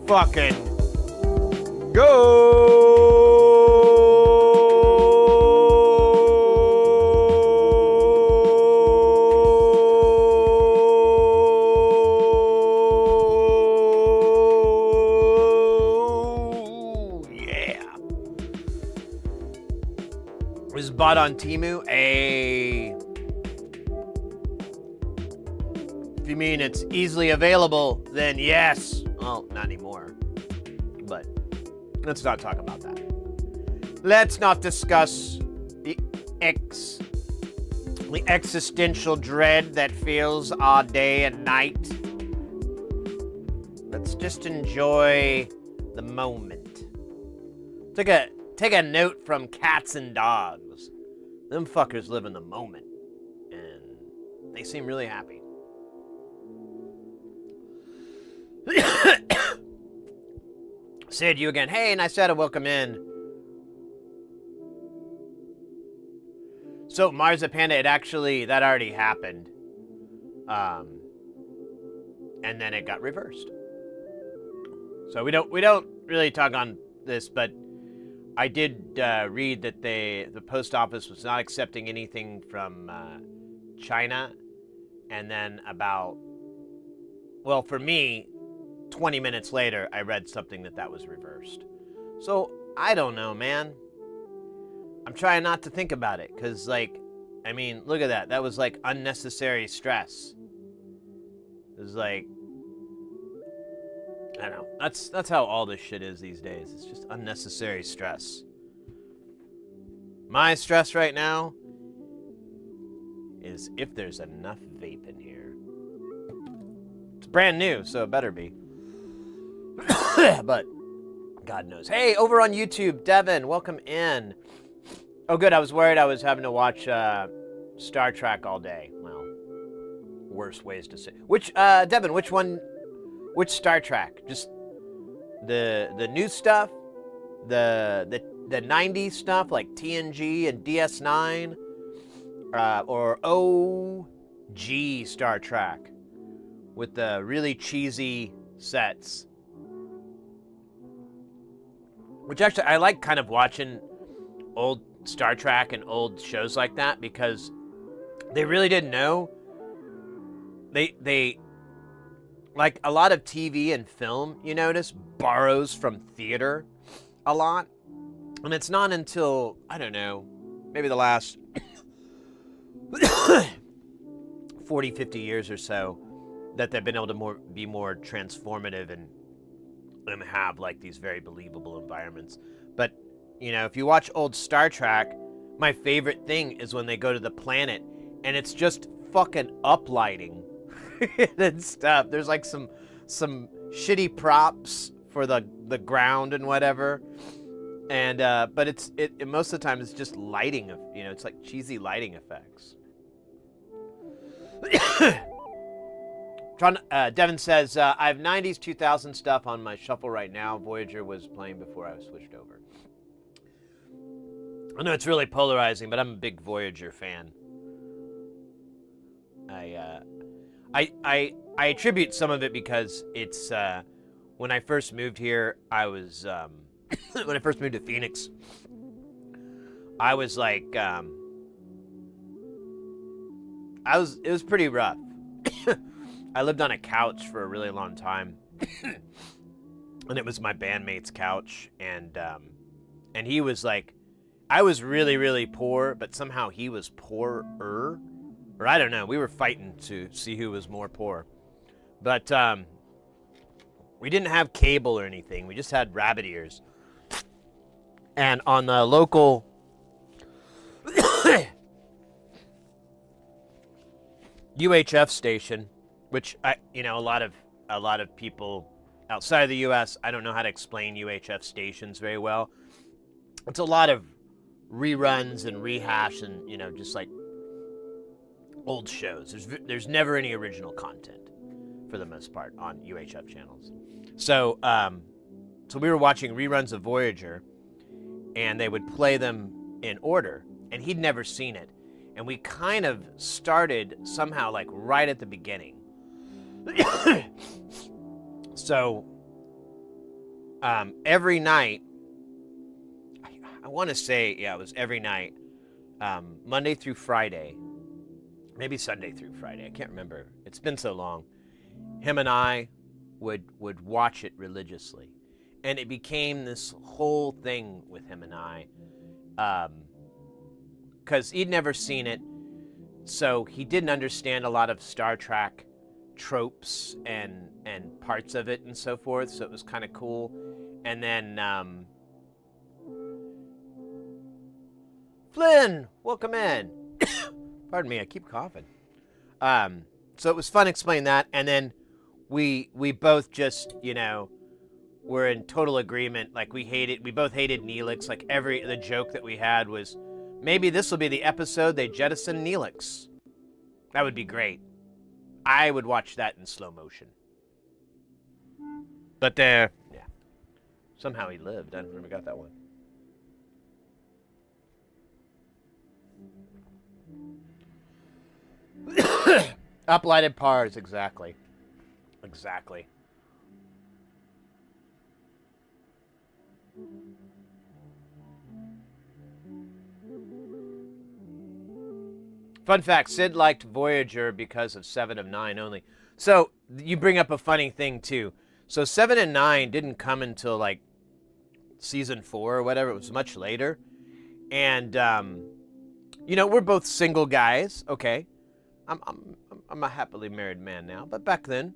fucking go. Yeah. This is bought on Temu. If you mean it's easily available, then yes. Well, not anymore. But let's not talk about that. Let's not discuss the existential dread that fills our day and night. Let's just enjoy the moment. Take a note from cats and dogs. Them fuckers live in the moment, and they seem really happy. Sid, you again. Hey, nice to welcome in. So, Marza Panda, that already happened. And then it got reversed. So we don't really talk on this, but I did read that the post office was not accepting anything from China, and then for me, 20 minutes later, I read something that was reversed. So, I don't know, man. I'm trying not to think about it, because, look at that. That was, unnecessary stress. It was I don't know. That's how all this shit is these days. It's just unnecessary stress. My stress right now is if there's enough vape in here. It's brand new, so it better be. But God knows. Hey, over on YouTube, Devin, welcome in. Oh, good. I was worried I was having to watch Star Trek all day. Well, worse ways to say. Devin, which one? Which Star Trek? Just the new stuff, the 90s stuff like TNG and DS9, or OG Star Trek with the really cheesy sets. Which actually, I like kind of watching old Star Trek and old shows like that because they really didn't know. They like a lot of TV and film, you notice, borrows from theater a lot. And it's not until, I don't know, maybe the last 40, 50 years or so that they've been able to be more transformative and have these very believable environments. But, if you watch old Star Trek, my favorite thing is when they go to the planet and it's just fucking uplighting and stuff. There's some shitty props for the ground and whatever. And but it most of the time it's just lighting of, it's like cheesy lighting effects. Devin says, I have 90s, 2000 stuff on my shuffle right now. Voyager was playing before I switched over. I know it's really polarizing, but I'm a big Voyager fan. I attribute some of it because it's, when I first moved here, I was, when I first moved to Phoenix, I was it was pretty rough. I lived on a couch for a really long time, and it was my bandmate's couch, and he was I was really, really poor, but somehow he was poorer, or I don't know. We were fighting to see who was more poor, but we didn't have cable or anything. We just had rabbit ears, and on the local UHF station, which a lot of people outside of the U.S., I don't know how to explain UHF stations very well. It's a lot of reruns and rehash and just old shows. There's never any original content for the most part on UHF channels. So so we were watching reruns of Voyager, and they would play them in order, and he'd never seen it, and we kind of started somehow right at the beginning. So every night, I want to say, yeah, it was every night, Monday through Friday, maybe Sunday through Friday. I can't remember. It's been so long. Him and I would watch it religiously. And it became this whole thing with him and I. Because he'd never seen it. So he didn't understand a lot of Star Trek tropes and parts of it and so forth. So it was kind of cool. And then, Flynn, welcome in. Pardon me, I keep coughing. So it was fun explaining that. And then we both just, were in total agreement. Like we both hated Neelix. Like the joke that we had was, maybe this will be the episode they jettison Neelix. That would be great. I would watch that in slow motion. But yeah. Somehow he lived. I never got that one. Uplighted Pars, exactly. Exactly. Fun fact, Sid liked Voyager because of 7 of 9 only. So, you bring up a funny thing, too. So, 7 and 9 didn't come until, like, season 4 or whatever. It was much later. And, we're both single guys, okay? I'm a happily married man now, but back then,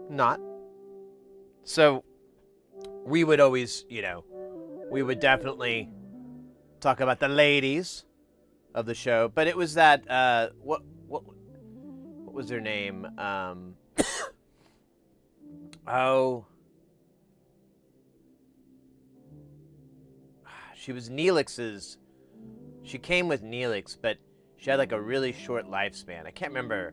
not. So, we would always, we would definitely talk about the ladies of the show, but it was that what was her name? She was Neelix's. She came with Neelix, but she had like a really short lifespan. I can't remember.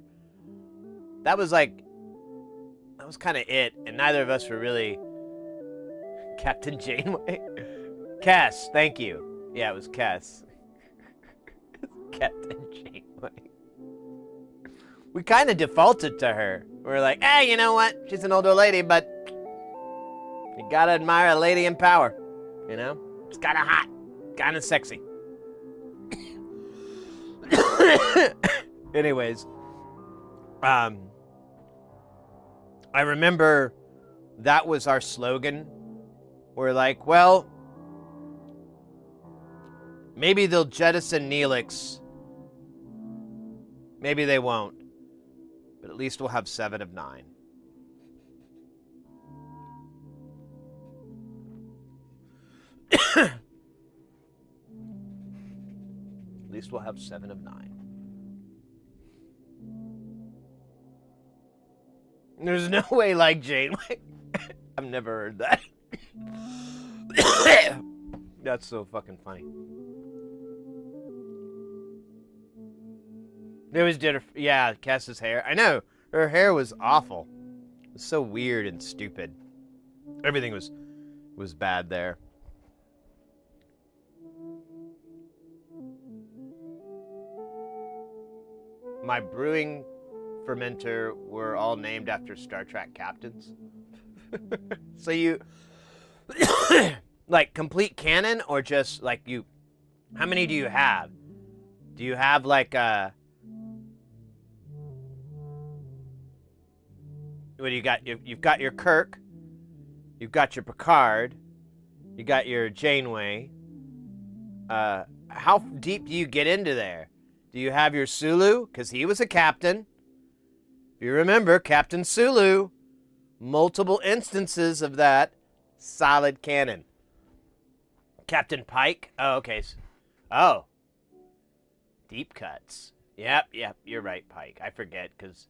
That was kind of it, and neither of us were really Captain Janeway. Cass, thank you. Yeah, it was Cass. Captain Janeway. We kind of defaulted to her. We were like, hey, you know what? She's an older lady, but you gotta admire a lady in power. It's kind of hot, kind of sexy. Anyways, I remember that was our slogan. We're like, well, maybe they'll jettison Neelix. Maybe they won't. But at least we'll have 7 of 9. At least we'll have 7 of 9. There's no way like Janeway. I've never heard that. That's so fucking funny. It was yeah, Cass's hair. I know. Her hair was awful. It was so weird and stupid. Everything was bad there. My brewing fermenter were all named after Star Trek captains. So you like complete canon or just like you, how many do you have? Do you have like what do you got? You've got your Kirk, you've got your Picard, you got your Janeway. How deep do you get into there? Do you have your Sulu? Because he was a captain. If you remember, Captain Sulu. Multiple instances of that. Solid canon. Captain Pike. Oh, okay. Oh. Deep cuts. Yep, you're right, Pike. I forget because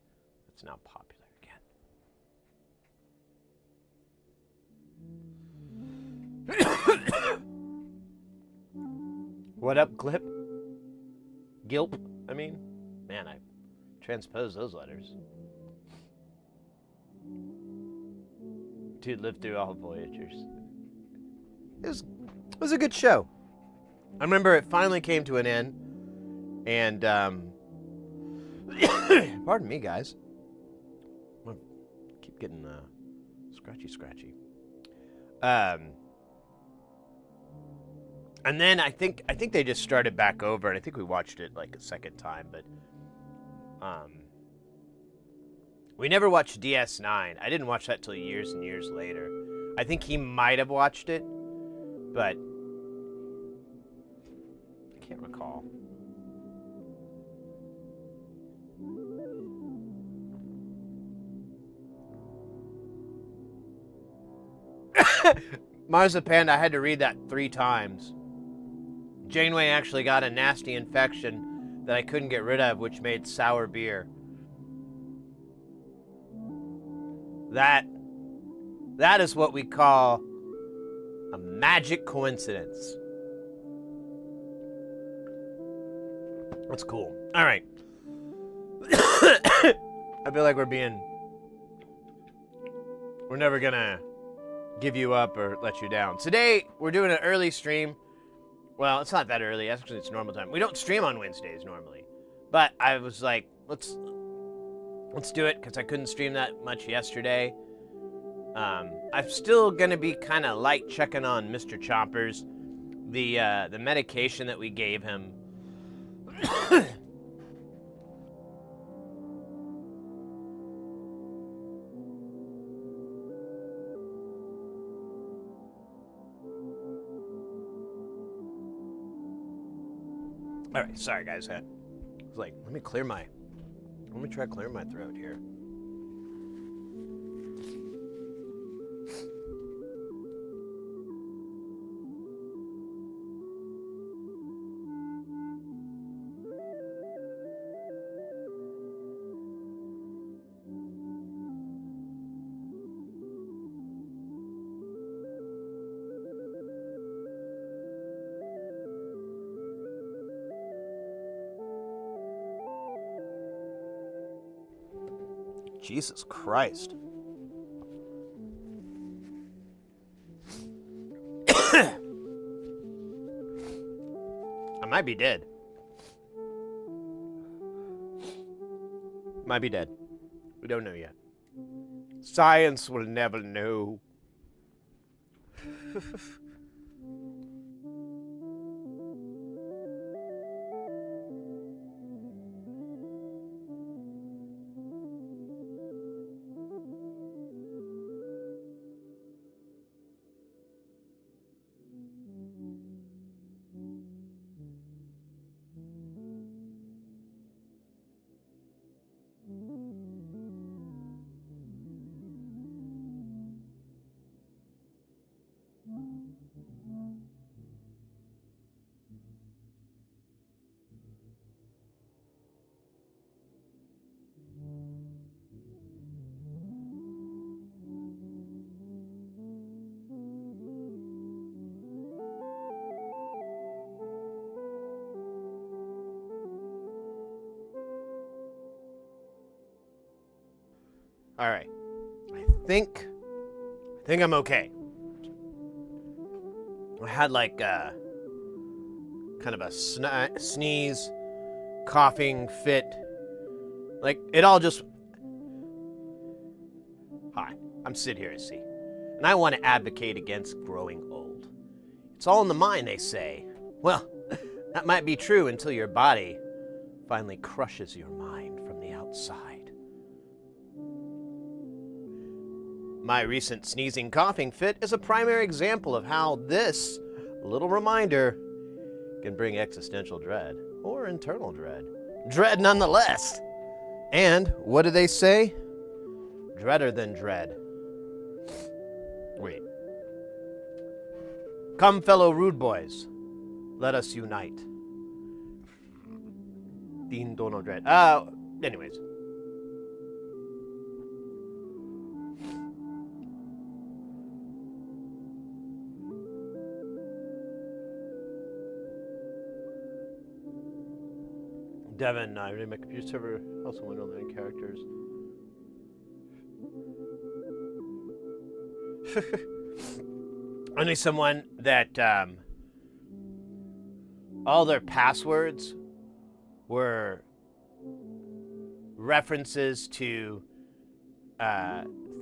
it's now popular again. What up, Glip? Gilp, I mean. Man, I transposed those letters. Dude lived through all Voyagers. It was a good show. I remember it finally came to an end. And, pardon me, guys. I keep getting Scratchy, scratchy. And then I think they just started back over, and I think we watched it like a second time, but we never watched DS9. I didn't watch that till years and years later. I think he might have watched it, but I can't recall. Marzipan, I had to read that 3 times. Janeway actually got a nasty infection that I couldn't get rid of, which made sour beer. That is what we call a magic coincidence. That's cool. All right. I feel like we're never gonna give you up or let you down. Today, we're doing an early stream. Well, it's not that early. Actually, it's normal time. We don't stream on Wednesdays normally. But I was like, let's do it, because I couldn't stream that much yesterday. I'm still going to be kind of light checking on Mr. Chompers. The medication that we gave him. All right, sorry guys. I was like, let me try clearing my throat here. Jesus Christ. I might be dead. Might be dead. We don't know yet. Science will never know. All right. I think I'm okay. I had like kind of a sneeze, coughing fit. Like it all just. Hi, I'm Sid here, see, and I want to advocate against growing old. It's all in the mind, they say. Well, that might be true until your body finally crushes your mind from the outside. My recent sneezing coughing fit is a primary example of how this little reminder can bring existential dread, or internal dread. Dread nonetheless. And what do they say? Dreader than dread. Wait. Come, fellow rude boys, let us unite. Dean Dono Dread. Anyways. Devin, I read my computer server, also window living characters. I knew someone that all their passwords were references to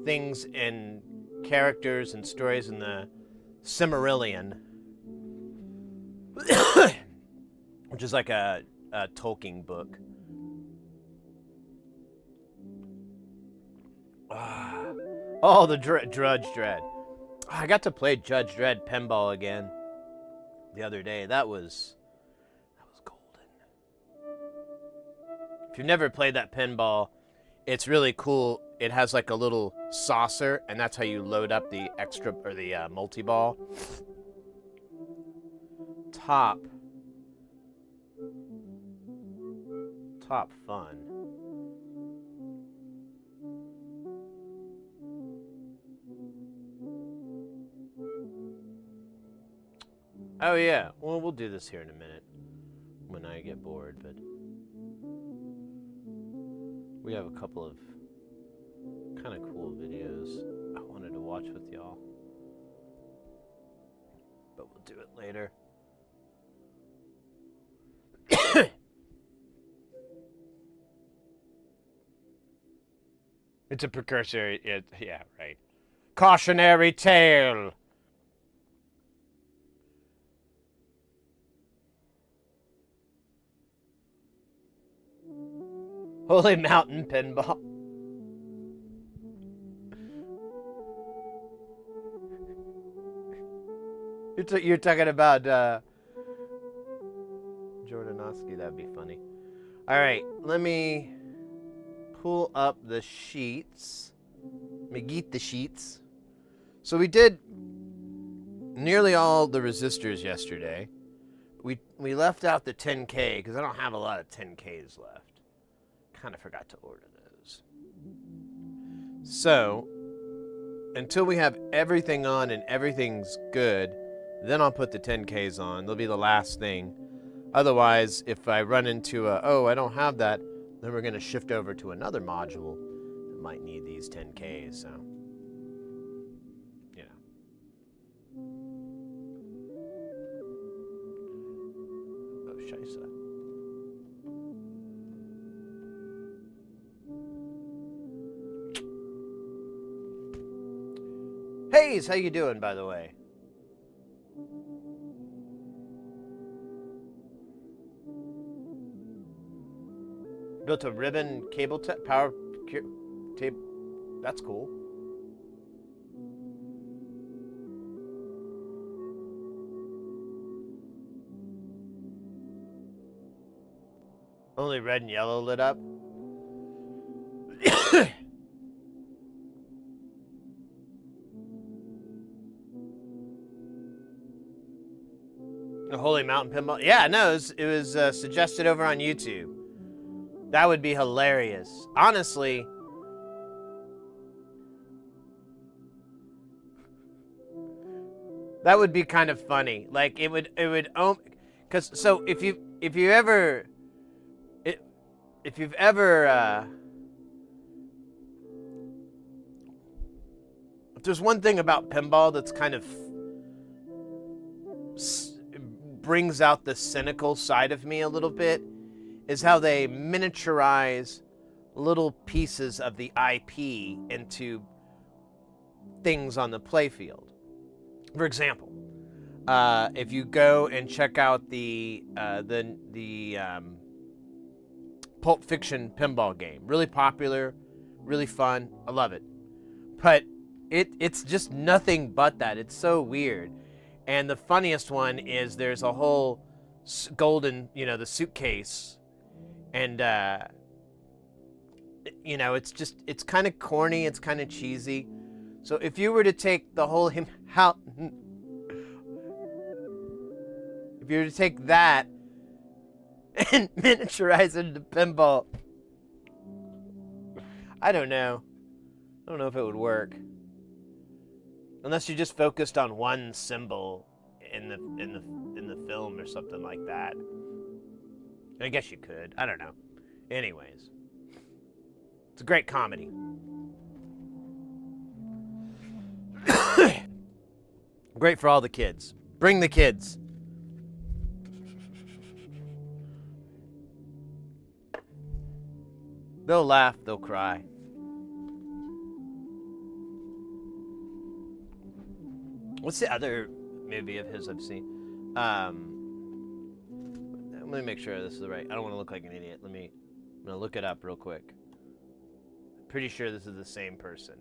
things in characters and stories in the Silmarillion, which is like a Tolkien book. Oh, the Drudge Dredd. I got to play Judge Dredd pinball again the other day. That was golden. If you've never played that pinball, it's really cool. It has like a little saucer, and that's how you load up the extra or the multi-ball. Top fun. Oh yeah, well we'll do this here in a minute when I get bored, but we have a couple of kind of cool videos I wanted to watch with y'all, but we'll do it later. It's a precursor, yeah, right. Cautionary tale. Holy Mountain Pinball. You're talking about Jordanowski. That'd be funny. All right, let me pull up the sheets. Let me get the sheets. So we did nearly all the resistors yesterday. We left out the 10K because I don't have a lot of 10Ks left. Kind of forgot to order those. So until we have everything on and everything's good, then I'll put the 10Ks on. They'll be the last thing. Otherwise, if I run into I don't have that, then we're going to shift over to another module that might need these 10Ks. So, you know. Oh, scheisse. Hey, how you doing, by the way? Built a ribbon cable power tape. That's cool. Only red and yellow lit up. The Holy Mountain Pinball. Yeah, no, it was suggested over on YouTube. That would be hilarious. Honestly, that would be kind of funny. Like it would cuz so if you've ever if there's one thing about pinball that's kind of brings out the cynical side of me a little bit, is how they miniaturize little pieces of the IP into things on the playfield. For example, if you go and check out the Pulp Fiction pinball game, really popular, really fun, I love it. But it's just nothing but that. It's so weird. And the funniest one is there's a whole golden, the suitcase. And, it's kind of corny. It's kind of cheesy. So if you were to take the whole if you were to take that and miniaturize it into pinball, I don't know. I don't know if it would work. Unless you just focused on one symbol in the film or something like that. I guess you could. I don't know. Anyways, it's a great comedy. Great for all the kids. Bring the kids. They'll laugh, they'll cry. What's the other movie of his I've seen? Let me make sure this is right. I don't want to look like an idiot. I'm gonna look it up real quick. Pretty sure this is the same person.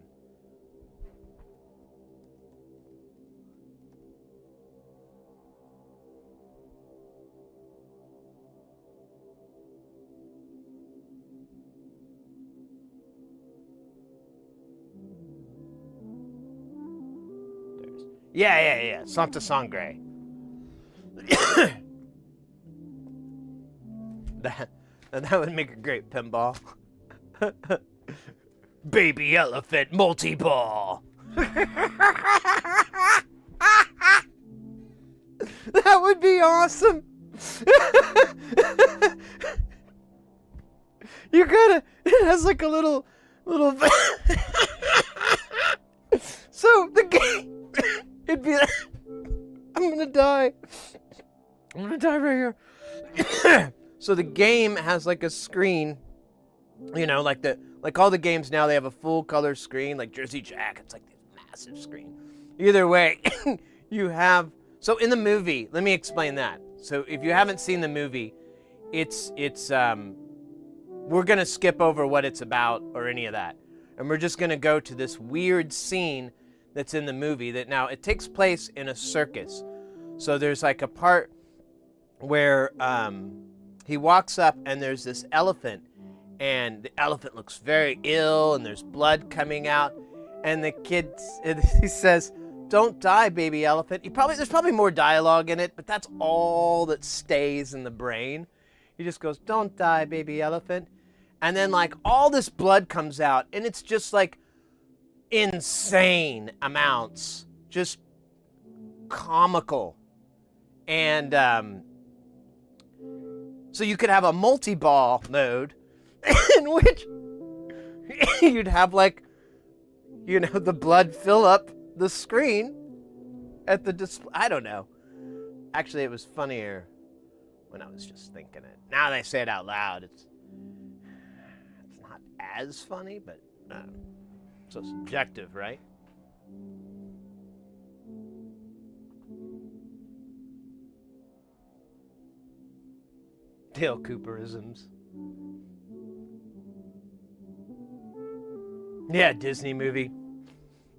Yeah. Santa Sangre. that would make a great pinball. Baby elephant multi-ball. That would be awesome. You gotta. It has like a little. So the game. It'd be. I'm gonna die. I'm gonna die right here. So the game has like a screen. You know, like all the games now, they have a full color screen, like Jersey Jack. It's like this massive screen. Either way, you have. So in the movie, let me explain that. So if you haven't seen the movie, it's we're gonna skip over what it's about or any of that, and we're just gonna go to this weird scene that's in the movie. That now it takes place in a circus. So there's like a part where he walks up and there's this elephant. And the elephant looks very ill, and there's blood coming out. And the kid, he says, "Don't die, baby elephant." There's probably more dialogue in it, but that's all that stays in the brain. He just goes, "Don't die, baby elephant." And then like all this blood comes out, and it's just like insane amounts, just comical. And so you could have a multi-ball mode, in which you'd have like, you know, the blood fill up the screen at the display. I don't know. Actually, it was funnier when I was just thinking it. Now that I say it out loud, it's not as funny, but so subjective, right? Dale Cooperisms. Yeah, Disney movie.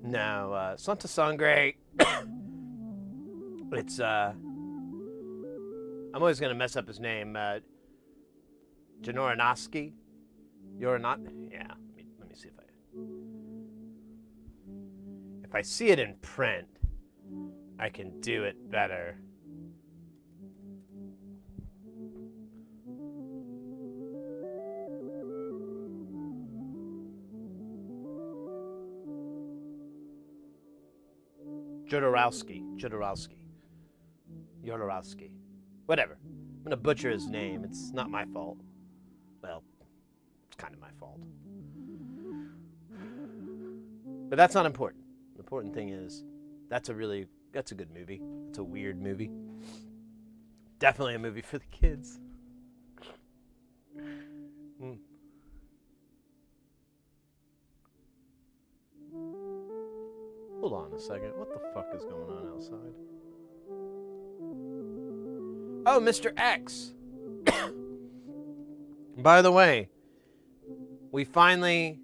No, Santa Sangre. It's I'm always gonna mess up his name. Janoranovsky. You're not. Yeah. Let me see if I see it in print, I can do it better. Jodorowsky. Whatever. I'm gonna butcher his name. It's not my fault. Well, it's kind of my fault. But that's not important. The important thing is, that's a good movie. It's a weird movie. Definitely a movie for the kids. Hold on a second. What the fuck is going on outside? Oh, Mr. X. By the way, we finally...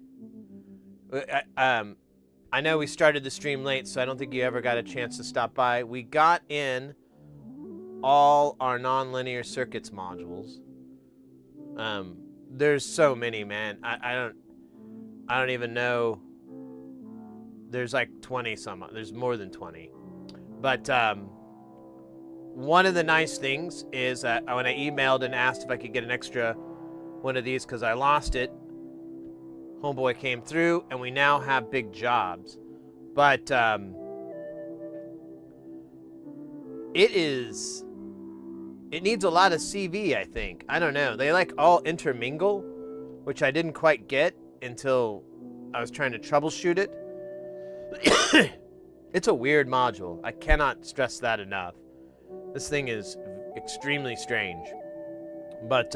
I know we started the stream late, so I don't think you ever got a chance to stop by. We got in all our nonlinear circuits modules. There's so many, man. I don't even know. There's like 20 some. There's more than 20. But one of the nice things is that when I emailed and asked if I could get an extra one of these because I lost it, homeboy came through, and we now have big jobs. But it needs a lot of CV, I think. I don't know. They like all intermingle, which I didn't quite get until I was trying to troubleshoot it. It's a weird module. I cannot stress that enough. This thing is extremely strange. But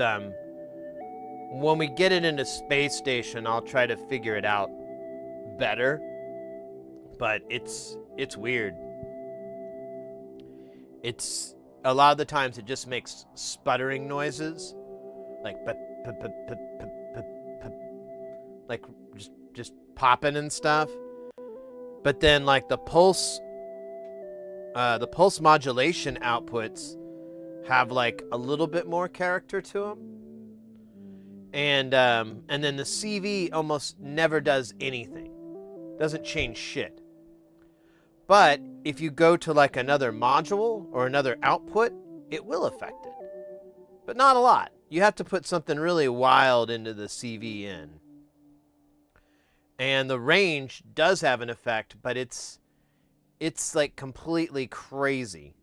when we get it into Space Station, I'll try to figure it out better. But it's weird. It's a lot of the times it just makes sputtering noises, like like just popping and stuff. But then like the pulse modulation outputs have like a little bit more character to them. And then the CV almost never does anything. Doesn't change shit. But if you go to like another module or another output, it will affect it. But not a lot. You have to put something really wild into the CV in. And the range does have an effect, but it's like completely crazy.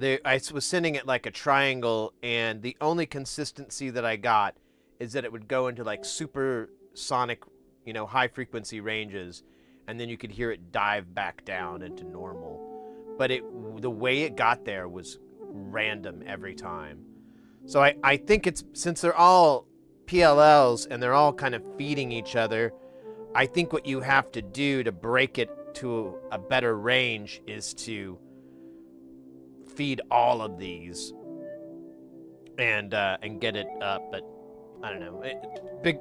I was sending it like a triangle, and the only consistency that I got is that it would go into like supersonic, high frequency ranges, and then you could hear it dive back down into normal. But the way it got there was random every time. So I think it's, since they're all PLLs and they're all kind of feeding each other, I think what you have to do to break it to a better range is to feed all of these and get it up. But I don't know. Big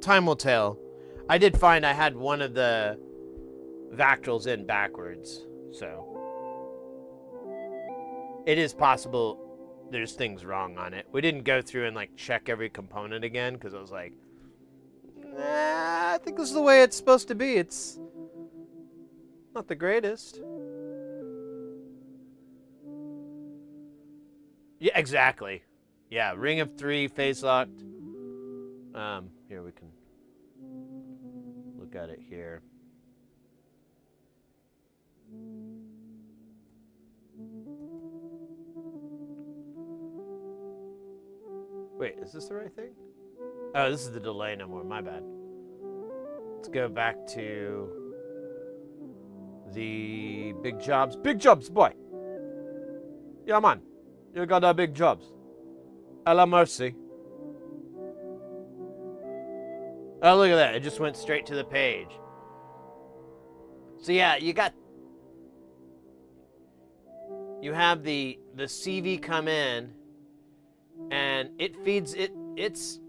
time will tell. I did find I had one of the Vactrals in backwards, so it is possible there's things wrong on it. We didn't go through and like check every component again because I was like, nah, I think this is the way it's supposed to be. It's not the greatest. Yeah, exactly. Yeah, Ring of 3, phase locked. Here we can look at it here. Wait, is this the right thing? Oh, this is the delay no more. My bad. Let's go back to the big jobs. Big jobs, boy. Yeah, man. You got our big jobs. A la mercy. Oh, look at that. It just went straight to the page. So yeah, you have the CV come in, and it feeds its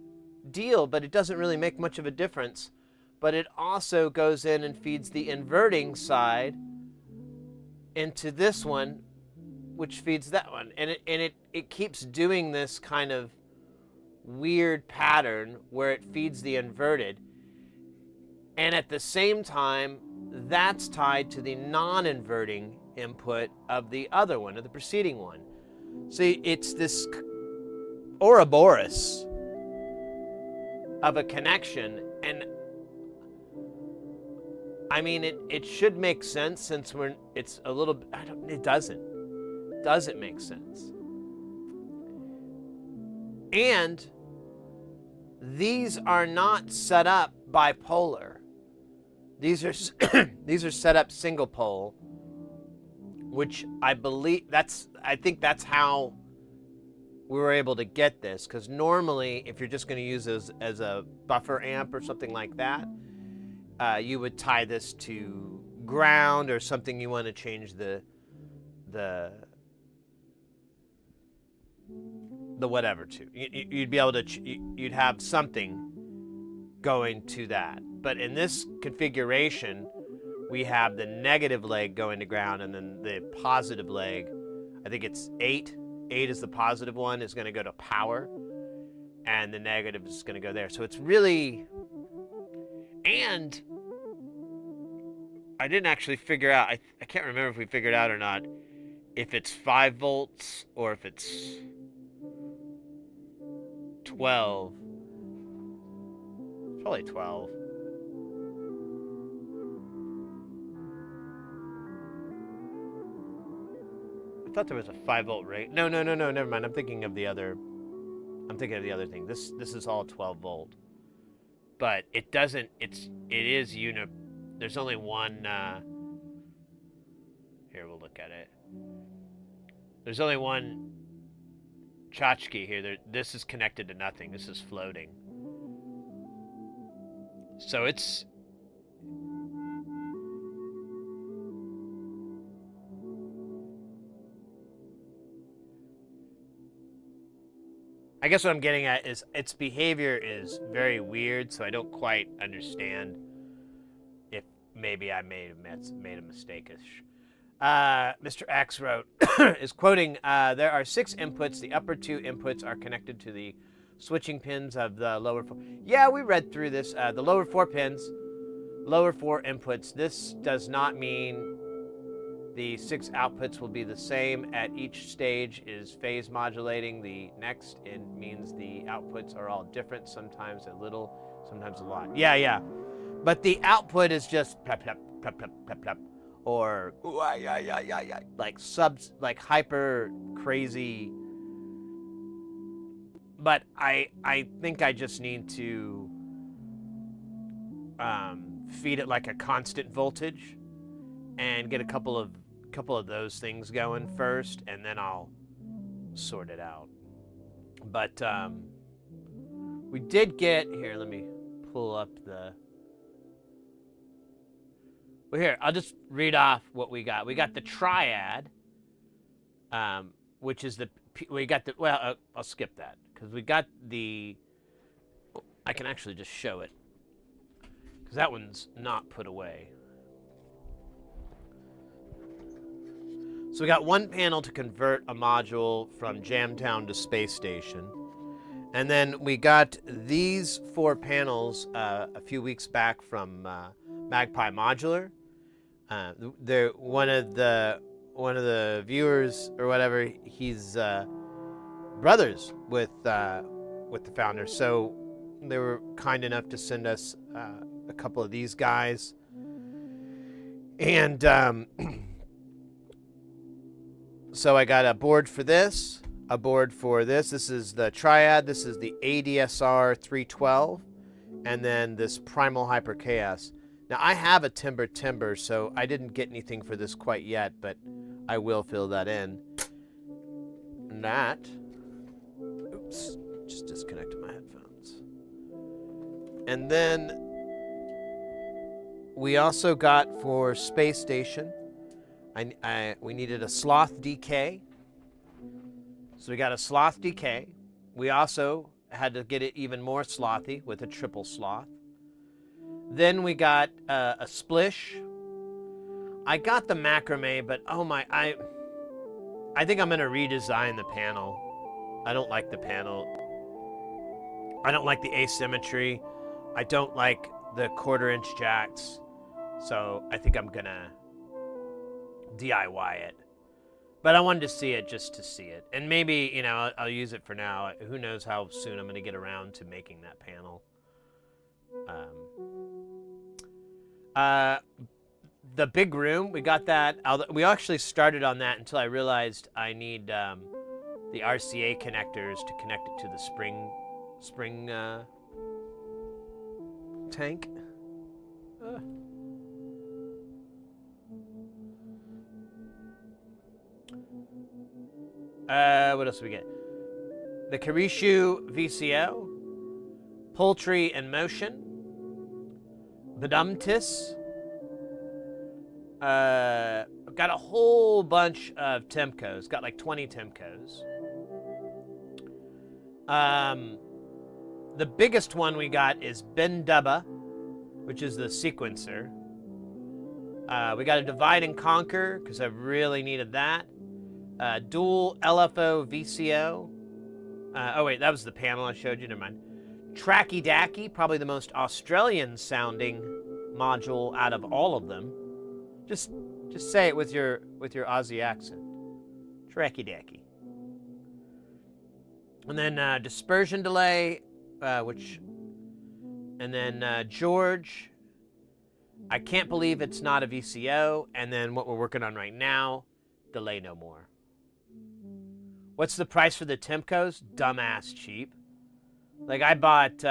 deal, but it doesn't really make much of a difference. But it also goes in and feeds the inverting side into this one, which feeds that one, and it keeps doing this kind of weird pattern where it feeds the inverted, and at the same time that's tied to the non-inverting input of the other one, of the preceding one. See, it's this Ouroboros of a connection, and I mean it should make sense since it doesn't make sense. And these are not set up bipolar. These are set up single pole, which I think that's how we were able to get this, because normally if you're just going to use this as a buffer amp or something like that, you would tie this to ground or something you want to change the whatever to. You'd be able to, you'd have something going to that. But in this configuration, we have the negative leg going to ground, and then the positive leg, I think it's 8 is the positive one, is going to go to power, and the negative is going to go there. So it's really, and I didn't actually figure out, I can't remember if we figured out or not, if it's 5 volts or if it's 12. Probably 12. I thought there was a 5 volt rate. No, never mind. I'm thinking of the other thing. This is all 12 volt. But it doesn't, it is there's only one, here, we'll look at it. There's only one tchotchke here. This is connected to nothing. This is floating. So it's I guess what I'm getting at is its behavior is very weird, so I don't quite understand if maybe I made a mistake-ish. Mr. X wrote, is quoting, there are 6 inputs. The upper 2 inputs are connected to the switching pins of the lower 4. Yeah, we read through this. The lower 4 pins, lower 4 inputs. This does not mean the 6 outputs will be the same at each stage is phase modulating. The next, it means the outputs are all different, sometimes a little, sometimes a lot. Yeah. But the output is just plep, plep, plep, plep, plep, plep, or like subs, like hyper crazy. But I think I just need to feed it like a constant voltage and get a couple of those things going first, and then I'll sort it out. But we did get here. Let me pull up the. Well, here I'll just read off what we got. We got the triad, which is the we got the. Well, I'll skip that because we got the. I can actually just show it because that one's not put away. So we got one panel to convert a module from Jamtown to Space Station. And then we got these 4 panels a few weeks back from Magpie Modular. They're one of the viewers or whatever, he's brothers with the founder. So they were kind enough to send us a couple of these guys. And so I got a board for this, a board for this. This is the Triad. This is the ADSR 312, and then this Primal Hyper Chaos. Now I have a Timber, so I didn't get anything for this quite yet, but I will fill that in. And that, oops, just disconnected my headphones. And then we also got for Space Station, we needed a sloth DK. So we got a sloth DK. We also had to get it even more slothy with a triple sloth. Then we got a splish. I got the macrame, but oh my, I think I'm gonna redesign the panel. I don't like the panel. I don't like the asymmetry. I don't like the 1/4 inch jacks. So I think I'm gonna DIY it. But I wanted to see it just to see it. And maybe, you know, I'll use it for now. Who knows how soon I'm going to get around to making that panel. The big room, we got that. We actually started on that until I realized I need the RCA connectors to connect it to the spring tank. What else do we get? The Karishu VCO, Poultry in Motion, Bedumtis. Got a whole bunch of Temcos. Got like 20 Temcos. The biggest one we got is Bendubba, which is the sequencer. We got a Divide and Conquer because I really needed that. Dual LFO VCO. Oh wait, that was the panel I showed you. Never mind. Tracky Dacky, probably the most Australian sounding module out of all of them. Just say it with your Aussie accent. Tracky Dacky. And then dispersion delay, and then George. I can't believe it's not a VCO. And then what we're working on right now, delay no more. What's the price for the Temcos? Dumbass cheap. Like I bought,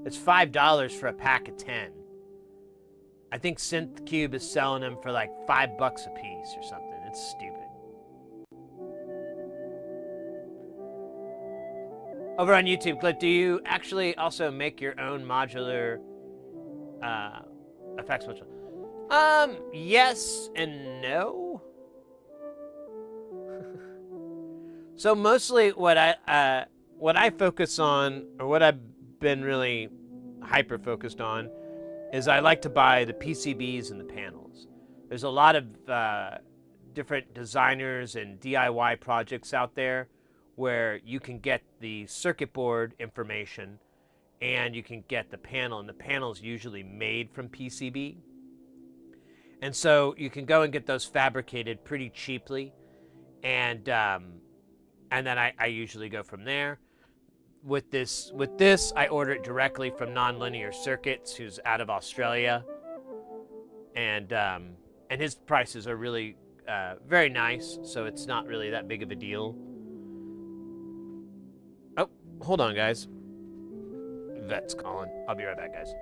it's $5 for a pack of 10. I think SynthCube is selling them for like $5 a piece or something. It's stupid. Over on YouTube, Cliff, do you actually also make your own modular effects module? Yes and no. So mostly what I focus on, or what I've been really hyper focused on, is I like to buy the PCBs and the panels. There's a lot of different designers and DIY projects out there where you can get the circuit board information and you can get the panel, and the panel is usually made from PCB. And so you can go and get those fabricated pretty cheaply, and then I usually go from there. With this, I order it directly from Nonlinear Circuits, who's out of Australia, and his prices are really very nice, so it's not really that big of a deal. Oh, hold on, guys. Vet's calling. I'll be right back, guys.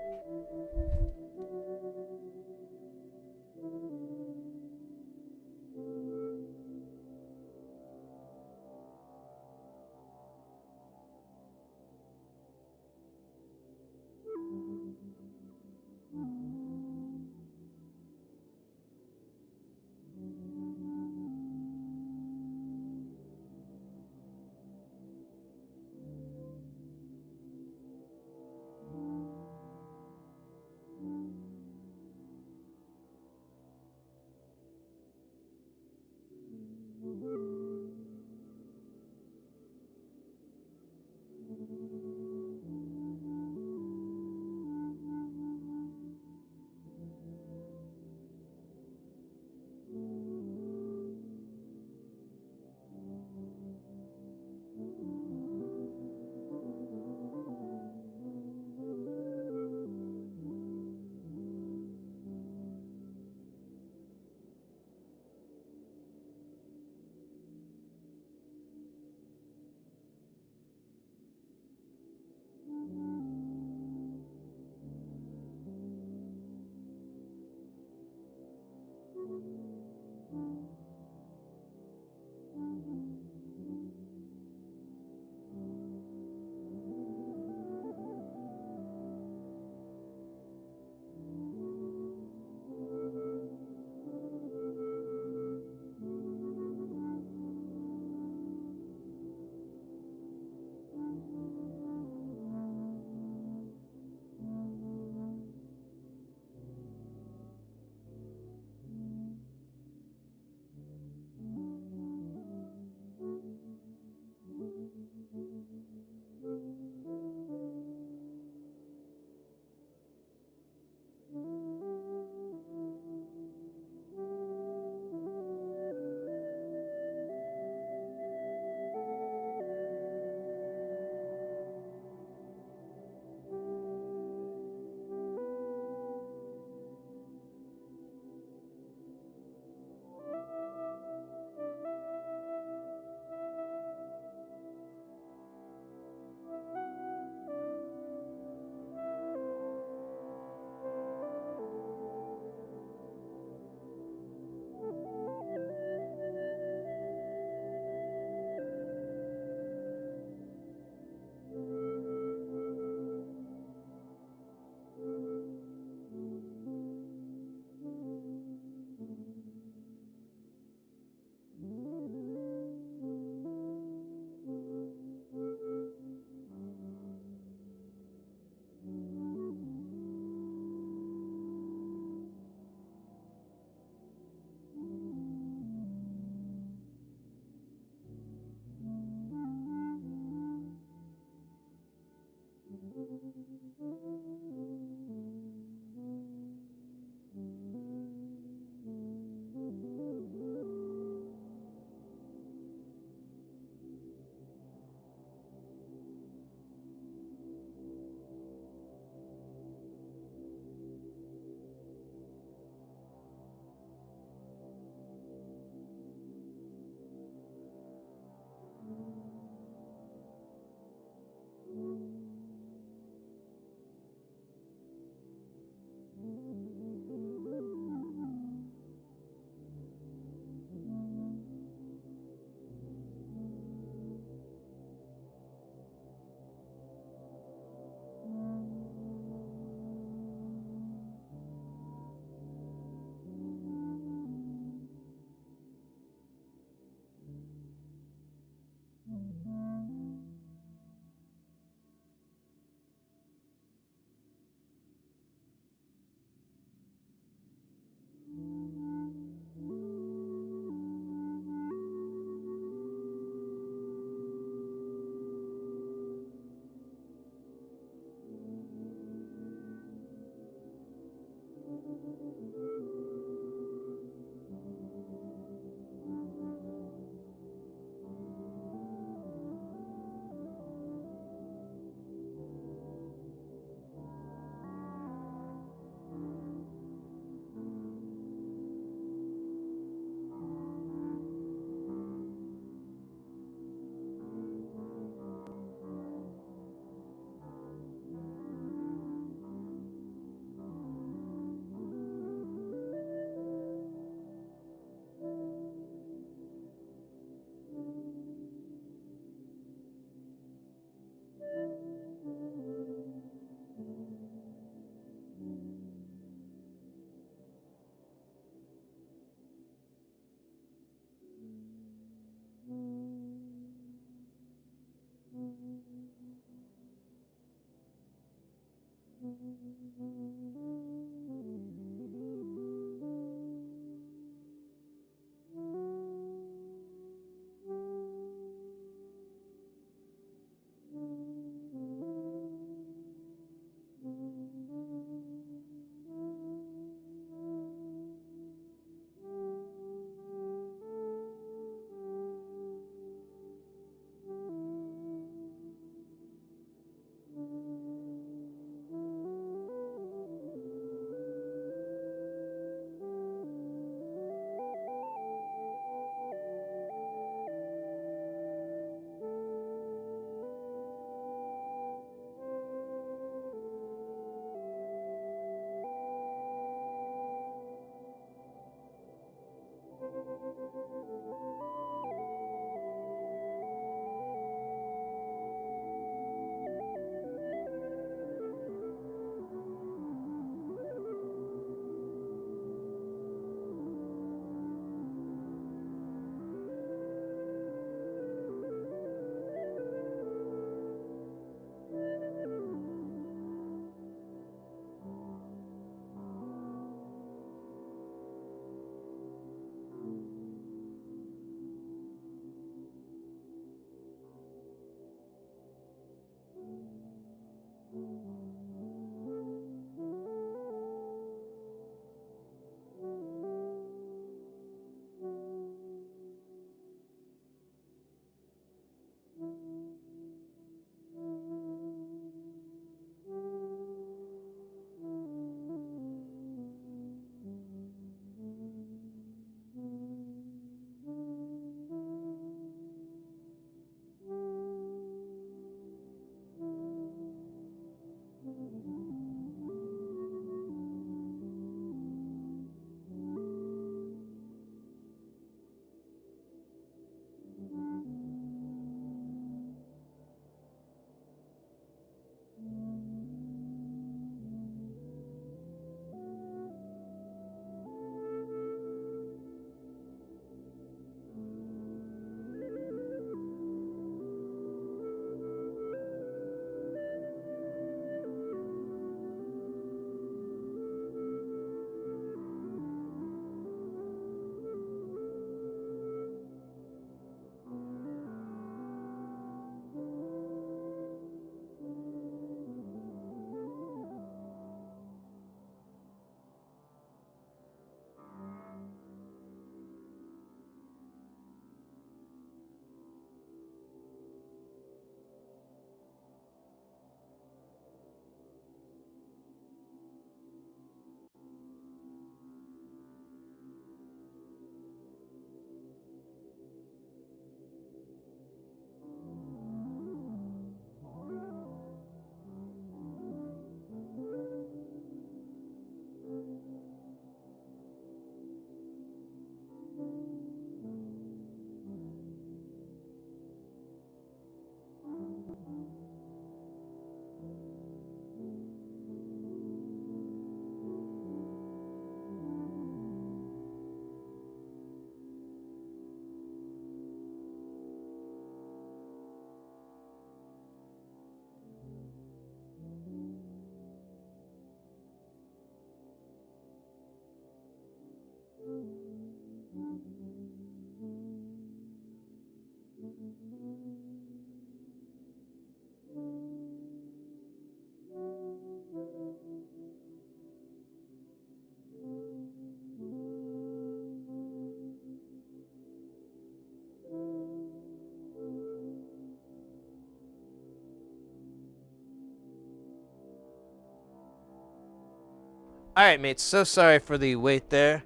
All right, mates. So sorry for the wait there.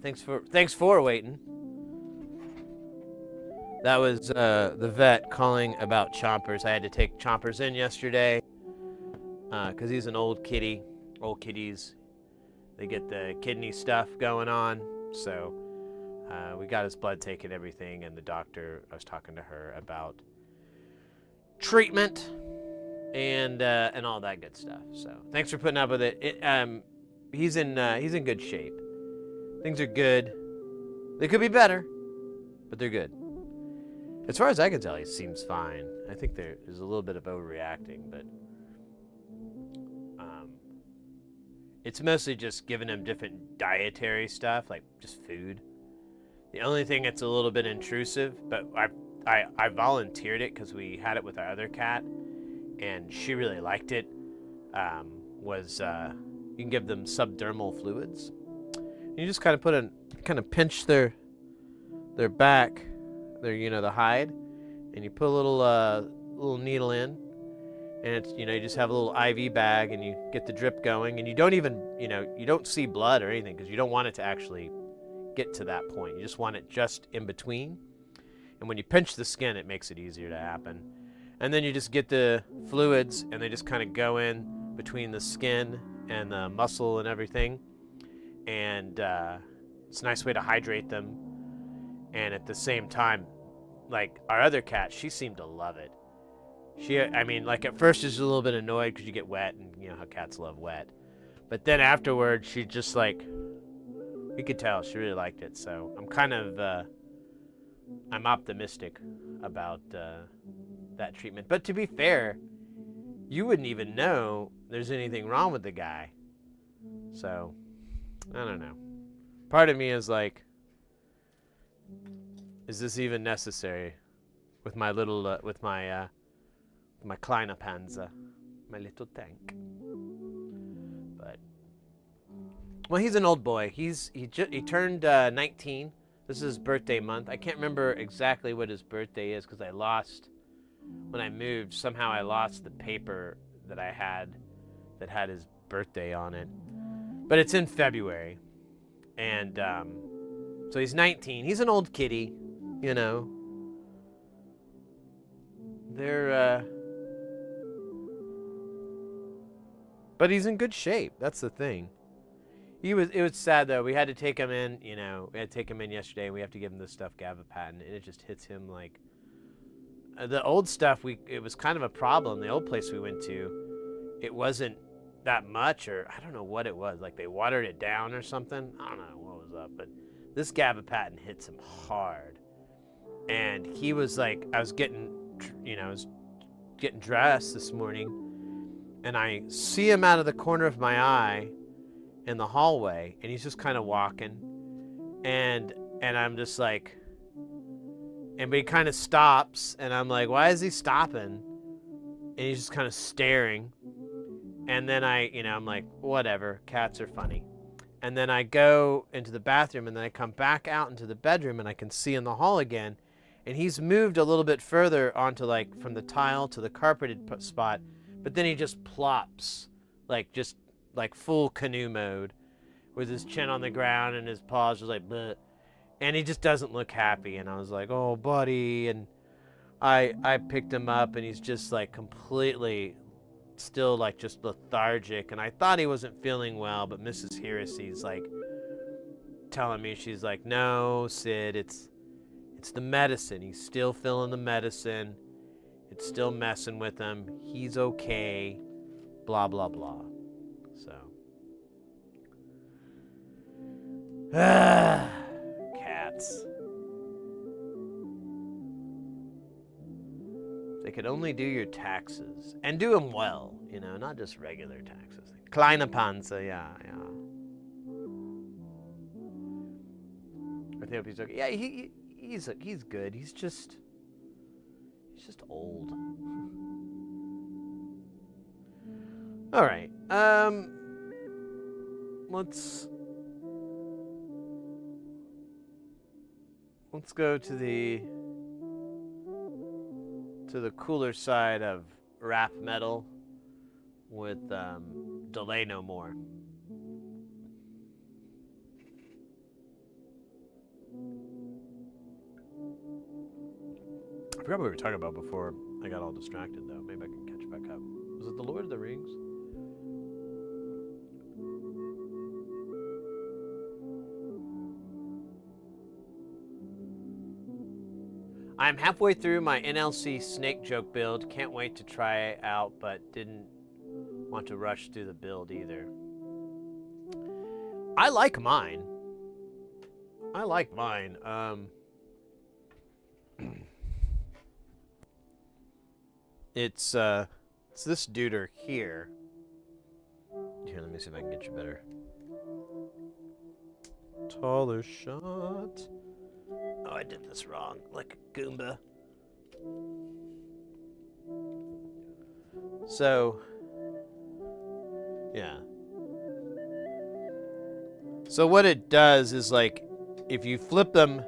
Thanks for waiting. That was the vet calling about Chompers. I had to take Chompers in yesterday because he's an old kitty. Old kitties, they get the kidney stuff going on. So we got his blood taken, everything, and the doctor, I was talking to her about treatment and all that good stuff. So thanks for putting up with it. He's in good shape. Things are good. They could be better, but they're good. As far as I can tell, he seems fine. I think there is a little bit of overreacting, but It's mostly just giving him different dietary stuff, like just food. The only thing that's a little bit intrusive, but I volunteered it because we had it with our other cat, and she really liked it. Was you can give them subdermal fluids. You just kind of pinch their back, their the hide, and you put a little needle in, and it's you just have a little IV bag, and you get the drip going, and you don't even you don't see blood or anything because you don't want it to actually get to that point. You just want it just in between, and when you pinch the skin, it makes it easier to happen. And then you just get the fluids, and they just kind of go in between the skin and the muscle and everything, and it's a nice way to hydrate them. And at the same time, like our other cat, she seemed to love it. I mean, like at first she's a little bit annoyed because you get wet, and you know how cats love wet. But then afterwards, she just like, you could tell she really liked it. So I'm optimistic about that treatment. But to be fair, you wouldn't even know there's anything wrong with the guy. So, I don't know. Part of me is like, is this even necessary with my little, with my kleine Panzer, my little tank? But, well, he's an old boy. He turned 19. This is his birthday month. I can't remember exactly what his birthday is because I lost, when I moved, somehow I lost the paper that I had that had his birthday on it. But it's in February. And so he's 19. He's an old kitty, you know. But he's in good shape. That's the thing. It was sad though. We had to take him in, we had to take him in yesterday, and we have to give him this stuff gabapentin, and it just hits him like the old stuff. It was kind of a problem. The old place we went to, it wasn't that much, or I don't know what it was. Like they watered it down or something. I don't know what was up, but this gabapentin hits him hard. And he was like, I was getting dressed this morning, and I see him out of the corner of my eye in the hallway, and he's just kind of walking, and I'm just like, but he kind of stops, and I'm like, why is he stopping? And he's just kind of staring, and then I'm like, whatever, cats are funny. And then I go into the bathroom, and then I come back out into the bedroom, and I can see in the hall again, and he's moved a little bit further onto like from the tile to the carpeted spot, but then he just plops, like full canoe mode, with his chin on the ground and his paws just like, bleh. And he just doesn't look happy. And I was like, oh, buddy. And I picked him up, and he's just like completely still like just lethargic. And I thought he wasn't feeling well, but Mrs. Heresy's like telling me, she's like, no, Sid, it's the medicine. He's still feeling the medicine. It's still messing with him. He's okay. Blah, blah, blah. So. Cats. They could only do your taxes. And do them well, not just regular taxes. Kleine Panzer, yeah. I think he's okay. Yeah, he's good. He's just old. All right. Let's go to the cooler side of rap metal with Delay No More. I forgot what we were talking about before I got all distracted, though. Maybe I can catch back up. Was it The Lord of the Rings? I'm halfway through my NLC snake joke build. Can't wait to try it out, but didn't want to rush through the build either. I like mine. It's this duder here Here, let me see if I can get you better. Taller shot. Oh, I did this wrong. Like a Goomba. So, yeah. So what it does is, like, if you flip them...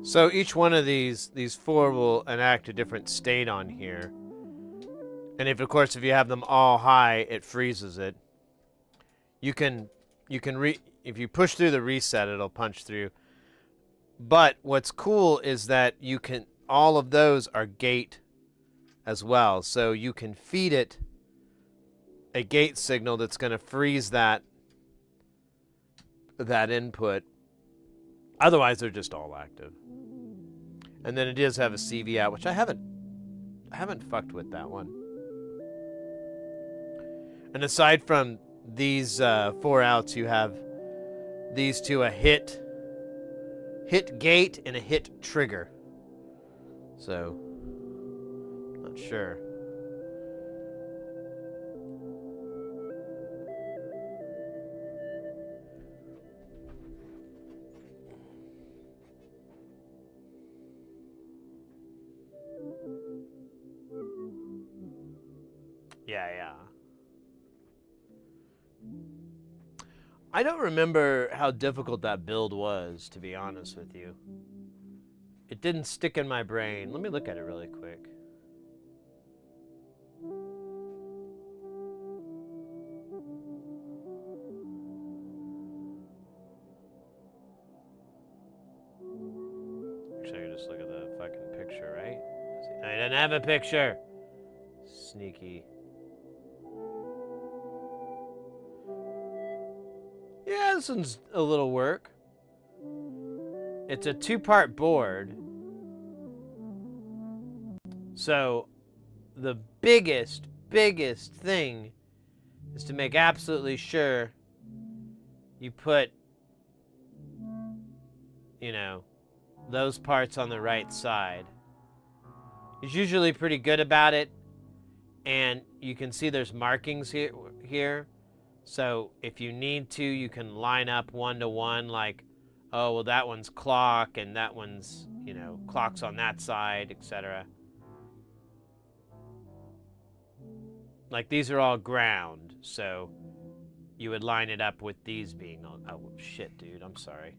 So each one of these four will enact a different state on here. And if, of course, if you have them all high, it freezes it. You can if you push through the reset, it'll punch through. But what's cool is that you can, all of those are gate as well. So you can feed it a gate signal that's going to freeze that input. Otherwise, they're just all active. And then it does have a CV out, which I haven't fucked with that one. And aside from these 4 outs, you have these two: a hit gate and a hit trigger. So, not sure. Yeah. I don't remember how difficult that build was, to be honest with you. It didn't stick in my brain. Let me look at it really quick. Actually, I can just look at the fucking picture, right? I didn't have a picture. Sneaky. Yeah, this one's a little work. It's a 2-part board. So the biggest thing is to make absolutely sure you put, those parts on the right side. He's usually pretty good about it. And you can see there's markings here. So if you need to, you can line up 1-to-1, like, oh, well, that one's clock and that one's, clock's on that side, etc. Like, these are all ground, so you would line it up with these being on. Oh, shit, dude, I'm sorry.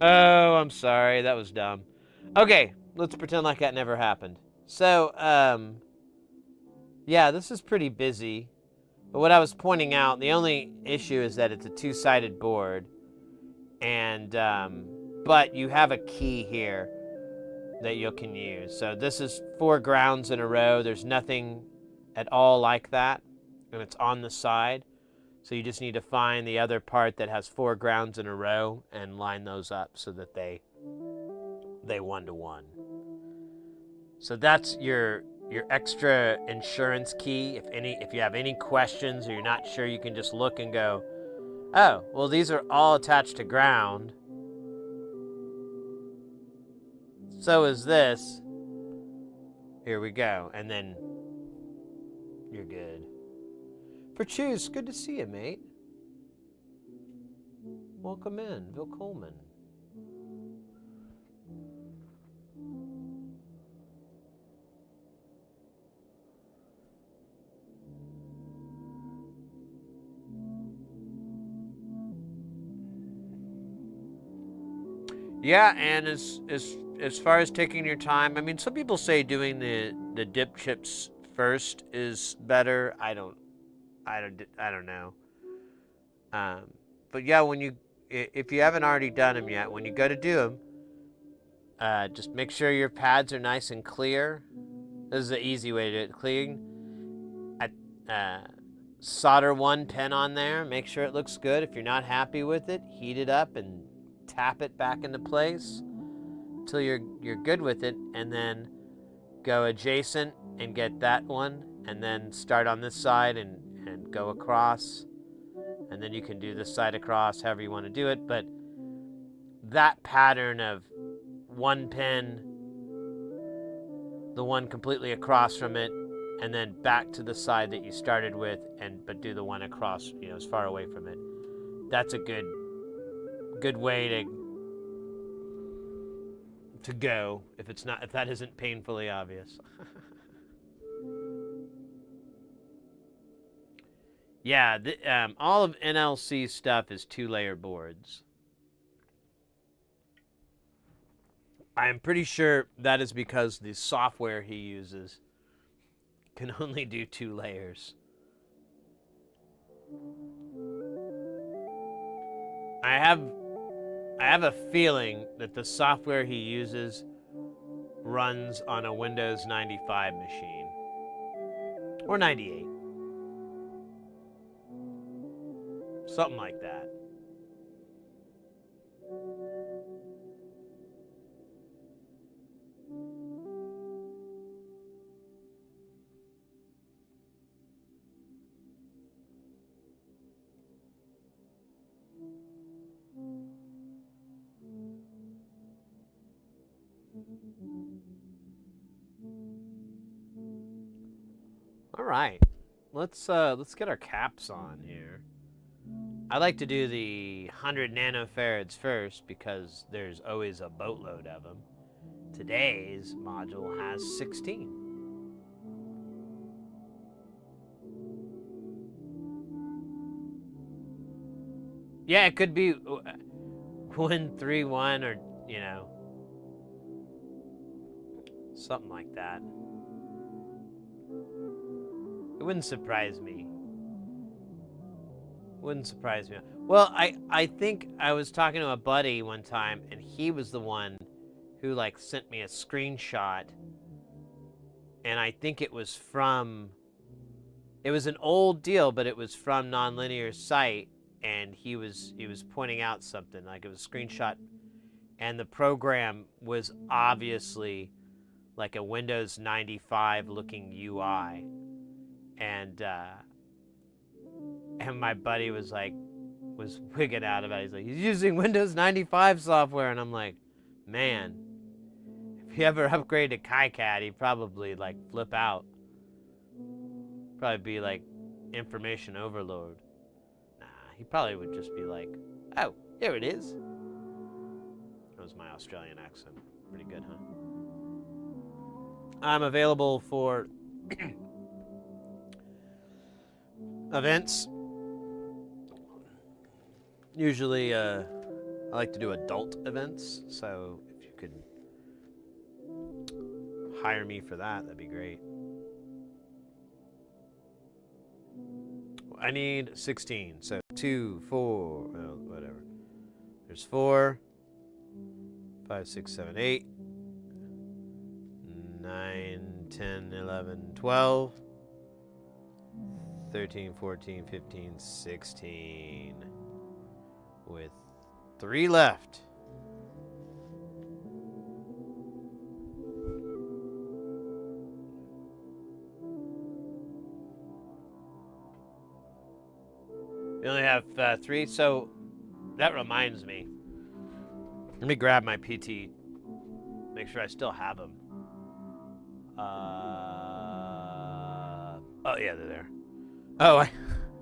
Oh, I'm sorry, that was dumb. Okay, let's pretend like that never happened. So, yeah, this is pretty busy. But what I was pointing out, the only issue is that it's a 2-sided board. And, but you have a key here that you can use. So this is 4 grounds in a row. There's nothing at all like that. And it's on the side. So you just need to find the other part that has 4 grounds in a row and line those up so that they 1-to-1. So that's your extra insurance key. If you have any questions or you're not sure, you can just look and go, oh, well, these are all attached to ground. So is this. Here we go. And then you're good. For Choose, good to see you, mate. Welcome in, Bill Coleman. Yeah, and as far as taking your time, I mean, some people say doing the dip chips first is better. I don't know. But yeah, when if you haven't already done them yet, when you go to do them, just make sure your pads are nice and clear. This is the easy way to do it. Clean. Solder one pin on there. Make sure it looks good. If you're not happy with it, heat it up and tap it back into place until you're good with it, and then go adjacent and get that one, and then start on this side and go across, and then you can do this side across however you want to do it. But that pattern of one pin, the one completely across from it, and then back to the side that you started with, but do the one across, as far away from it. That's a good way to go if that isn't painfully obvious. Yeah, all of NLC stuff is 2-layer boards. I'm pretty sure that is because the software he uses can only do 2 layers. I have a feeling that the software he uses runs on a Windows 95 machine. Or 98. Something like that. All right, let's get our caps on here. I like to do the 100 nanofarads first because there's always a boatload of them. Today's module has 16. Yeah, it could be 131 or something like that. It wouldn't surprise me. Well, I think I was talking to a buddy one time, and he was the one who sent me a screenshot, and I think it was an old deal, but it was from Nonlinear's site, and he was pointing out something, it was a screenshot, and the program was obviously like a Windows 95 looking UI. And my buddy was wigging out about it. He's like, he's using Windows 95 software. And I'm like, man, if he ever upgraded to KiCad, he'd probably flip out. Probably be like information overload. Nah, he probably would just be like, oh, there it is. That was my Australian accent. Pretty good, huh? I'm available for events. Usually, I like to do adult events, so if you could hire me for that, that'd be great. I need 16, so 2, 4, well, whatever. There's 4, 5, 6, 7, 8, 9, 10, 11, 12, 13, 14, 15, 16. With 3 left. We only have 3, so that reminds me. Let me grab my PT. Make sure I still have them. Oh yeah, they're there. Oh,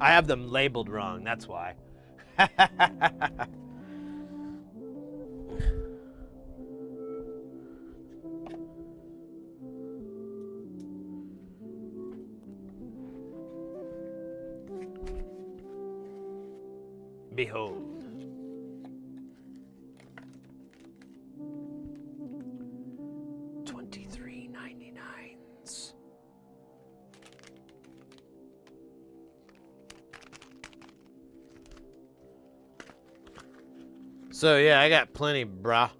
I have them labeled wrong. That's why. Behold. $23.99s. So yeah, I got plenty, bruh.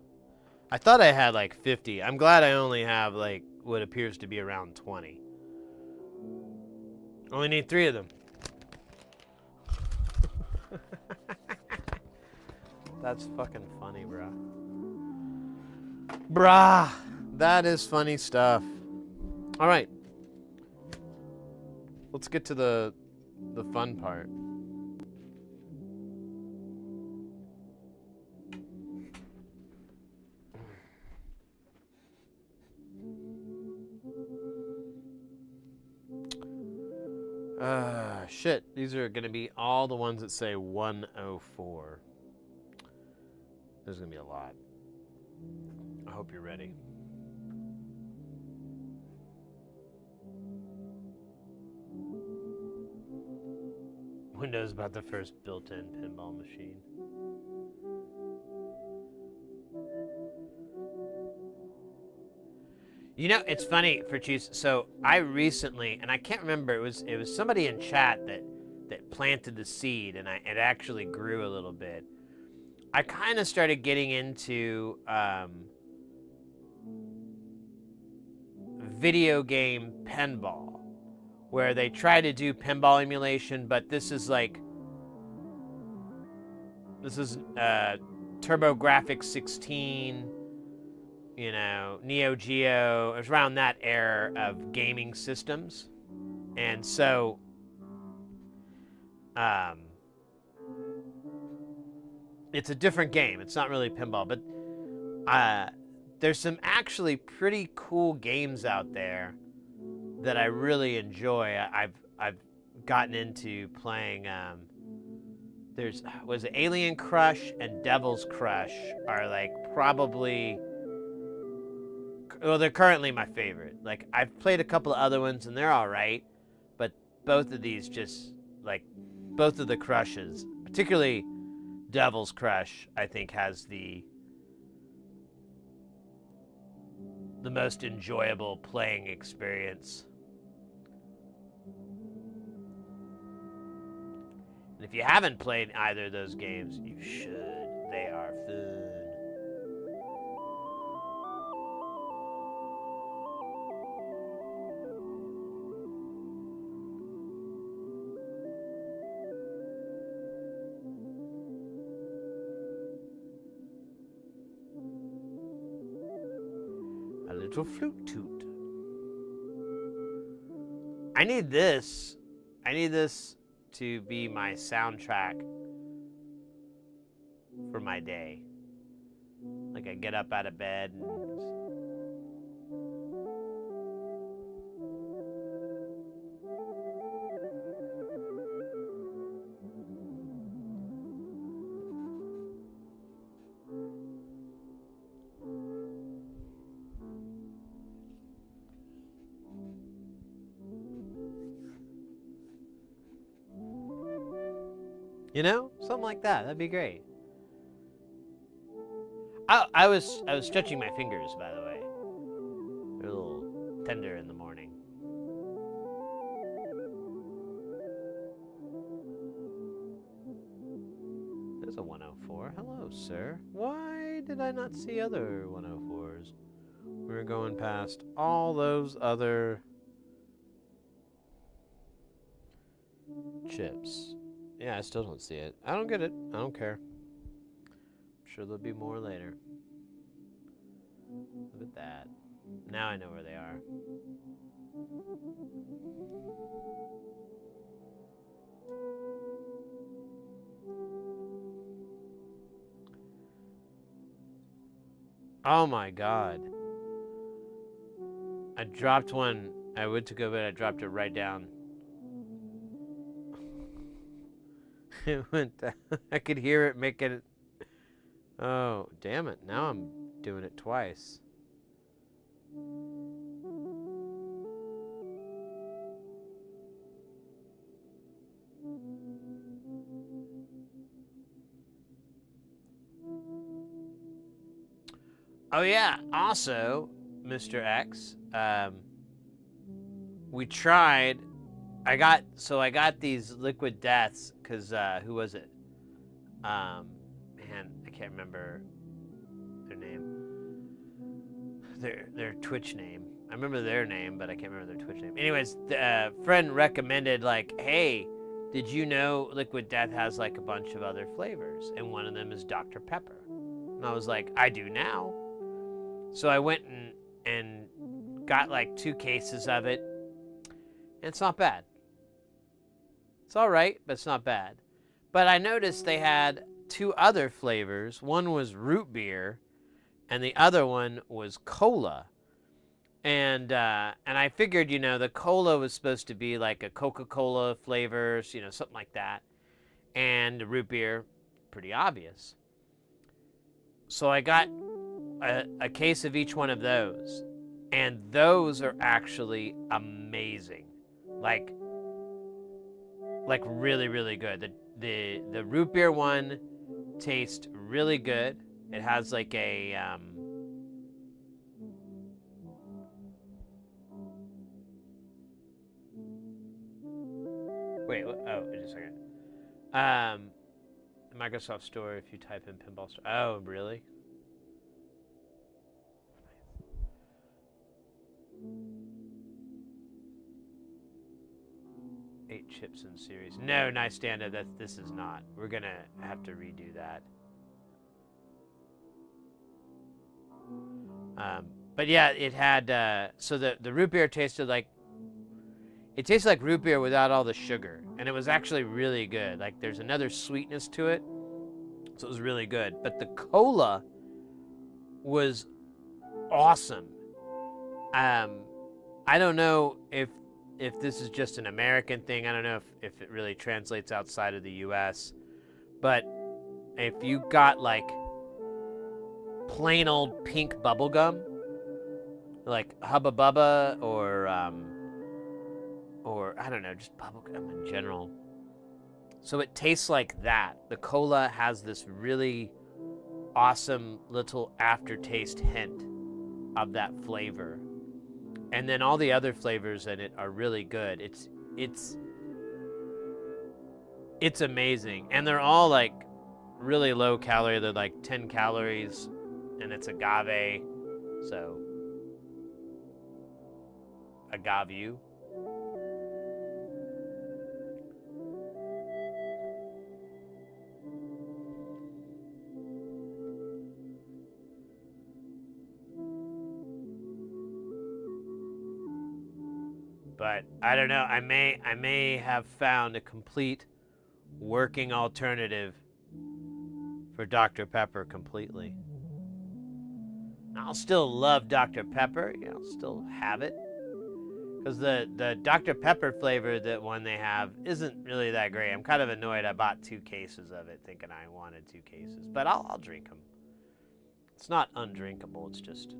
I thought I had like 50. I'm glad I only have like what appears to be around 20. Only need 3 of them. That's fucking funny, bruh. Bruh, that is funny stuff. All right, let's get to the fun part. Shit. These are gonna be all the ones that say 104. There's gonna be a lot. I hope you're ready. Windows about the first built-in pinball machine. You know, it's funny for Chiefs. So I recently, and I can't remember, it was somebody in chat that planted the seed, and it actually grew a little bit. I kind of started getting into video game pinball, where they try to do pinball emulation, but this is TurboGrafx 16. You know, Neo Geo. It was around that era of gaming systems. And so, it's a different game. It's not really pinball, but there's some actually pretty cool games out there that I really enjoy. I've gotten into playing. Was it Alien Crush and Devil's Crush are like probably. Well, they're currently my favorite. Like, I've played a couple of other ones, and they're all right. But both of these just, like, both of the crushes, particularly Devil's Crush, I think has the most enjoyable playing experience. And if you haven't played either of those games, you should. They are fun. Little flute toot. I need this to be my soundtrack for my day. Like, I get up out of bed and you know, something like that. That'd be great. I was stretching my fingers, by the way. They're a little tender in the morning. There's a 104. Hello, sir. Why did I not see other 104s? We're going past all those other chips. Yeah, I still don't see it. I don't get it. I don't care. I'm sure there'll be more later. Look at that. Now I know where they are. Oh my god. I dropped one. I went to go, but I dropped it right down. It went down. I could hear it making it. Oh, damn it. Now I'm doing it twice. Oh, yeah. Also, Mr. X, we tried. I got these liquid deaths because who was it? Man, and I can't remember their name. Their Twitch name. I remember their name, but I can't remember their Twitch name. Anyways, the friend recommended, like, hey, did you know Liquid Death has like a bunch of other flavors, and one of them is Dr. Pepper? And I was like, I do now. So I went and got like 2 cases of it, and it's not bad. It's all right, but it's not bad. But I noticed they had 2 other flavors. One was root beer, and the other one was cola. And I figured, you know, the cola was supposed to be like a Coca-Cola flavor, you know, something like that. And the root beer, pretty obvious. So I got a case of each one of those. And those are actually amazing. Like really, really good. The root beer one tastes really good. It has like a wait, oh, just a second. Microsoft Store, if you type in pinball store. Oh, really? 8 chips in series. No, nice stand-up. This is not. We're gonna have to redo that. But yeah, it had, so the root beer tasted like, it tasted like root beer without all the sugar. And it was actually really good. Like, there's another sweetness to it. So it was really good. But the cola was awesome. I don't know if this is just an American thing. I don't know if it really translates outside of the US. But if you got like plain old pink bubblegum, like Hubba Bubba or I don't know, just bubblegum in general. So it tastes like that. The cola has this really awesome little aftertaste hint of that flavor. And then all the other flavors in it are really good. It's amazing. And they're all like really low calorie. They're like 10 calories and it's agave. So agave. But I don't know. I may have found a complete working alternative for Dr. Pepper completely. I'll still love Dr. Pepper. You know, still have it. Because the Dr. Pepper flavor, that one they have, isn't really that great. I'm kind of annoyed. I bought 2 cases of it thinking I wanted 2 cases. But I'll drink them. It's not undrinkable. It's just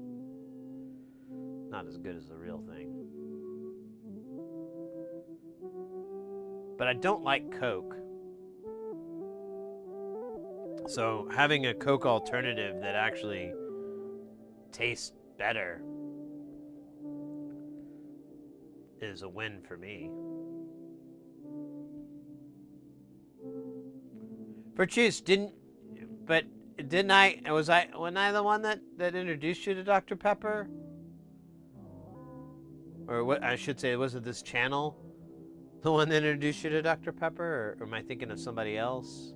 not as good as the real thing. But I don't like Coke. So having a Coke alternative that actually tastes better is a win for me. For Juice, wasn't I the one that introduced you to Dr. Pepper? Or what I should say, was it this channel the one that introduced you to Dr. Pepper, or am I thinking of somebody else?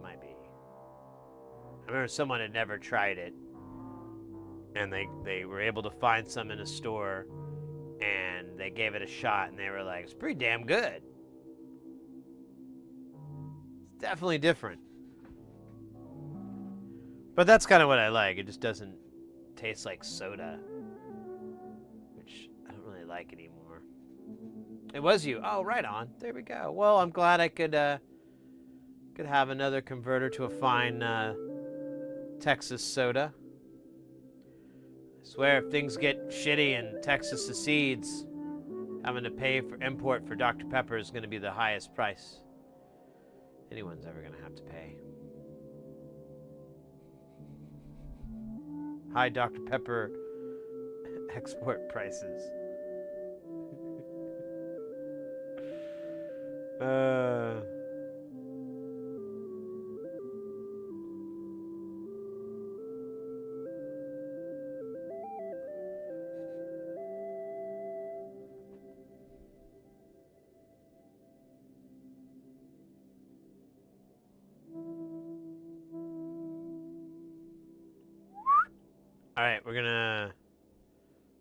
Might be. I remember someone had never tried it, and they were able to find some in a store, and they gave it a shot, and they were like, it's pretty damn good. It's definitely different. But that's kind of what I like. It just doesn't taste like soda, which I don't really like anymore. It was you. Oh, right on. There we go. Well, I'm glad I could have another converter to a fine Texas soda. I swear, if things get shitty and Texas secedes, having to pay for import for Dr. Pepper is going to be the highest price anyone's ever going to have to pay. High Dr. Pepper export prices. All right, we're gonna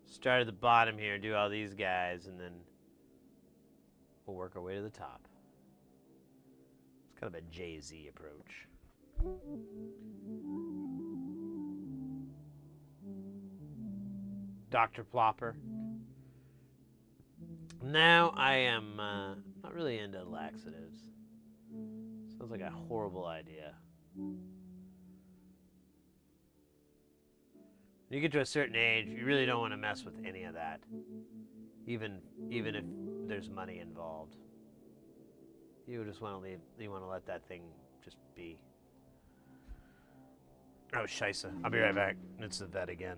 start at the bottom here, do all these guys, and then we'll work our way to the top. It's kind of a Jay-Z approach. Dr. Plopper. Now I am not really into laxatives. Sounds like a horrible idea. When you get to a certain age, you really don't want to mess with any of that. Even if there's money involved. You just want to leave. You want to let that thing just be. Oh, scheisse. I'll be right back. It's the vet again.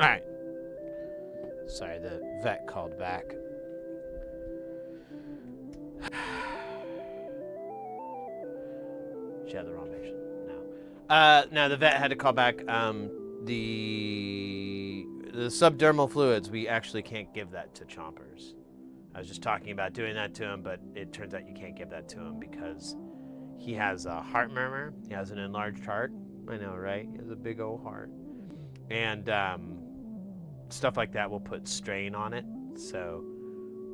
All right. Sorry, the vet called back. She had the wrong patient. No. No, the vet had to call back. The subdermal fluids, we actually can't give that to chompers. I was just talking about doing that to him, but it turns out you can't give that to him because he has a heart murmur. He has an enlarged heart. I know, right? He has a big old heart. And stuff like that will put strain on it. So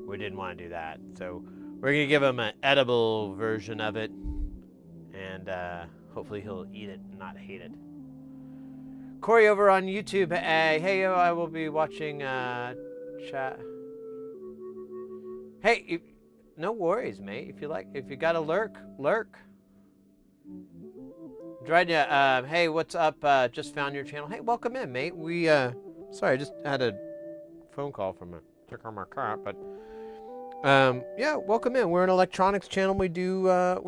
we didn't want to do that. So we're going to give him an edible version of it. And hopefully he'll eat it and not hate it. Corey over on YouTube. Hey, yo, I will be watching chat. Hey, no worries, mate. If you got to lurk. Tried to, hey, what's up? Just found your channel. Hey, welcome in, mate. Sorry, I just had a phone call from took on my car, but, yeah, welcome in. We're an electronics channel. We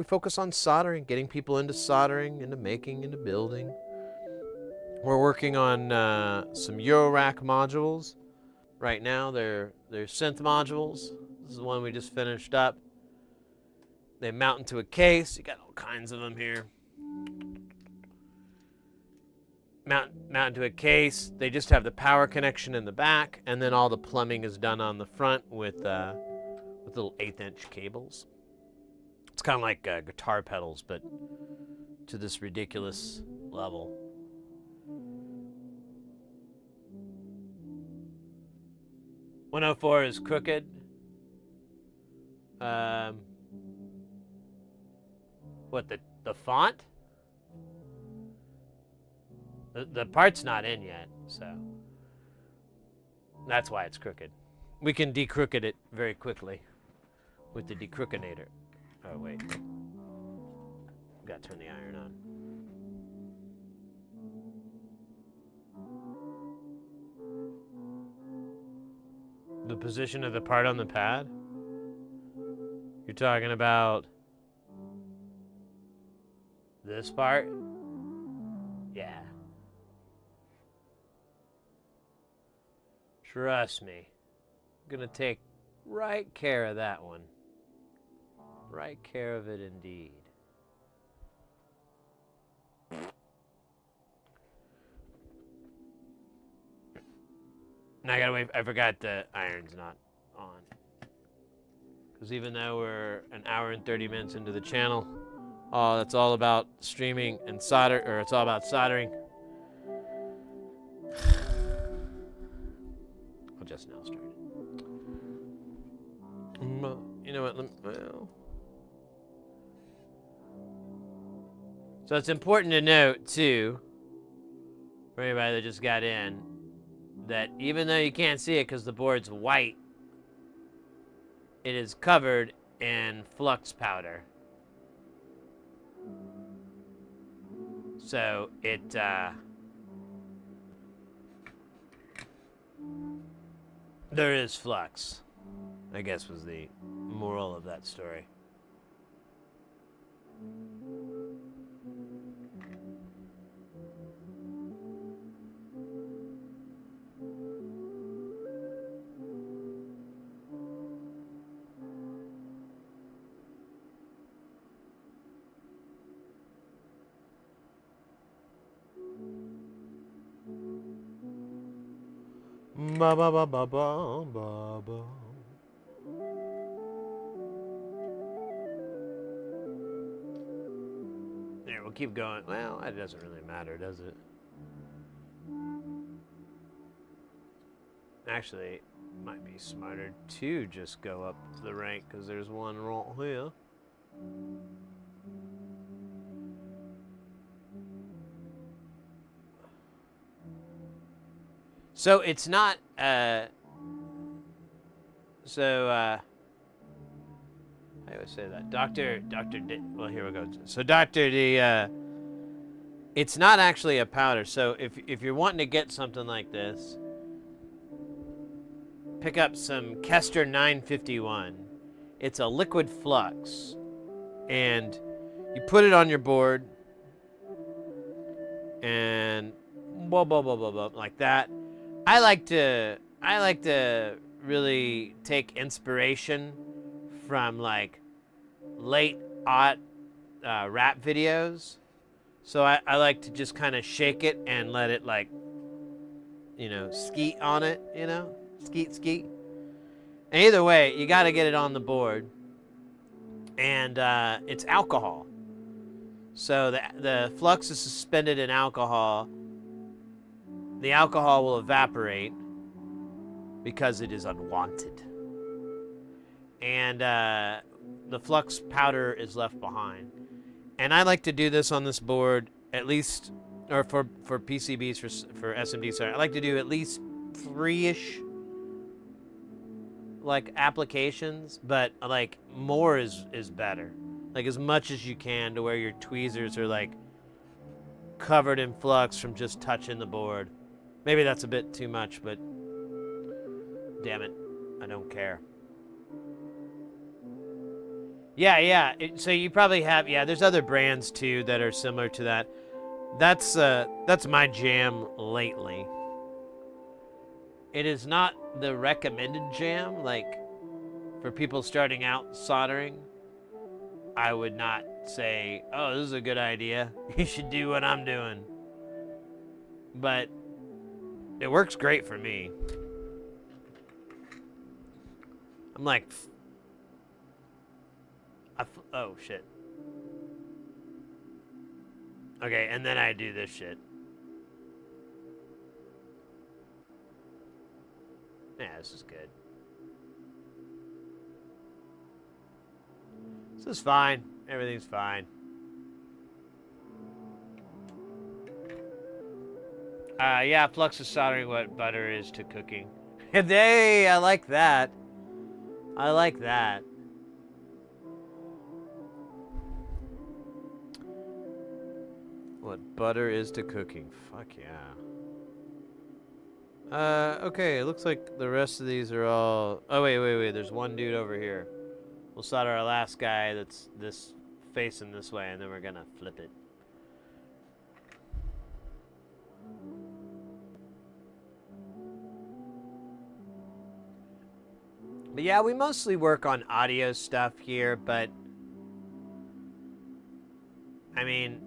focus on soldering, getting people into soldering, into making, into building. We're working on some Eurorack modules. Right now, they're synth modules. This is the one we just finished up. They mount into a case. You got all kinds of them here. Mount into a case. They just have the power connection in the back, and then all the plumbing is done on the front with little 1/8" cables. It's kind of like guitar pedals, but to this ridiculous level. .104 is crooked. What, the font? The part's not in yet, so that's why it's crooked. We can decrooked it very quickly with the decrookinator. Oh, wait. Gotta turn the iron on. The position of the part on the pad? You're talking about this part? Yeah. Trust me. I'm gonna take right care of that one. Right care of it indeed. And I gotta wait, I forgot the iron's not on. Because even though we're an hour and 30 minutes into the channel, that's all about streaming and solder, or it's all about soldering. I'll just now start it. You know what, well. So it's important to note, too, for anybody that just got in, that even though you can't see it because the board's white, it is covered in flux powder. So it, there is flux, I guess was the moral of that story. Ba ba ba ba ba ba ba. There, we'll keep going. Well, it doesn't really matter, does it? Actually, it might be smarter to just go up the rank because there's one right here. So it's not, I always say that. Well, here we go. So Dr. D, it's not actually a powder. So if you're wanting to get something like this, pick up some Kester 951. It's a liquid flux. And you put it on your board and blah, blah, blah, blah, blah, like that. I like to really take inspiration from like late rap videos. So I like to just kind of shake it and let it like, you know, skeet on it, you know, skeet. And either way, you got to get it on the board. And it's alcohol. So the flux is suspended in alcohol. The alcohol will evaporate because it is unwanted. And the flux powder is left behind. And I like to do this on this board at least, or for PCBs, for SMD, sorry, I like to do at least 3-ish like applications, but like more is better. Like as much as you can to where your tweezers are like covered in flux from just touching the board. Maybe that's a bit too much, but damn it, I don't care. Yeah. So you probably have, there's other brands too that are similar to that. That's my jam lately. It is not the recommended jam, like for people starting out soldering. I would not say, oh, this is a good idea. You should do what I'm doing. But it works great for me. I'm like, oh shit. Okay, and then I do this shit. Yeah, this is good. This is fine. Everything's fine. Yeah, flux is soldering what butter is to cooking. Hey, I like that. I like that. What butter is to cooking. Fuck yeah. Okay, it looks like the rest of these are all... Oh, wait. There's one dude over here. We'll solder our last guy that's facing this way, and then we're gonna flip it. But yeah, we mostly work on audio stuff here, but... I mean...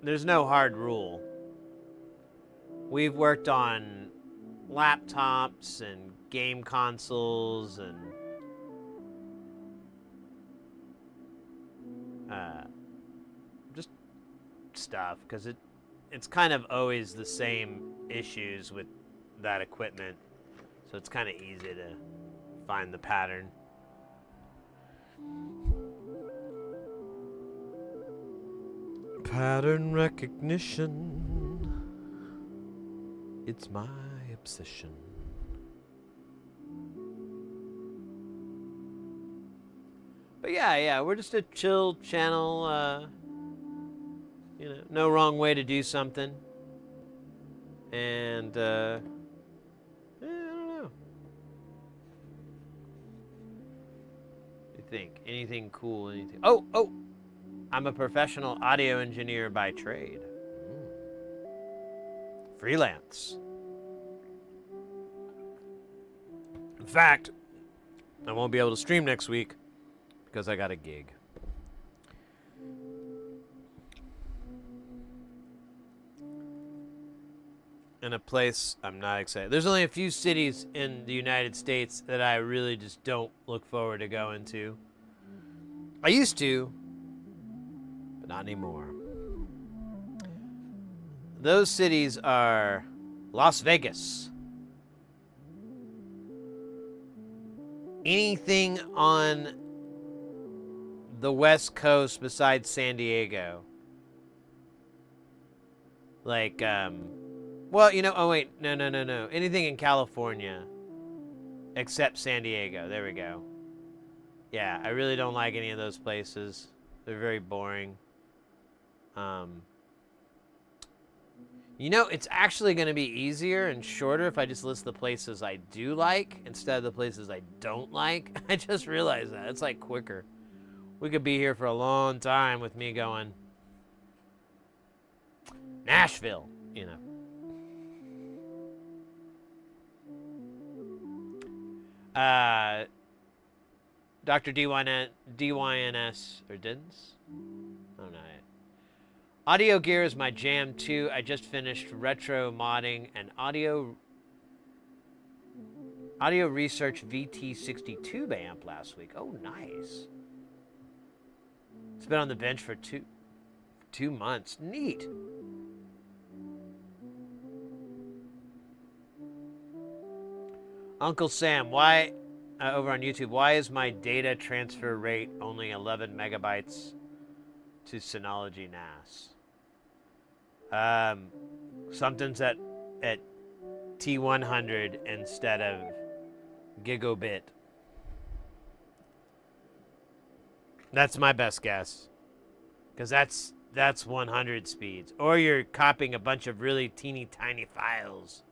There's no hard rule. We've worked on laptops and game consoles and just stuff, because it's kind of always the same issues with that equipment, so it's kind of easy to find the pattern. Pattern recognition, it's my obsession. But yeah, we're just a chill channel, you know, no wrong way to do something. And, I don't know. What do you think? Anything cool, anything? Oh! I'm a professional audio engineer by trade. Freelance. In fact, I won't be able to stream next week because I got a gig. In a place I'm not excited. There's only a few cities in the United States that I really just don't look forward to going to. I used to, but not anymore. Those cities are Las Vegas. Anything on the West Coast besides San Diego. Like, well, you know, oh wait, no. Anything in California except San Diego. There we go. Yeah, I really don't like any of those places. They're very boring. You know, it's actually going to be easier and shorter if I just list the places I do like instead of the places I don't like. I just realized that. It's like quicker. We could be here for a long time with me going, Nashville, you know. Dr. DYNS, or Dins? Oh, no. Audio gear is my jam, too. I just finished retro modding an audio Audio Research VT60 tube amp last week. Oh, nice. It's been on the bench for two months. Neat. Uncle Sam, why, over on YouTube, why is my data transfer rate only 11 megabytes to Synology NAS? Something's at T100 instead of gigabit. That's my best guess, because that's 100 speeds. Or you're copying a bunch of really teeny tiny files,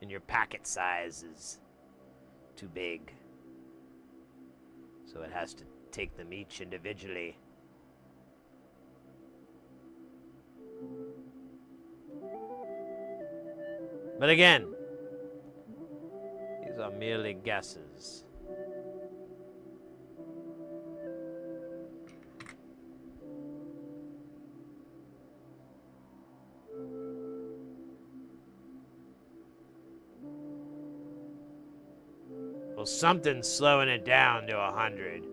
and your packet size is too big, so it has to take them each individually. But again, these are merely guesses. Well, something's slowing it down to 100.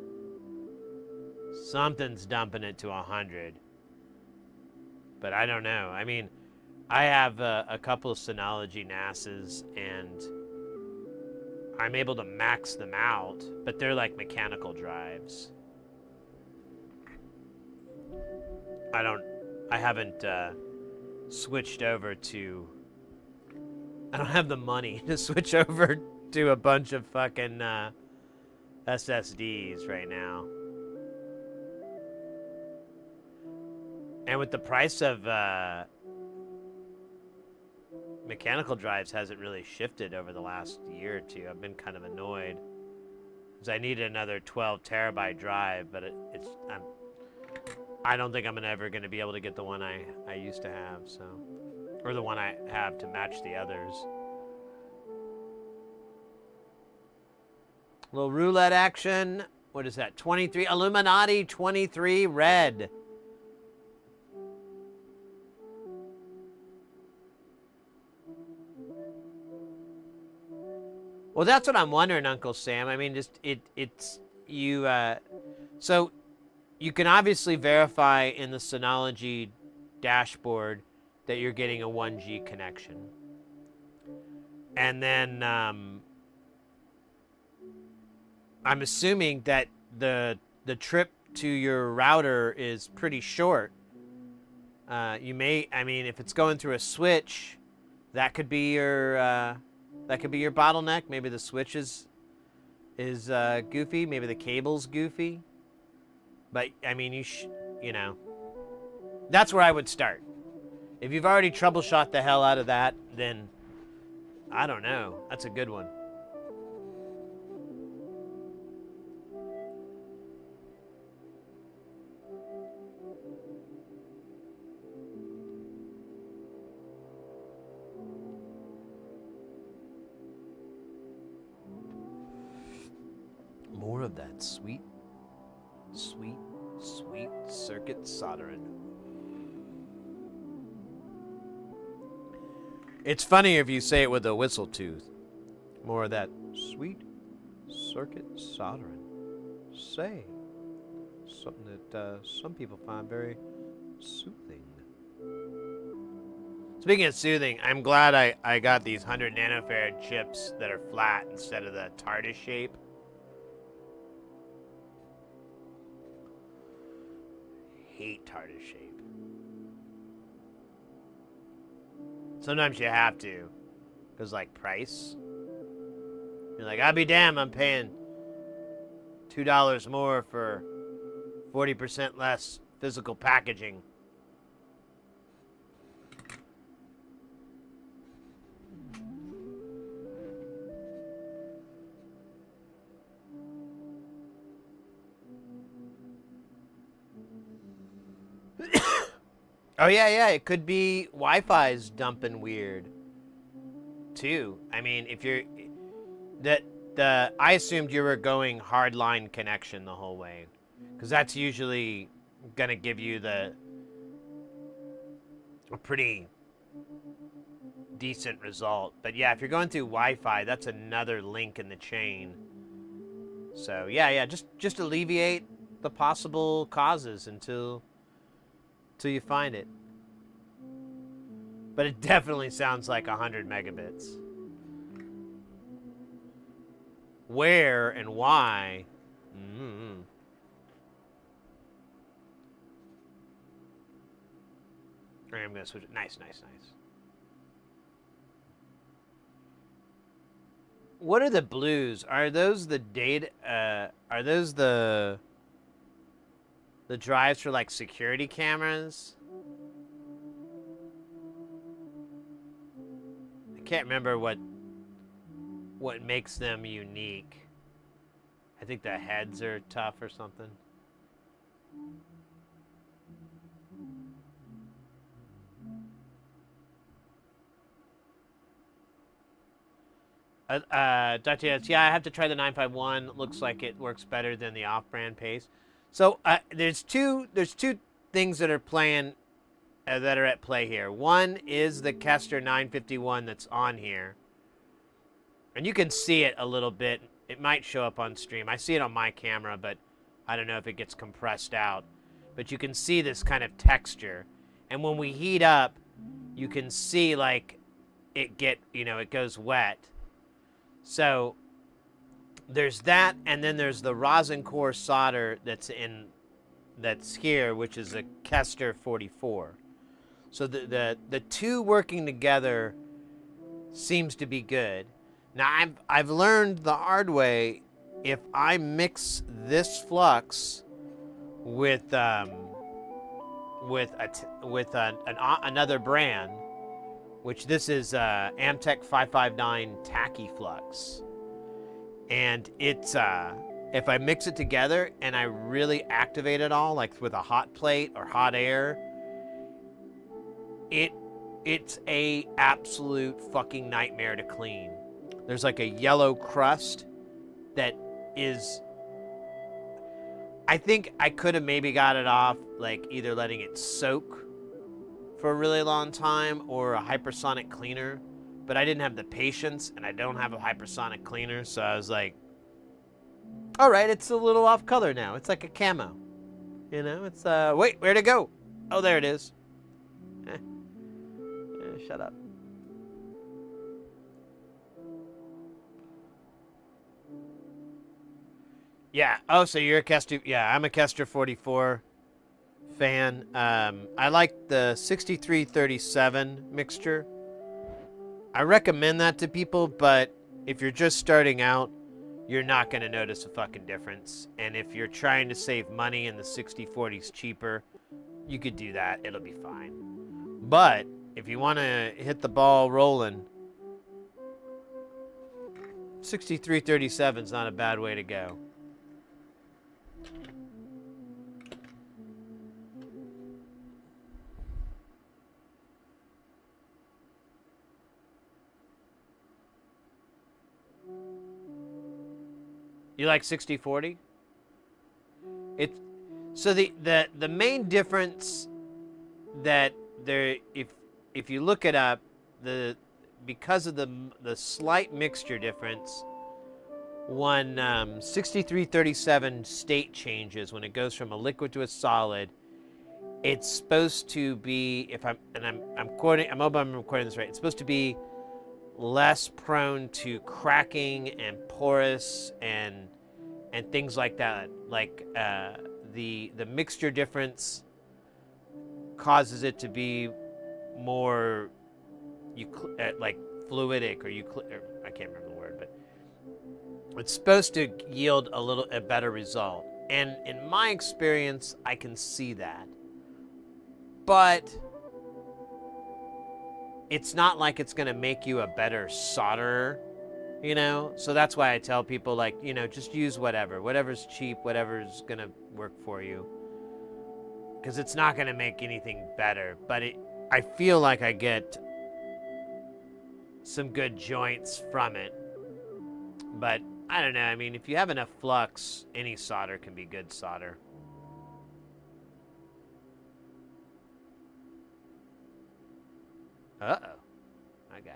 Something's dumping it to 100. But I don't know. I mean, I have a couple of Synology NASs, and I'm able to max them out, but they're like mechanical drives. I haven't switched over to, I don't have the money to switch over to a bunch of fucking SSDs right now. And with the price of mechanical drives hasn't really shifted over the last year or two. I've been kind of annoyed because I need another 12 terabyte drive, but I don't think I'm ever going to be able to get the one I used to have, so, or the one I have to match the others. A little roulette action. What is that? 23 Illuminati 23 red. Well, that's what I'm wondering, Uncle Sam. I mean, just it's you. So you can obviously verify in the Synology dashboard that you're getting a 1G connection, and then I'm assuming that the trip to your router is pretty short. You may, I mean, if it's going through a switch, that could be your bottleneck. Maybe the switch is goofy. Maybe the cable's goofy. But I mean, you know, that's where I would start. If you've already troubleshot the hell out of that, then I don't know. That's a good one. More of that sweet, sweet, sweet circuit soldering. It's funnier if you say it with a whistle tooth. More of that sweet circuit soldering. Say something that some people find very soothing. Speaking of soothing, I'm glad I got these 100 nanofarad chips that are flat instead of the TARDIS shape. Hate TARDIS shape. Sometimes you have to, because like price. You're like, I'll be damned, I'm paying $2 more for 40% less physical packaging. Oh yeah, it could be Wi-Fi's dumping weird too. I mean, if you're I assumed you were going hardline connection the whole way, because that's usually gonna give you a pretty decent result. But yeah, if you're going through Wi-Fi, that's another link in the chain. So yeah, just alleviate the possible causes until you find it. But it definitely sounds like 100 megabits. Where and why? Mm-hmm. All right, I'm gonna switch it. Nice. What are the blues? Are those the data? Are those the drives for like security cameras? I can't remember what makes them unique. I think the heads are tough or something. Dr. Yates, yeah, I have to try the 951. Looks like it works better than the off-brand paste. So there's two things that are playing that are at play here. One is the Kester 951 that's on here, and you can see it a little bit. It might show up on stream. I see it on my camera, but I don't know if it gets compressed out. But you can see this kind of texture, and when we heat up, you can see like it goes wet. So there's that, and then there's the rosin core solder that's here, which is a Kester 44. So the two working together seems to be good. Now I've learned the hard way. If I mix this flux with another brand, which this is Amtech 559 Tacky Flux, and it's if I mix it together and I really activate it all, like with a hot plate or hot air, it's a absolute fucking nightmare to clean. There's like a yellow crust that is. I think I could have maybe got it off, like either letting it soak for a really long time or a hypersonic cleaner, but I didn't have the patience, and I don't have a hypersonic cleaner, so I was like, all right, it's a little off color now. It's like a camo. It's, wait, where'd it go? Oh, there it is. Shut up. Yeah, oh, so you're a Kester, yeah, I'm a Kester 44 fan. I like the 6337 mixture. I recommend that to people, but if you're just starting out, you're not going to notice a fucking difference. And if you're trying to save money and the 6040's cheaper, you could do that. It'll be fine. But if you want to hit the ball rolling, 6337 is not a bad way to go. You like 6040? It's so the main difference that there, if you look it up, because of the slight mixture difference, when 6337 state changes, when it goes from a liquid to a solid, it's supposed to be, I'm recording this right, it's supposed to be less prone to cracking and porous and things like that. Like the mixture difference causes it to be more like fluidic, or I can't remember the word, but it's supposed to yield a better result. And in my experience, I can see that, but it's not like it's going to make you a better solderer, So that's why I tell people, like, just use whatever's cheap, whatever's going to work for you. Because it's not going to make anything better. But I feel like I get some good joints from it. But I don't know. I mean, if you have enough flux, any solder can be good solder. Uh-oh. I got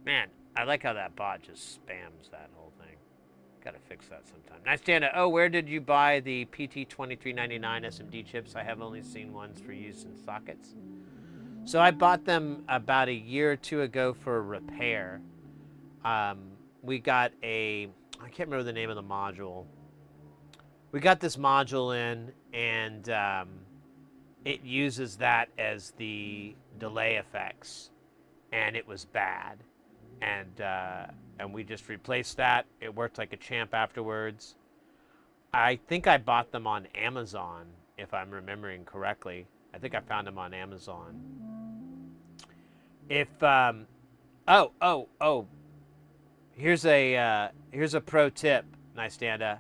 Man, I like how that bot just spams that whole thing. Gotta fix that sometime. Nice, Dana. Oh, where did you buy the PT2399 SMD chips? I have only seen ones for use in sockets. So I bought them about a year or two ago for a repair. We got I can't remember the name of the module. We got this module in, and it uses that as the delay effects, and it was bad. And we just replaced that. It worked like a champ afterwards. I think I bought them on Amazon, if I'm remembering correctly. I think I found them on Amazon. If oh, here's a pro tip, Nice Danda.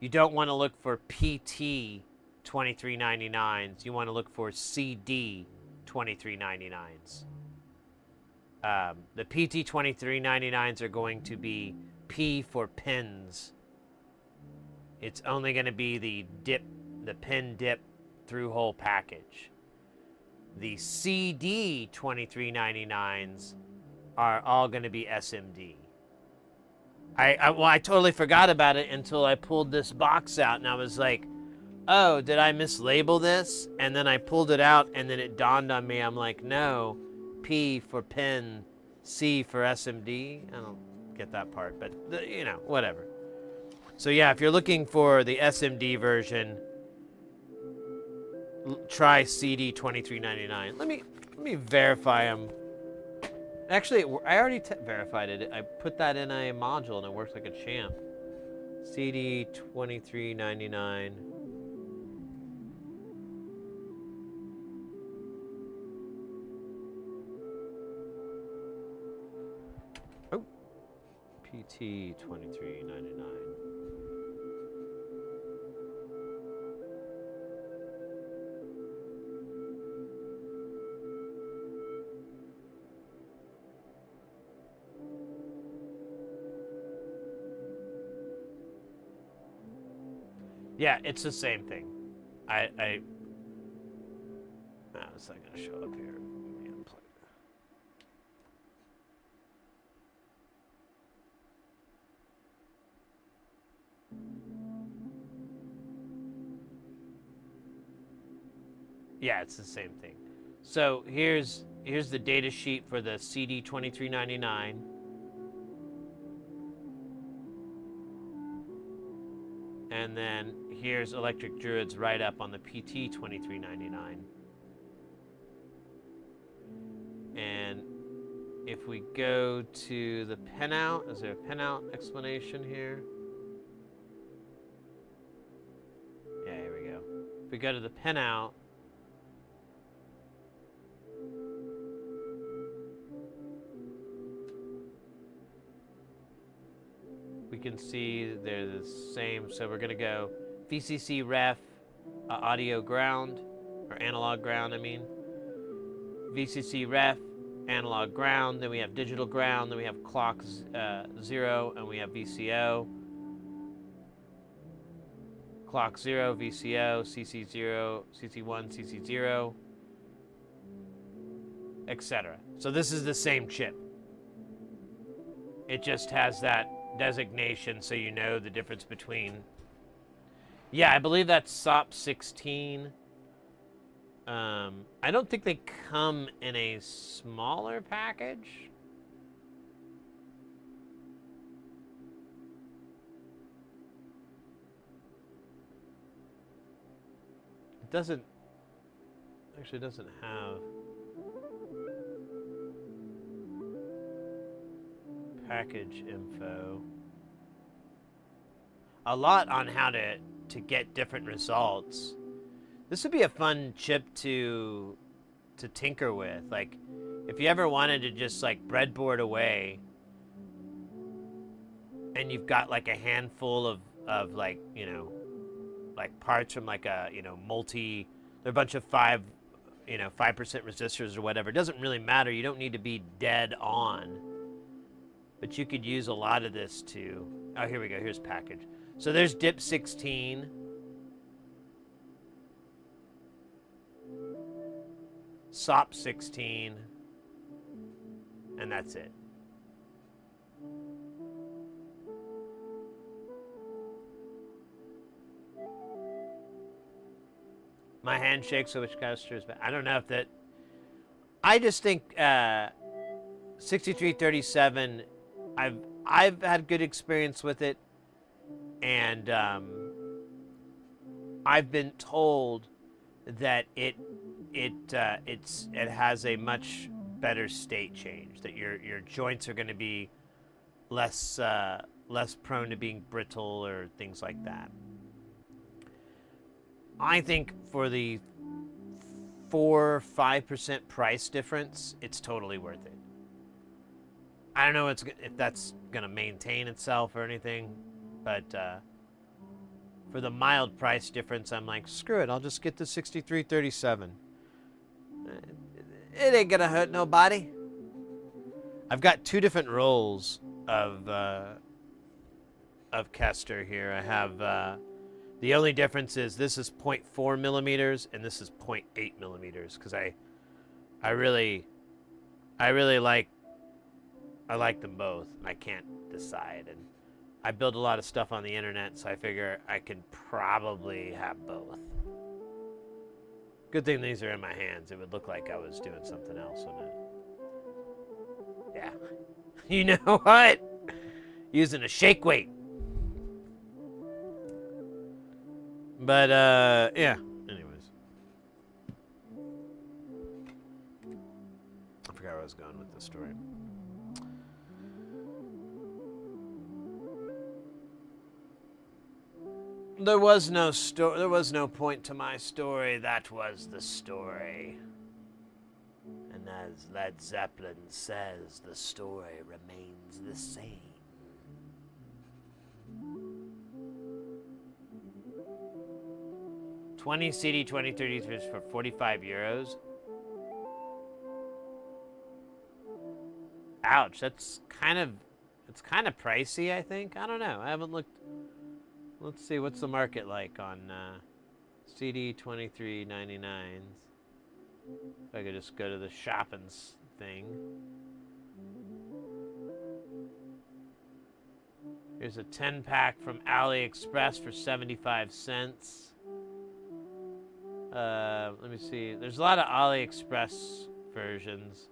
You don't want to look for PT 2399s. You want to look for CD 2399s. The PT 2399s are going to be P for pins. It's only going to be the pin dip through hole package. The CD 2399s are all going to be SMD. I totally forgot about it until I pulled this box out, and I was like, oh, did I mislabel this? And then I pulled it out, and then it dawned on me. I'm like, no, P for pin, C for SMD. I don't get that part, but you know, whatever. So yeah, if you're looking for the SMD version, try CD 2399. Let me verify them. Actually, I already verified it. I put that in a module and it works like a champ. CD 2399. Oh, PT 2399. Yeah, it's the same thing. It's not gonna show up here. Yeah, it's the same thing. So here's the data sheet for the CD 2399. And then here's Electric Druid's write-up on the PT 2399. And if we go to the pinout, is there a pinout explanation here? Yeah, here we go. If we go to the pinout, we can see they're the same. So we're gonna go VCC ref, audio ground, or analog ground, I mean. VCC ref, analog ground, then we have digital ground, then we have clock 0, and we have VCO. Clock 0, VCO, CC0, CC1, CC0, etc. So this is the same chip. It just has that designation so you know the difference between. Yeah, I believe that's SOP 16. I don't think they come in a smaller package. It doesn't have package info. A lot on how to get different results. This would be a fun chip to tinker with. Like, if you ever wanted to just like breadboard away, and you've got like a handful of like, you know, like parts from like a, you know, they're a bunch of 5% resistors or whatever. It doesn't really matter. You don't need to be dead on. But you could use a lot of this to, oh, here we go. Here's package. So there's DIP 16. SOP 16. And that's it. My hand shakes, so which caster is bad. I don't know if that. I just think 6337. I've had good experience with it, and I've been told that it has a much better state change. That your joints are going to be less prone to being brittle or things like that. I think for the 4-5% price difference, it's totally worth it. I don't know if that's gonna maintain itself or anything, but for the mild price difference, I'm like, screw it, I'll just get the 6337. It ain't gonna hurt nobody. I've got two different rolls of Kester here. I have the only difference is this is 0.4 millimeters and this is 0.8 millimeters because I really like them both. I can't decide, and I build a lot of stuff on the internet, so I figure I could probably have both. Good thing these are in my hands. It would look like I was doing something else, wouldn't it? Yeah. You know what? Using a shake weight. But, yeah. Anyways. I forgot where I was going with this story. There was no point to my story. That was the story. And as Led Zeppelin says, the story remains the same. $20 CD 2033 for 45 euros. Ouch, it's kind of pricey, I think. I don't know. I haven't looked. Let's see, what's the market like on CD 23.99s? If I could just go to the shopping thing. Here's a 10-pack from AliExpress for 75 cents. Let me see. There's a lot of AliExpress versions.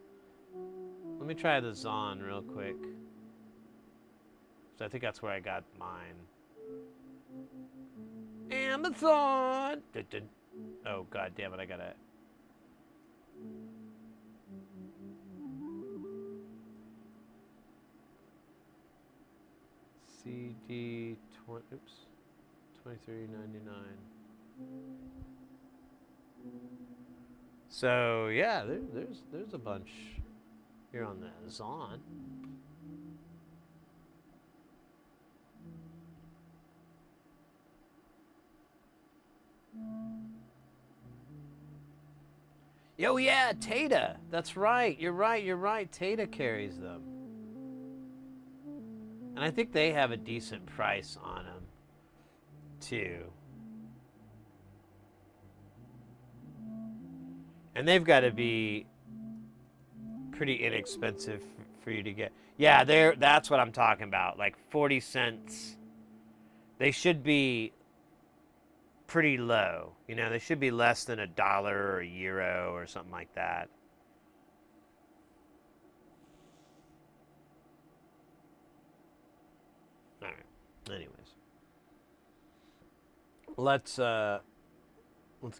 Let me try the Zon real quick. So I think that's where I got mine. Amazon! Oh, god damn it, I gotta... CD 20... Oops. 23.99. So, yeah, there's a bunch here on the Zon. Oh yeah, Tata. That's right. You're right. Tata carries them. And I think they have a decent price on them, too. And they've got to be pretty inexpensive for you to get. Yeah, that's what I'm talking about. Like 40 cents. They should be pretty low. You know, they should be less than $1 or €1 or something like that. All right. Anyways, let's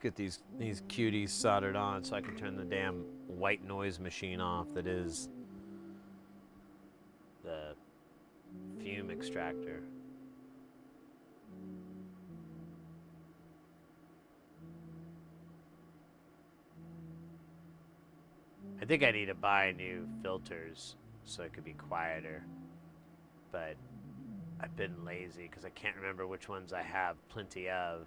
get these cuties soldered on so I can turn the damn white noise machine off that is the fume extractor. I think I need to buy new filters so it could be quieter, but I've been lazy because I can't remember which ones I have plenty of.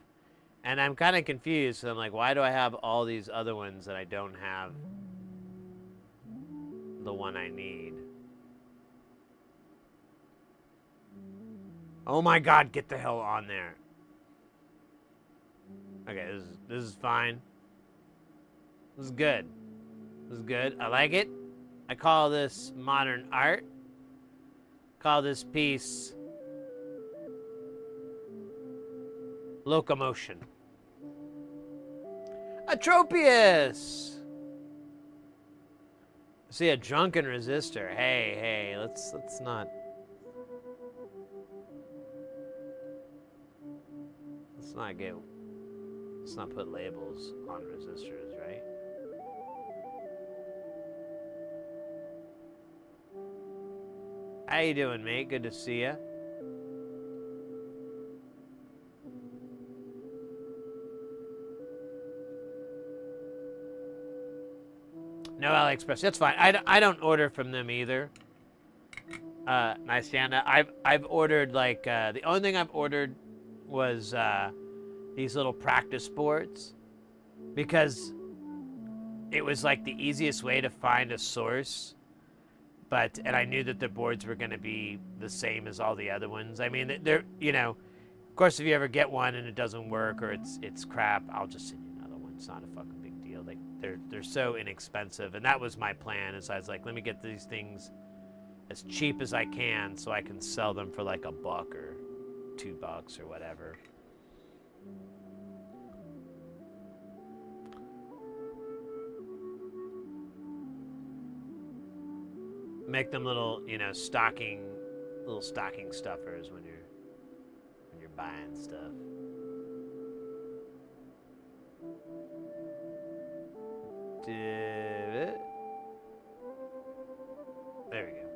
And I'm kind of confused, so I'm like, why do I have all these other ones that I don't have the one I need? Oh my god, get the hell on there. Okay, this is fine. This is good. This is good. I like it. I call this modern art. Call this piece Locomotion. Atropius! See a drunken resistor. Hey, let's not put labels on resistors, right? How you doing, mate? Good to see you. No AliExpress. That's fine. I don't order from them either. Nice, Jana. I've ordered like the only thing I've ordered was these little practice boards because it was like the easiest way to find a source. And I knew that the boards were going to be the same as all the other ones. I mean, they're, you know, of course, if you ever get one and it doesn't work or it's crap, I'll just send you another one. It's not a fucking big deal. They're so inexpensive, and that was my plan. Is I was like, let me get these things as cheap as I can so I can sell them for like $1 or $2 or whatever. Make them little, you know, stocking stuffers when you're buying stuff. There we go.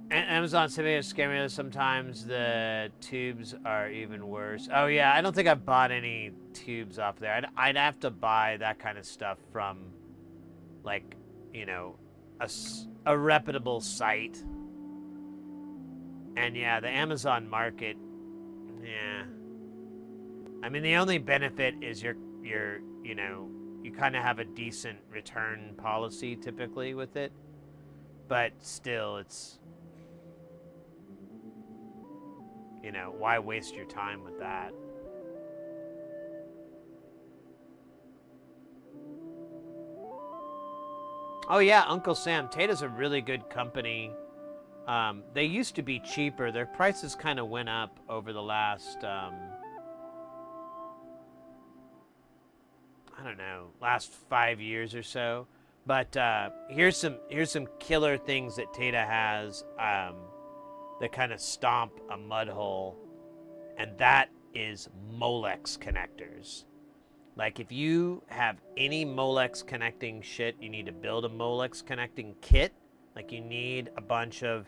Amazon Simulator scary. Sometimes the tubes are even worse. Oh yeah, I don't think I've bought any tubes off there. I'd have to buy that kind of stuff from, like, you know, a reputable site. And yeah, the Amazon market, yeah. I mean, the only benefit is you know, you kind of have a decent return policy typically with it. But still, it's, you know, why waste your time with that? Oh yeah, Uncle Sam. Tata's a really good company. They used to be cheaper. Their prices kind of went up over the last, I don't know, last 5 years or so. But here's some killer things that Tata has that kind of stomp a mud hole, and that is Molex connectors. Like, if you have any Molex connecting shit, you need to build a Molex connecting kit. Like, you need a bunch of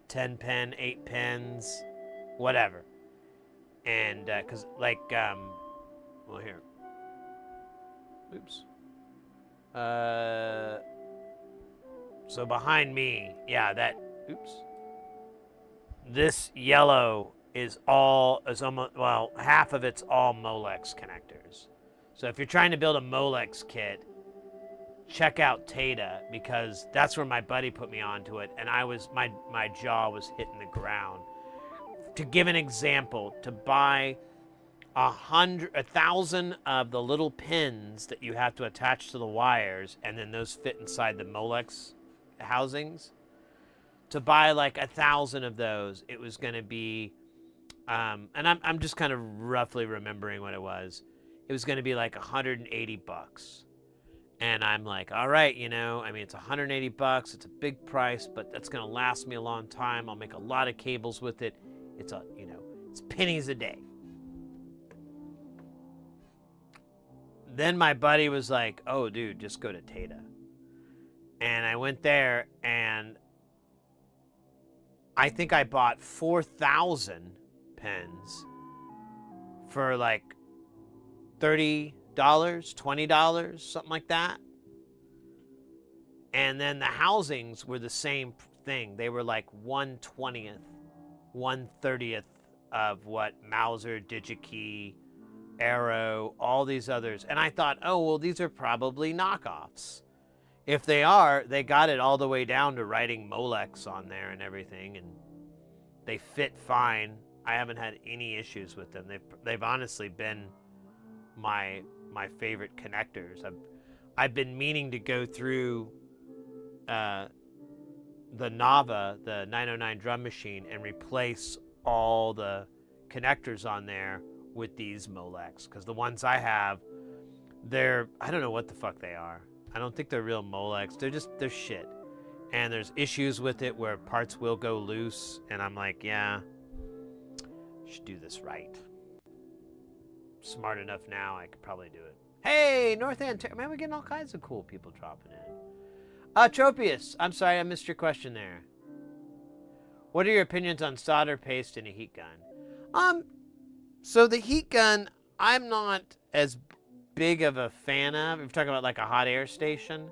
10 pin, 8 pins, whatever. And, because, like, well, here. Oops. So behind me, yeah, that, oops. This yellow is almost, well, half of it's all Molex connectors. So if you're trying to build a Molex kit, check out Tata, because that's where my buddy put me onto it, and my jaw was hitting the ground. To give an example, to buy 1,000 of the little pins that you have to attach to the wires, and then those fit inside the Molex housings. To buy like 1,000 of those, it was going to be, and I'm just kind of roughly remembering what it was. It was going to be like $180. And I'm like, all right, you know, I mean, it's $180. It's a big price, but that's going to last me a long time. I'll make a lot of cables with it. It's you know, it's pennies a day. Then my buddy was like, oh, dude, just go to Tata. And I went there, and I think I bought 4,000 pens for like $30, $20, something like that. And then the housings were the same thing. They were like 1/20th, 1/30th of what Mauser, DigiKey, Arrow, all these others. And I thought, oh, well, these are probably knockoffs. If they are, they got it all the way down to writing Molex on there and everything, and they fit fine. I haven't had any issues with them. They've honestly been my favorite connectors. I've been meaning to go through the Nava, the 909 drum machine, and replace all the connectors on there with these Molex. Because the ones I have, I don't know what the fuck they are. I don't think they're real Molex. They're shit. And there's issues with it where parts will go loose. And I'm like, yeah, I should do this right. Smart enough now, I could probably do it. Hey, North Ontario. Man, we're getting all kinds of cool people dropping in. Tropius, I'm sorry I missed your question there. What are your opinions on solder paste in a heat gun? So the heat gun, I'm not as big of a fan of. If you're talking about like a hot air station,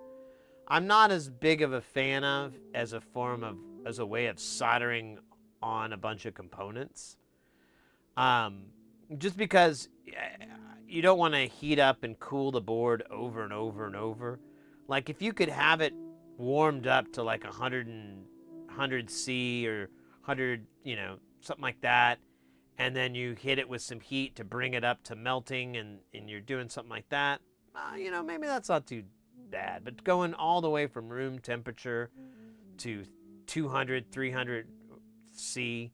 I'm not as big of a fan of as a way of soldering on a bunch of components. Just because you don't want to heat up and cool the board over and over and over. Like if you could have it warmed up to like 100 C or 100, something like that, and then you hit it with some heat to bring it up to melting, and you're doing something like that, maybe that's not too bad. But going all the way from room temperature to 200, 300 C,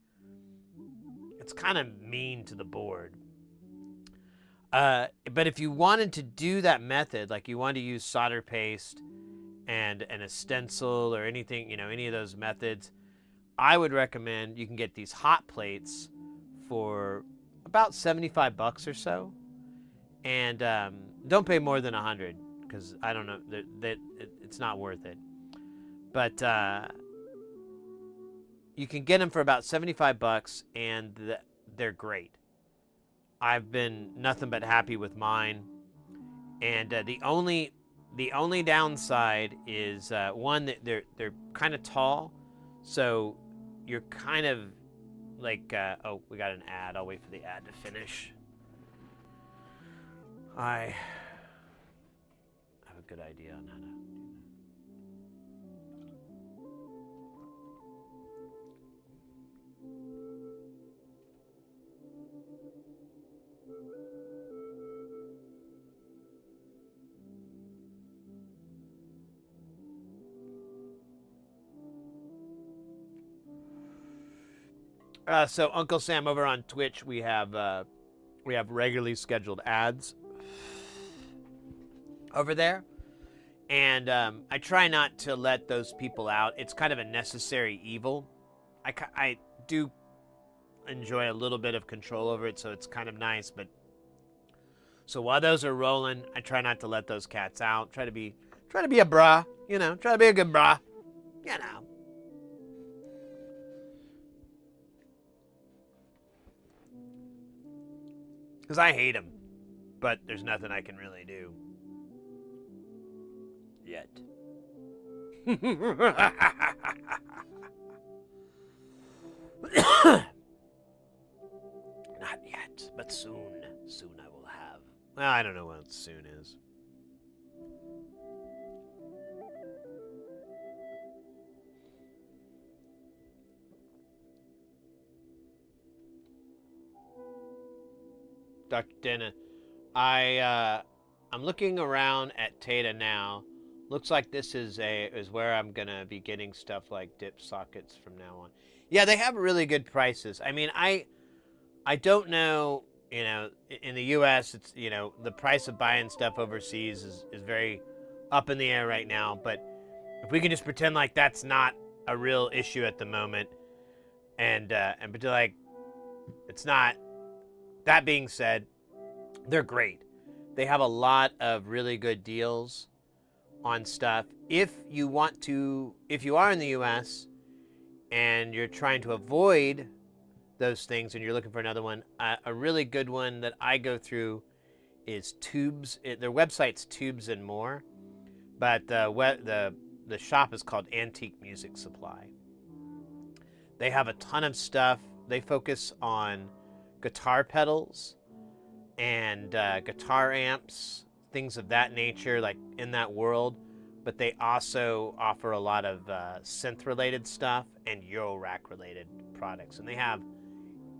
it's kind of mean to the board. But if you wanted to do that method, like you wanted to use solder paste and a stencil or anything, any of those methods, I would recommend you can get these hot plates for about $75 or so. And don't pay more than $100, because I don't know, that it's not worth it. But you can get them for about $75, and they're great. I've been nothing but happy with mine. And the only downside is one, that they're kind of tall, so you're kind of like oh, we got an ad. I'll wait for the ad to finish. I have a good idea on how to do so Uncle Sam, over on Twitch, we have regularly scheduled ads over there, and I try not to let those people out. It's kind of a necessary evil. I do enjoy a little bit of control over it, so it's kind of nice. But so while those are rolling, I try not to let those cats out. Try to be a bra, try to be a good bra, Because I hate them, but there's nothing I can really do. Yet. Not yet, but soon. Soon I will have. Well, I don't know what soon is. Dr. Dana, I'm looking around at Tata now. Looks like this is where I'm gonna be getting stuff like dip sockets from now on. Yeah, they have really good prices. I mean, I don't know, in the U.S. it's, the price of buying stuff overseas is very up in the air right now. But if we can just pretend like that's not a real issue at the moment, and pretend like it's not. That being said, they're great. They have a lot of really good deals on stuff. If you are in the U.S. and you're trying to avoid those things and you're looking for another one, a really good one that I go through is Tubes. Their website's Tubes and More, but the shop is called Antique Music Supply. They have a ton of stuff. They focus on guitar pedals and guitar amps, things of that nature, like in that world. But they also offer a lot of synth-related stuff and Eurorack-related products. And they have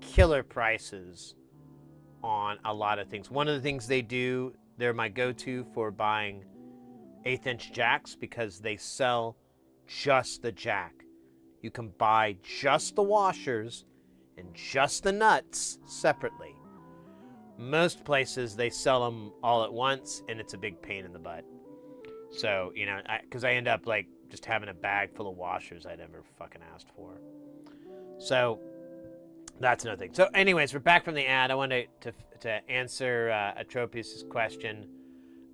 killer prices on a lot of things. One of the things they do, they're my go-to for buying 1/8-inch jacks, because they sell just the jack. You can buy just the washers and just the nuts separately. Most places, they sell them all at once, and it's a big pain in the butt. So, you know, because I end up, like, just having a bag full of washers I never fucking asked for. So, that's another thing. So, anyways, we're back from the ad. I wanted to answer Atropius' question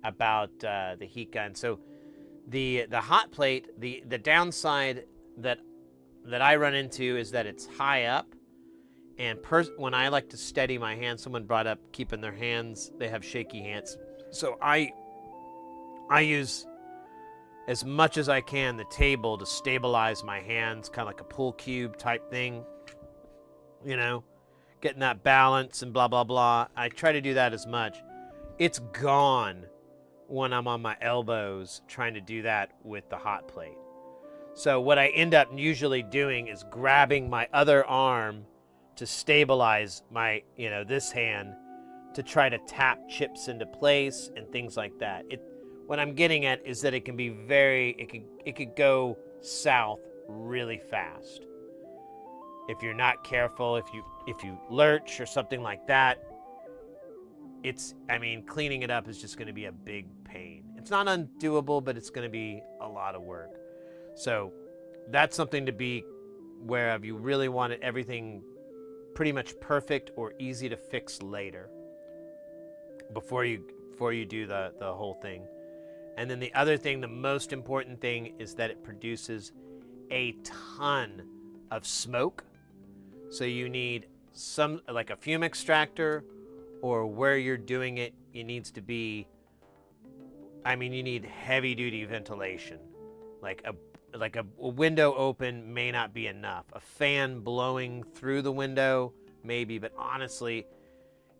about the heat gun. So, the hot plate, the downside that I run into is that it's high up. And when I like to steady my hands, someone brought up keeping their hands, they have shaky hands. So I use, as much as I can, the table to stabilize my hands, kind of like a pool cube type thing, you know, getting that balance and blah, blah, blah. I try to do that as much. It's gone when I'm on my elbows trying to do that with the hot plate. So what I end up usually doing is grabbing my other arm to stabilize my, you know, this hand to try to tap chips into place and things like that. What I'm getting at is that it can be it could go south really fast. If you're not careful, if you lurch or something like that, cleaning it up is just going to be a big pain. It's not undoable, but it's going to be a lot of work. So that's something to be aware of. You really want everything pretty much perfect or easy to fix later before you do the whole thing. And then the other thing, the most important thing, is that it produces a ton of smoke. So you need like a fume extractor, or where you're doing it, you need heavy duty ventilation. Like a window open may not be enough. A fan blowing through the window, maybe. But honestly,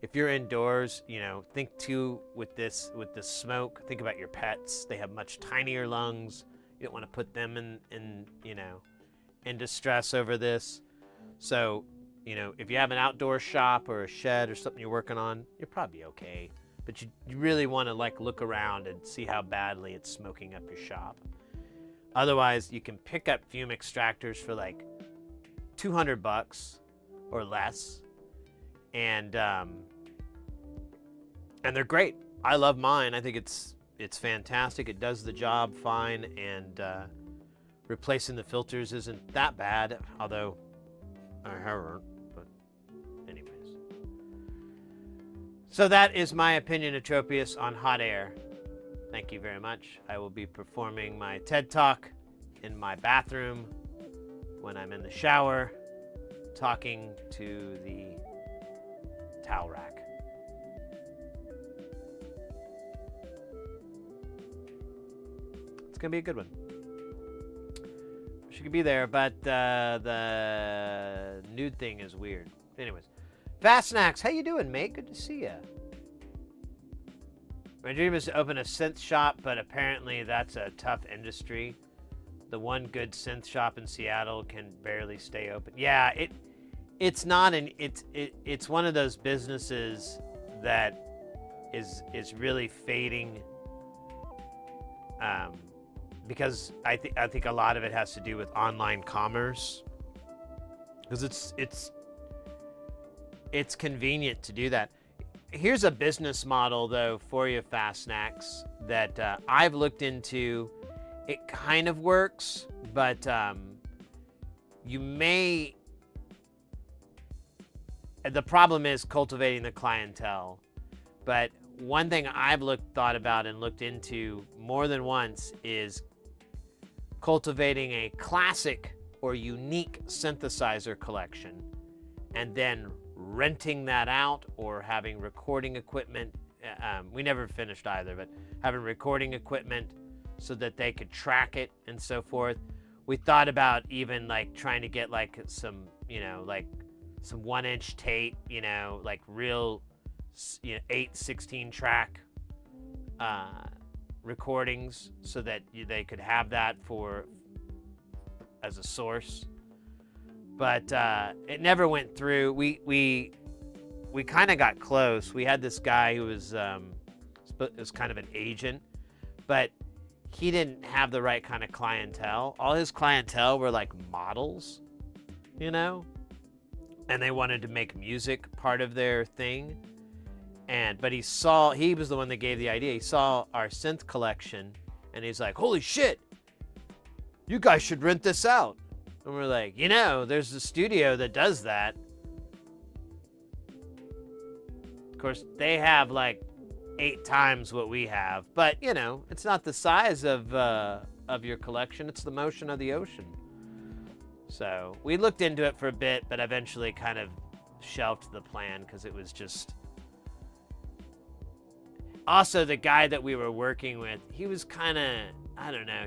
if you're indoors, you know, think too with this smoke. Think about your pets. They have much tinier lungs. You don't want to put them in distress over this. So, you know, if you have an outdoor shop or a shed or something you're working on, you're probably okay. But you really want to look around and see how badly it's smoking up your shop. Otherwise, you can pick up fume extractors for like $200 or less, and they're great. I love mine. I think it's fantastic. It does the job fine, and replacing the filters isn't that bad. Although I haven't. But anyways, so that is my opinion, Atropius, on hot air. Thank you very much. I will be performing my TED Talk in my bathroom when I'm in the shower, talking to the towel rack. It's going to be a good one. She could be there, but the nude thing is weird. Anyways, Fast Snacks, how you doing, mate? Good to see ya. My dream is to open a synth shop, but apparently that's a tough industry. The one good synth shop in Seattle can barely stay open. Yeah, it's one of those businesses that is really fading. Because I think a lot of it has to do with online commerce. Because it's convenient to do that. Here's a business model, though, for you, Fast Snacks, that I've looked into. It kind of works, but the problem is cultivating the clientele. But one thing I've thought about and looked into more than once is cultivating a classic or unique synthesizer collection, and then renting that out, or having recording equipment. We never finished either, but having recording equipment so that they could track it and so forth. We thought about even trying to get some 1-inch tape, real 8/16 track recordings, so that they could have that as a source. But it never went through. We kind of got close. We had this guy who was kind of an agent, but he didn't have the right kind of clientele. All his clientele were like models, you know, and they wanted to make music part of their thing. But he was the one that gave the idea. He saw our synth collection and he's like, holy shit, you guys should rent this out. And we're like, there's a studio that does that. Of course, they have like 8 times what we have, but it's not the size of your collection, it's the motion of the ocean. So we looked into it for a bit, but eventually kind of shelved the plan because it was just... Also, the guy that we were working with, he was kind of, I don't know,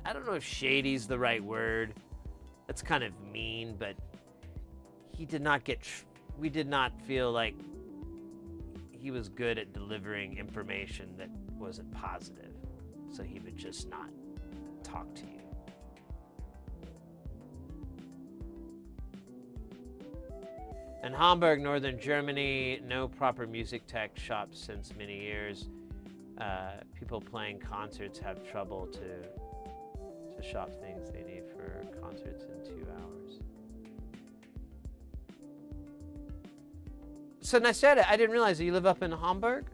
I don't know if shady's the right word. That's kind of mean, but we did not feel like he was good at delivering information that wasn't positive. So he would just not talk to you. In Hamburg, northern Germany, no proper music tech shops since many years. People playing concerts have trouble to shop things they need for concerts in 2 hours. So Nasera, I didn't realize that you live up in Hamburg?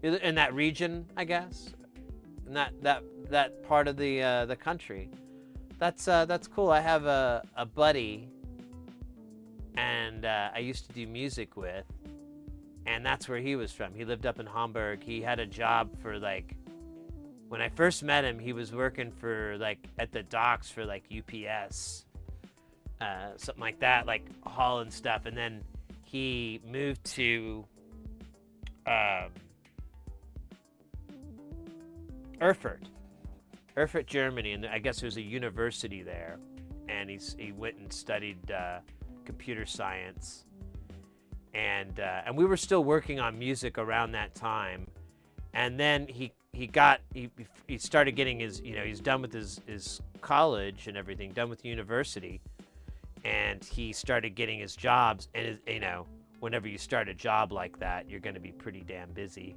In that region, I guess? In that part of the country. That's cool. I have a buddy, and I used to do music with, and that's where he was from. He lived up in Hamburg. He had a job for when I first met him, he was working for at the docks for UPS, something like that, hauling stuff. And then he moved to Erfurt, Germany, and I guess there's a university there. And he went and studied computer science, and we were still working on music around that time. And then he started getting his, he's done with his college and everything, done with university, and he started getting his jobs. And whenever you start a job like that, you're going to be pretty damn busy.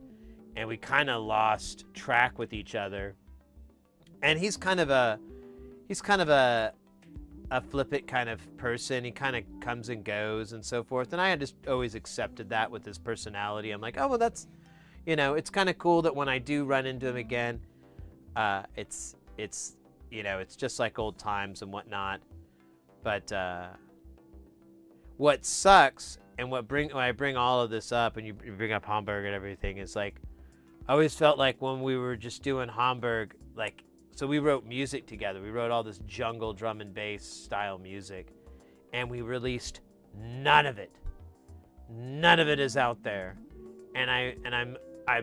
And we kind of lost track with each other. And he's kind of a flippant kind of person. He kind of comes and goes and so forth. And I had just always accepted that with his personality. I'm like, oh, well, that's, it's kind of cool that when I do run into him again, it's just like old times and whatnot. But what sucks, and when I bring all of this up, and you bring up Hamburg and everything, is I always felt like when we were just doing Hamburg, so we wrote music together. We wrote all this jungle drum and bass style music, and we released none of it. None of it is out there, and I'm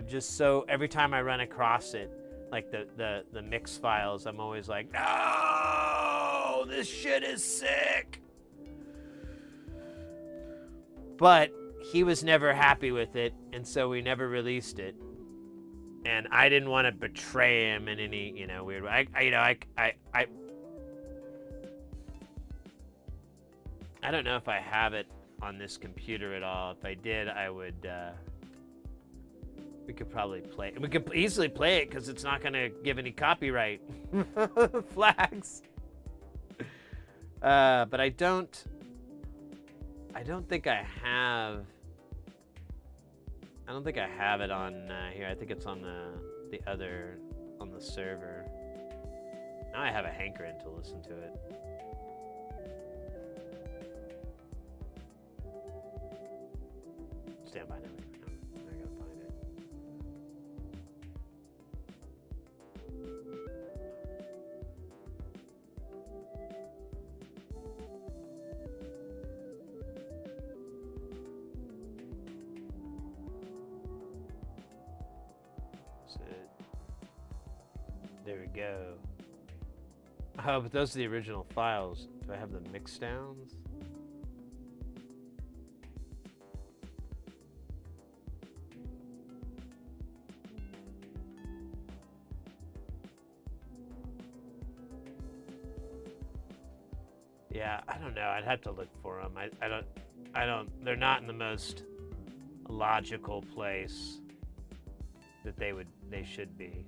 just so, every time I run across it, the mix files, I'm always like, no, this shit is sick. But he was never happy with it, and so we never released it. And I didn't want to betray him in any, weird way. I don't know if I have it on this computer at all. If I did, I would, we could probably play it. We could easily play it because it's not going to give any copyright flags. But I don't think I have it on here. I think it's on on the server. Now I have a hankering to listen to it. Stand by now. I gotta find it. There we go. Oh, but those are the original files. Do I have the mix downs? Yeah, I don't know. I'd have to look for them. I don't, they're not in the most logical place that they would they should be.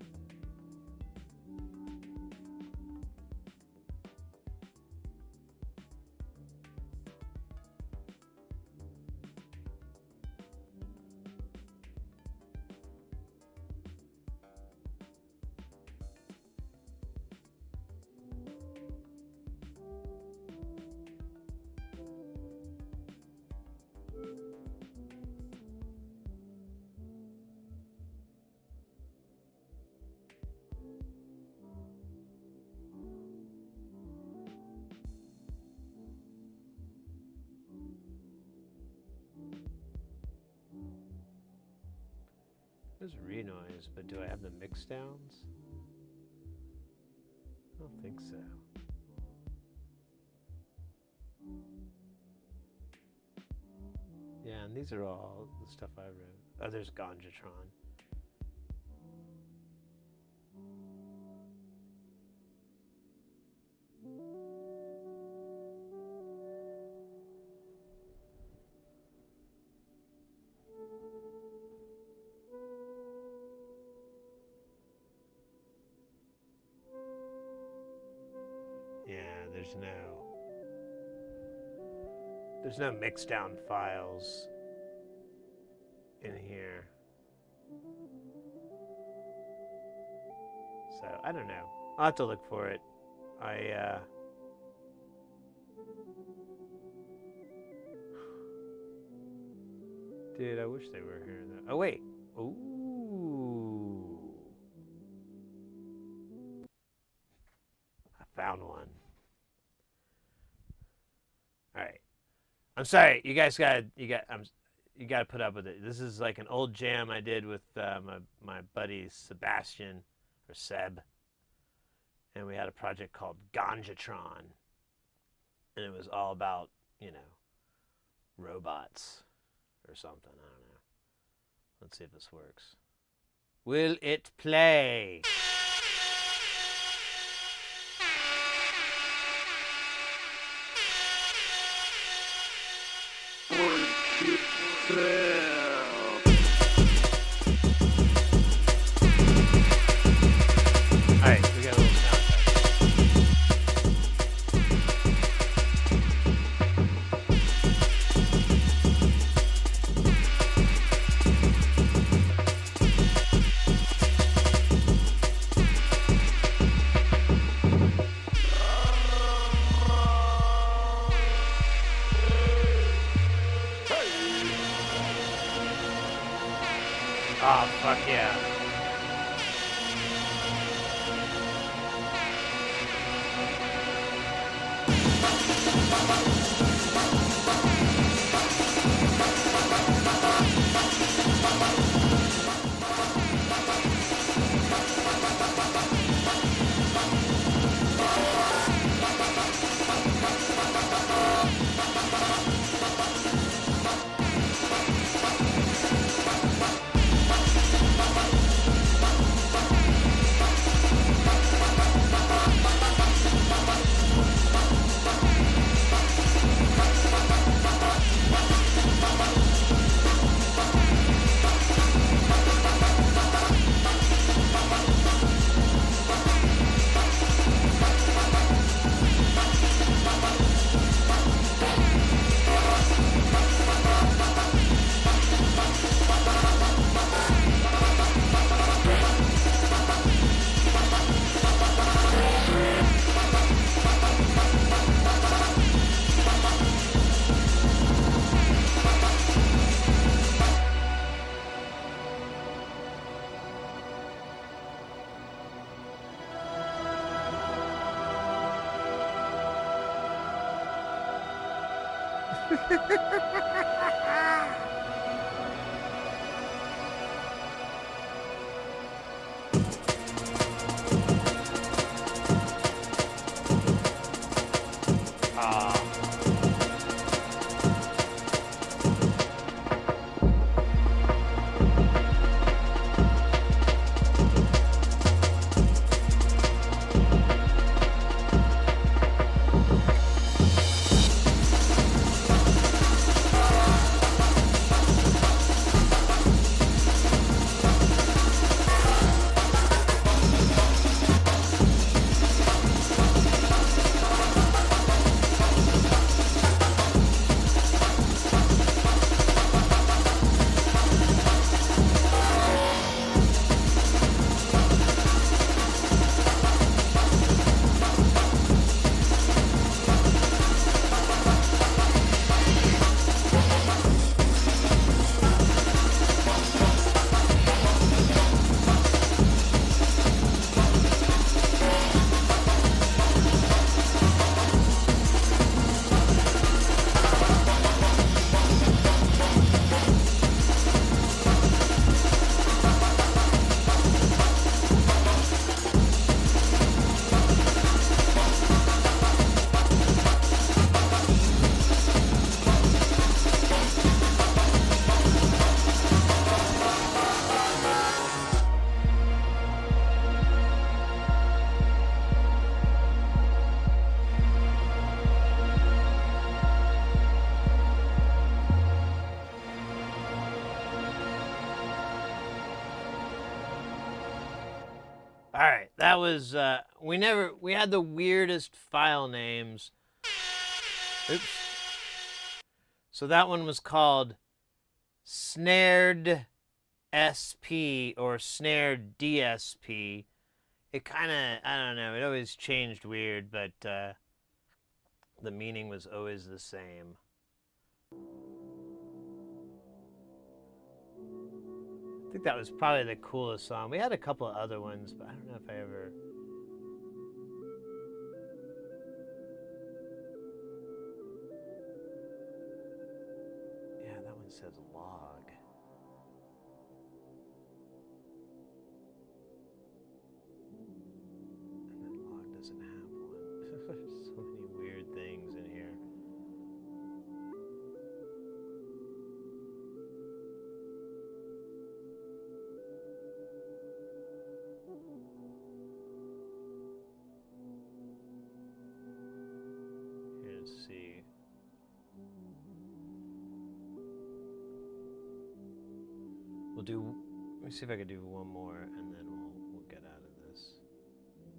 There's re-noise, but do I have the mix downs? I don't think so. Yeah, and these are all the stuff I wrote. Oh, there's Ganjatron. There's no mix down files in here. So I don't know. I'll have to look for it. Dude, I wish they were here though. Oh wait. Ooh. I found one. All right. I'm sorry, you guys gotta put up with it. This is like an old jam I did with my buddy Sebastian, or Seb, and we had a project called Ganjatron, and it was all about, you know, robots or something. I don't know. Let's see if this works. Will it play? Alright, we got a little sound Oh, fuck yeah. All right, that was we had the weirdest file names. Oops. So that one was called Snared SP or Snared DSP. It kind of, I don't know, it always changed weird, but the meaning was always the same. I think that was probably the coolest song. We had a couple of other ones, but I don't know if I ever... Yeah, that one says log. And then log doesn't have one. There's so many weird things in here. Here, let's see. Let me see if I can do one more, and then we'll get out of this.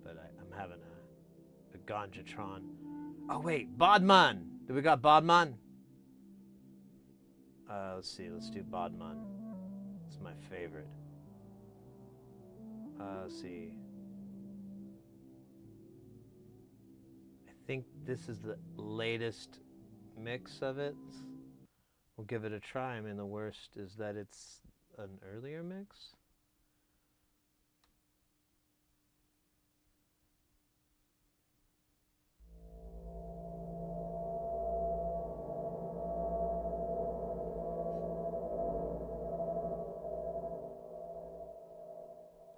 But I'm having a Ganjatron. Oh wait, Bodman. Do we got Bodman? Let's see. Let's do Bodman. It's my favorite. Let's see. I think this is the latest mix of it. We'll give it a try. I mean, the worst is that it's an earlier mix.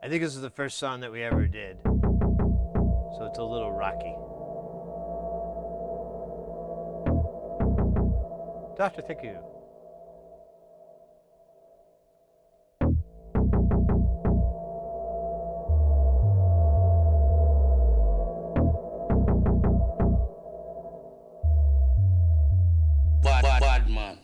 I think this is the first song that we ever did, so it's a little rocky. Doctor, thank you. Bad man.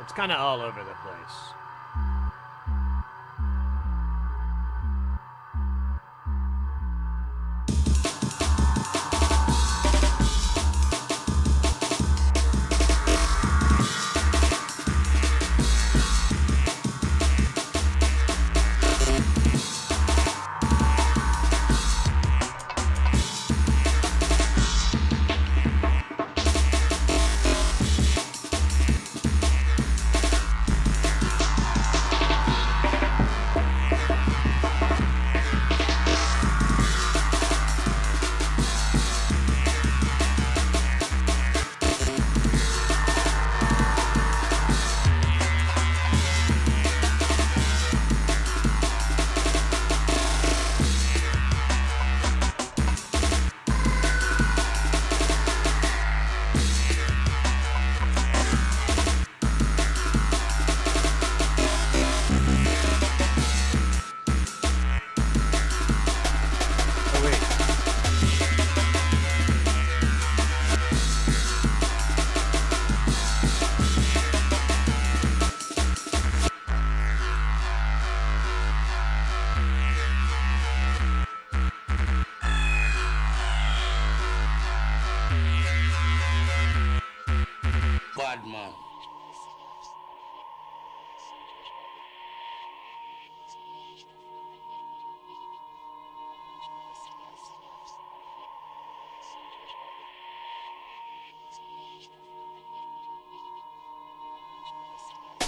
It's kind of all over the place.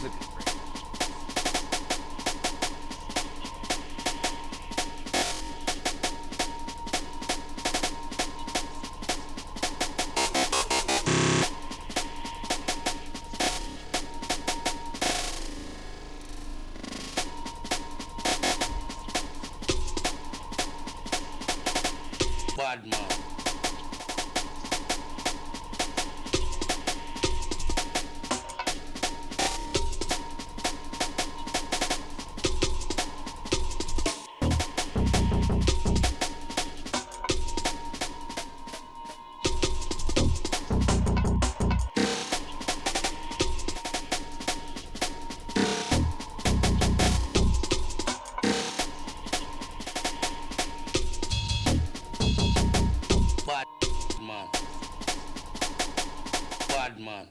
a good break. Bad man. Bad man.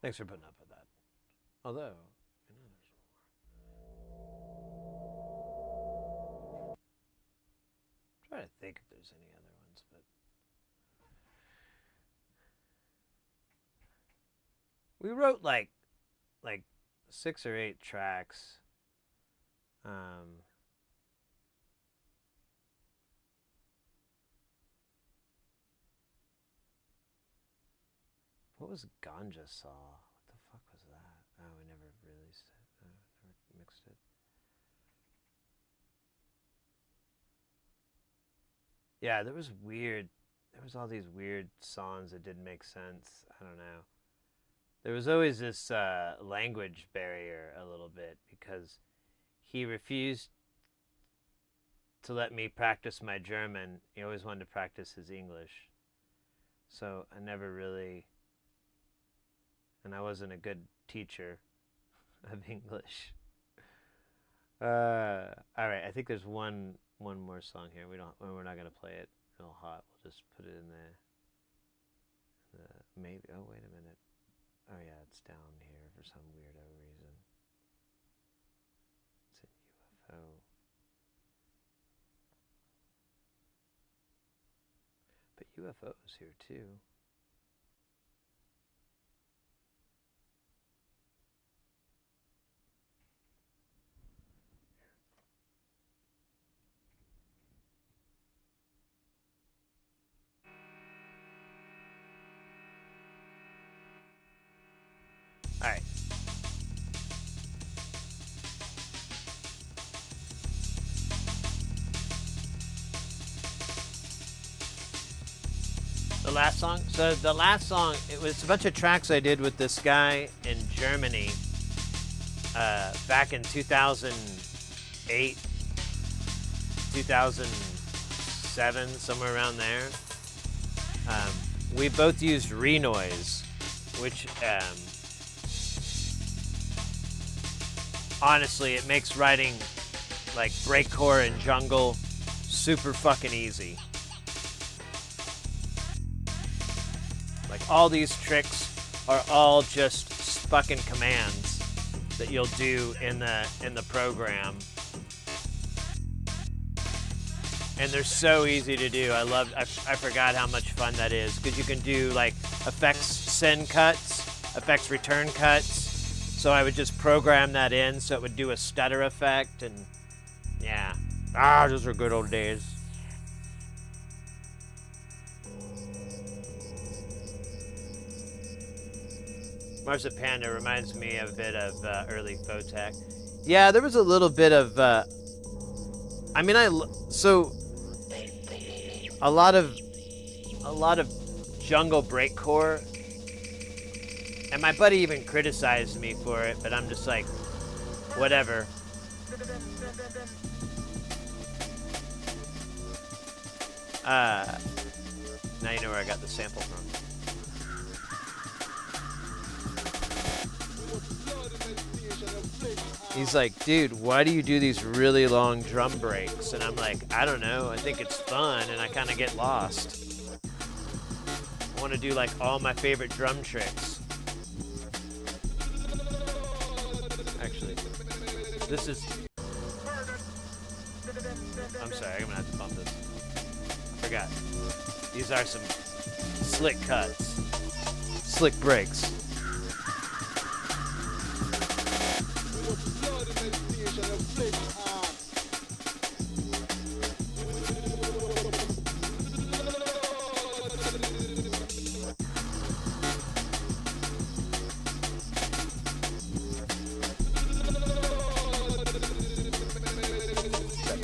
Thanks for putting up with that. Although, I'm trying to think if there's any other ones, but we wrote like 6 or 8 tracks. What was Ganja Saw? What the fuck was that? Oh, we never released it. Never mixed it. Yeah, there was all these weird songs that didn't make sense. I don't know. There was always this language barrier a little bit because he refused to let me practice my German. He always wanted to practice his English. So I never really... And I wasn't a good teacher of English. All right, I think there's one more song here. We're not gonna play it real hot. We'll just put it in there. Maybe. Oh, wait a minute. Oh yeah, it's down here for some weirdo reason. It's in UFO. But UFO's here too. All right. The last song? So the last song, it was a bunch of tracks I did with this guy in Germany back in 2008, 2007, somewhere around there. We both used Renoise, which honestly, it makes writing like breakcore and jungle super fucking easy. Like all these tricks are all just fucking commands that you'll do in the program. And they're so easy to do. I forgot how much fun that is because you can do like effects send cuts, effects return cuts. So I would just program that in so it would do a stutter effect, and yeah. Those were good old days. Marzipanda reminds me a bit of early Photech. Yeah, there was a little bit of... so a lot of jungle breakcore, and my buddy even criticized me for it, but I'm just like, whatever. Now you know where I got the sample from. He's like, dude, why do you do these really long drum breaks? And I'm like, I don't know. I think it's fun, and I kind of get lost. I want to do like all my favorite drum tricks. Actually, this is... I'm sorry, I'm gonna have to bump this. I forgot. These are some slick cuts. Slick breaks.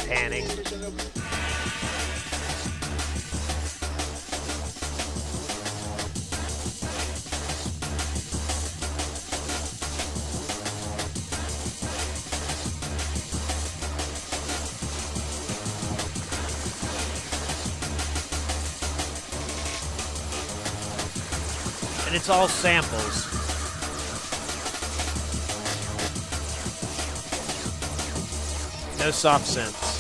Panning. And it's all samples. No soft synths.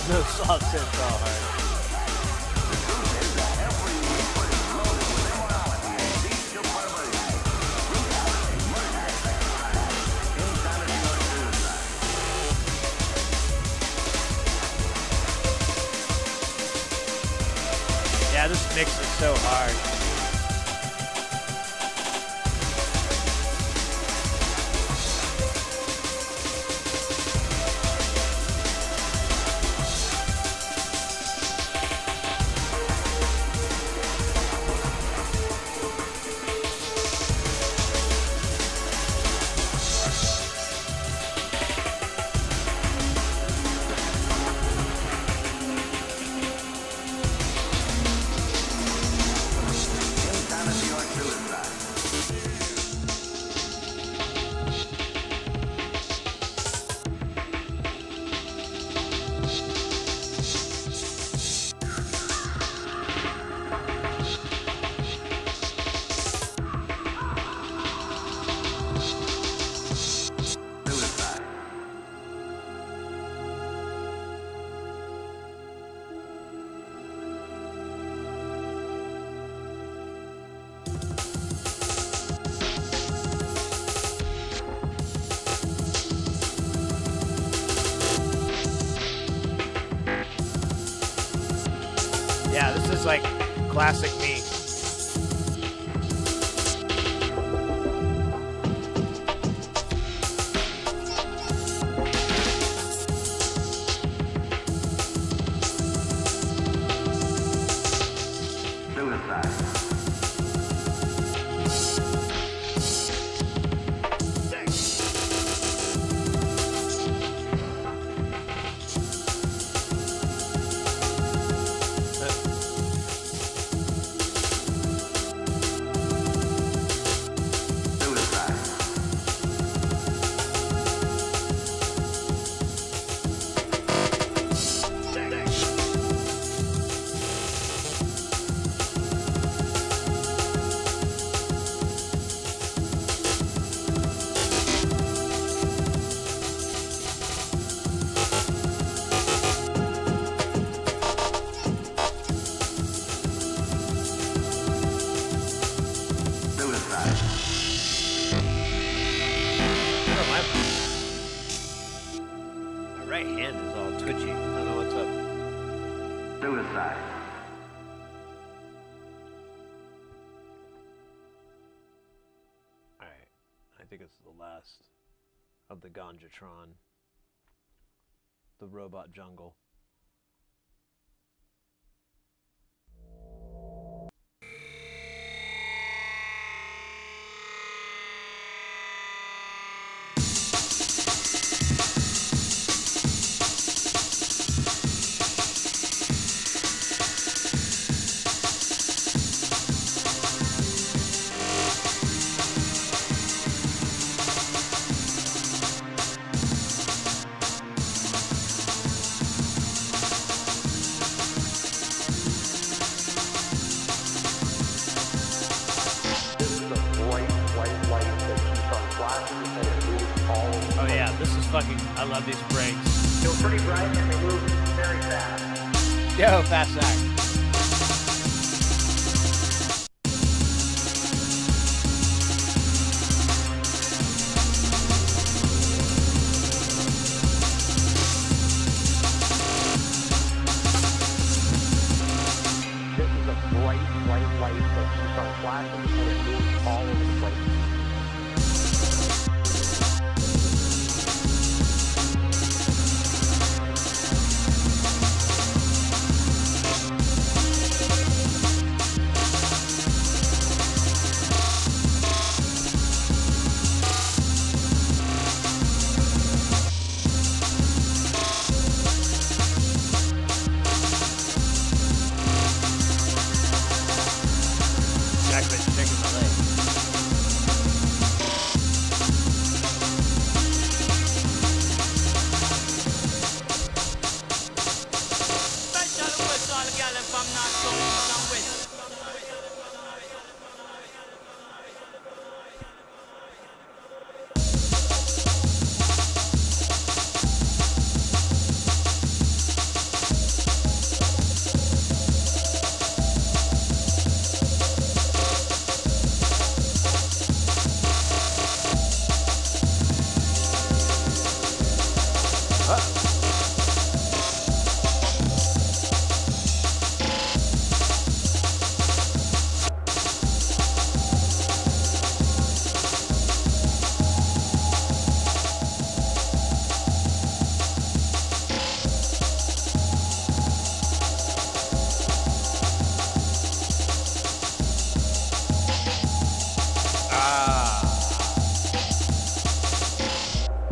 No soft synths all hard. Yeah, this mix is so hard. is like classic me. Of the Ganjatron, the robot jungle. I love these brakes. They were pretty bright and they move very fast. Yo, fast act. This is a bright white light that keeps on flashing and it moves all over the place.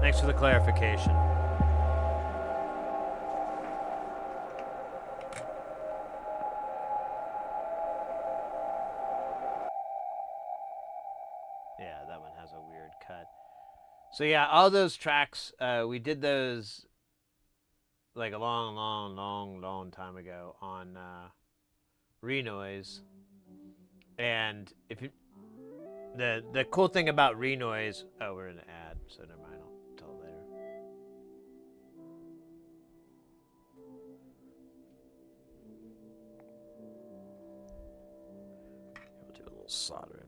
Thanks for the clarification. Yeah, that one has a weird cut. So yeah, all those tracks, we did those like a long time ago on Renoise. And if you, the cool thing about Renoise, oh, we're in an ad, so never mind, I'll tell later. We'll do a little soldering.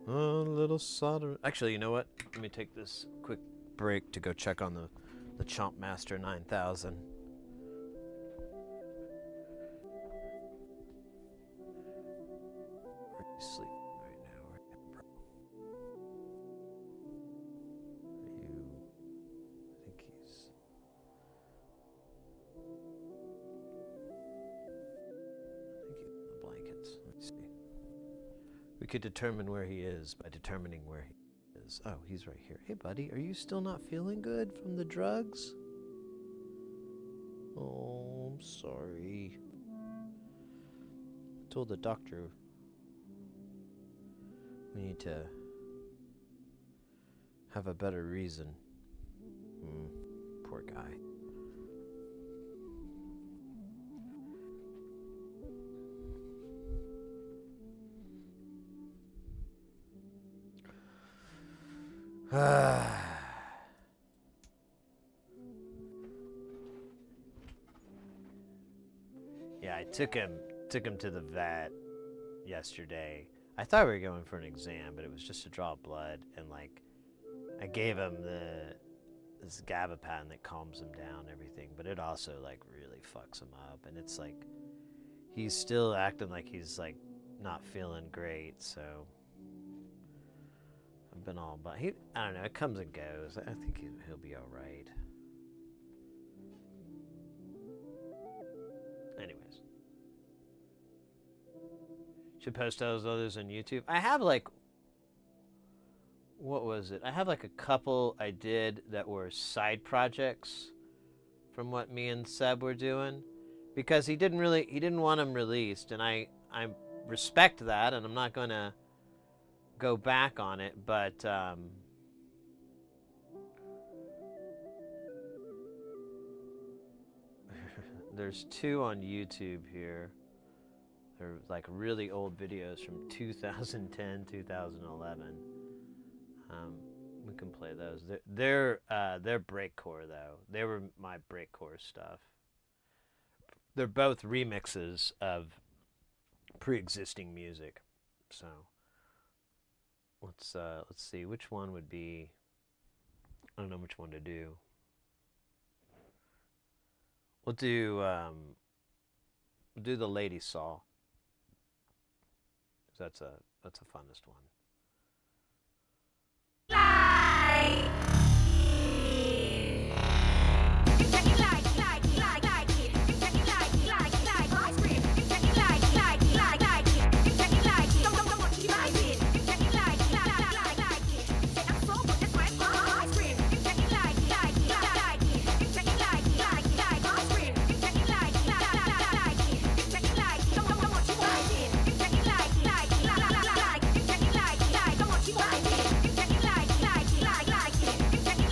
A little soldering. Actually, you know what? Let me take this quick break to go check on the Chomp Master 9000. He's sleeping right now, right, bro? Are you? I think he's. In the blankets. Let's see. We could determine where he is by determining where he is. Oh, he's right here. Hey, buddy, are you still not feeling good from the drugs? Oh, I'm sorry. I told the doctor we need to have a better reason. Poor guy. Yeah, I took him to the vet yesterday. I thought we were going for an exam, but it was just to draw blood, and like I gave him this gabapentin that calms him down and everything, but it also like really fucks him up, and it's like he's still acting like he's like not feeling great, so I've been all about I don't know, it comes and goes. I think he'll be all right. Anyways, should post those others on YouTube. I have like, what was it? I have like a couple I did that were side projects from what me and Seb were doing, because he didn't want them released, and I respect that, and I'm not gonna go back on it, but there's two on YouTube here. They're like really old videos from 2010, 2011. We can play those. They're breakcore though. They were my breakcore stuff. They're both remixes of pre-existing music. So let's see which one would be. I don't know which one to do. We'll do the Lady Saw. That's the funnest one.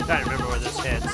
Trying to remember where this hits.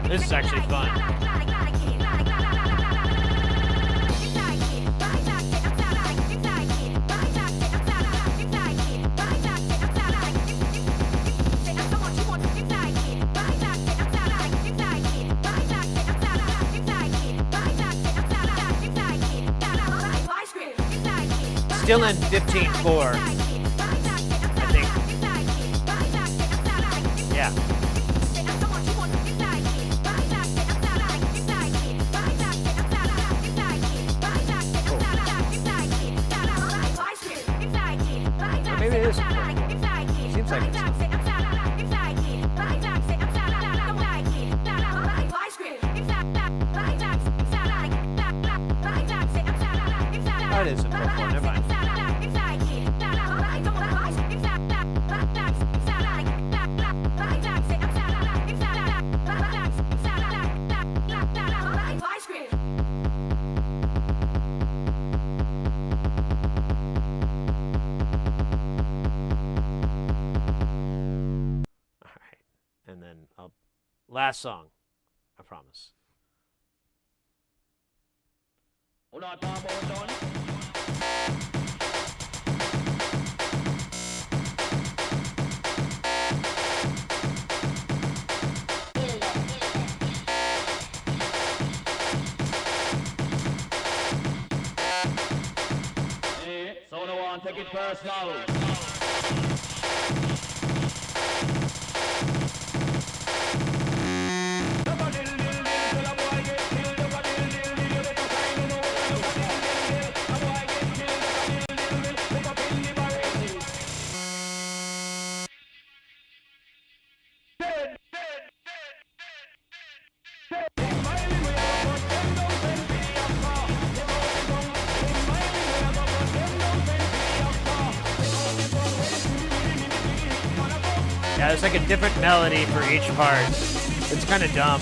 This is actually fun. still in 15.4. I think. Yeah. Or maybe it is. Seems like it's. Oh, it is in 4.4. Never mind. And then last song, I promise. So no one take it personal. Yeah, there's like a different melody for each part. It's kind of dumb.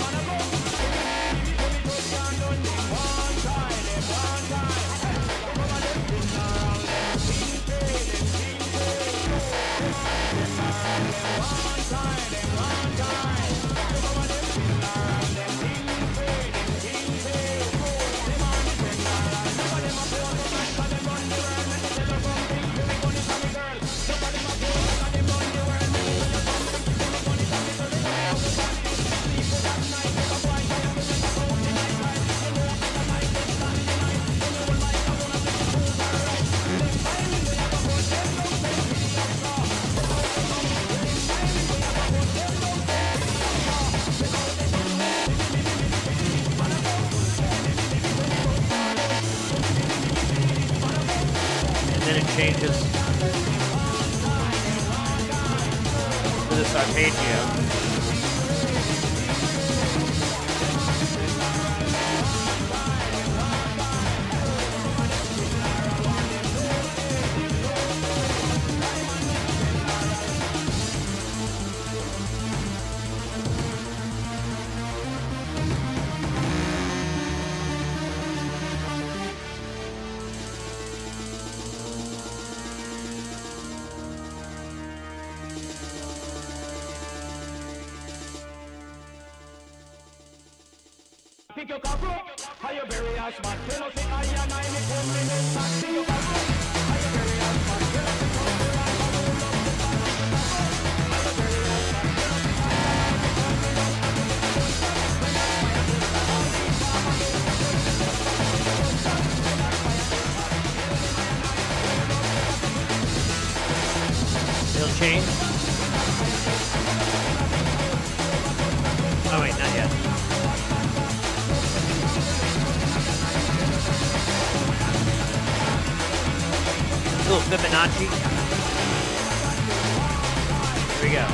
Then it changes to this arpeggio. Pick your cup up, how you bury us, man. Tell us it, I and I, me come in this back. Pick your cup up, how you bury us, man. Tell us it, come in, I come in, love the back. How you bury us, man. Tell us it, I and I, me come in, love the back. It'll change. Oh wait, not yet. Little Fibonacci. Here we go.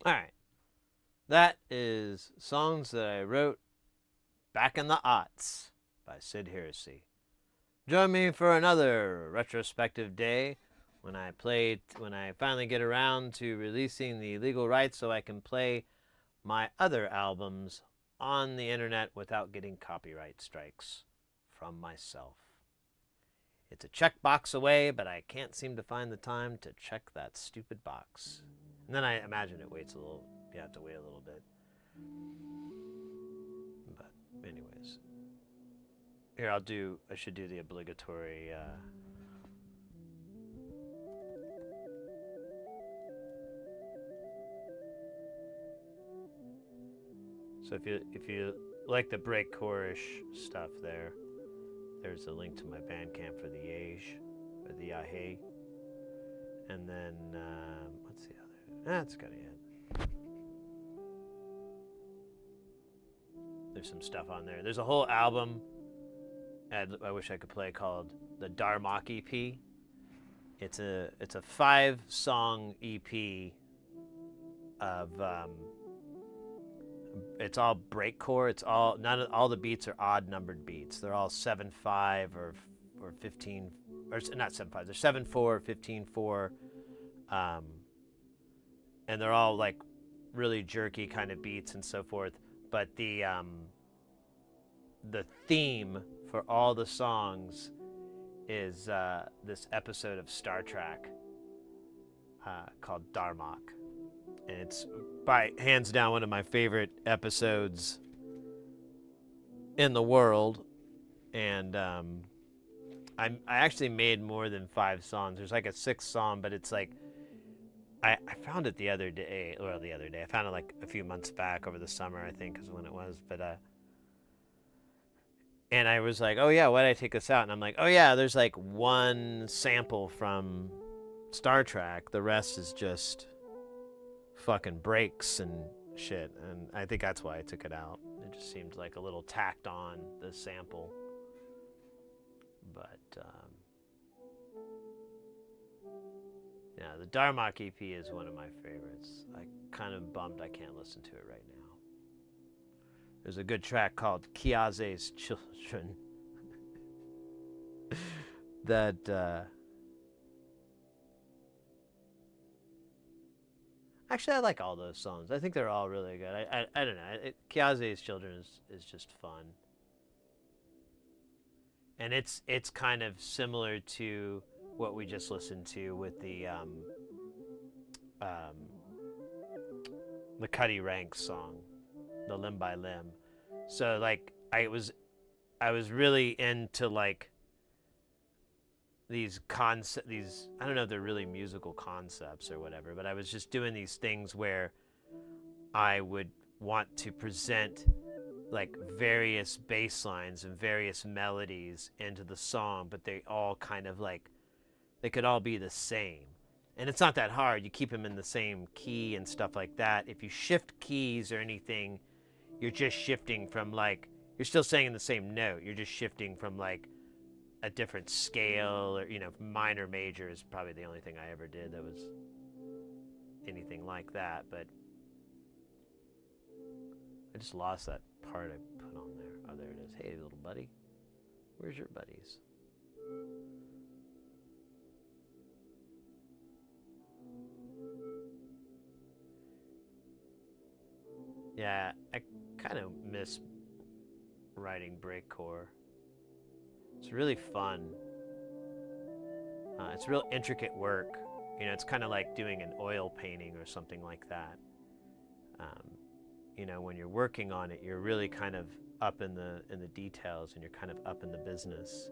All right. That is songs that I wrote back in the aughts by Sid Heresy. Join me for another retrospective day when I finally get around to releasing the legal rights so I can play my other albums on the internet without getting copyright strikes from myself. It's a checkbox away, but I can't seem to find the time to check that stupid box. And then I imagine it waits a little. You have to wait a little bit. But anyways, here I should do the obligatory. So if you like the breakcore-ish stuff there's a link to my Bandcamp for the Yage, or the Yahe. And then, what's the other? That's gotta it. There's some stuff on there. There's a whole album I wish I could play called the Darmok EP. It's a 5-song EP of it's all breakcore. It's all all the beats are odd numbered beats. They're all 7/5 or 15, or not 7/5. They're 7/4, 15/4, and they're all like really jerky kind of beats and so forth. But the theme for all the songs is this episode of Star Trek called Darmok. And it's by hands down one of my favorite episodes in the world. And I actually made more than 5 songs. There's like a 6th song, but it's like I found it the other day. I found it like a few months back over the summer, I think, is when it was. But and I was like, oh yeah, why did I take this out? And I'm like, oh yeah, there's like one sample from Star Trek. The rest is just fucking breaks and shit. And I think that's why I took it out. It just seemed like a little tacked on, the sample. But yeah, the Darmok EP is one of my favorites. I kind of bummed I can't listen to it right now. There's a good track called Kiaze's Children that actually I like all those songs. I think they're all really good. I don't know. Kiaze's Children is just fun. And it's kind of similar to what we just listened to with the Cuddy Ranks song, the Limb by Limb. So like I was really into like these I don't know if they're really musical concepts or whatever, but I was just doing these things where I would want to present like various bass lines and various melodies into the song, but they all kind of like, they could all be the same. And it's not that hard. You keep them in the same key and stuff like that. If you shift keys or anything, you're just shifting from like, you're still saying the same note. You're just shifting from like a different scale, or, you know, minor major is probably the only thing I ever did that was anything like that. But I just lost that part I put on there. Oh, there it is. Hey, little buddy. Where's your buddies? Yeah, I kind of miss writing breakcore. It's really fun. It's real intricate work. You know, it's kind of like doing an oil painting or something like that. You know, when you're working on it, you're really kind of up in the details, and you're kind of up in the business.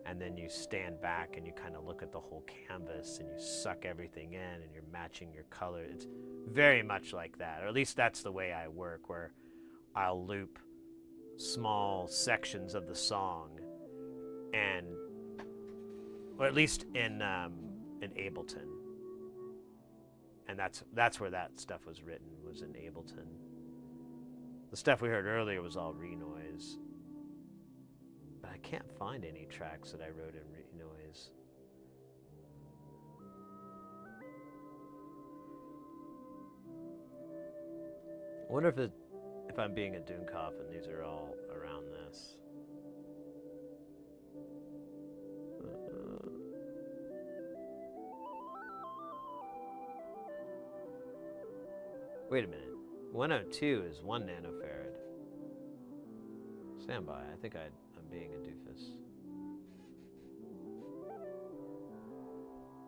And then you stand back and you kind of look at the whole canvas and you suck everything in and you're matching your color. It's very much like that, or at least that's the way I work, where I'll loop small sections of the song, and, or at least in Ableton. And that's where that stuff was written, was in Ableton. The stuff we heard earlier was all Renoise. But I can't find any tracks that I wrote in Renoise. I wonder if I'm being a Doonkopf and these are all around this. Wait a minute. 102 is 1 nanofarad. Stand by. I think I'm being a doofus.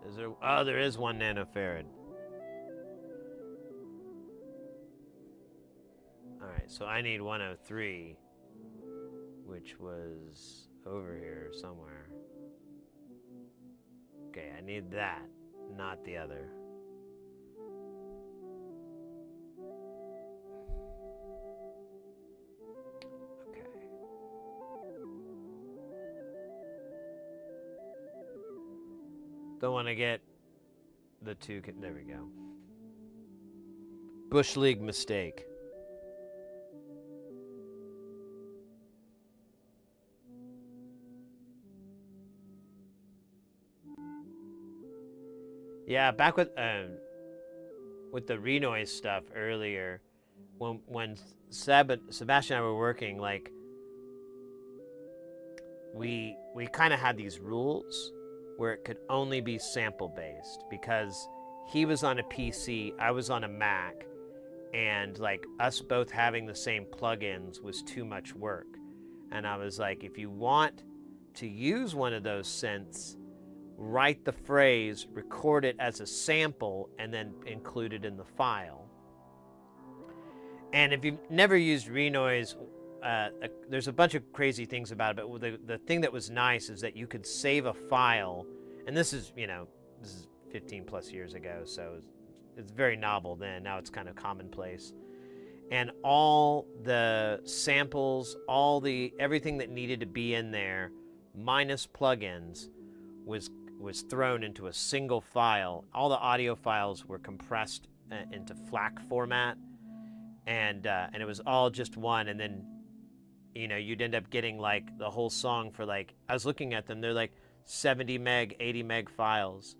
Is there? Oh, there is 1 nanofarad. All right, so I need 103, which was over here somewhere. Okay, I need that, not the other. Don't want to get the two. There we go. Bush League mistake. Yeah, back with the renoise stuff earlier, when Sebastian and I were working, like we kind of had these rules where it could only be sample based because he was on a PC, I was on a Mac, and like us both having the same plugins was too much work. And I was like, if you want to use one of those synths, write the phrase, record it as a sample, and then include it in the file. And if you've never used Renoise, there's a bunch of crazy things about it, but the thing that was nice is that you could save a file, and this is 15 plus years ago, so it's very novel then. Now it's kind of commonplace. And all the samples, everything that needed to be in there, minus plugins, was thrown into a single file. All the audio files were compressed into FLAC format, and it was all just one. And then you'd end up getting like the whole song for like, I was looking at them, they're like 70 meg, 80 meg files.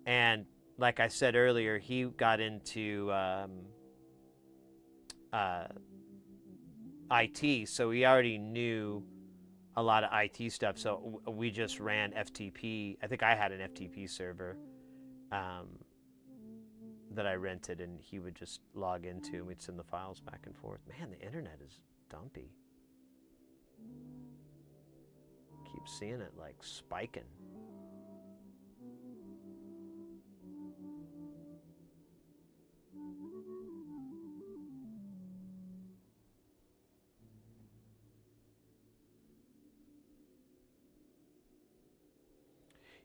And like I said earlier, he got into IT, so he already knew a lot of IT stuff. So we just ran FTP. I think I had an FTP server that I rented, and he would just log into, and we'd send the files back and forth. Man, the internet is dumpy. Keep seeing it like spiking.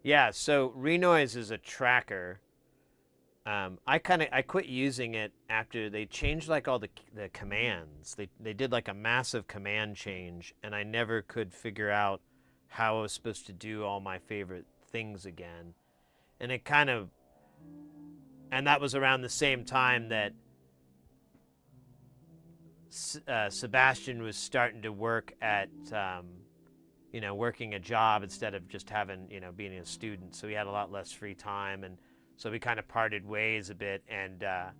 Yeah, so Renoise is a tracker. I quit using it after they changed like all the commands. They did like a massive command change, and I never could figure out how I was supposed to do all my favorite things again. And that was around the same time that Sebastian was starting to work at working a job instead of just having, being a student. So he had a lot less free time, and so we kind of parted ways a bit, and that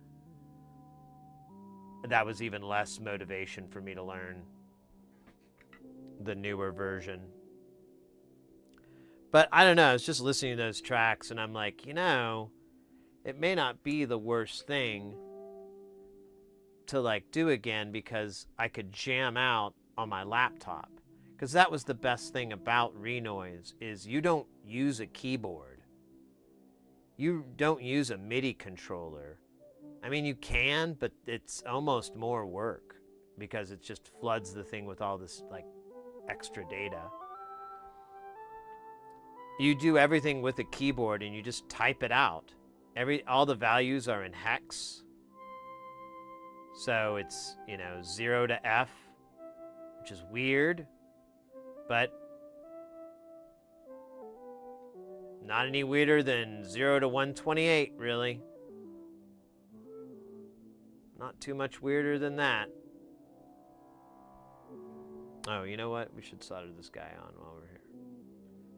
was even less motivation for me to learn the newer version. But I don't know, I was just listening to those tracks, and I'm like, it may not be the worst thing to like do again, because I could jam out on my laptop. Because that was the best thing about Renoise, is you don't use a keyboard. You don't use a MIDI controller. I mean, you can, but it's almost more work because it just floods the thing with all this like extra data. You do everything with a keyboard and you just type it out. All the values are in hex. So it's, 0 to F, which is weird, but not any weirder than 0 to 128, really. Not too much weirder than that. Oh, you know what? We should solder this guy on while we're here.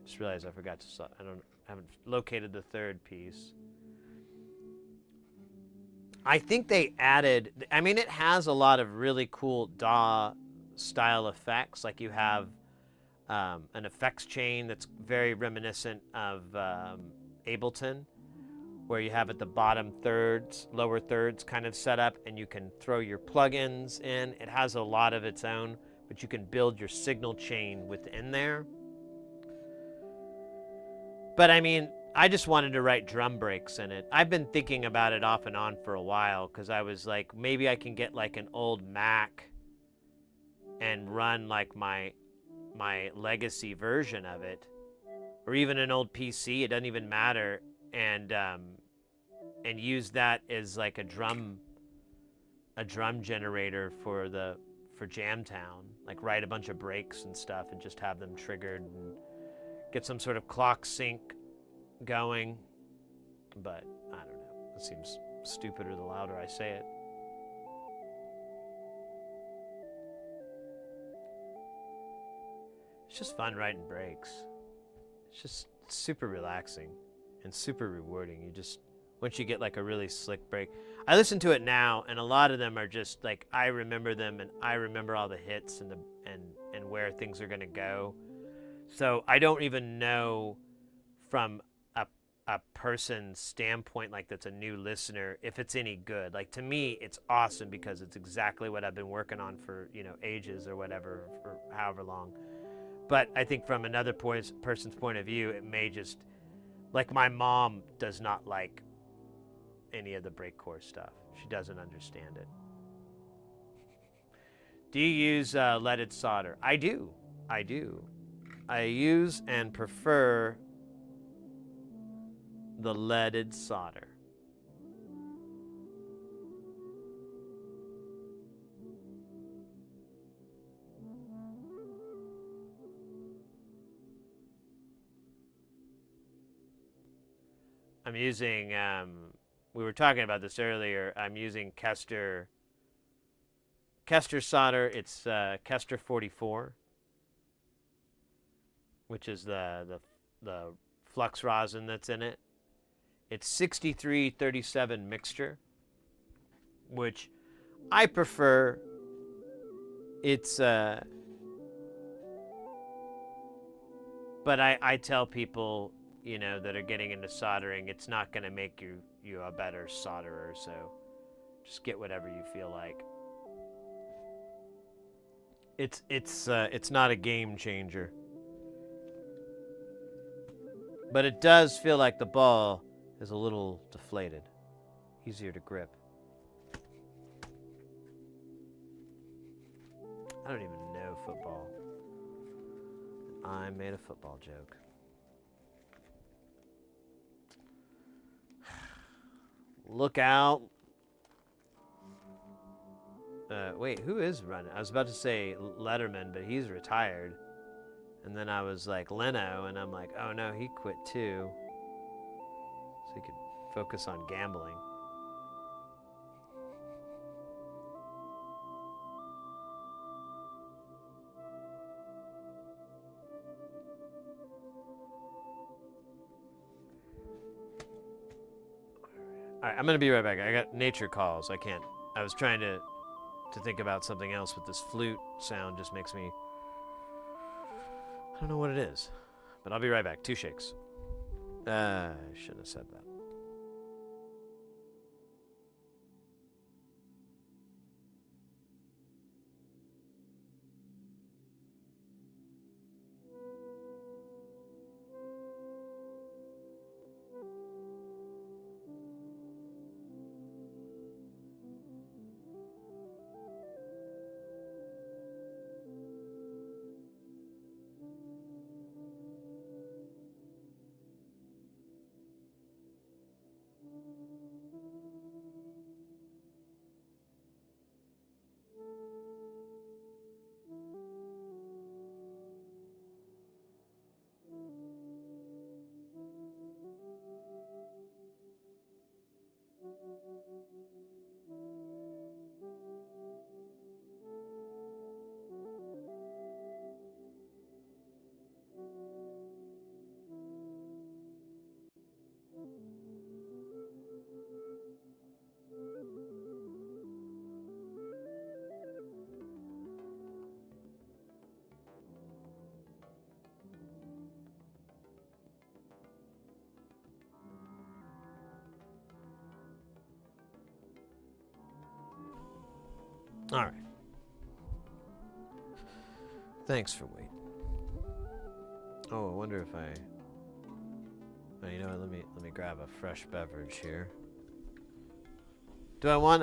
Just realized I forgot to solder. I haven't located the third piece. I think they added, I mean, it has a lot of really cool DAW style effects. Like you have an effects chain that's very reminiscent of Ableton, where you have at the bottom thirds, lower thirds kind of set up, and you can throw your plugins in. It has a lot of its own, but you can build your signal chain within there. But I mean, I just wanted to write drum breaks in it. I've been thinking about it off and on for a while, because I was like, maybe I can get like an old Mac and run like my legacy version of it, or even an old PC. It doesn't even matter, and use that as like a drum generator for Jamtown. Like write a bunch of breaks and stuff, and just have them triggered and get some sort of clock sync going. But I don't know. It seems stupider the louder I say it. It's just fun writing breaks. It's just super relaxing and super rewarding. You just, once you get like a really slick break. I listen to it now, and a lot of them are just like, I remember them, and I remember all the hits and where things are gonna go. So I don't even know from a person's standpoint, like that's a new listener, if it's any good. Like to me, it's awesome because it's exactly what I've been working on for, ages or whatever, or however long. But I think from another person's point of view, it may just, like my mom does not like any of the breakcore stuff. She doesn't understand it. Do you use leaded solder? I do. I use and prefer the leaded solder. I'm using, we were talking about this earlier, I'm using Kester solder. It's Kester 44, which is the flux rosin that's in it. It's 6337 mixture, which I prefer. It's but I tell people, that are getting into soldering, it's not going to make you a better solderer, so just get whatever you feel like. It's not a game changer, but it does feel like the ball is a little deflated, easier to grip. I don't even know football. I made a football joke. Look out. Wait, who is running? I was about to say Letterman, but he's retired. And then I was like, Leno, and I'm like, oh no, he quit too. So he could focus on gambling. All right, I'm gonna be right back. I got nature calls. I can't. I was trying to think about something else, but this flute sound just makes me. I don't know what it is, but I'll be right back. 2 shakes. I shouldn't have said that. All right. Thanks for waiting. Oh, I wonder if I... Oh, you know what? Let me grab a fresh beverage here. Do I want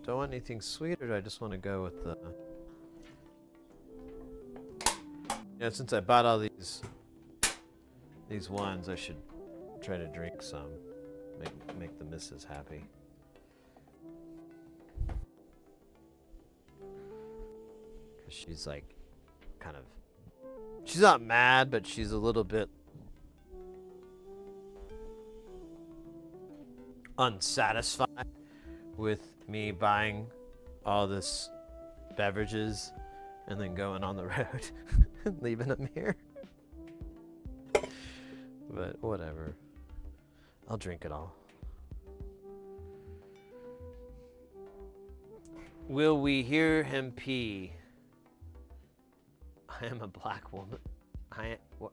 anything sweet, or do I just want to go with the... Yeah, since I bought all these ones, I should try to drink some. Make the missus happy. Cause she's like, kind of... She's not mad, but she's a little bit unsatisfied with me buying all this beverages and then going on the road and leaving them here. But whatever. I'll drink it all. Will we hear him pee? I am a black woman.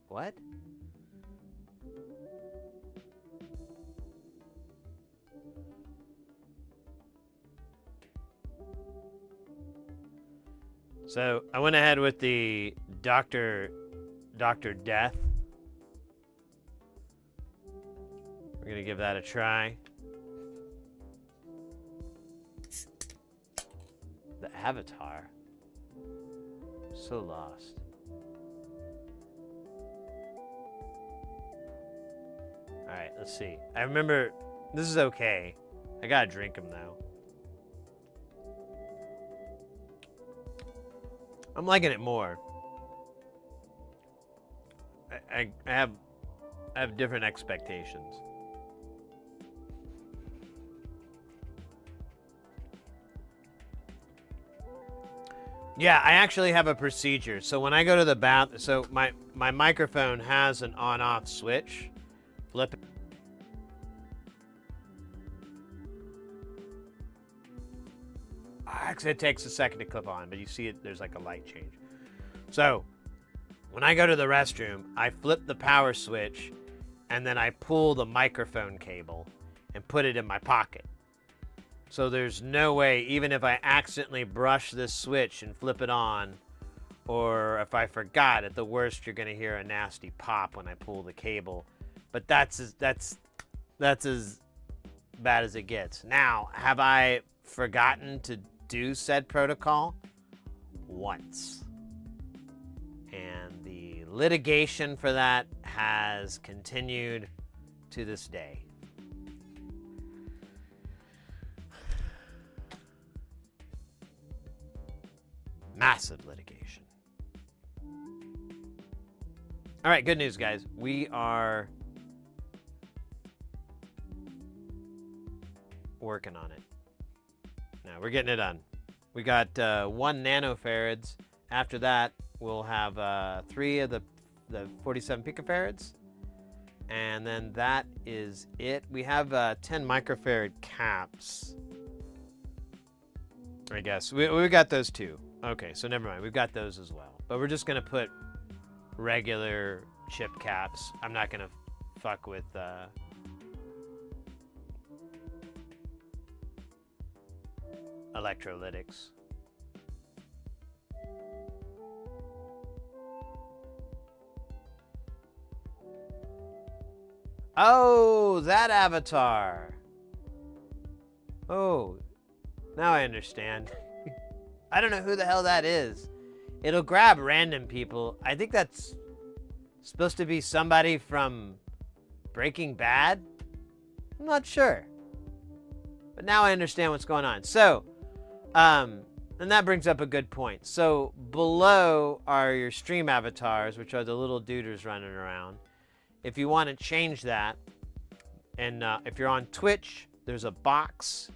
What? So I went ahead with the Dr. Death. We're gonna give that a try. The Avatar. So lost. Alright, let's see. I remember this is okay. I gotta drink them though. I'm liking it more. I have different expectations. Yeah, I actually have a procedure. So when I go to the bath, so my microphone has an on-off switch. Flip it. Actually, it takes a second to clip on, but you see it, there's like a light change. So when I go to the restroom, I flip the power switch and then I pull the microphone cable and put it in my pocket. So there's no way, even if I accidentally brush this switch and flip it on, or if I forgot, at the worst, you're gonna hear a nasty pop when I pull the cable. But that's as bad as it gets. Now, have I forgotten to do said protocol? Once. And the litigation for that has continued to this day. Massive litigation. All right, good news, guys. We are working on it. Now, we're getting it done. We got 1 nanofarads. After that, we'll have 3 of the 47 picofarads. And then that is it. We have 10 microfarad caps. I guess. We got those too. Okay, so never mind. We've got those as well. But we're just going to put regular chip caps. I'm not going to fuck with... electrolytics. Oh, that avatar. Oh, now I understand. I don't know who the hell that is. It'll grab random people. I think that's supposed to be somebody from Breaking Bad. I'm not sure. But now I understand what's going on. So, and that brings up a good point. So below are your stream avatars, which are the little duders running around. If you want to change that, and if you're on Twitch, there's a box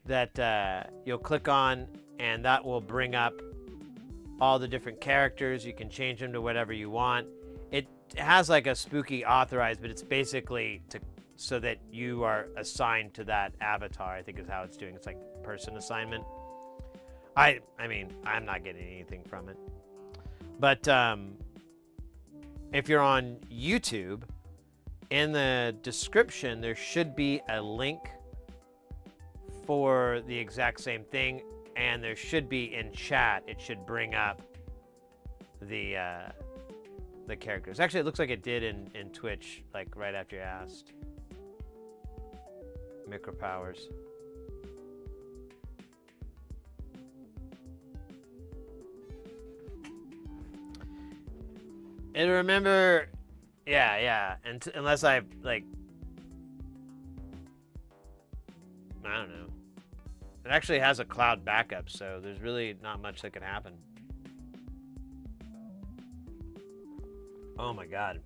that you'll click on, and that will bring up all the different characters. You can change them to whatever you want. It has like a spooky authorized, but it's basically so that you are assigned to that avatar, I think is how it's doing. It's like person assignment. I mean, I'm not getting anything from it. But if you're on YouTube, in the description, there should be a link for the exact same thing. and there should be in chat, it should bring up the characters. Actually, it looks like it did in Twitch, like right after you asked. Micropowers. And remember, yeah, and unless I like, I don't know. It actually has a cloud backup, so there's really not much that can happen. Oh my god,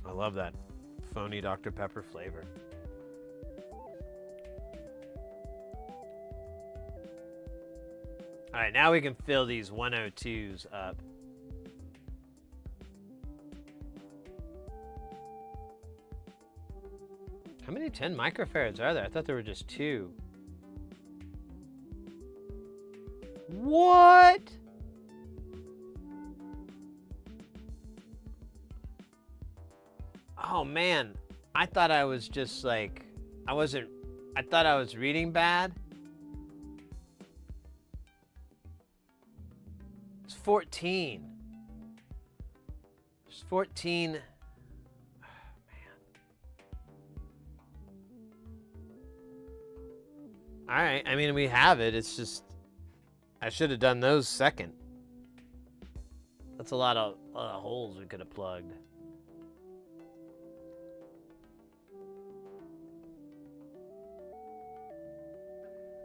I love that phony Dr. Pepper flavor. All right, now we can fill these 102s up. How many 10 microfarads are there? I thought there were just 2. What? Oh man, I thought I was just like, I thought I was reading bad. It's 14. It's 14. All right, I mean, we have it. It's just, I should have done those second. That's a lot of holes we could have plugged.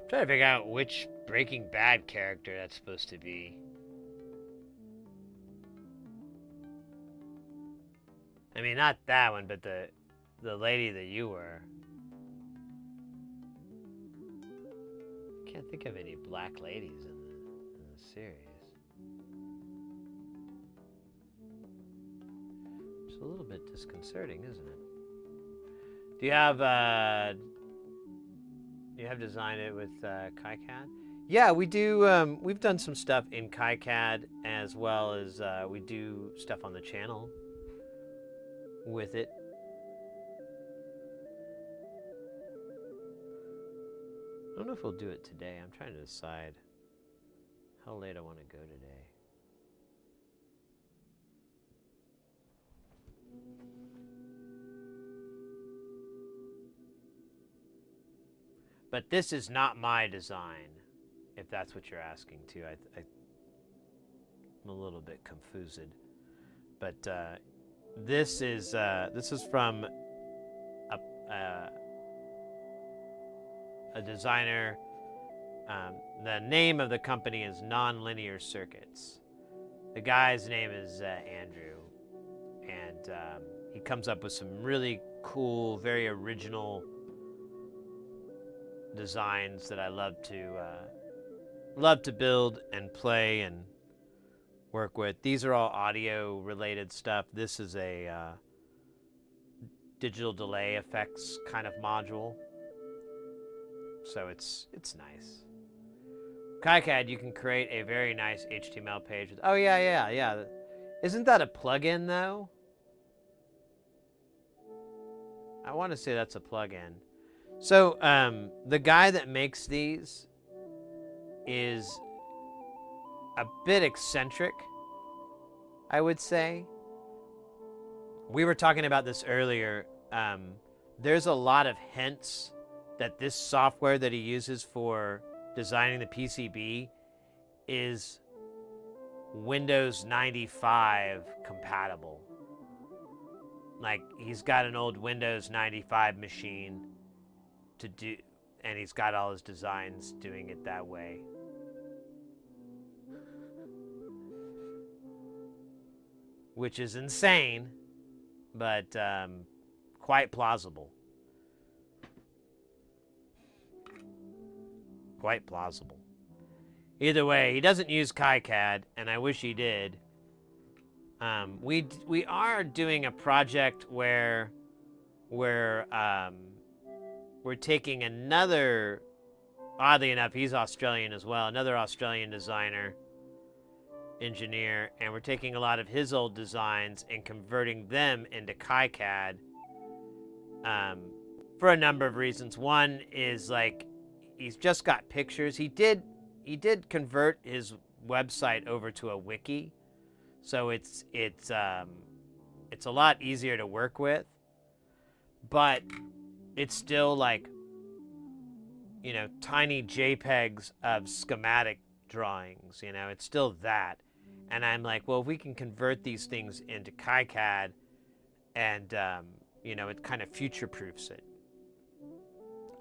I'm trying to figure out which Breaking Bad character that's supposed to be. I mean, not that one, but the lady that you were. Can't think of any black ladies in the series. It's a little bit disconcerting, isn't it? Do you have designed it with KiCad? Yeah, we do. We've done some stuff in KiCad as well as we do stuff on the channel with it. I don't know if we'll do it today. I'm trying to decide how late I want to go today. But this is not my design, if that's what you're asking too. I'm a little bit confused. But this is from a designer. The name of the company is Nonlinear Circuits. The guy's name is Andrew, and he comes up with some really cool, very original designs that I love to build and play and work with. These are all audio related stuff. This is a digital delay effects kind of module. So it's nice. KiCad, you can create a very nice HTML page with, oh yeah. Isn't that a plugin though? I want to say that's a plugin. So the guy that makes these is a bit eccentric, I would say. We were talking about this earlier. There's a lot of hints that this software that he uses for designing the PCB is Windows 95 compatible. Like, he's got an old Windows 95 machine to do, and he's got all his designs doing it that way. Which is insane, but quite plausible. Quite plausible. Either way, he doesn't use KiCad, and I wish he did. We are doing a project where we're taking another, oddly enough, he's Australian as well, another Australian designer, engineer, and we're taking a lot of his old designs and converting them into KiCad for a number of reasons. One is, like, he's just got pictures. He did convert his website over to a wiki, so it's a lot easier to work with, but it's still like, you know, tiny JPEGs of schematic drawings. You know, it's still that. And I'm like, well, if we can convert these things into KiCad, and you know, it kind of future-proofs it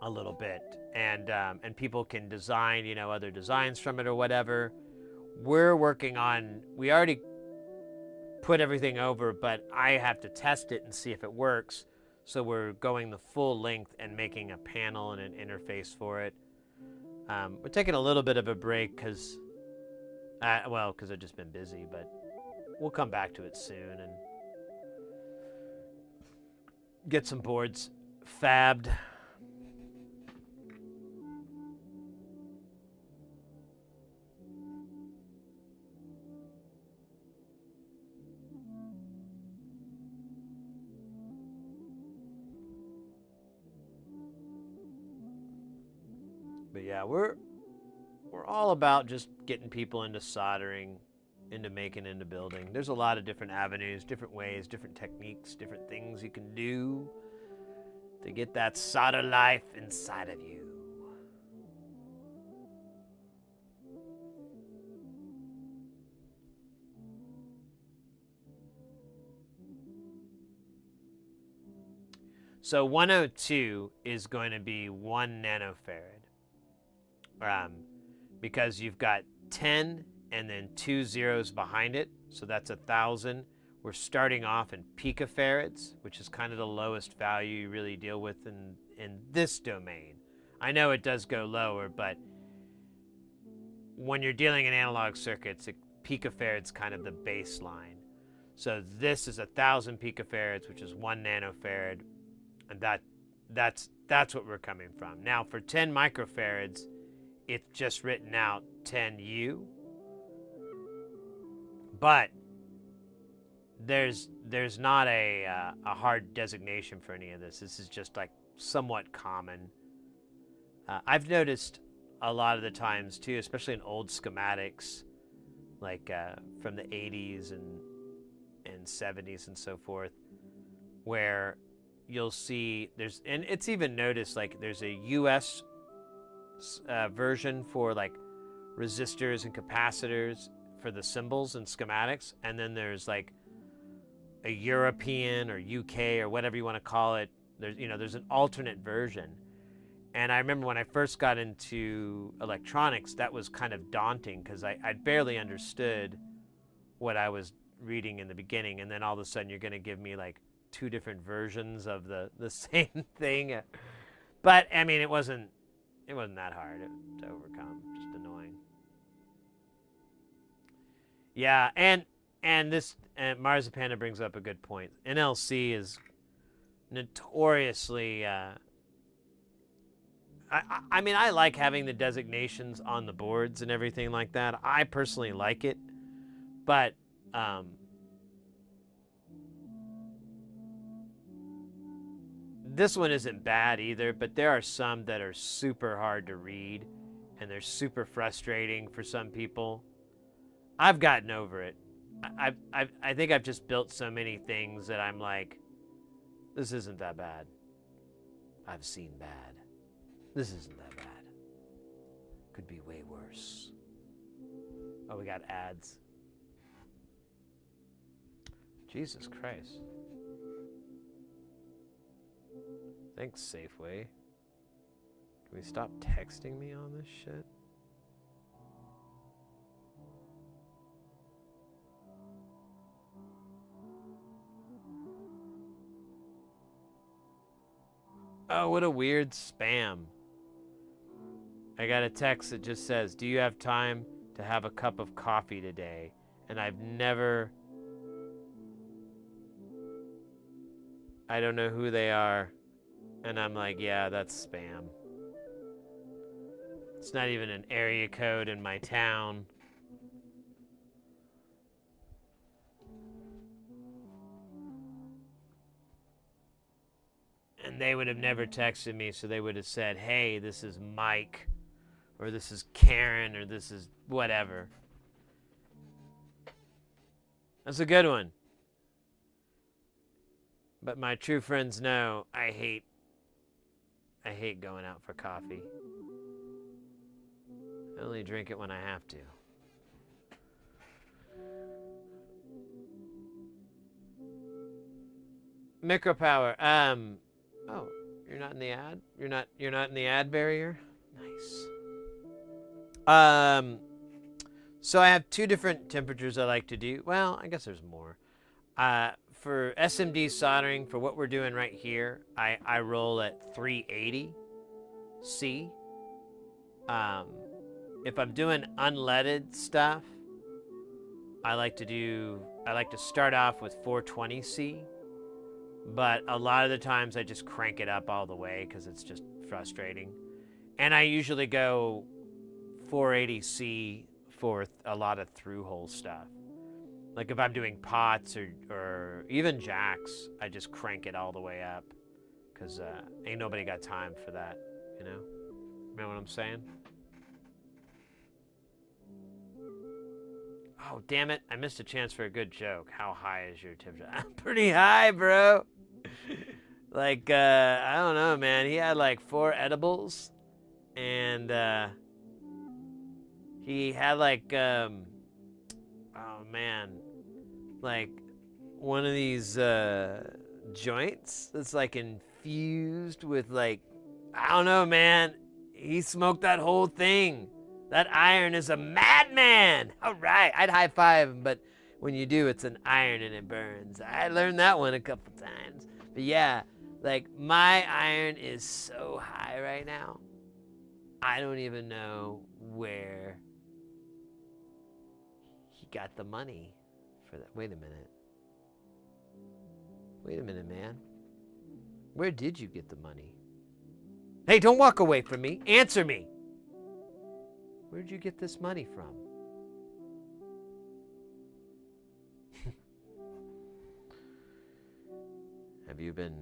a little bit, and people can design, you know, other designs from it or whatever. We're working on. We already put everything over, but I have to test it and see if it works. So we're going the full length and making a panel and an interface for it. We're taking a little bit of a break because I've just been busy, but we'll come back to it soon and get some boards fabbed. But yeah, we're all about just getting people into soldering, into making, into building. There's a lot of different avenues, different ways, different techniques, different things you can do to get that solder life inside of you. So 102 is going to be 1 nanofarad. Because you've got 10 and then 2 zeros behind it, so that's 1,000. We're starting off in picofarads, which is kind of the lowest value you really deal with in this domain. I know it does go lower, but when you're dealing in analog circuits, picofarad's kind of the baseline. So this is 1,000 picofarads, which is 1 nanofarad, and that's what we're coming from. Now for 10 microfarads, it's just written out 10U, but there's not a hard designation for any of this. This is just like somewhat common. I've noticed a lot of the times too, especially in old schematics, like from the 80s and 70s and so forth, where you'll see and it's even noticed, like there's a US version for like resistors and capacitors for the symbols and schematics, and then there's like a European or UK or whatever you want to call it. There's an alternate version. And I remember when I first got into electronics, that was kind of daunting because I barely understood what I was reading in the beginning, and then all of a sudden you're going to give me like 2 different versions of the same thing. But I mean, it wasn't that hard to overcome. Just annoying. Yeah, and Marzipanda brings up a good point. NLC is notoriously. I mean, I like having the designations on the boards and everything like that. I personally like it, but this one isn't bad either, but there are some that are super hard to read, and they're super frustrating for some people. I've gotten over it. I think I've just built so many things that I'm like, this isn't that bad. I've seen bad. This isn't that bad. Could be way worse. Oh, we got ads. Jesus Christ. Thanks, Safeway. Can we stop texting me on this shit? Oh, what a weird spam. I got a text that just says, do you have time to have a cup of coffee today? And I don't know who they are. And I'm like, yeah, that's spam. It's not even an area code in my town. And they would have never texted me, so they would have said, hey, this is Mike or this is Karen, or this is whatever. That's a good one. But my true friends know I hate going out for coffee. I only drink it when I have to. Micropower. Oh, you're not in the ad? You're not in the ad barrier? Nice. So I have 2 different temperatures I like to do. Well, I guess there's more. For SMD soldering, for what we're doing right here, I roll at 380 C. If I'm doing unleaded stuff, I like to start off with 420 C. But a lot of the times I just crank it up all the way because it's just frustrating. And I usually go 480 C for a lot of through-hole stuff. Like if I'm doing pots or even jacks, I just crank it all the way up because ain't nobody got time for that, you know? You know what I'm saying? Oh, damn it. I missed a chance for a good joke. How high is your temperature? I'm pretty high, bro. Like, I don't know, man. He had like 4 edibles. And he had like, oh, man. Like one of these joints that's like infused with like, I don't know, man. He smoked that whole thing. That iron is a madman. All right, I'd high five him, but when you do, it's an iron and it burns. I learned that one a couple times. But yeah, like my iron is so high right now. I don't even know where he got the money for that. Wait a minute. Wait a minute, man. Where did you get the money? Hey, don't walk away from me. Answer me. Where'd you get this money from? Have you been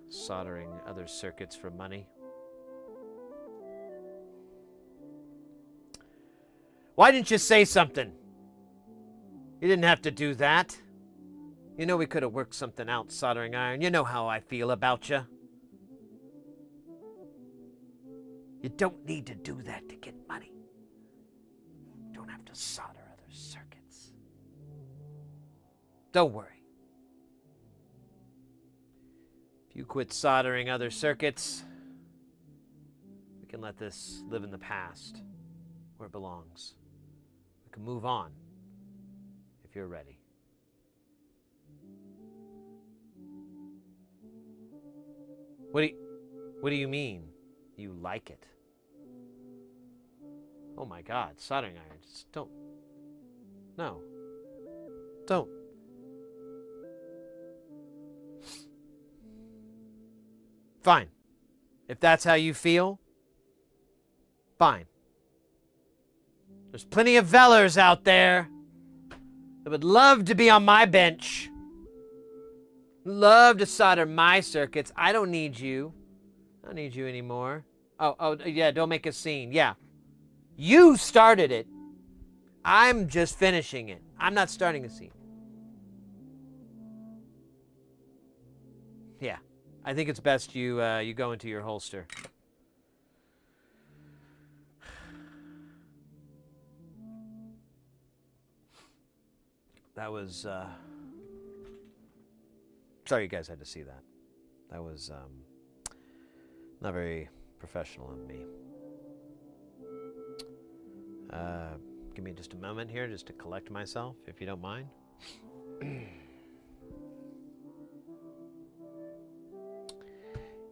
soldering other circuits for money? Why didn't you say something? You didn't have to do that. You know we could have worked something out soldering iron. You know how I feel about you. You don't need to do that to get money. You don't have to solder other circuits. Don't worry. If you quit soldering other circuits, we can let this live in the past where it belongs. We can move on if you're ready. What do you mean? You like it? Oh my God, soldering irons. Don't. No. Don't. Fine. If that's how you feel, fine. There's plenty of Vellers out there that would love to be on my bench. Love to solder my circuits. I don't need you. I don't need you anymore. Oh, yeah, don't make a scene. Yeah. You started it. I'm just finishing it. I'm not starting a scene. Yeah. I think it's best you go into your holster. That was sorry you guys had to see that. That was not very professional of me. Give me just a moment here just to collect myself, if you don't mind.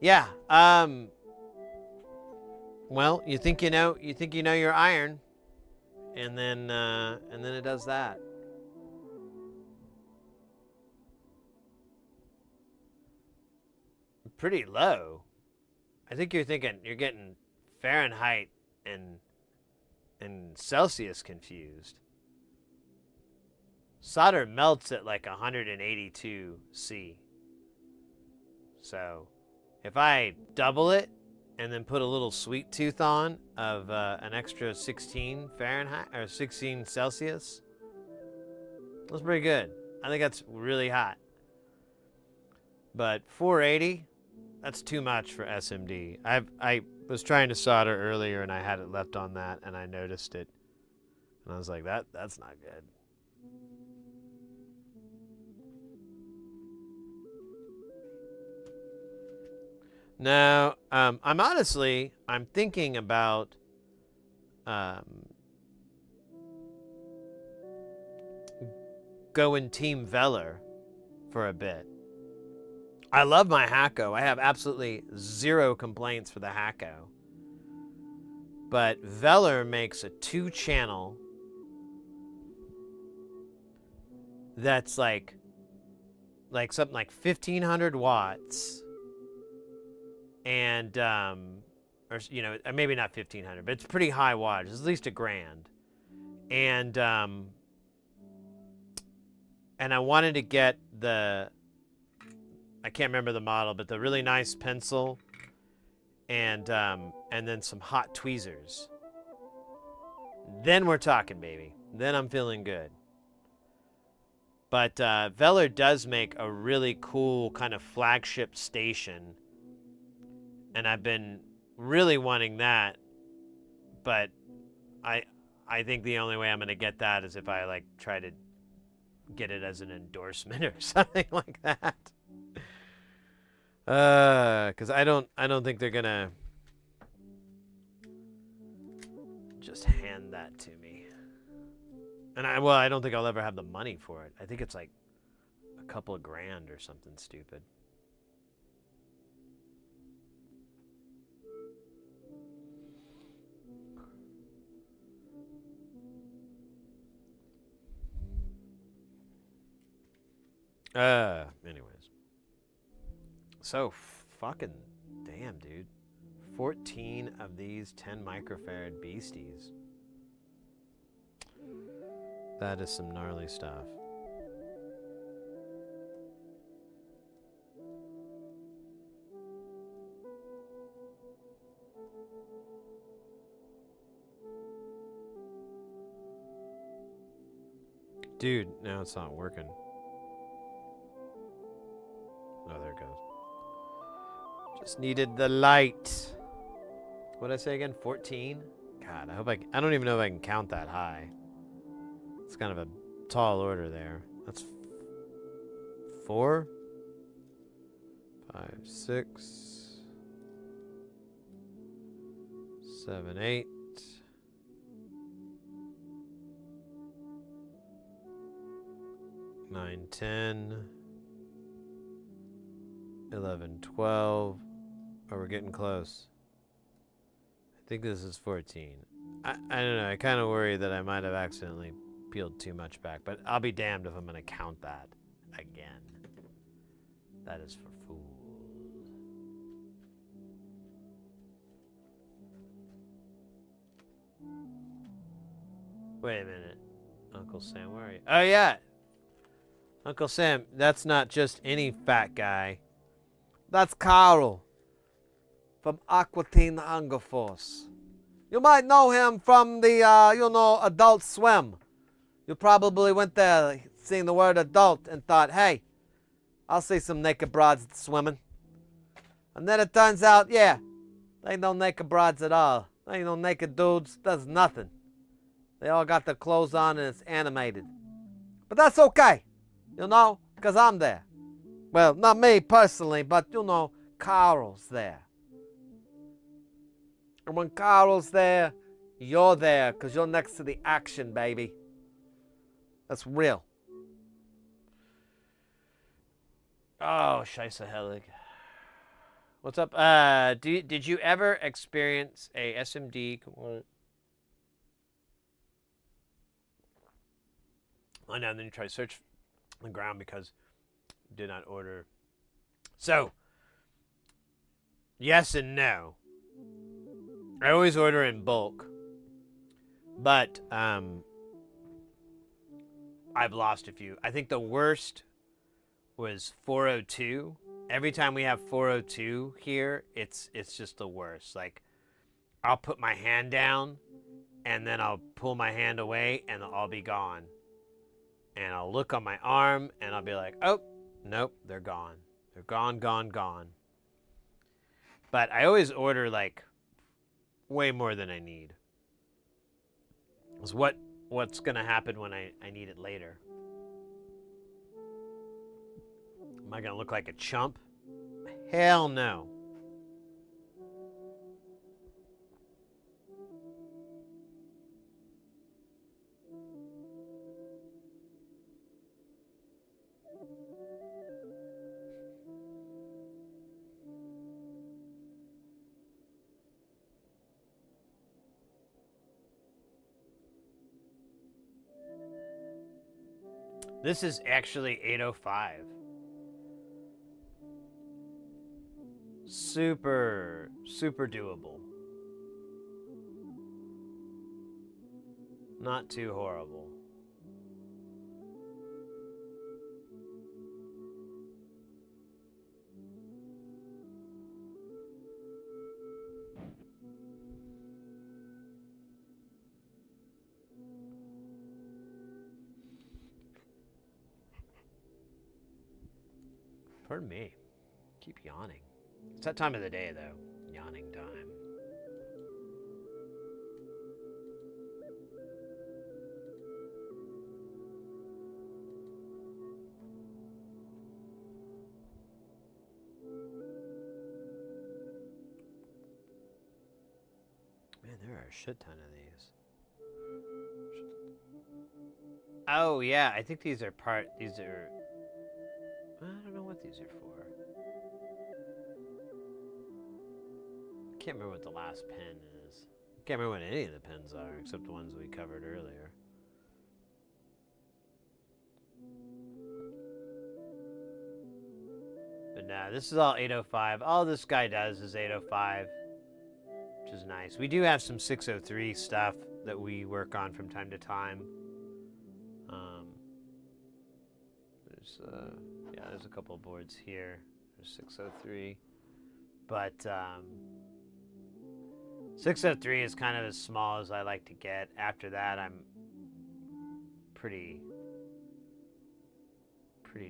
Yeah. Well, you think you know your iron, and then it does that. Pretty low. I think you're getting Fahrenheit and Celsius confused. Solder melts at like 182 C. So if I double it, and then put a little sweet tooth on of an extra 16 Fahrenheit or 16 Celsius. That's pretty good. I think that's really hot. But 480, that's too much for SMD. I was trying to solder earlier and I had it left on that and I noticed it. And I was like, that's not good. Now, I'm thinking about going Team Veller for a bit. I love my Hacko. I have absolutely zero complaints for the Hacko. But Veller makes a 2-channel that's like something like 1500 watts. And, or, you know, maybe not 1500, but it's pretty high wattage. It's at least $1,000. And I wanted to get I can't remember the model, but the really nice pencil and then some hot tweezers. Then we're talking, baby. Then I'm feeling good. But Veller does make a really cool kind of flagship station. And I've been really wanting that. But I think the only way I'm going to get that is if I like try to get it as an endorsement or something like that. Because I don't think they're gonna just hand that to me. And I don't think I'll ever have the money for it. I think it's like a couple of grand or something stupid. Anyways. So fucking damn, dude. 14 of these 10 microfarad beasties. That is some gnarly stuff. Dude, now it's not working. Oh, there it goes. Just needed the light. What did I say again? 14? God, I don't even know if I can count that high. It's kind of a tall order there. That's 4, 5, 6, 7, 8. 9, 10. 11, 12. Oh, we're getting close. I think this is 14. I don't know. I kind of worry that I might have accidentally peeled too much back, but I'll be damned if I'm going to count that again. That is for fools. Wait a minute. Uncle Sam, where are you? Oh, yeah. Uncle Sam, that's not just any fat guy. That's Carl from Aquatine Hunger Force. You might know him from the, Adult Swim. You probably went there, seeing the word adult, and thought, hey, I'll see some naked broads swimming. And then it turns out, yeah, there ain't no naked broads at all. There ain't no naked dudes. There's nothing. They all got their clothes on and it's animated. But that's okay, because I'm there. Well, not me personally, but, Carl's there. And when Carl's there, you're there, because you're next to the action, baby. That's real. Oh, Scheisse Helig. What's up? Did you ever experience a SMD component? Oh, no, then you try to search on the ground because you did not order. So, yes and no. I always order in bulk, but I've lost a few. I think the worst was 402, every time we have 402 here, it's just the worst. Like, I'll put my hand down, and then I'll pull my hand away, and I'll be gone. And I'll look on my arm, and I'll be like, oh, nope, they're gone. They're gone, gone, gone. But I always order, like, way more than I need. Because what's going to happen when I need it later? Am I going to look like a chump? Hell no. This is actually 805. Super, super doable. Not too horrible. Pardon me. Keep yawning. It's that time of the day, though. Yawning time. Man, there are a shit ton of these. Oh, yeah. I think these are these are... I don't know what these are for. I can't remember what the last pen is. I can't remember what any of the pens are, except the ones we covered earlier. But nah, this is all 805. All this guy does is 805, which is nice. We do have some 603 stuff that we work on from time to time. There's a couple of boards here. There's 603. But 603 is kind of as small as I like to get. After that, I'm pretty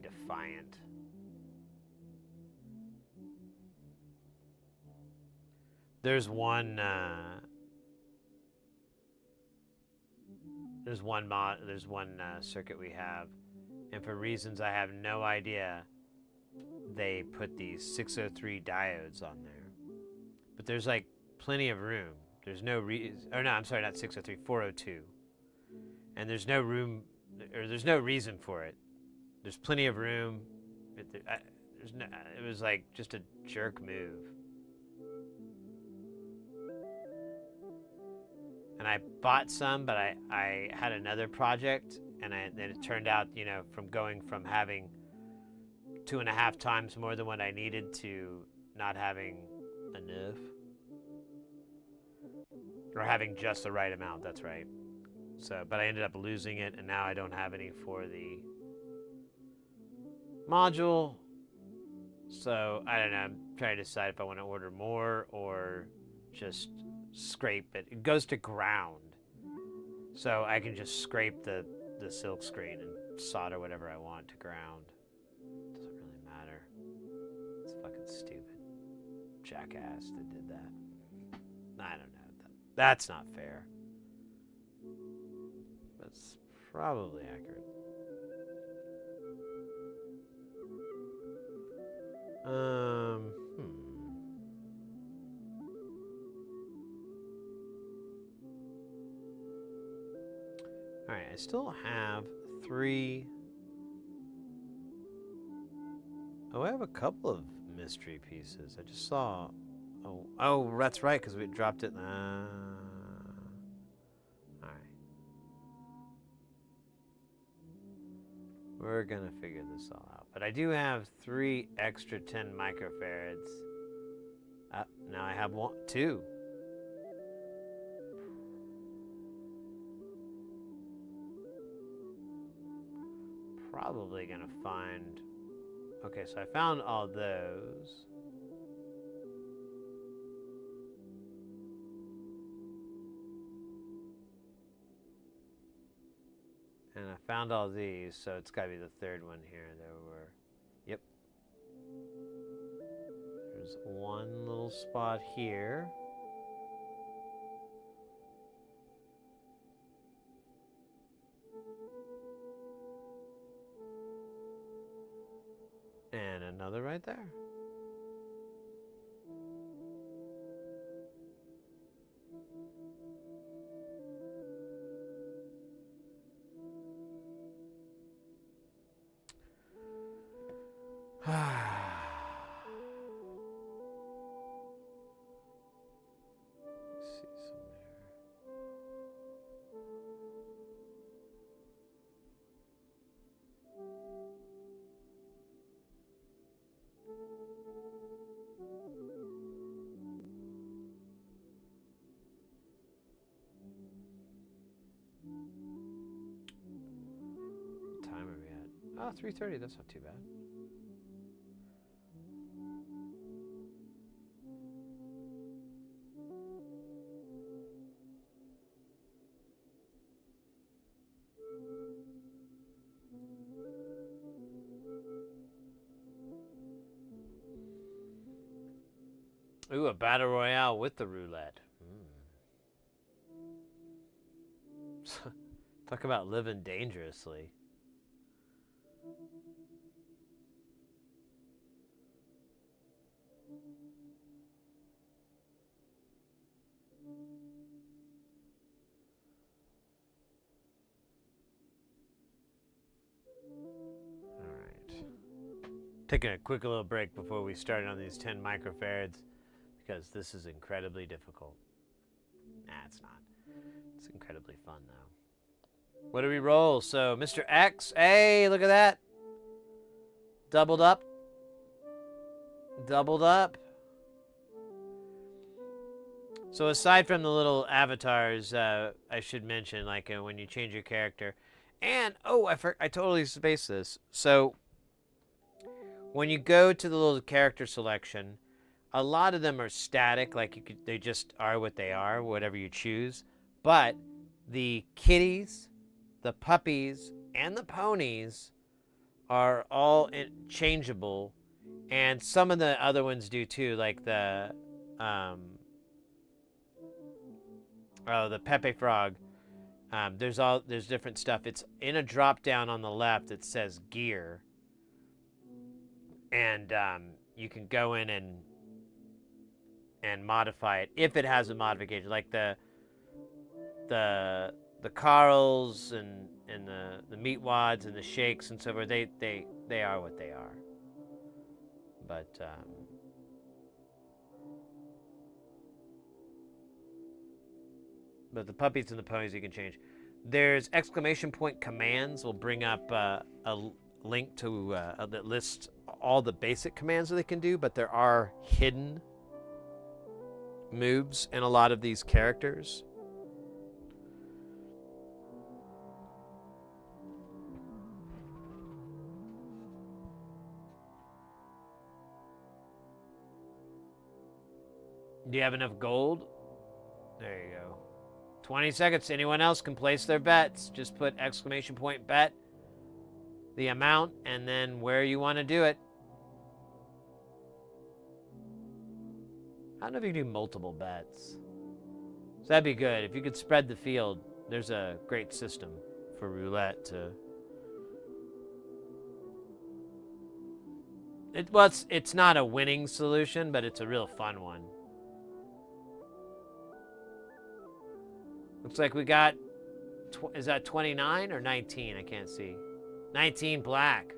defiant. There's one circuit we have, and for reasons I have no idea, they put these 603 diodes on there. But there's like plenty of room. There's no I'm sorry, not 603, 402. And there's no room, or there's no reason for it. There's plenty of room. It was like just a jerk move. And I bought some, but I had another project, and then it turned out, from going from having 2.5 times more than what I needed to not having enough. Or having just the right amount, that's right. So, but I ended up losing it, and now I don't have any for the module. So, I don't know, I'm trying to decide if I want to order more or just scrape it. It goes to ground. So I can just scrape the silk screen and solder whatever I want to ground. Doesn't really matter. It's fucking stupid. Jackass that did that. I don't know. That's not fair. That's probably accurate. Alright, I still have 3... Oh, I have a couple of mystery pieces. I just saw... Oh, that's right, because we dropped it... Alright. We're gonna figure this all out. But I do have 3 extra 10 microfarads. Now I have 2. Probably gonna find Okay, so I found all those. And I found all these, so it's got to be the third one here. There were, yep. There's one little spot here. And another right there. See some there. What time are we at? Oh, 3:30. That's not too bad. Ooh, a battle royale with the roulette. Talk about living dangerously. All right. Taking a quick little break before we start on these 10 microfarads because this is incredibly difficult. Nah, it's not. It's incredibly fun, though. What do we roll? So, Mr. X. Hey, look at that. Doubled up. Doubled up. So, aside from the little avatars, I should mention, like, when you change your character. And, oh, I totally spaced this. So, when you go to the little character selection, a lot of them are static, like they just are what they are, whatever you choose. But the kitties, the puppies, and the ponies are all changeable, and some of the other ones do too, like the Pepe Frog. There's different stuff. It's in a drop down on the left. It says gear, and you can go in and modify it if it has a modification, like the Carls and the meat wads and the shakes and so forth. They are what they are. But the puppies and the ponies you can change. There's exclamation point commands. Will bring up a link to that lists all the basic commands that they can do, but there are hidden moves in a lot of these characters. Do you have enough gold? There you go. 20 seconds. Anyone else can place their bets. Just put exclamation point bet, the amount, and then where you want to do it. I don't know if you can do multiple bets. So that'd be good. If you could spread the field, there's a great system for roulette to... It's not a winning solution, but it's a real fun one. Looks like we got... is that 29 or 19? I can't see. 19 black.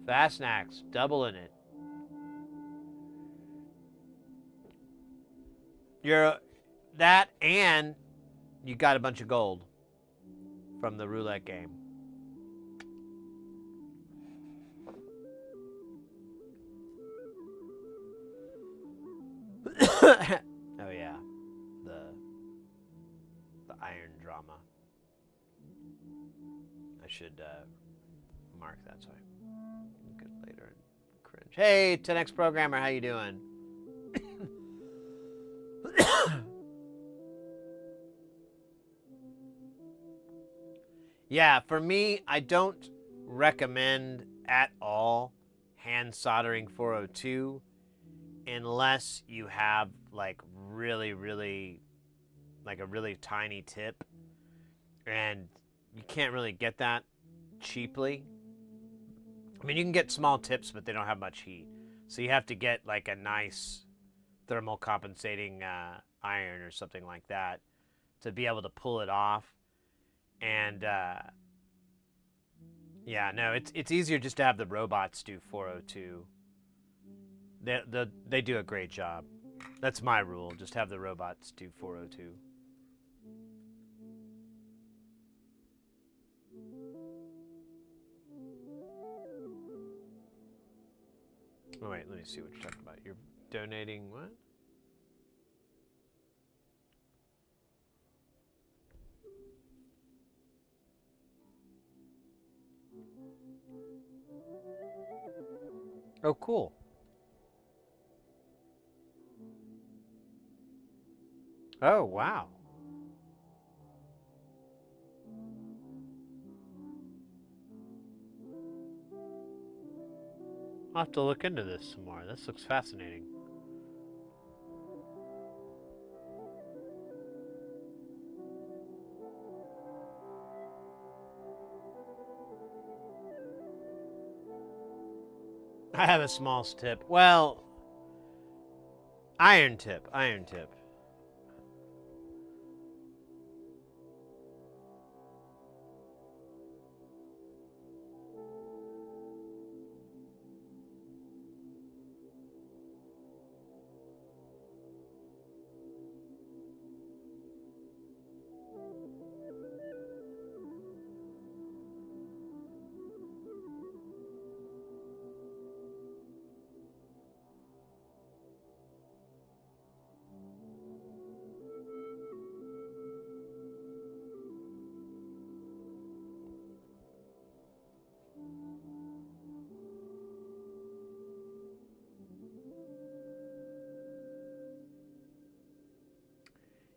Fast snacks, doubling it. You're that, and you got a bunch of gold from the roulette game. Oh yeah, the iron should mark that so I look at it later and cringe. Hey, 10X Programmer, how you doing? Yeah, for me, I don't recommend at all hand soldering 402 unless you have like really like a really tiny tip, and you can't really get that cheaply. I mean, you can get small tips, but they don't have much heat, so you have to get like a nice thermal compensating iron or something like that to be able to pull it off. And yeah, no, it's easier just to have the robots do 402. They do a great job. That's my rule. Just have the robots do 402. Oh, wait, let me see what you're talking about. You're donating what? Oh, cool. Oh, wow. I'll have to look into this some more. This looks fascinating. I have a small tip. Well, iron tip.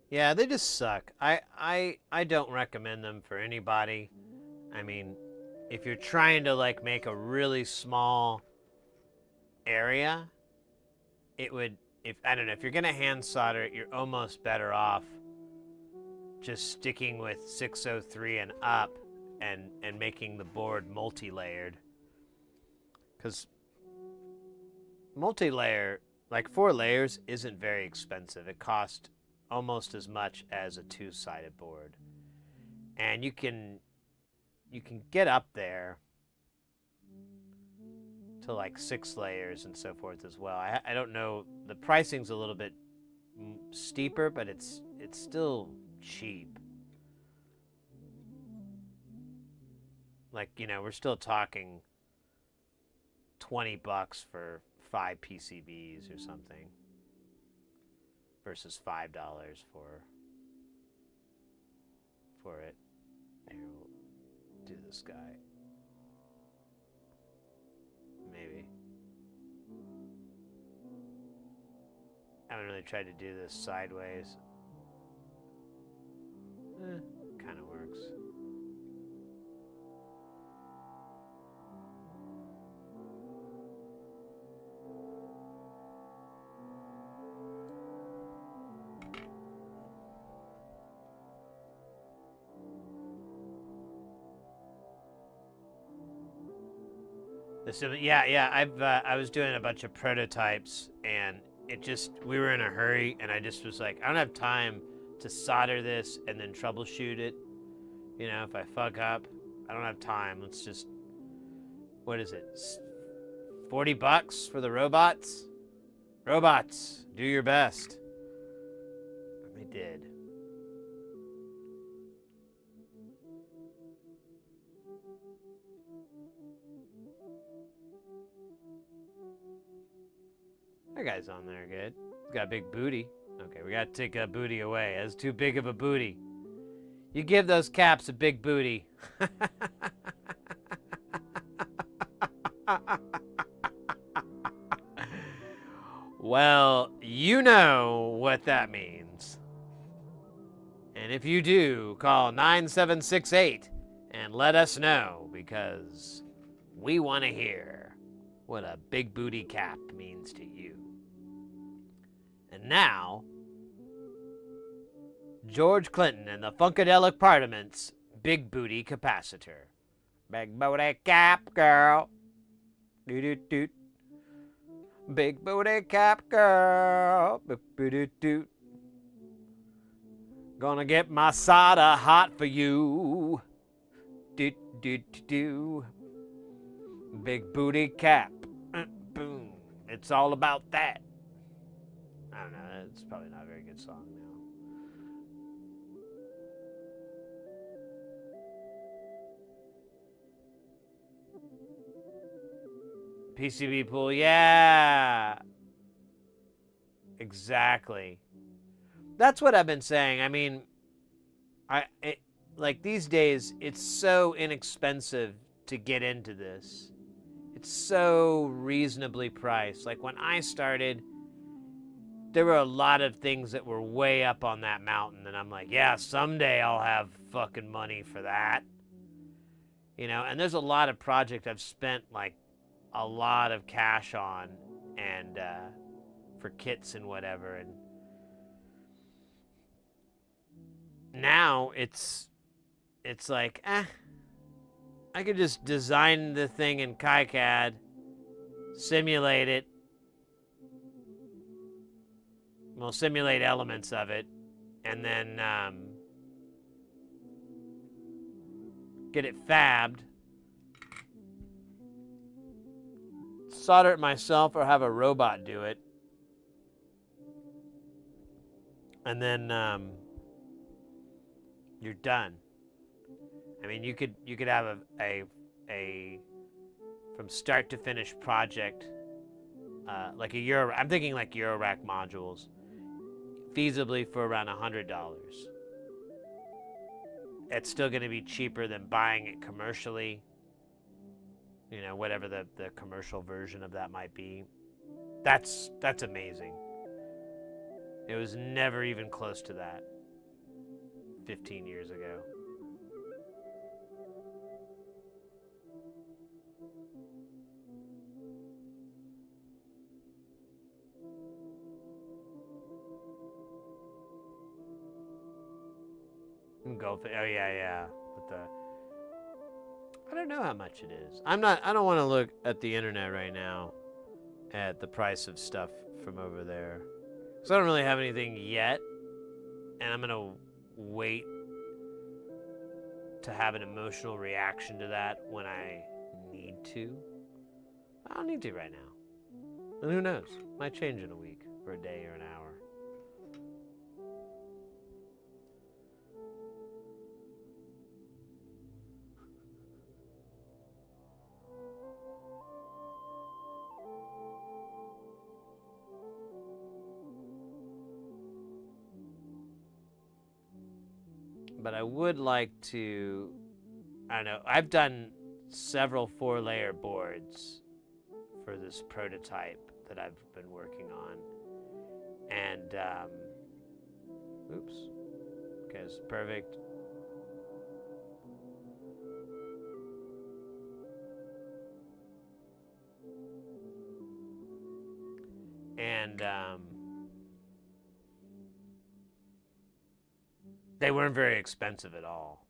Yeah, they just suck. I don't recommend them for anybody. I mean, if you're trying to like make a really small area, it would, if I don't know, if you're gonna hand solder it, you're almost better off just sticking with 603 and up and making the board multi-layered. Because multi-layer, like 4 layers, isn't very expensive. It costs almost as much as a 2-sided board, and you can get up there to like 6 layers and so forth as well. I don't know, the pricing's a little bit steeper, but it's still cheap. Like, you know, we're still talking $20 for 5 PCBs or something, versus $5 for it. Here, we'll do this guy. Maybe. I haven't really tried to do this sideways. Kind of works. I was doing a bunch of prototypes, and it just, we were in a hurry, and I just was like, I don't have time to solder this and then troubleshoot it. You know, if I fuck up, I don't have time. Let's just, what is it? $40 for the robots? Robots, do your best. And they did. That guy's on there good. He's got a big booty. Okay, we gotta take that booty away. That's too big of a booty. You give those caps a big booty. Well, you know what that means. And if you do, call 9768 and let us know, because we want to hear what a big booty cap means to you. And now, George Clinton and the Funkadelic Parliament's Big Booty Capacitor. Big booty cap, girl. Doot-doot-doot. Big booty cap, girl. Doot-doot-doot. Gonna get my soda hot for you. Doot-doot-doot. Big booty cap. Boom. It's all about that. I don't know. It's probably not a very good song now. PCB pool, yeah. Exactly. That's what I've been saying. I mean, like these days, it's so inexpensive to get into this. It's so reasonably priced. Like when I started, there were a lot of things that were way up on that mountain, and I'm like, yeah, someday I'll have fucking money for that. You know, and there's a lot of projects I've spent like a lot of cash on, and for kits and whatever, and now it's like, I could just design the thing in KiCad, simulate it, well, simulate elements of it, and then get it fabbed, solder it myself or have a robot do it, and then you're done. I mean, you could have a from start to finish project, like a Euro. I'm thinking like Eurorack modules, feasibly for around $100. It's still going to be cheaper than buying it commercially. You know, whatever the commercial version of that might be. That's amazing. It was never even close to that 15 years ago. Go for, oh yeah. With the, I don't know how much it is. I don't want to look at the internet right now at the price of stuff from over there. So I don't really have anything yet, and I'm gonna wait to have an emotional reaction to that when I need to. I don't need to right now. And who knows? Might change in a week or a day or an hour. But I would like to, I don't know, I've done several 4-layer boards for this prototype that I've been working on. And, oops, okay, it's perfect. And, they weren't very expensive at all.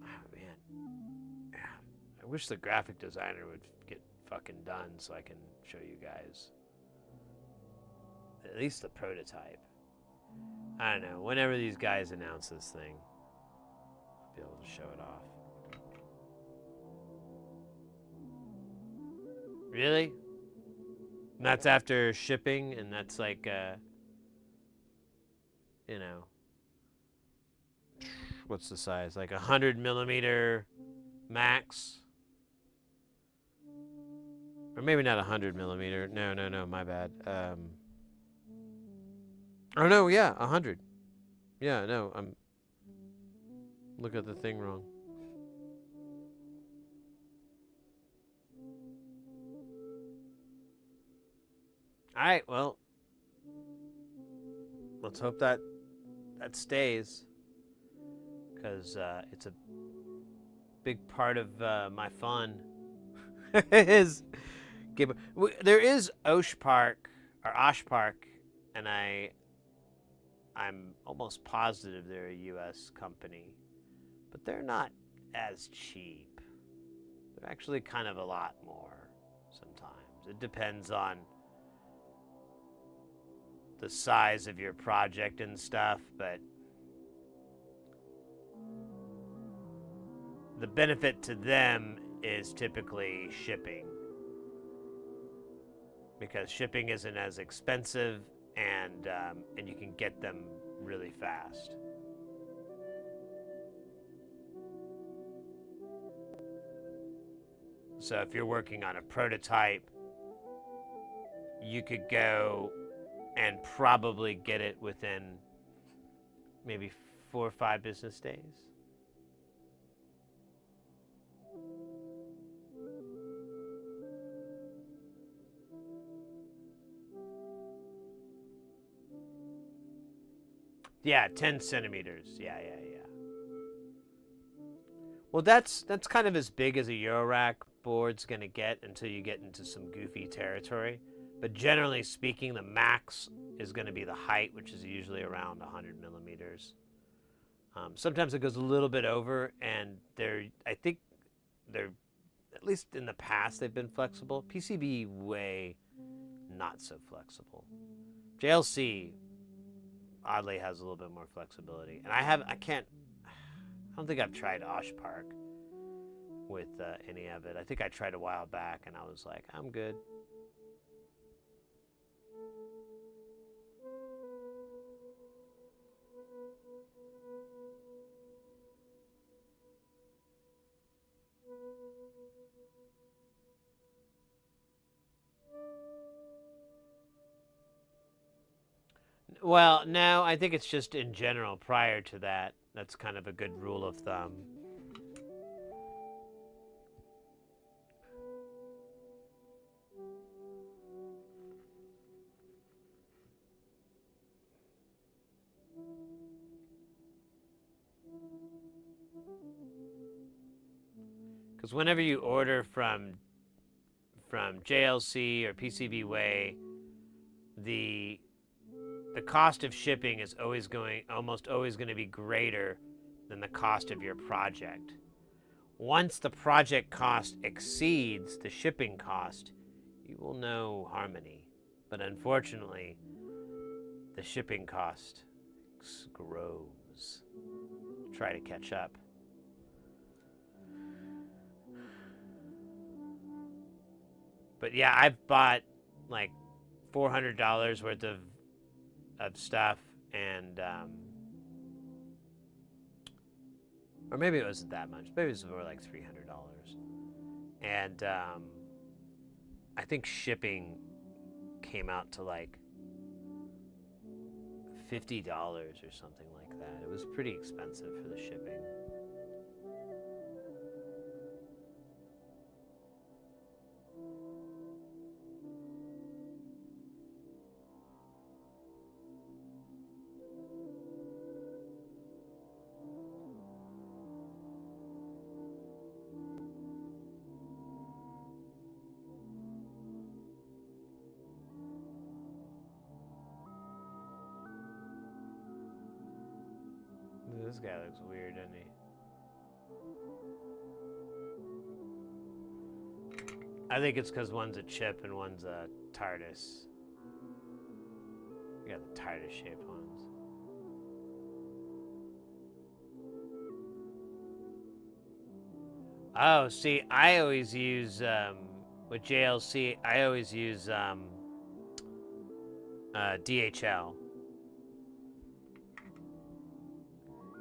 Oh, man. Yeah. I wish the graphic designer would get fucking done so I can show you guys at least the prototype. I don't know. Whenever these guys announce this thing, I'll be able to show it off. Really? And that's after shipping, and that's like, you know, what's the size? Like 100mm max? Or maybe not 100mm. No, my bad. Oh no, yeah, 100. Yeah, no, I'm looking at the thing wrong. All right, well, let's hope that stays, because it's a big part of my fun. is there is Osh Park or Osh Park, and I'm almost positive they're a U.S. company, but they're not as cheap. They're actually kind of a lot more sometimes. It depends on the size of your project and stuff, but the benefit to them is typically shipping, because shipping isn't as expensive, and you can get them really fast. So if you're working on a prototype, you could go and probably get it within maybe 4 or 5 business days. Yeah, 10 centimeters. Yeah. Well, that's kind of as big as a Eurorack board's gonna get until you get into some goofy territory. But generally speaking, the max is gonna be the height, which is usually around 100 millimeters. Sometimes it goes a little bit over, and I think they're, at least in the past, they've been flexible. PCB way not so flexible. JLC oddly has a little bit more flexibility, and I don't think I've tried Osh Park with any of it. I think I tried a while back, and I was like, I'm good. Well, no, I think it's just in general. Prior to that, that's kind of a good rule of thumb. Because whenever you order from JLC or PCBWay, the cost of shipping is almost always going to be greater than the cost of your project. Once the project cost exceeds the shipping cost, you will know harmony. But unfortunately, the shipping cost grows. Try to catch up. But yeah, I've bought like $400 worth of stuff, and or maybe it wasn't that much. Maybe it was more like $300, and I think shipping came out to like $50 or something like that. It was pretty expensive for the shipping. This guy looks weird, doesn't he? I think it's because one's a chip and one's a TARDIS. You got the TARDIS-shaped ones. Oh, see, I always use, with JLC, I always use DHL.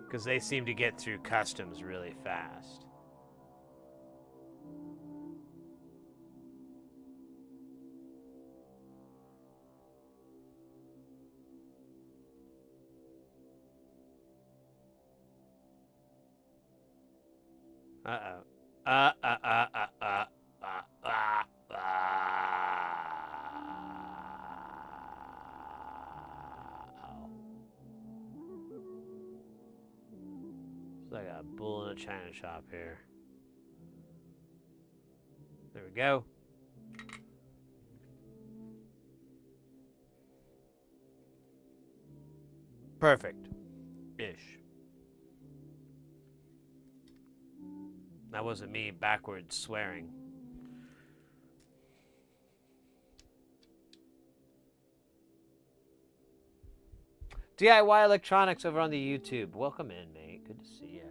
Because they seem to get through customs really fast. Uh-oh. It's like a bull in a china shop here. There we go. Perfect. Ish. That wasn't me backwards swearing. DIY Electronics over on the YouTube. Welcome in, mate. Good to see ya.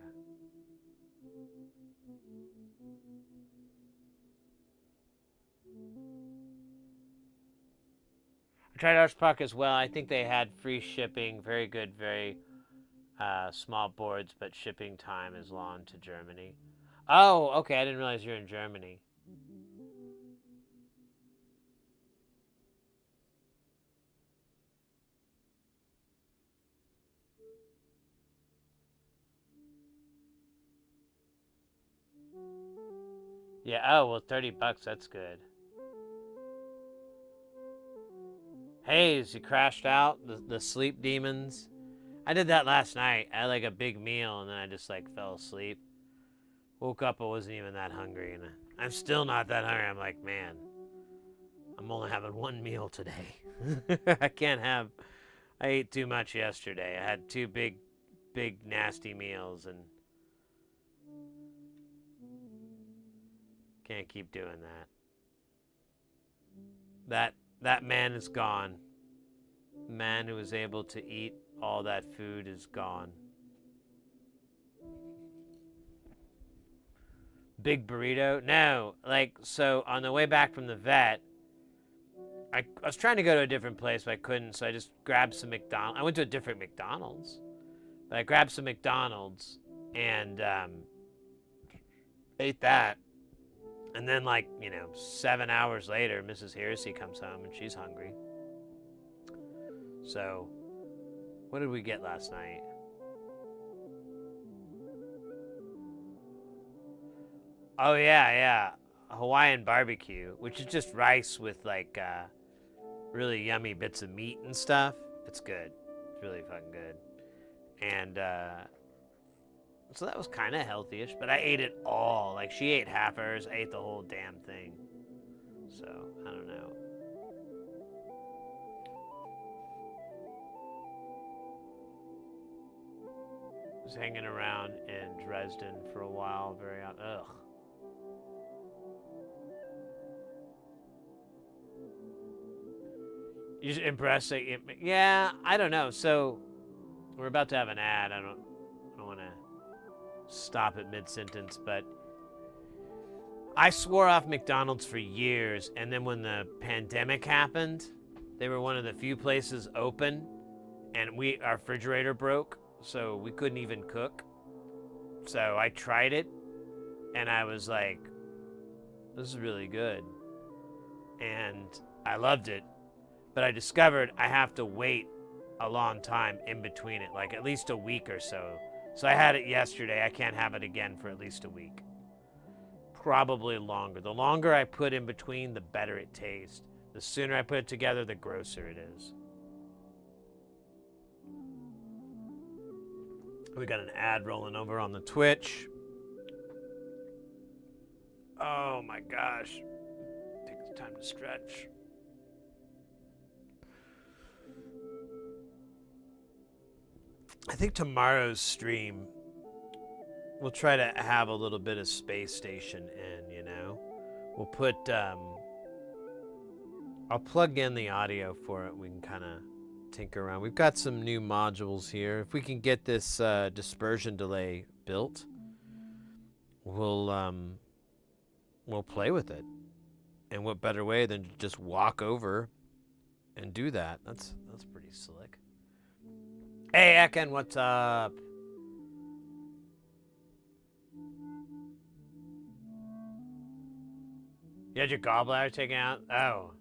I tried Archpark as well. I think they had free shipping. Very good, very small boards, but shipping time is long to Germany. Oh, okay. I didn't realize you're in Germany. Yeah, oh, well, 30 bucks, that's good. Hayes, you crashed out? The sleep demons? I did that last night. I had like a big meal, and then I just like fell asleep. Woke up, I wasn't even that hungry, and I'm still not that hungry. I'm like, man, I'm only having one meal today. I can't have... I ate too much yesterday. I had two big, nasty meals, and... Can't keep doing that. That man is gone. The man who was able to eat all that food is gone. Big burrito? No. Like, so on the way back from the vet, I was trying to go to a different place, but I couldn't, so I just grabbed some McDonald's. I went to a different McDonald's. But I grabbed some McDonald's and ate that. And then, like, 7 hours later, Mrs. Heresy comes home and she's hungry. So, what did we get last night? Oh, yeah. Hawaiian barbecue, which is just rice with, like, really yummy bits of meat and stuff. It's good. It's really fucking good. And, so that was kind of healthy-ish, but I ate it all. Like, she ate half hers, I ate the whole damn thing. So, I don't know. Was hanging around in Dresden for a while, ugh. You're impressed? Yeah, I don't know. So, we're about to have an ad. I don't want to stop at mid-sentence, but I swore off McDonald's for years, and then when the pandemic happened, they were one of the few places open, and our refrigerator broke, so we couldn't even cook. So I tried it, and I was like, this is really good. And I loved it, but I discovered I have to wait a long time in between it, like at least a week or so. So I had it yesterday. I can't have it again for at least a week. Probably longer. The longer I put in between, the better it tastes. The sooner I put it together, the grosser it is. We got an ad rolling over on the Twitch. Oh my gosh. Take the time to stretch. I think tomorrow's stream, we'll try to have a little bit of Space Station in, We'll put, I'll plug in the audio for it. We can kind of tinker around. We've got some new modules here. If we can get this dispersion delay built, we'll play with it. And what better way than to just walk over and do that? That's pretty slick. Hey, Ekin, what's up? You had your gallbladder taken out? Oh.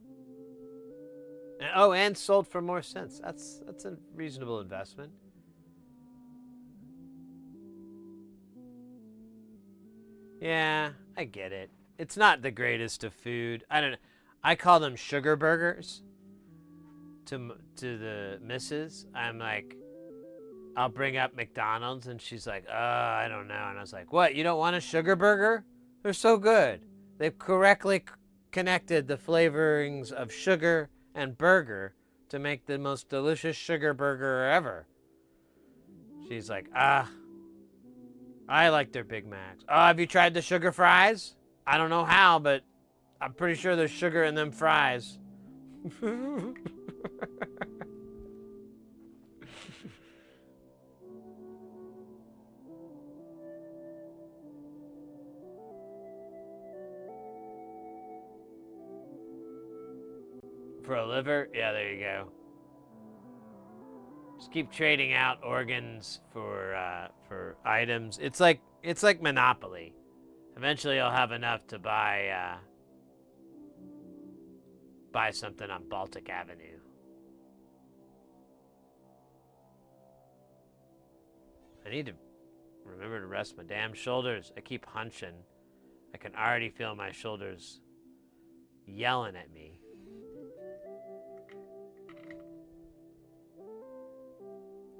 And sold for more cents. That's a reasonable investment. Yeah, I get it. It's not the greatest of food. I don't know. I call them sugar burgers to the missus. I'm like, I'll bring up McDonald's, and she's like, I don't know. And I was like, what, you don't want a sugar burger? They're so good. They've correctly connected the flavorings of sugar and burger to make the most delicious sugar burger ever. She's like, I like their Big Macs. Oh, have you tried the sugar fries? I don't know how, but I'm pretty sure there's sugar in them fries. For a liver? Yeah, there you go. Just keep trading out organs for items. It's like Monopoly. Eventually, I'll have enough to buy something on Baltic Avenue. I need to remember to rest my damn shoulders. I keep hunching. I can already feel my shoulders yelling at me.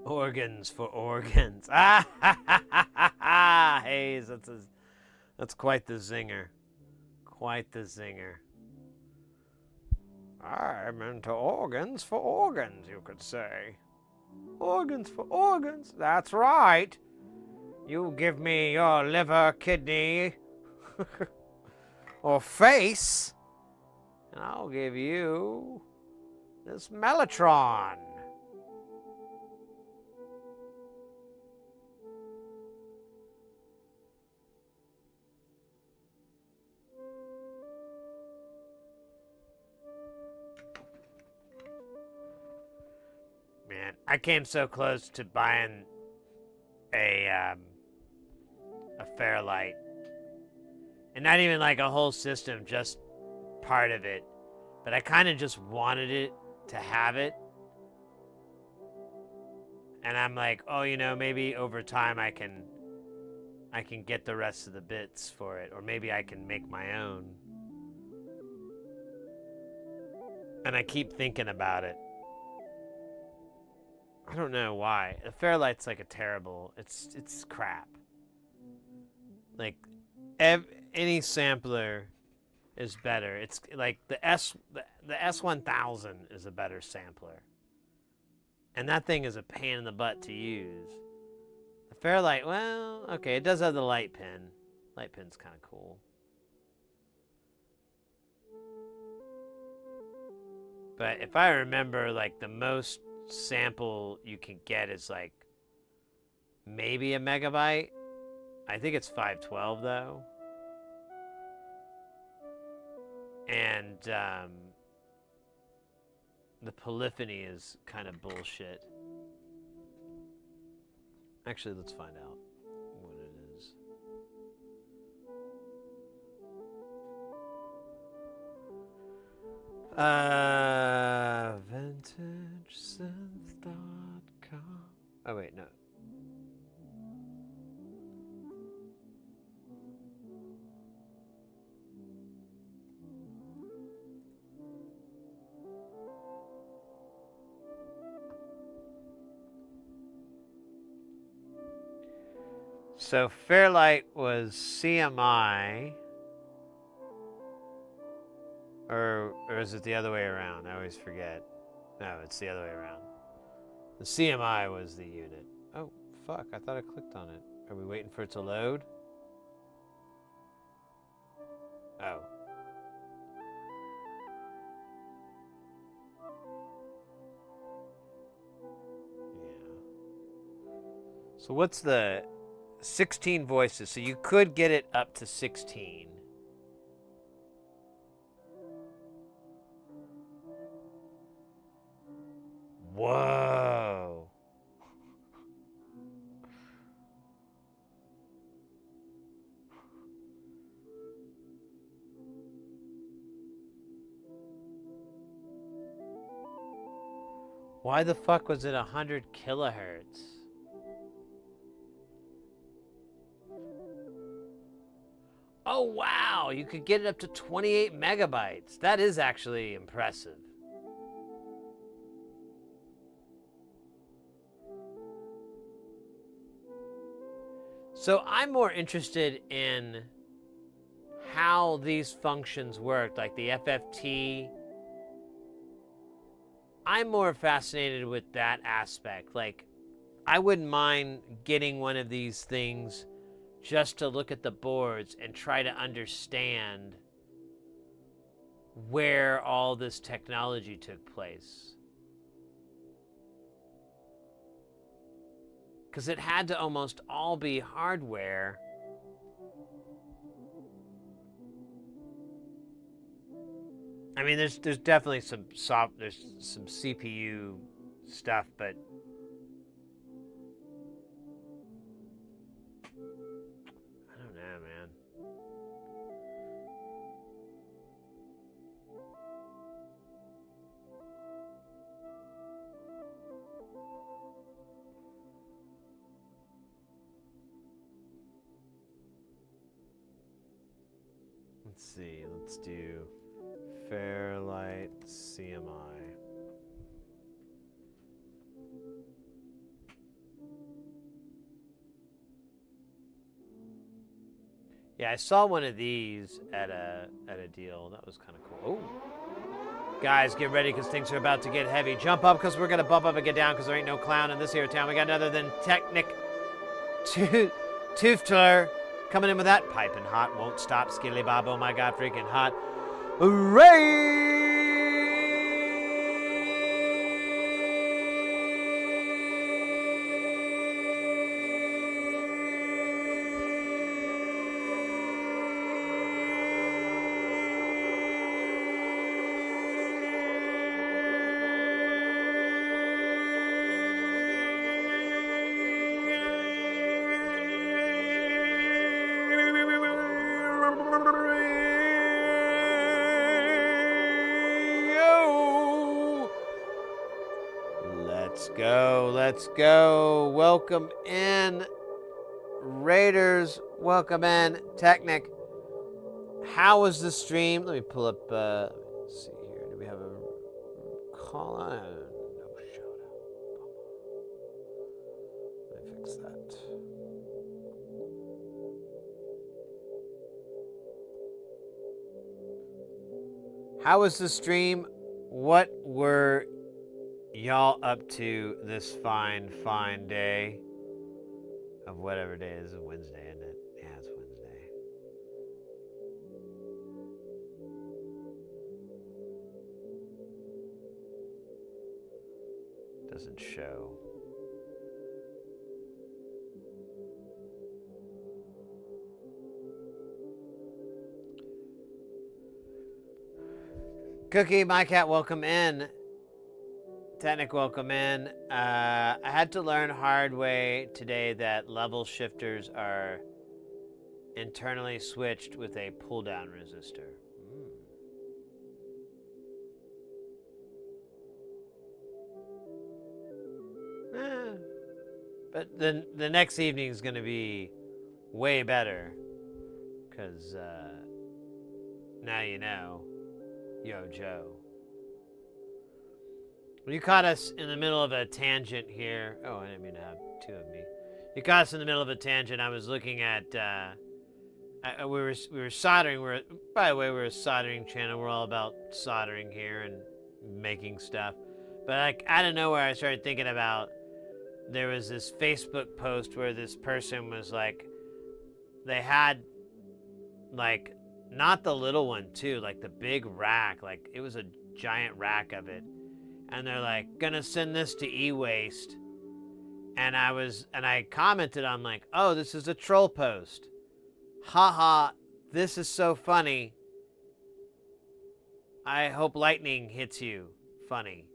Organs for organs. Ah, ha, ha, ha, ha, ha. Hayes, that's quite the zinger. Quite the zinger. I'm into organs for organs, you could say. Organs for organs. That's right. You give me your liver, kidney, or face, and I'll give you this Mellotron. Man, I came so close to buying a Fairlight. And not even like a whole system, just part of it. But I kind of just wanted it to have it. And I'm like, oh, you know, maybe over time I can get the rest of the bits for it. Or maybe I can make my own. And I keep thinking about it. I don't know why. The Fairlight's like a terrible, it's crap. Like, any sampler is better. It's like the S1000 is a better sampler. And that thing is a pain in the butt to use. The Fairlight, well, okay, it does have the light pin. Light pin's kind of cool. But if I remember, like, the most sample you can get is like maybe a megabyte. I think it's 512 though. And the polyphony is kind of bullshit. Actually, let's find out what it is. VintageSynth.com. Oh wait, no. So Fairlight was CMI. Or is it the other way around? I always forget. No, it's the other way around. The CMI was the unit. Oh, fuck. I thought I clicked on it. Are we waiting for it to load? Oh. Yeah. So what's the 16 voices? So you could get it up to 16. Whoa. Why the fuck was it 100 kilohertz? Oh wow, you could get it up to 28 megabytes. That is actually impressive. So I'm more interested in how these functions work, like the FFT. I'm more fascinated with that aspect. Like, I wouldn't mind getting one of these things just to look at the boards and try to understand where all this technology took place. Because it had to almost all be hardware. I mean, there's definitely some CPU stuff, but I don't know, man. Let's see. Let's do Fairlight CMI. Yeah, I saw one of these at a deal. That was kind of cool. Oh, guys, get ready because things are about to get heavy. Jump up because we're gonna bump up and get down because there ain't no clown in this here town. We got none other than Technic Tooftler coming in with that piping hot, won't stop, skilly bob. Oh my God, freaking hot! Hooray! Let's go. Welcome in, Raiders. Welcome in, Technic. How was the stream? Let me pull up, let's see here. Do we have a call on? No shout out. Let me fix that. How was the stream? What were y'all up to this fine day of whatever day it is? Wednesday, isn't it? Yeah, it's Wednesday. Doesn't show. Cookie, my cat, welcome in. Technic, welcome in. I had to learn hard way today that level shifters are internally switched with a pull-down resistor. But then the next evening is going to be way better because now you know. Yo, Joe. Well, you caught us in the middle of a tangent here. Oh, I didn't mean to have two of me. You caught us in the middle of a tangent. I was looking at, we were soldering. By the way, we're a soldering channel. We're all about soldering here and making stuff. But like out of nowhere, I started thinking about, there was this Facebook post where this person was like, they had like, not the little one too, like the big rack, like it was a giant rack of it. And they're like, gonna send this to e-waste. And I commented, I'm like, oh, this is a troll post. Haha, this is so funny. I hope lightning hits you. Funny.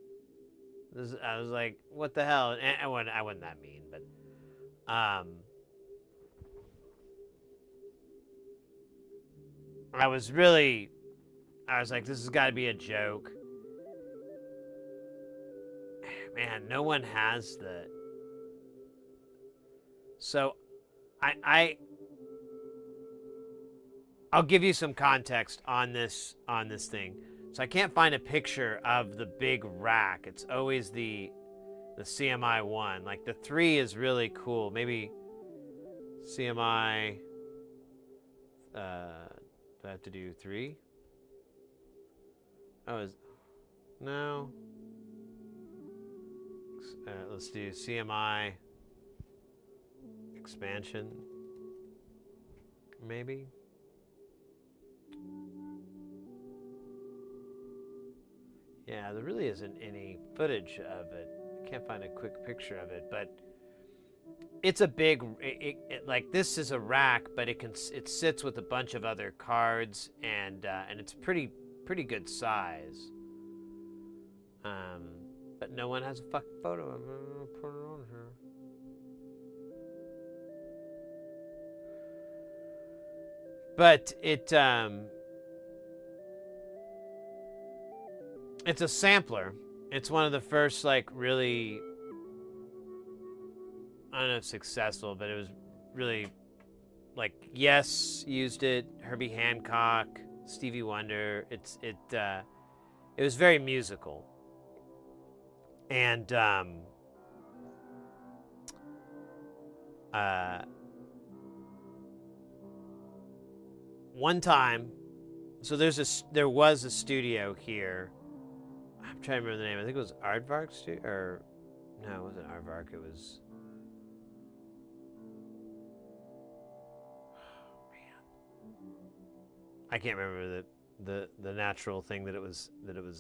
I was like, what the hell? And I wasn't that mean, but I was like, this has got to be a joke. Man, no one has the... So, I'll give you some context on this thing. So I can't find a picture of the big rack. It's always the CMI 1. Like the 3 is really cool. Maybe CMI. Do I have to do 3? Oh, no. Let's do CMI expansion. Maybe. Yeah, there really isn't any footage of it. I can't find a quick picture of it, but it's a big, like this is a rack, but it sits with a bunch of other cards, and it's pretty good size. But no one has a fucking photo of it. I'll put it on here. But it's a sampler. It's one of the first, like, really, I don't know if successful, but it was really, like, Yes used it, Herbie Hancock, Stevie Wonder. It was very musical. And one time, so there was a studio here. I'm trying to remember the name. I think it was Aardvark Studio, or no, it wasn't Aardvark. It was, oh, man, I can't remember the natural thing that it was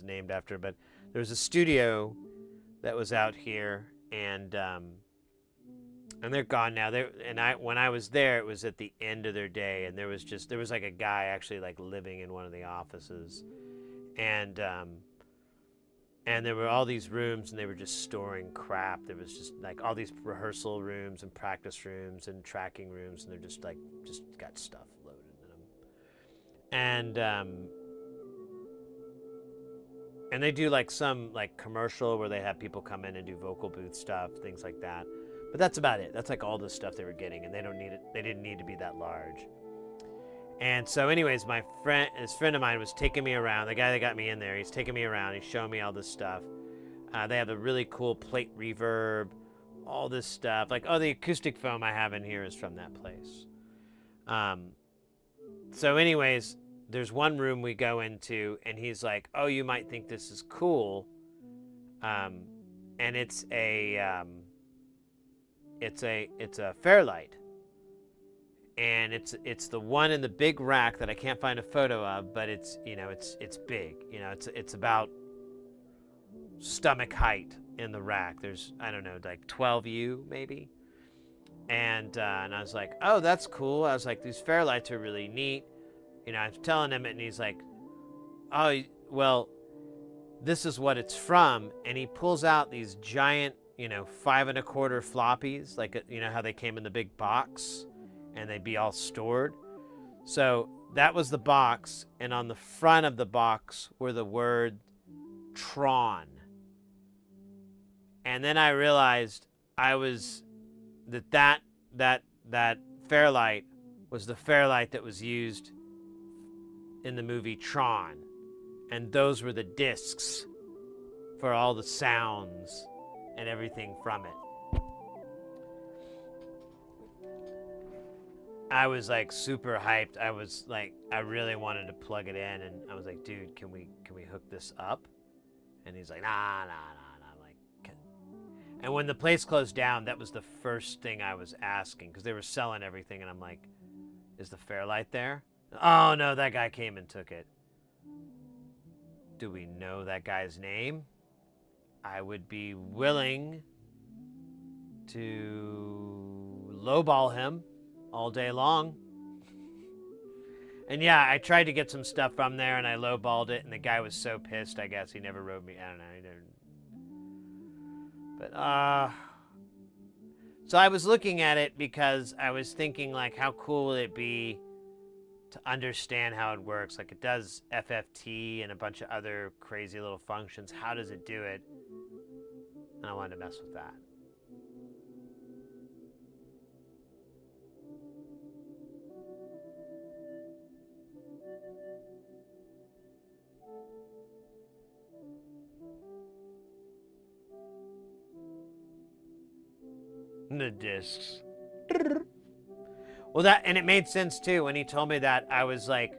named after. But there was a studio that was out here, and they're gone now. When I was there, it was at the end of their day, and there was like a guy actually like living in one of the offices, and there were all these rooms, and they were just storing crap. There was just like all these rehearsal rooms and practice rooms and tracking rooms, and they're just got stuff loaded in them. And they do like some like commercial where they have people come in and do vocal booth stuff, things like that. But that's about it. That's like all the stuff they were getting, and they didn't need to be that large. And so anyways, this friend of mine was taking me around. The guy that got me in there, he's taking me around. He's showing me all this stuff. They have a really cool plate reverb, all this stuff. Like, oh, the acoustic foam I have in here is from that place. So anyways, there's one room we go into, and he's like, oh, you might think this is cool. And it's a Fairlight. And it's the one in the big rack that I can't find a photo of, but it's big. It's about stomach height in the rack. There's, I don't know, like 12U maybe. And I was like, oh, that's cool. I was like, these Fairlights are really neat. I was telling him it, and he's like, oh, well, this is what it's from. And he pulls out these giant, 5 1/4 floppies, like, how they came in the big box, and they'd be all stored. So that was the box, and on the front of the box were the word Tron. And then I realized that Fairlight was the Fairlight that was used in the movie Tron, and those were the discs for all the sounds and everything from it. I was like super hyped. I was like, I really wanted to plug it in, and I was like, dude, can we hook this up? And he's like, nah. I'm like, and when the place closed down, that was the first thing I was asking, because they were selling everything, and I'm like, is the Fairlight there? Oh no, that guy came and took it. Do we know that guy's name? I would be willing to lowball him all day long. And yeah, I tried to get some stuff from there, and I lowballed it, and the guy was so pissed, I guess he never wrote me. I don't know. He didn't. But so I was looking at it because I was thinking, like, how cool would it be to understand how it works? Like, it does FFT and a bunch of other crazy little functions. How does it do it? And I wanted to mess with that. The discs. Well, that, and it made sense too. When he told me that, I was like,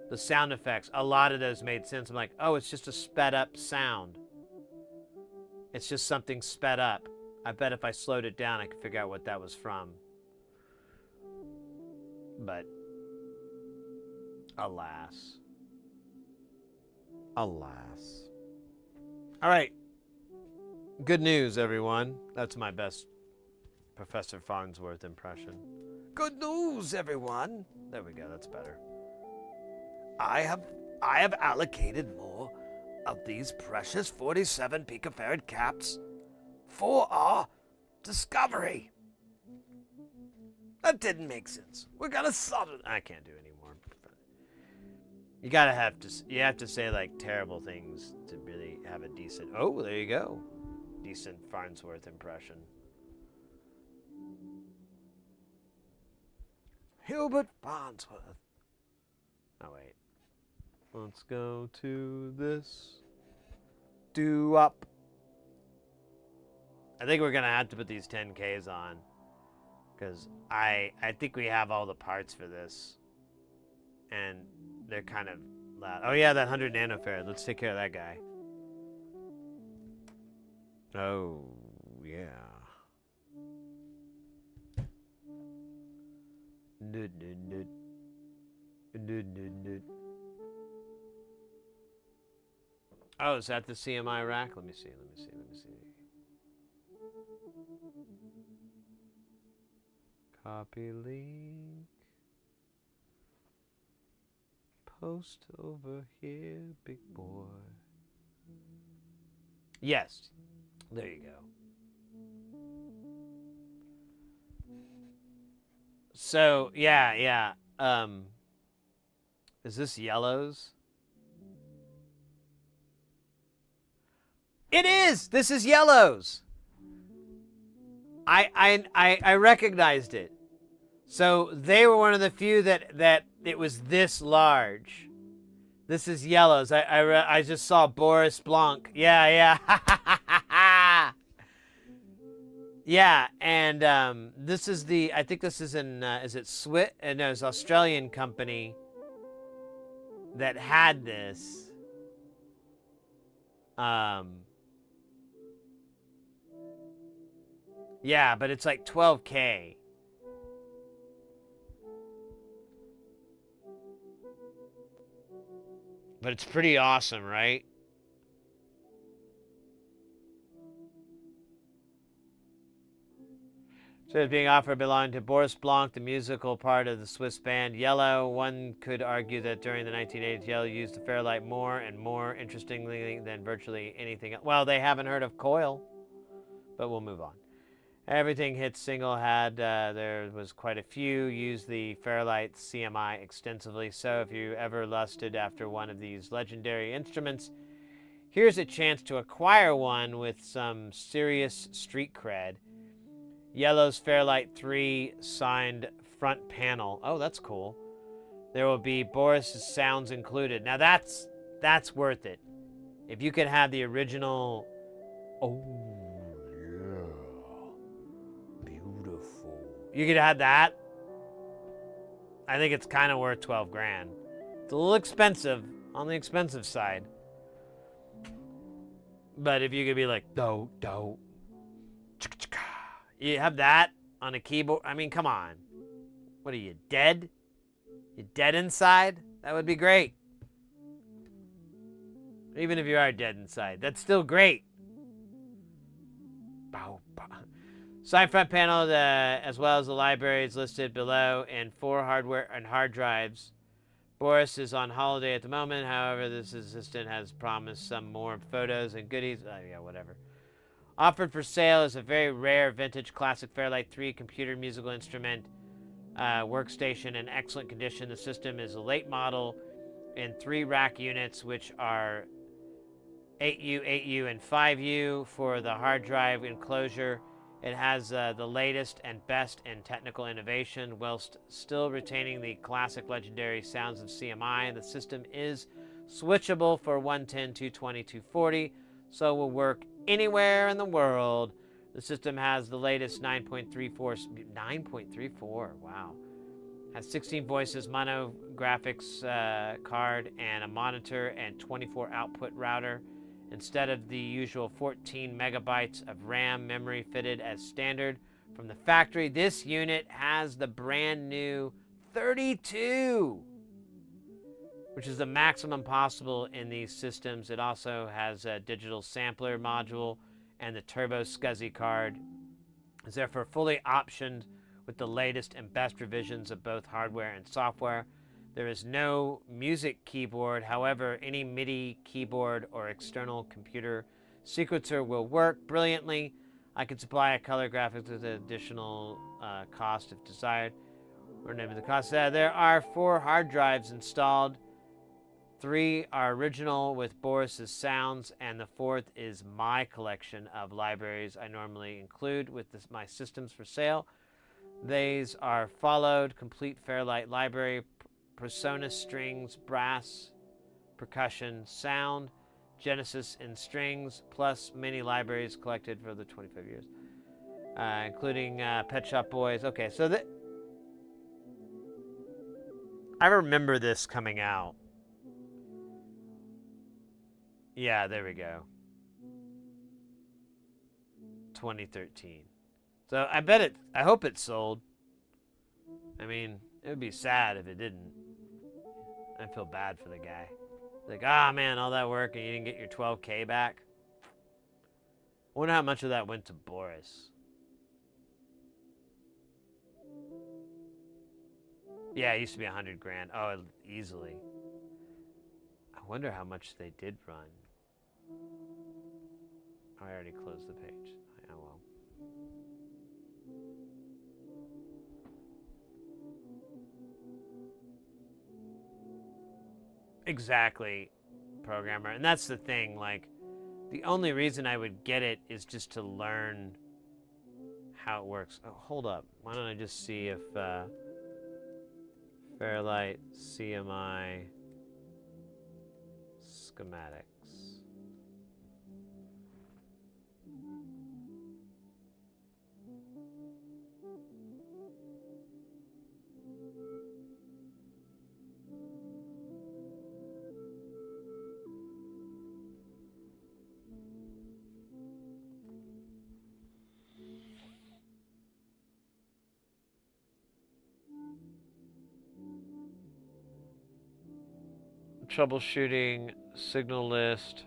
the sound effects, a lot of those made sense. I'm like, oh, it's just a sped up sound. It's just something sped up. I bet if I slowed it down, I could figure out what that was from. But, alas. Alas. All right. Good news, everyone. That's my best Professor Farnsworth impression. Good news, everyone. There we go. That's better. I have allocated more of these precious 47 picofarad caps for our discovery. That didn't make sense. We're gonna solve it. I can't do it anymore. You have to say like terrible things to really have a decent. Oh, there you go. Decent Farnsworth impression. Hubert Farnsworth. Oh wait. Let's go to this. Do up. I think we're gonna have to put these 10Ks on, because I think we have all the parts for this, and they're kind of loud. Oh yeah, that 100 nanofarad. Let's take care of that guy. Oh yeah. Oh, is that the CMI rack? Let me see. Copy link. Post over here, big boy. Yes. There you go. So, yeah. Is this Yellows? It is! This is Yellows! I recognized it. So they were one of the few that it was this large. This is Yellows. I just saw Boris Blanc. Yeah. Yeah, and this is the, I think this is in, is it Swiss? No, it's an Australian company that had this. Yeah, but it's like 12K. But it's pretty awesome, right? So it's being offered belonging to Boris Blanc, the musical part of the Swiss band Yellow. One could argue that during the 1980s, Yellow used the Fairlight more and more interestingly than virtually anything else. Well, they haven't heard of Coil, but we'll move on. Everything Hits single had, there was quite a few, used the Fairlight CMI extensively. So if you ever lusted after one of these legendary instruments, here's a chance to acquire one with some serious street cred. Yellow's Fairlight 3 signed front panel. Oh, that's cool. There will be Boris's sounds included. Now that's worth it. If you could have the original. Oh yeah, beautiful. You could have that. I think it's kind of worth 12 grand. It's a little expensive, on the expensive side. But if you could be like, do. You have that on a keyboard. I mean, come on. What are you, dead? You dead inside? That would be great. Even if you are dead inside, that's still great. Bow. Side front panel, as well as the libraries listed below, and 4 hardware and hard drives. Boris is on holiday at the moment. However, this assistant has promised some more photos and goodies. Yeah, whatever. Offered for sale is a very rare vintage classic Fairlight 3 computer musical instrument workstation in excellent condition. The system is a late model in 3 rack units, which are 8U, 8U, and 5U for the hard drive enclosure. It has the latest and best in technical innovation, whilst still retaining the classic legendary sounds of CMI. The system is switchable for 110, 220, 240, so will work anywhere in the world. The system has the latest 9.34, wow, Has 16 voices, mono graphics card, and a monitor and 24 output router. Instead of the usual 14 megabytes of RAM memory fitted as standard from the factory, this unit has the brand new 32, which is the maximum possible in these systems. It also has a digital sampler module, and the Turbo SCSI card is therefore fully optioned with the latest and best revisions of both hardware and software. There is no music keyboard. However, any MIDI keyboard or external computer sequencer will work brilliantly. I could supply a color graphics with an additional cost if desired. Or name of the cost. There are 4 hard drives installed. 3 are original with Boris's sounds, and the 4th is my collection of libraries I normally include with my systems for sale. These are followed: complete Fairlight library, Presonus strings, brass, percussion, sound, Genesis in strings, plus many libraries collected for the 25 years, including Pet Shop Boys. Okay, so I remember this coming out. Yeah, there we go. 2013. So I hope it sold. I mean, it would be sad if it didn't. I feel bad for the guy. Like, man, all that work and you didn't get your 12K back. I wonder how much of that went to Boris. Yeah, it used to be 100 grand. Oh, easily. I wonder how much they did run. Oh, I already closed the page. Oh, well. Exactly, programmer. And that's the thing, like, the only reason I would get it is just to learn how it works. Oh, hold up. Why don't I just see if Fairlight CMI schematics. Troubleshooting, signal list.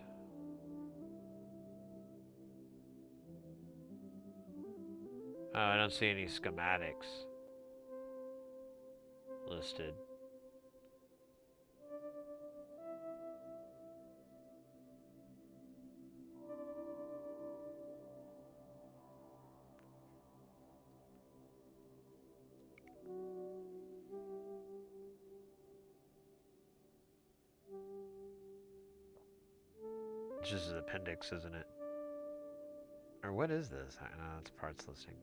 Oh, I don't see any schematics listed. It's just an appendix, isn't it? Or what is this? I know it's parts listing.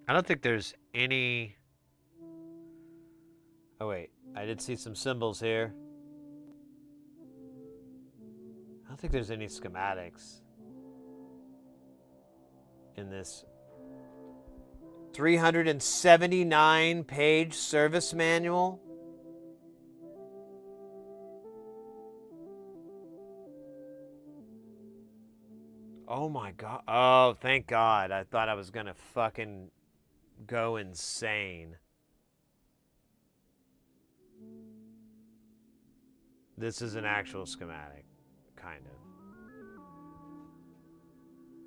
I don't think there's any... Oh wait, I did see some symbols here. I don't think there's any schematics in this 379-page service manual. Oh my god. Oh, thank God. I thought I was gonna fucking go insane. This is an actual schematic, kind of.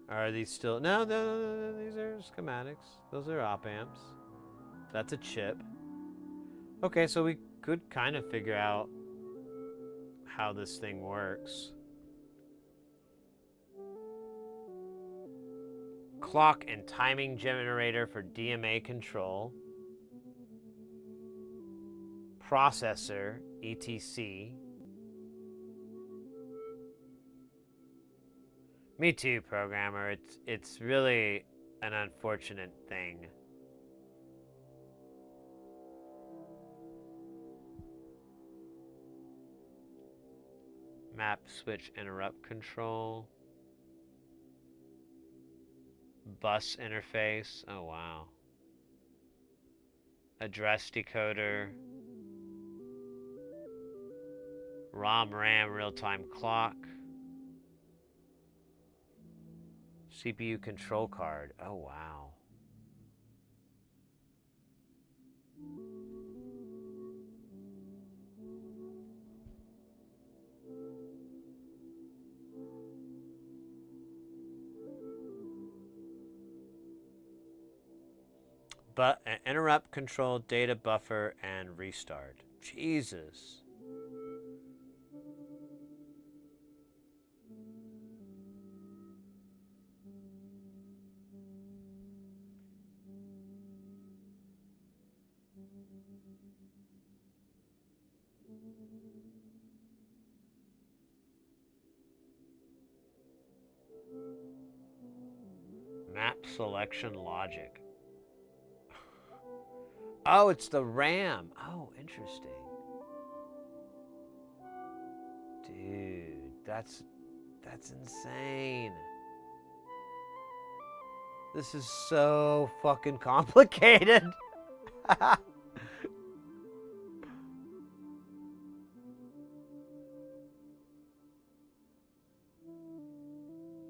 Are these still... No, these are schematics. Those are op amps. That's a chip. Okay, so we could kind of figure out how this thing works. Clock and timing generator for DMA control. Processor, ETC. Me too, programmer. It's really an unfortunate thing. Map switch interrupt control. Bus interface. Oh, wow. Address decoder. ROM, RAM, real-time clock. CPU control card. Oh, wow. But interrupt control, data buffer, and restart. Jesus. Map selection logic. Oh, it's the RAM. Oh, interesting. Dude, that's insane. This is so fucking complicated.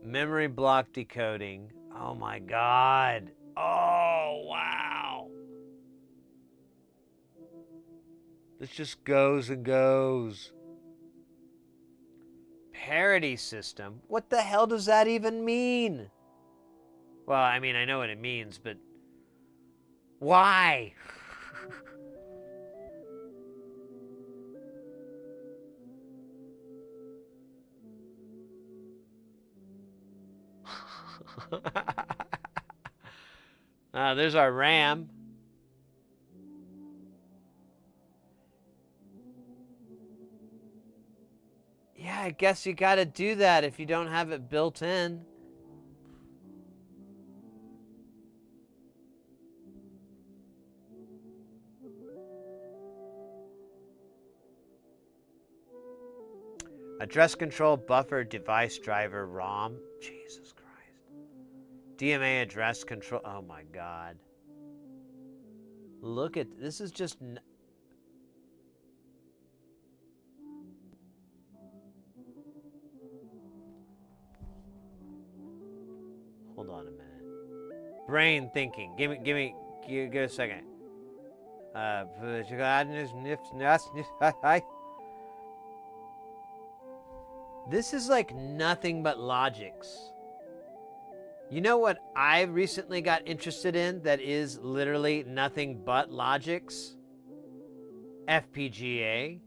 Memory block decoding. Oh my god. Oh, wow. This just goes and goes. Parity system? What the hell does that even mean? Well, I mean, I know what it means, but why? There's our RAM. Yeah, I guess you gotta do that if you don't have it built in. Address control, buffer, device driver, ROM. Jesus Christ. DMA address control. Oh my god. Look at this. Is just. Hold on a minute. Brain thinking. Give a second. This is like nothing but logics. You know what I recently got interested in that is literally nothing but logics? FPGA.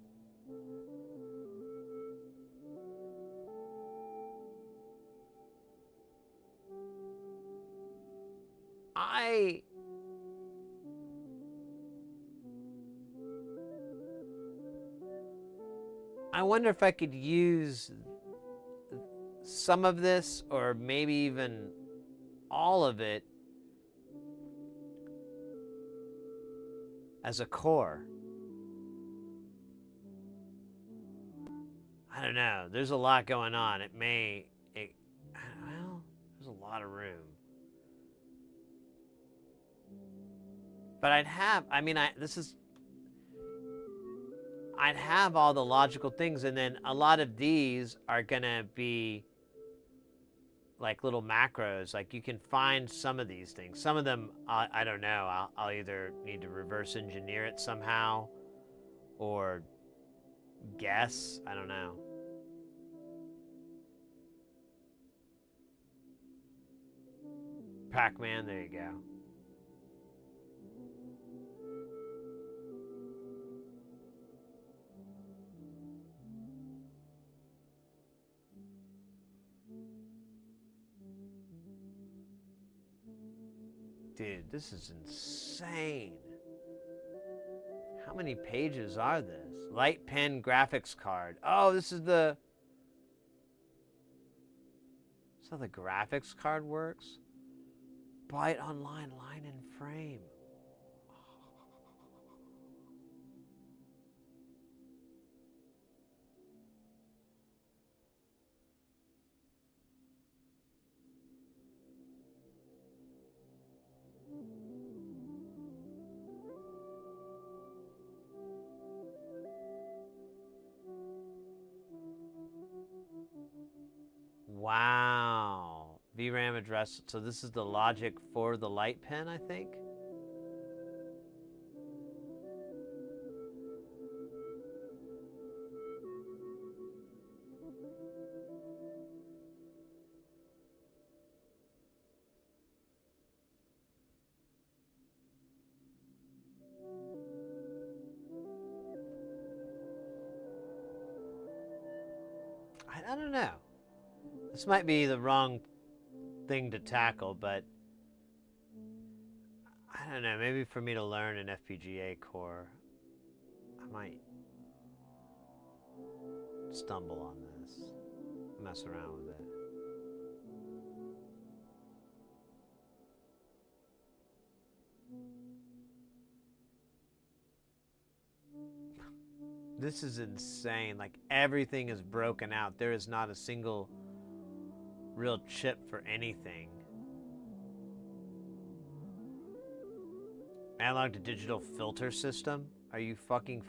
I wonder if I could use some of this, or maybe even all of it, as a core. I don't know. There's a lot going on. Well, there's a lot of room. But I'd have all the logical things, and then a lot of these are gonna be like little macros. Like you can find some of these things. Some of them, I don't know. I'll either need to reverse engineer it somehow, or guess. I don't know. Pac-Man, there you go. Dude, this is insane. How many pages are this? Light pen graphics card. Oh, this is how the graphics card works? Byte online, line and frame. Wow. VRAM address. So this is the logic for the light pen, I think. I don't know. This might be the wrong thing to tackle, but I don't know. Maybe for me to learn an FPGA core, I might stumble on this, mess around with it. This is insane. Like, everything is broken out. There is not a single real chip for anything. Analog to digital filter system? Are you fucking?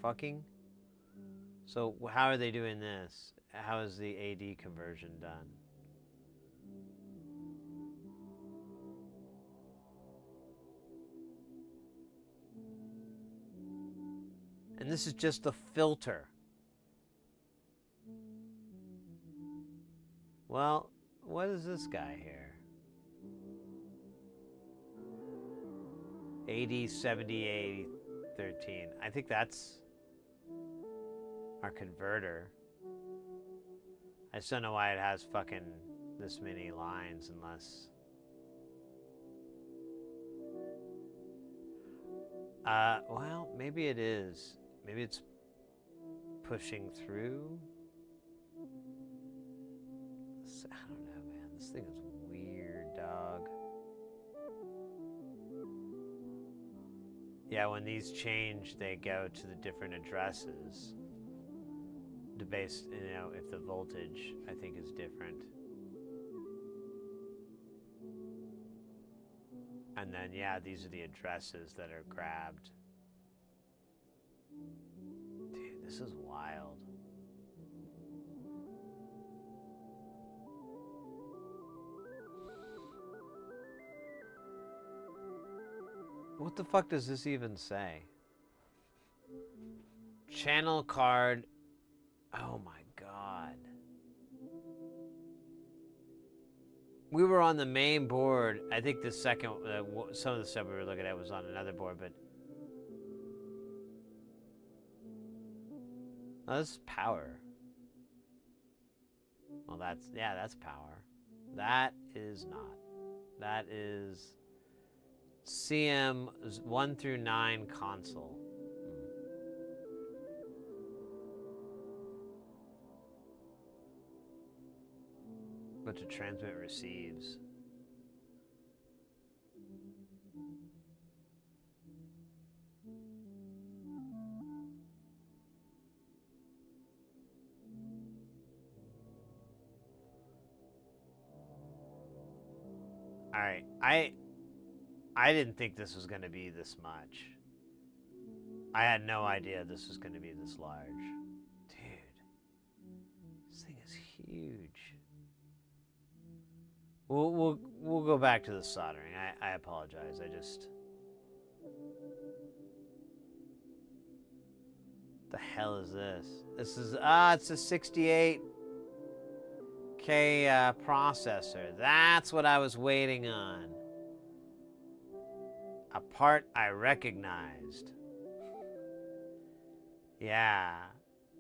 So how are they doing this? How is the AD conversion done? And this is just the filter. Well, what is this guy here? AD708013. I think that's our converter. I just don't know why it has fucking this many lines unless... well, maybe it is. Maybe it's pushing through. I don't know, man. This thing is weird, dog. Yeah, when these change, they go to the different addresses. To base, you know, if the voltage, I think, is different. And then, yeah, these are the addresses that are grabbed. Dude, this is wild. What the fuck does this even say? Channel card. Oh my god. We were on the main board. I think the second, some of the stuff we were looking at was on another board, but... Oh, this is power. Well, that's, yeah, that's power. That is not. That is CM 1 through 9 console. Bunch of transmit receives. All right, I didn't think this was going to be this much. I had no idea this was going to be this large. Dude, this thing is huge. We'll go back to the soldering. I apologize. I just... The hell is this? This is it's a 68K processor. That's what I was waiting on. A part I recognized. Yeah.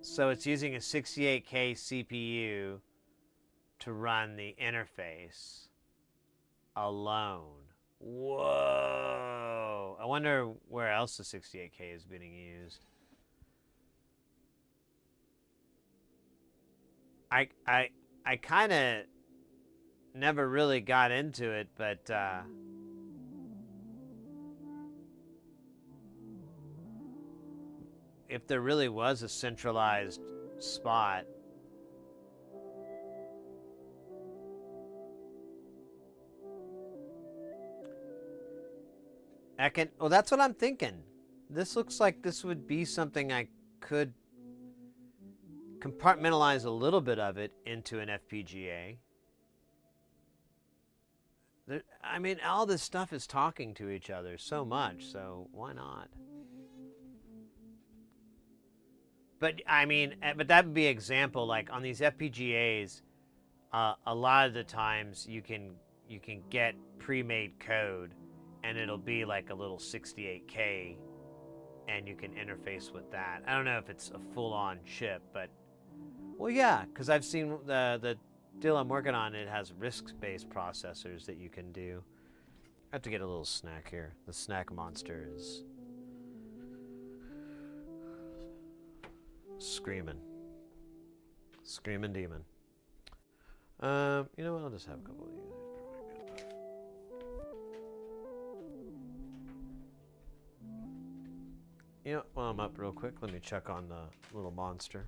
So it's using a 68K CPU to run the interface alone. Whoa. I wonder where else the 68K is being used. I kind of never really got into it, but if there really was a centralized spot, well, that's what I'm thinking. This looks like this would be something I could compartmentalize a little bit of it into an FPGA. I mean, all this stuff is talking to each other so much, so why not? But I mean, but that would be an example, like on these FPGAs, a lot of the times you can get pre-made code, and it'll be like a little 68K, and you can interface with that. I don't know if it's a full-on chip, but well, yeah, because I've seen the deal I'm working on. It has RISC-based processors that you can do. I have to get a little snack here. The snack monster is screaming demon. You know what? I'll just have a couple of these. You know, while I'm up real quick, let me check on the little monster.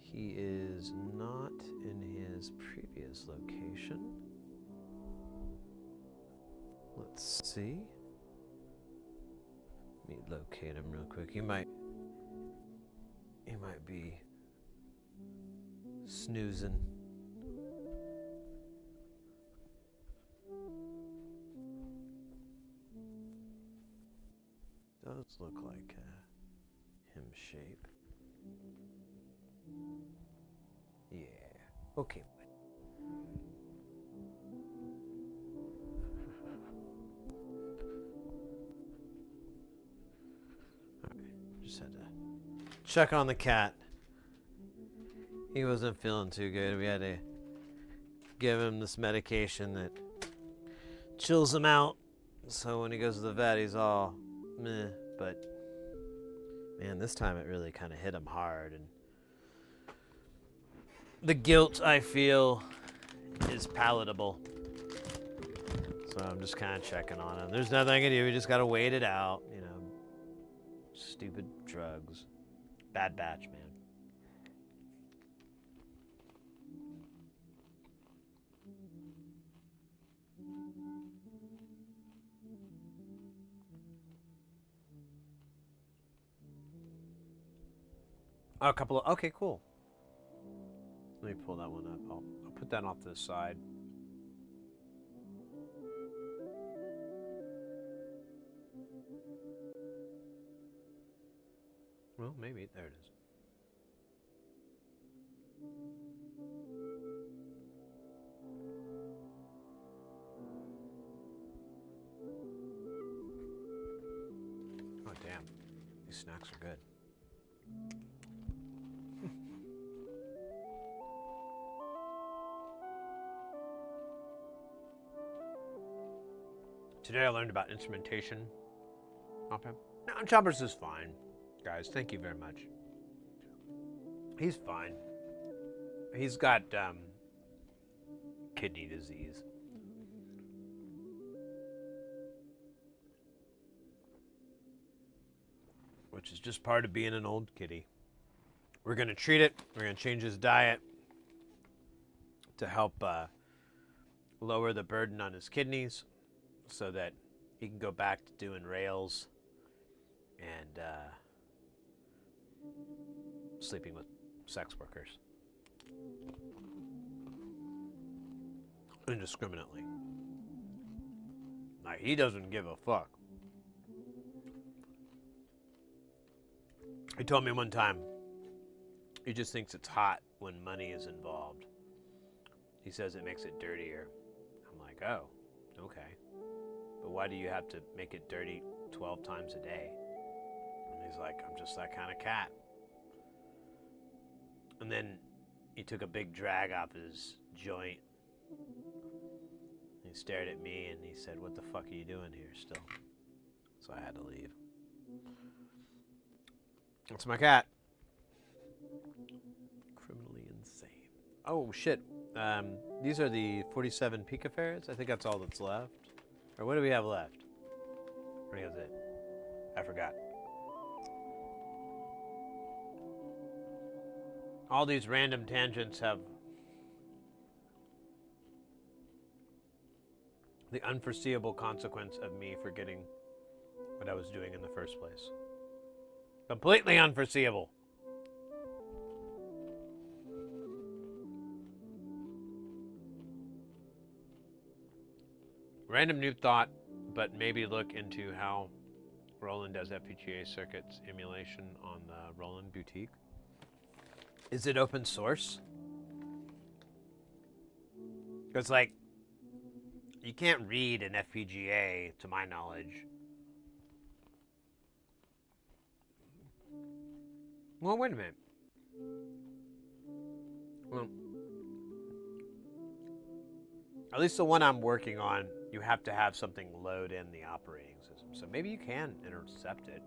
He is not in his previous location. Let's see. Let me locate him real quick. He might be snoozing. Does look like him shape. Yeah. Okay. Alright. Just had to check on the cat. He wasn't feeling too good. We had to give him this medication that chills him out. So when he goes to the vet, he's all meh. But man, this time it really kind of hit him hard, and the guilt I feel is palatable. So I'm just kind of checking on him. There's nothing I can do. We just got to wait it out, you know. Stupid drugs. Bad batch, man. A couple of, okay, cool. Let me pull that one up. I'll put that off to the side. Well, maybe. There it is. Oh, damn. These snacks are good. Today I learned about instrumentation. Okay. No, Choppers is fine, guys. Thank you very much. He's fine. He's got kidney disease. Which is just part of being an old kitty. We're going to treat it. We're going to change his diet to help lower the burden on his kidneys, so that he can go back to doing rails and sleeping with sex workers indiscriminately. Like, he doesn't give a fuck. He told me one time he just thinks it's hot when money is involved. He says it makes it dirtier. I'm like, oh, okay. But why do you have to make it dirty 12 times a day? And he's like, I'm just that kind of cat. And then he took a big drag off his joint. He stared at me and he said, what the fuck are you doing here still? So I had to leave. That's my cat. Criminally insane. Oh, shit. These are the 47 picofarads. I think that's all that's left. Or what do we have left? I think that's it. I forgot. All these random tangents have the unforeseeable consequence of me forgetting what I was doing in the first place. Completely unforeseeable. Random new thought, but maybe look into how Roland does FPGA circuits emulation on the Roland Boutique. Is it open source? Because, like, you can't read an FPGA, to my knowledge. Well, wait a minute. Well, at least the one I'm working on, you have to have something load in the operating system. So maybe you can intercept it.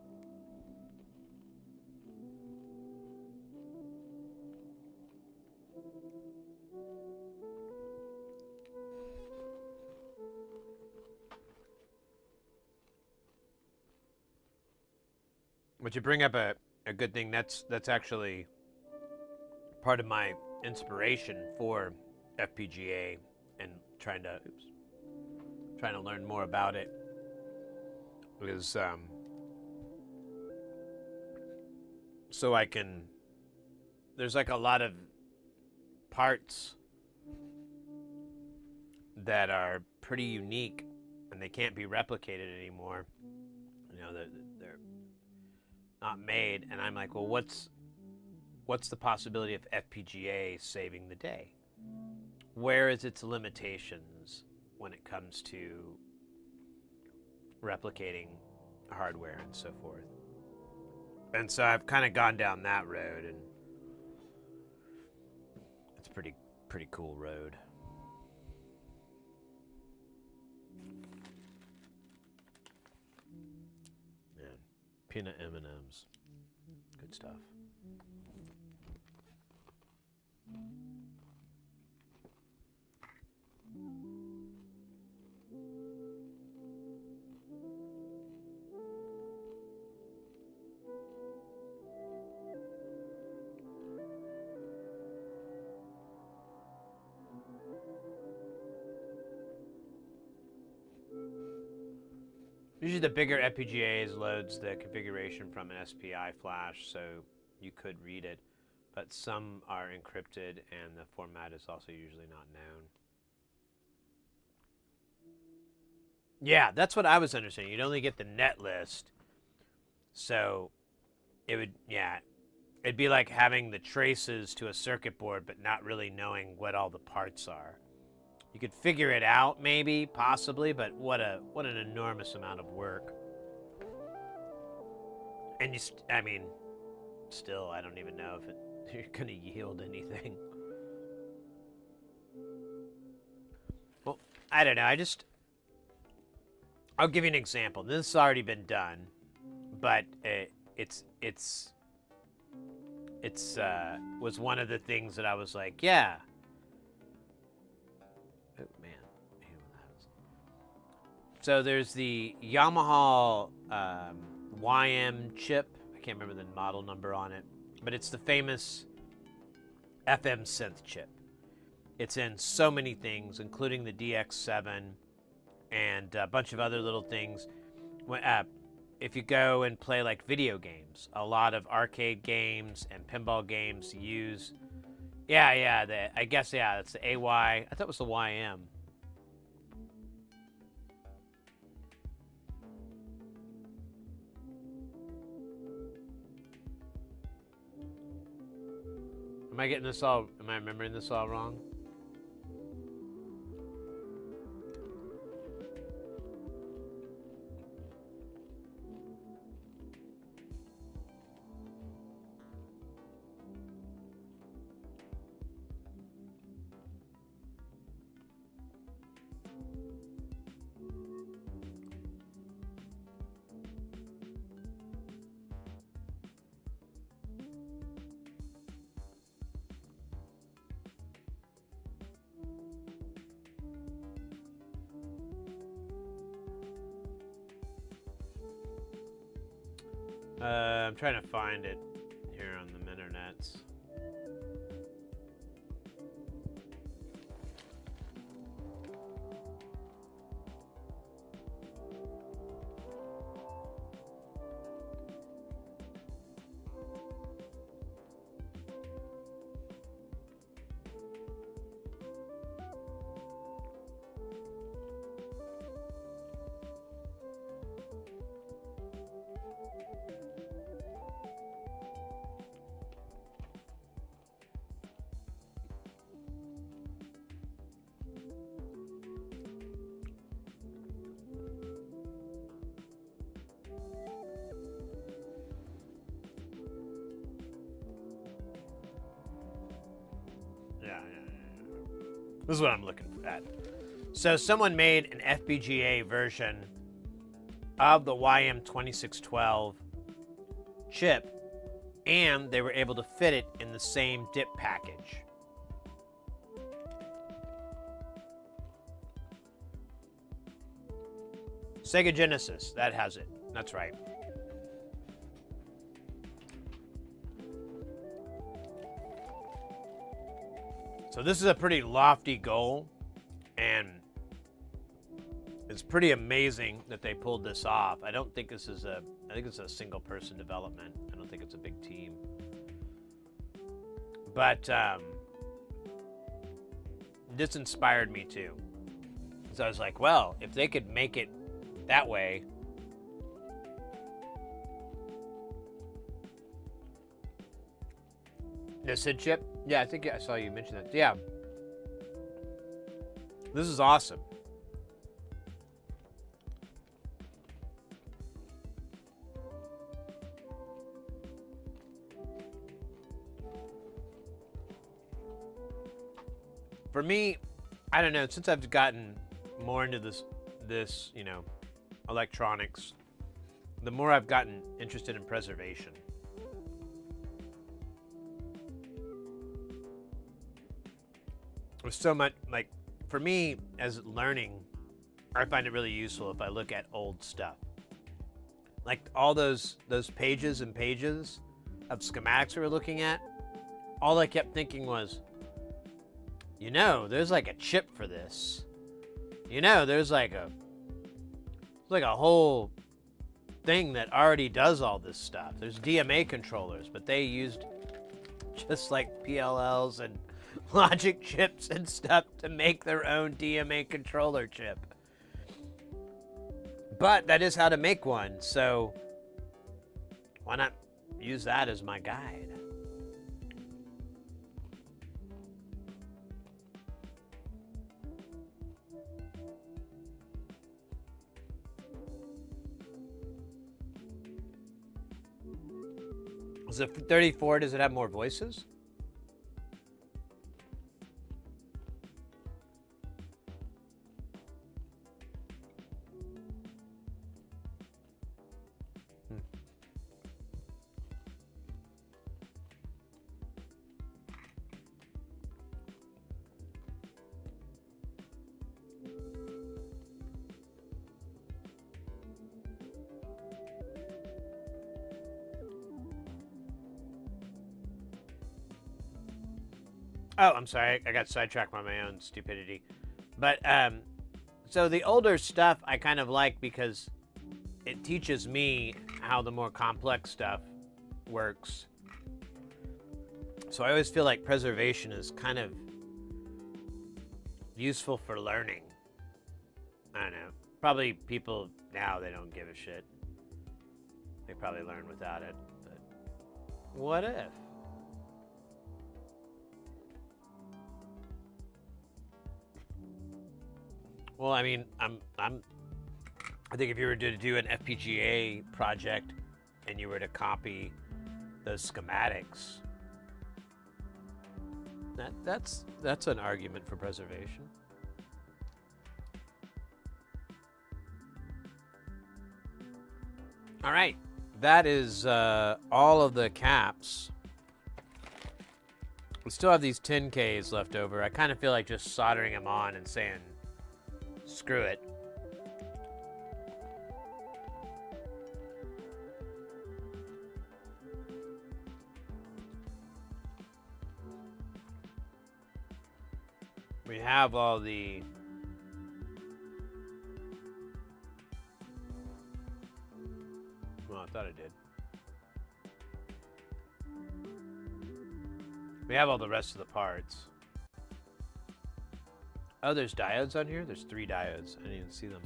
But you bring up a good thing. That's actually part of my inspiration for FPGA and trying to learn more about it is so I can. There's like a lot of parts that are pretty unique and they can't be replicated anymore. You know, they're not made, and I'm like, well, what's the possibility of FPGA saving the day? Where is its limitations when it comes to replicating hardware and so forth? And so I've kind of gone down that road, and it's a pretty cool road. Man, peanut M&Ms, good stuff. Usually the bigger FPGAs loads the configuration from an SPI flash, so you could read it, but some are encrypted and the format is also usually not known. Yeah, that's what I was understanding. You'd only get the net list, so it would, yeah, it'd be like having the traces to a circuit board but not really knowing what all the parts are. You could figure it out, maybe, possibly, but what an enormous amount of work. And I mean, still, I don't even know if you're going to yield anything. Well, I don't know. I'll give you an example. This has already been done, but it's was one of the things that I was like, yeah. Oh, man. So there's the Yamaha YM chip. I can't remember the model number on it, but it's the famous FM synth chip. It's in so many things, including the DX7 and a bunch of other little things. If you go and play like video games, a lot of arcade games and pinball games use... I guess, that's the AY. I thought it was the YM. Am I remembering this all wrong? I'm trying to find it here on the internets. Yeah. This is what I'm looking at. So someone made an FPGA version of the YM2612 chip, and they were able to fit it in the same DIP package. Sega Genesis, that has it. That's right. So this is a pretty lofty goal, and it's pretty amazing that they pulled this off. I don't think this is I think it's a single person development. I don't think it's a big team. But this inspired me too. So I was like, well, if they could make it that way, the SID chip? Yeah, I think I saw you mention that. Yeah. This is awesome. For me, I don't know, since I've gotten more into this, you know, electronics, the more I've gotten interested in preservation. There's so much, like, for me, as learning, I find it really useful if I look at old stuff. Like all those pages and pages of schematics we were looking at, all I kept thinking was, you know, there's like a chip for this. You know, there's like a whole thing that already does all this stuff. There's DMA controllers, but they used just like PLLs and logic chips and stuff to make their own DMA controller chip. But that is how to make one, so why not use that as my guide? Is it 34? Does it have more voices? Oh, I'm sorry. I got sidetracked by my own stupidity. But, so the older stuff I kind of like because it teaches me how the more complex stuff works. So I always feel like preservation is kind of useful for learning. I don't know. Probably people now, they don't give a shit. They probably learn without it. But what if? Well, I mean, I think if you were to do an FPGA project and you were to copy those schematics, that's an argument for preservation. All right, that is all of the caps. We still have these 10Ks left over. I kind of feel like just soldering them on and saying, screw it. We have all the well, I thought I did. We have all the rest of the parts. Oh, there's diodes on here? There's 3 diodes. I didn't even see them.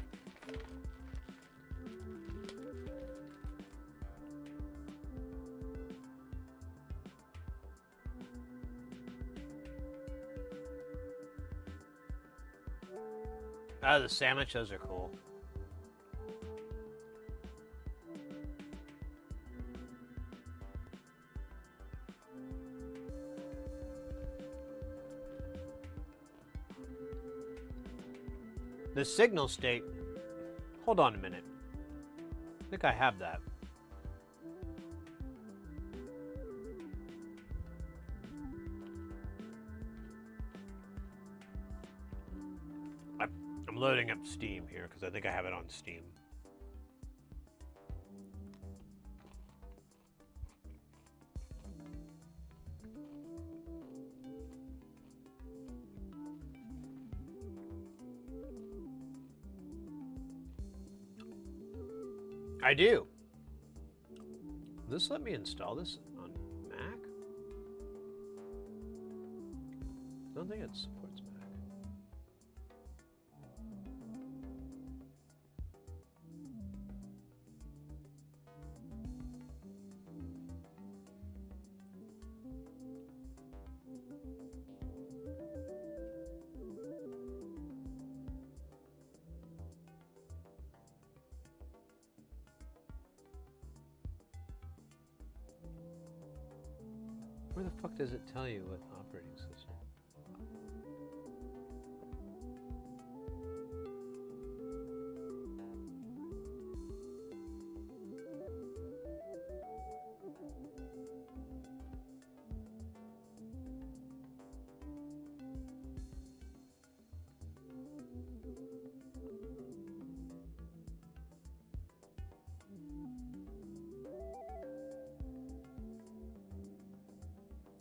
Oh, the sandwich, those are cool. The signal state. Hold on a minute. I think I have that. I'm loading up Steam here because I think I have it on Steam. I do. Will this let me install this on Mac? I don't think it supports Mac. Where the fuck does it tell you what operating system?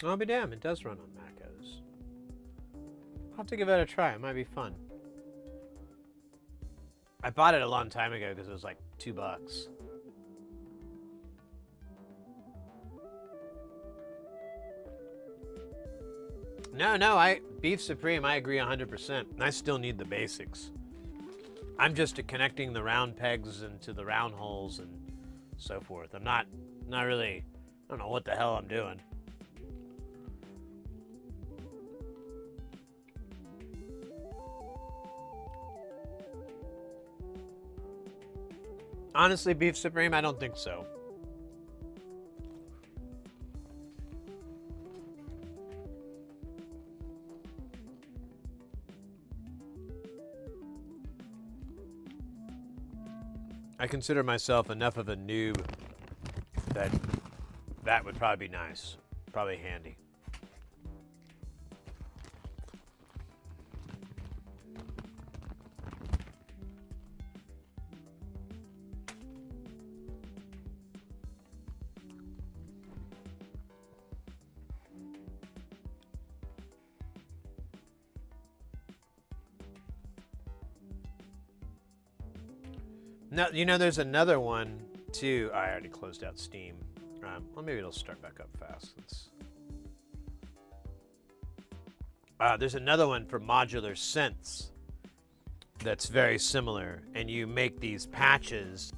I'll be damned, it does run on Mac OS. I'll have to give it a try, it might be fun. I bought it a long time ago because it was like $2. No, Beef Supreme, I agree 100%. I still need the basics. I'm just connecting the round pegs into the round holes and so forth. I'm not really, I don't know what the hell I'm doing. Honestly, Beef Supreme, I don't think so. I consider myself enough of a noob that that would probably be nice. Probably handy. No, you know, there's another one too. I already closed out Steam. Well, maybe it'll start back up fast. There's another one for modular synths that's very similar, and you make these patches.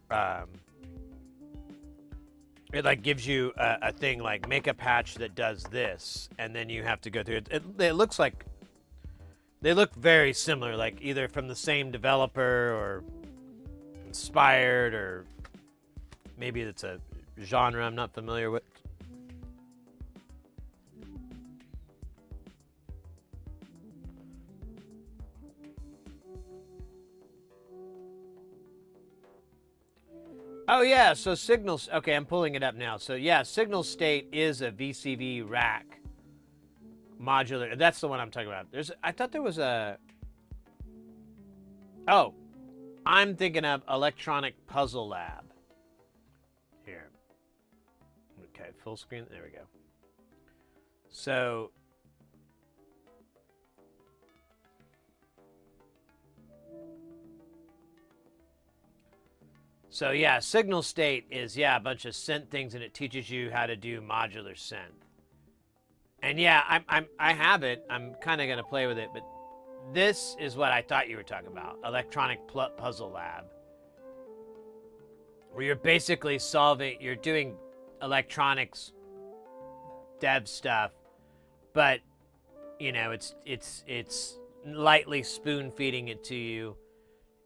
It like gives you a thing like make a patch that does this, and then you have to go through it. It looks like. They look very similar, like either from the same developer or inspired, or maybe it's a genre I'm not familiar with. Oh yeah, so Signals, okay, I'm pulling it up now. So yeah, Signal State is a VCV rack. Modular, that's the one I'm talking about. I thought there was a, oh, I'm thinking of Electronic Puzzle Lab. Here. Okay, full screen, there we go. So, yeah, Signal State is, yeah, a bunch of synth things, and it teaches you how to do modular synth. And yeah, I have it. I'm kind of gonna play with it, but this is what I thought you were talking about: Electronic Puzzle Lab, where you're basically you're doing electronics dev stuff, but you know it's lightly spoon feeding it to you,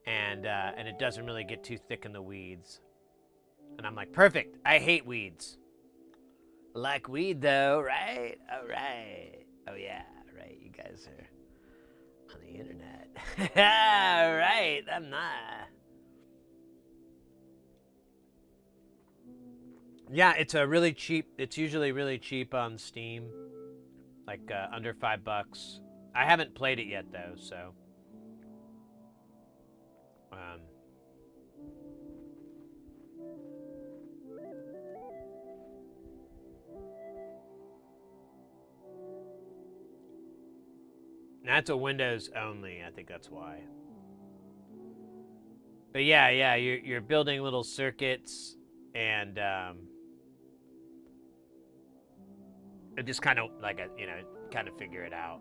and it doesn't really get too thick in the weeds. And I'm like, perfect. I hate weeds. Like weed though, right? All right. Oh yeah, right. You guys on the internet. Right, I'm not. Yeah, it's a really cheap. It's usually really cheap on Steam, like under $5. I haven't played it yet though, so. That's a Windows only. I think that's why. But yeah, you're building little circuits, and it just kind of like kind of figure it out.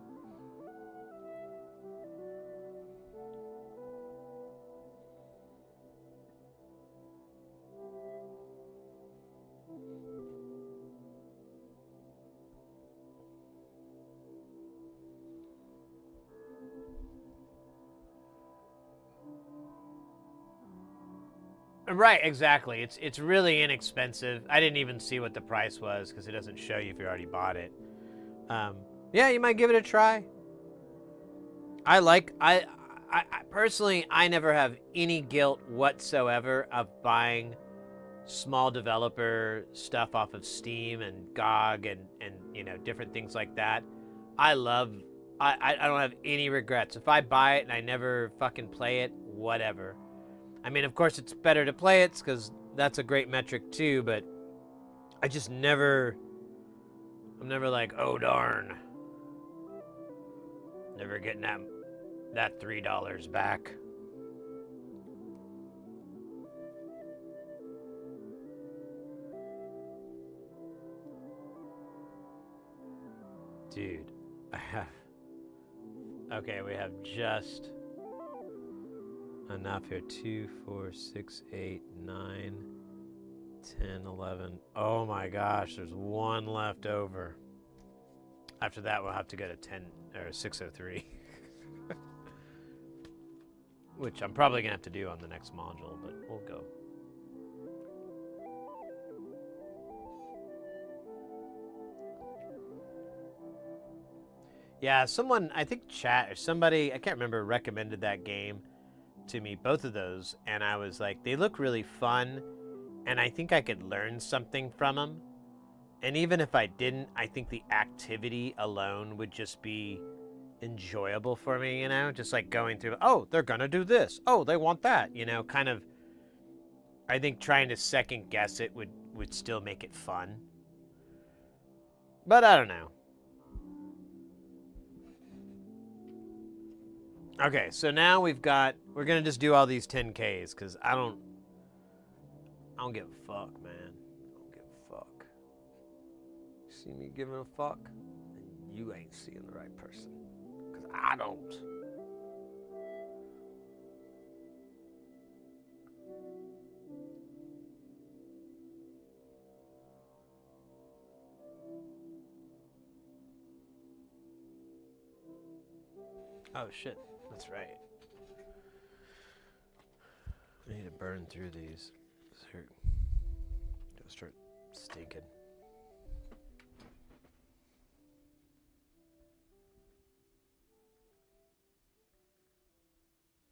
Right, exactly. It's really inexpensive. I didn't even see what the price was because it doesn't show you if you already bought it. Yeah, you might give it a try. I personally, I never have any guilt whatsoever of buying small developer stuff off of Steam and GOG and different things like that. I don't have any regrets. If I buy it and I never fucking play it, whatever. I mean, of course, it's better to play it because that's a great metric too, but I'm never like, oh darn. Never getting that $3 back. Dude, I have... Okay, we have just enough here. 2, 4, 6, 8, 9, 10, 11. Oh my gosh, there's one left over. After that, we'll have to go to 10 or 603. Which I'm probably going to have to do on the next module, but we'll go. Yeah, someone, I think chat or somebody, I can't remember, recommended that game to me, both of those, and I was like, they look really fun, and I think I could learn something from them. And even if I didn't, I think the activity alone would just be enjoyable for me, just like going through, oh, they're gonna do this, oh, they want that, kind of. I think trying to second guess it would still make it fun, but I don't know. Okay, so now we're gonna just do all these 10Ks because I don't give a fuck, man. I don't give a fuck. See me giving a fuck, and you ain't seeing the right person. Because I don't. Oh shit, that's right. I need to burn through these. They're gonna start stinking.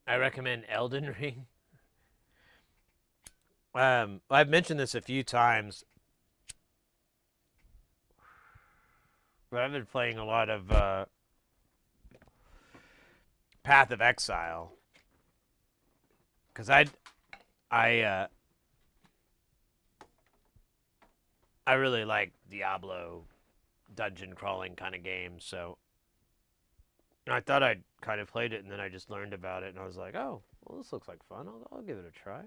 I recommend Elden Ring. I've mentioned this a few times, but I've been playing a lot of Path of Exile because I really like Diablo dungeon crawling kind of games, so I thought I'd kind of played it, and then I just learned about it, and I was like, oh, well, this looks like fun. I'll give it a try.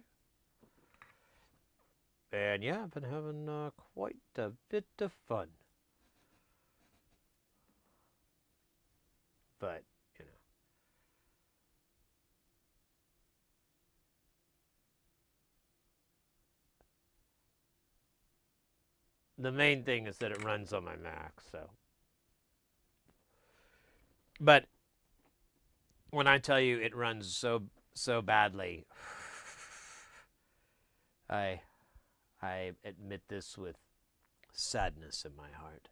And yeah, I've been having quite a bit of fun. But, the main thing is that it runs on my Mac, so. But when I tell you it runs so badly, I admit this with sadness in my heart.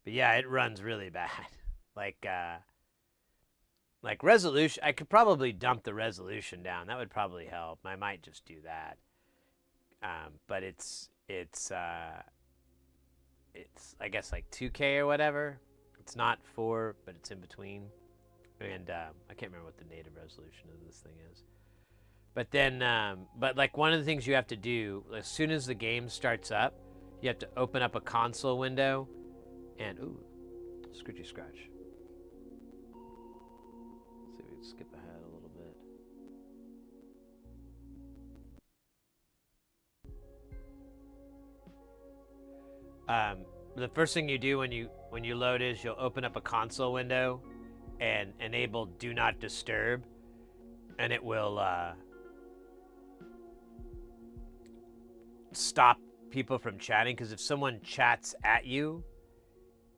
But yeah, it runs really bad. Like Like resolution, I could probably dump the resolution down. That would probably help. I might just do that. But it's I guess like 2K or whatever. It's not 4, but it's in between. And I can't remember what the native resolution of this thing is. But then, but like one of the things you have to do as soon as the game starts up, you have to open up a console window, and ooh, scritchy scratch. Let's see if we can skip ahead a little bit. The first thing you do when you load is you'll open up a console window and enable Do Not Disturb, and it will stop people from chatting, because if someone chats at you,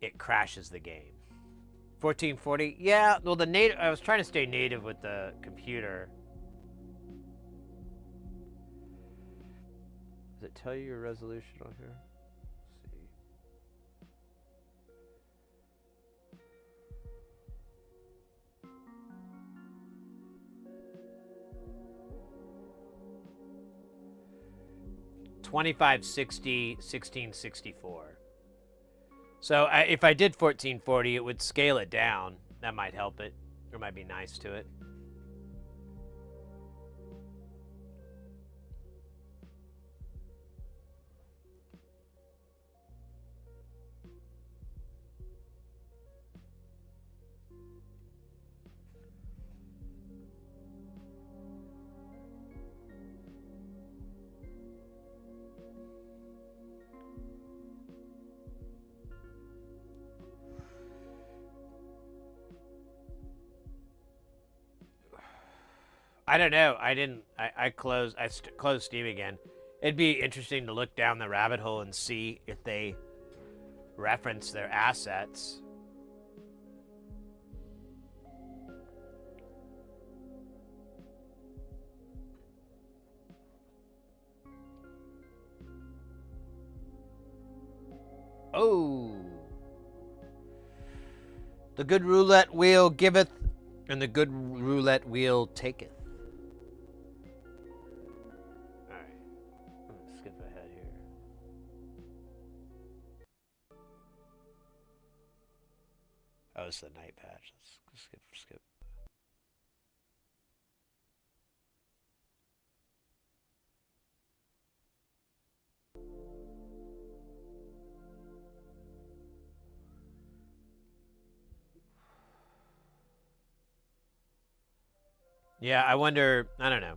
it crashes the game. 1440, yeah. Well, the native. I was trying to stay native with the computer. Does it tell you your resolution on here? Let's see. $2560, 1664. So if I did 1440, it would scale it down. That might help it, or might be nice to it. I don't know. I closed Steam again. It'd be interesting to look down the rabbit hole and see if they reference their assets. Oh. The good roulette wheel giveth, and the good roulette wheel taketh. Oh, it's the night patch. Let's skip. Yeah, I wonder. I don't know.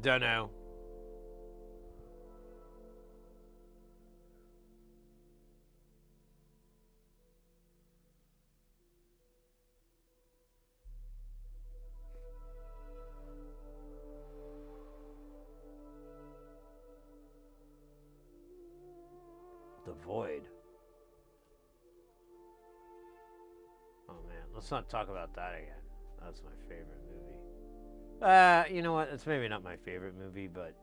Don't know. The Void. Oh man, let's not talk about that again. That's my favorite movie. You know what? It's maybe not my favorite movie, but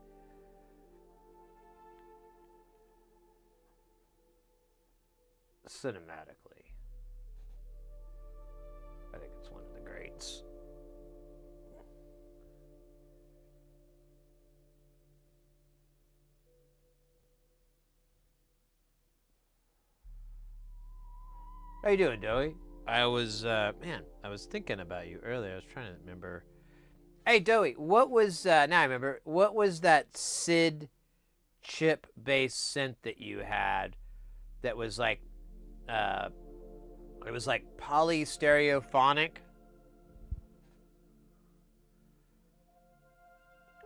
cinematically, I think it's one of the greats. How you doing, Doey? I was, man, I was thinking about you earlier. I was trying to remember. Hey, Doey, what was, now I remember, what was that SID chip-based synth that you had that was like, it was like polystereophonic?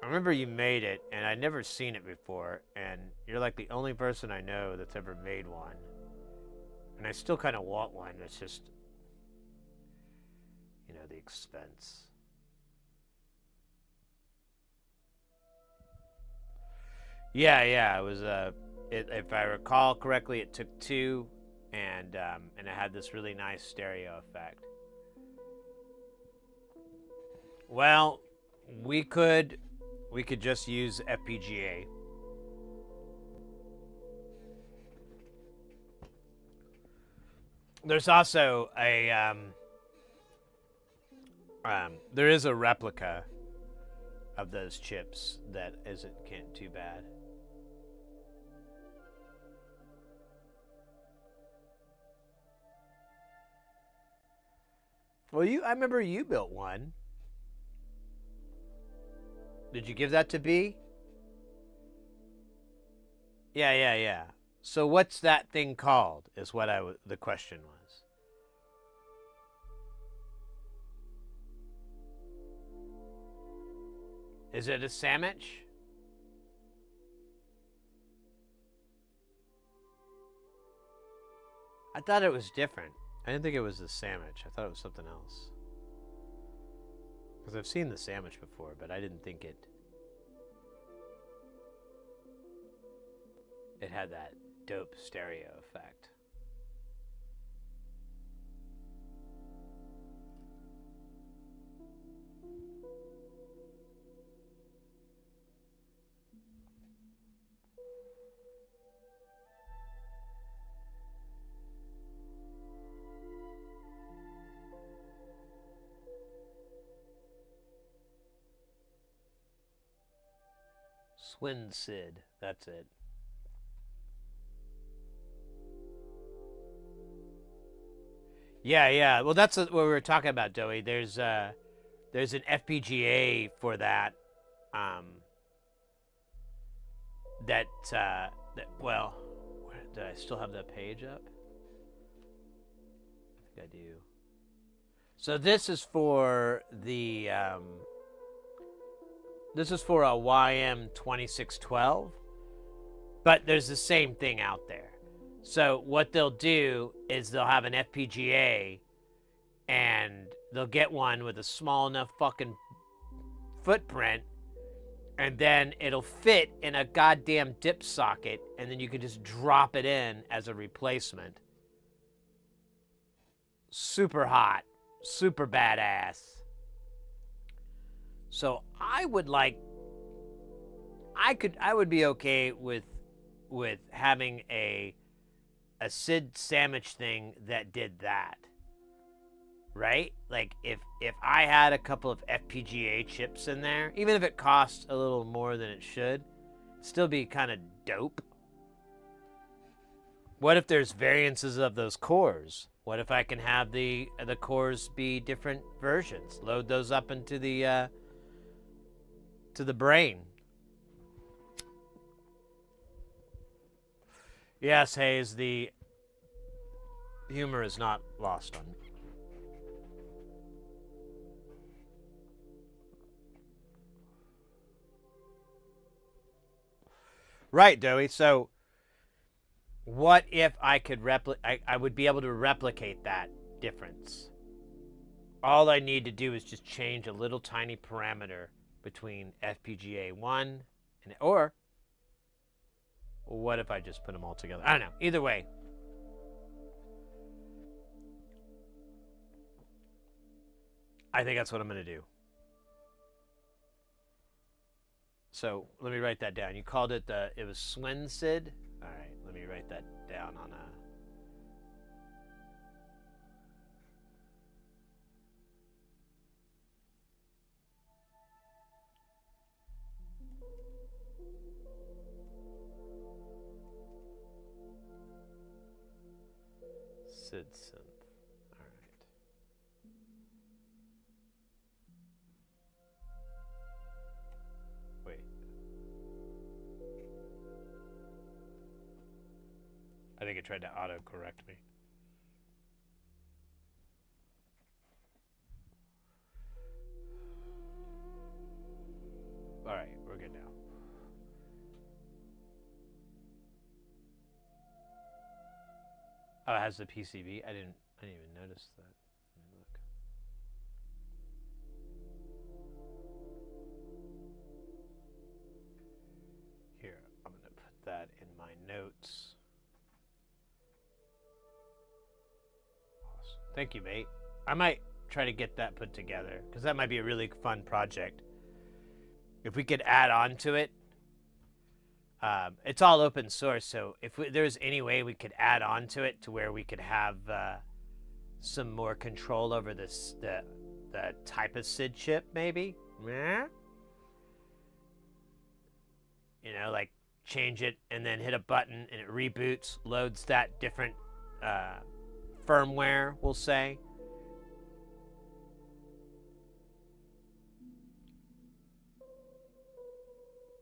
I remember you made it, and I'd never seen it before, and you're like the only person I know that's ever made one. And I still kind of want one. It's just, you know, the expense. Yeah. It was if I recall correctly, it took 2, and it had this really nice stereo effect. Well, we could just use FPGA. There's also a There is a replica of those chips that can't too bad. Well, I remember you built one. Did you give that to B? Yeah. So what's that thing called? Is what the question was. Is it a sandwich? I thought it was different. I didn't think it was the sandwich. I thought it was something else. Because I've seen the sandwich before, but I didn't think it had that dope stereo effect. Swin Sid, that's it. Yeah. Well, that's what we were talking about, Doey. There's an FPGA for that. Well, did I still have that page up? I think I do. So this is for the this is for a YM2612, but there's the same thing out there. So what they'll do is they'll have an FPGA and they'll get one with a small enough fucking footprint, and then it'll fit in a goddamn dip socket, and then you can just drop it in as a replacement. Super hot, super badass. So I would be okay with having a SID sandwich thing that did that. Right? Like if I had a couple of FPGA chips in there, even if it costs a little more than it should, it'd still be kind of dope. What if there's variances of those cores? What if I can have the cores be different versions? Load those up into the to the brain. Yes, Hayes, the humor is not lost on me. Right, Doey. So what if I could I would be able to replicate that difference. All I need to do is just change a little tiny parameter between FPGA 1 and or what if I just put them all together? I don't know. Either way. I think that's what I'm going to do. So let me write that down. You called it it was Swin Sid? All right, let me write that down on a... Sid synth. All right. Wait. I think it tried to auto-correct me. All right, we're good now. Oh, it has the PCB? I didn't even notice that. Let me look. Here, I'm going to put that in my notes. Awesome. Thank you, mate. I might try to get that put together, because that might be a really fun project. If we could add on to it. It's all open source, so if there's any way we could add on to it to where we could have some more control over the type of SID chip, maybe. Meh? You know, like change it and then hit a button and it reboots, loads that different firmware, we'll say.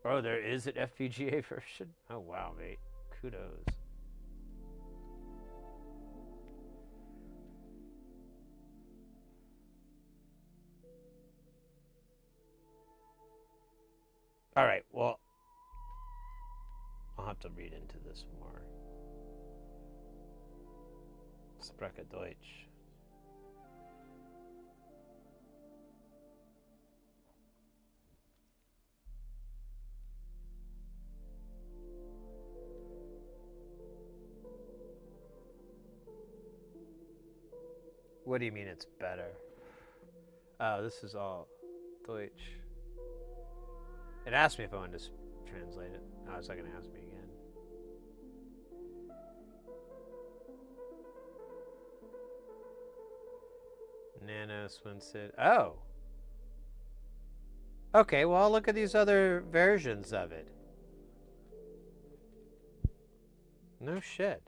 Oh, there is an FPGA version? Oh, wow, mate. Kudos. All right, well, I'll have to read into this more. Spreche Deutsch. What do you mean it's better? Oh, this is all Deutsch. It asked me if I wanted to translate it. Now it's not going to ask me again. Nano Swinsid. Oh! Okay, well, I'll look at these other versions of it. No shit.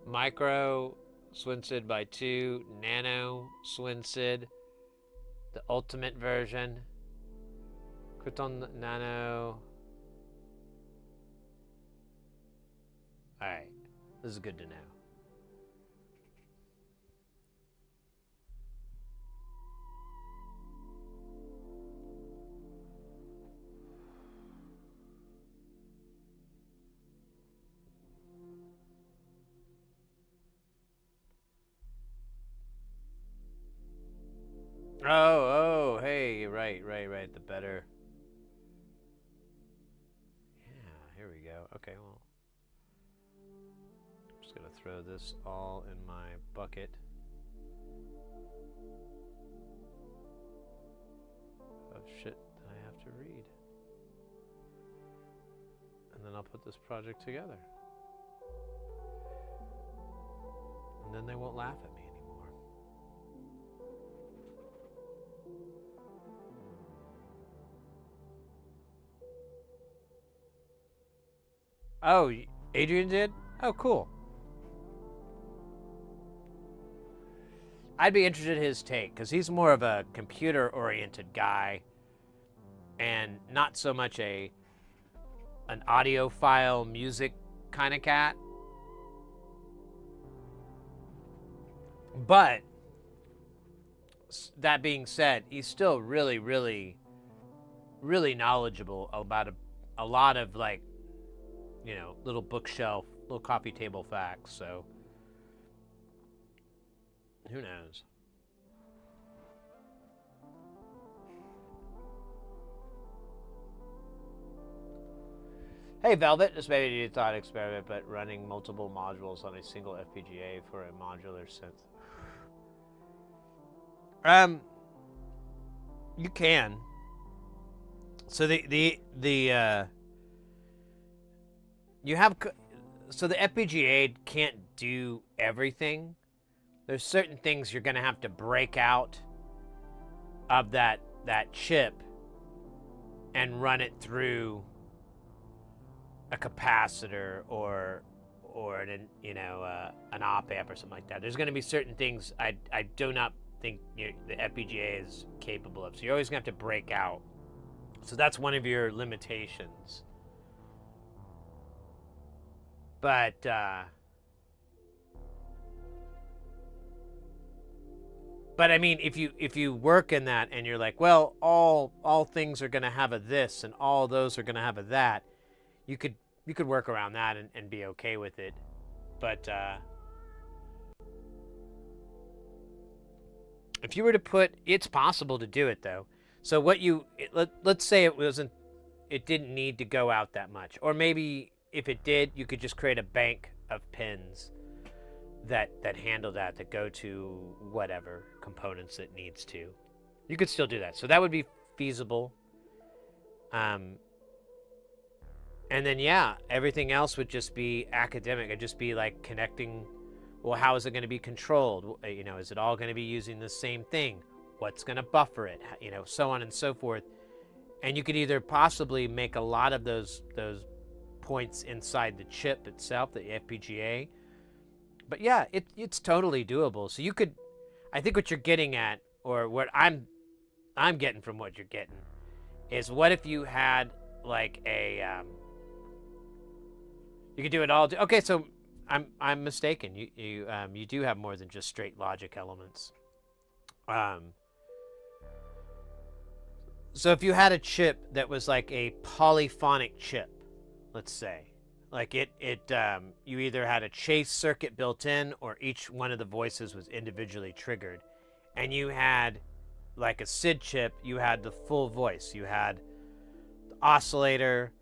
Micro Swinsid by 2, Nano Swinsid, the ultimate version, Krypton Nano. Alright, this is good to know. Oh, hey, right, the better. Yeah, here we go. Okay, well, I'm just gonna throw this all in my bucket of shit that I have to read. And then I'll put this project together. And then they won't laugh at me. Oh, Adrian did? Oh, cool. I'd be interested in his take, because he's more of a computer-oriented guy and not so much an audiophile music kind of cat. But that being said, he's still really, really, really knowledgeable about a lot of, like, you know, little bookshelf, little coffee table facts, so who knows? Hey, Velvet, just maybe a thought experiment, but running multiple modules on a single FPGA for a modular synth. You can. So you have, so the FPGA can't do everything. There's certain things you're going to have to break out of that chip and run it through a capacitor or an an op amp or something like that. There's going to be certain things I do not think the FPGA is capable of. So you're always going to have to break out. So that's one of your limitations. But I mean, if you work in that and you're like, well, all things are going to have a this and all those are going to have a that, you could work around that and be okay with it. But if you were to put, it's possible to do it though. So let's say it didn't need to go out that much, or maybe if it did, you could just create a bank of pins that handle that go to whatever components it needs to. You could still do that. So that would be feasible. And then, yeah, everything else would just be academic. It'd just be like connecting, well, how is it going to be controlled? You know, is it all going to be using the same thing? What's going to buffer it? You know, so on and so forth. And you could either possibly make a lot of those points inside the chip itself, the FPGA. But yeah, it's totally doable. So you could, I think what you're getting at, or what I'm getting from what you're getting, is what if you had like a, you could do it all. Okay, so I'm mistaken. You do have more than just straight logic elements. So if you had a chip that was like a polyphonic chip, let's say, like you either had a chase circuit built in, or each one of the voices was individually triggered, and you had like a SID chip, you had the full voice. You had the oscillator,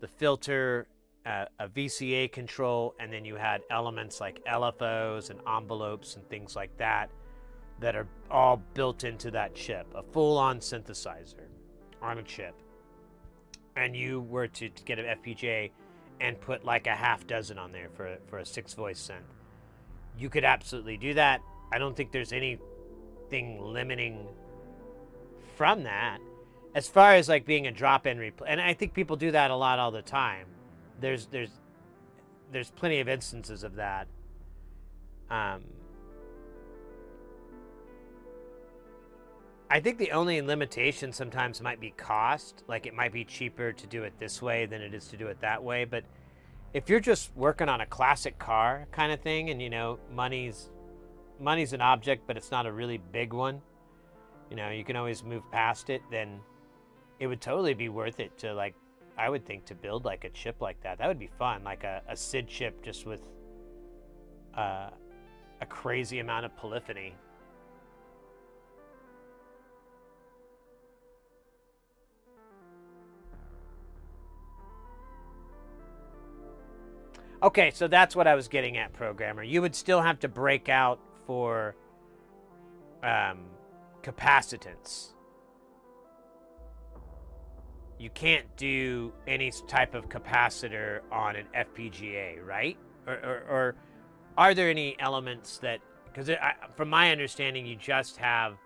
the filter, a VCA control, and then you had elements like LFOs and envelopes and things like that that are all built into that chip, a full-on synthesizer on a chip. And you were to get an FPGA and put like a half dozen on there for a 6-voice synth. You could absolutely do that. I don't think there's anything limiting from that. As far as like being a drop-in replay, and I think people do that a lot all the time. There's plenty of instances of that. I think the only limitation sometimes might be cost. Like, it might be cheaper to do it this way than it is to do it that way. But if you're just working on a classic car kind of thing, and, you know, money's an object, but it's not a really big one, you know, you can always move past it, then it would totally be worth it to, like, I would think, to build like a chip like that. That would be fun, like a SID chip just with a crazy amount of polyphony. Okay, so that's what I was getting at, programmer. You would still have to break out for capacitance. You can't do any type of capacitor on an FPGA, right? Or are there any elements that, because from my understanding, you just have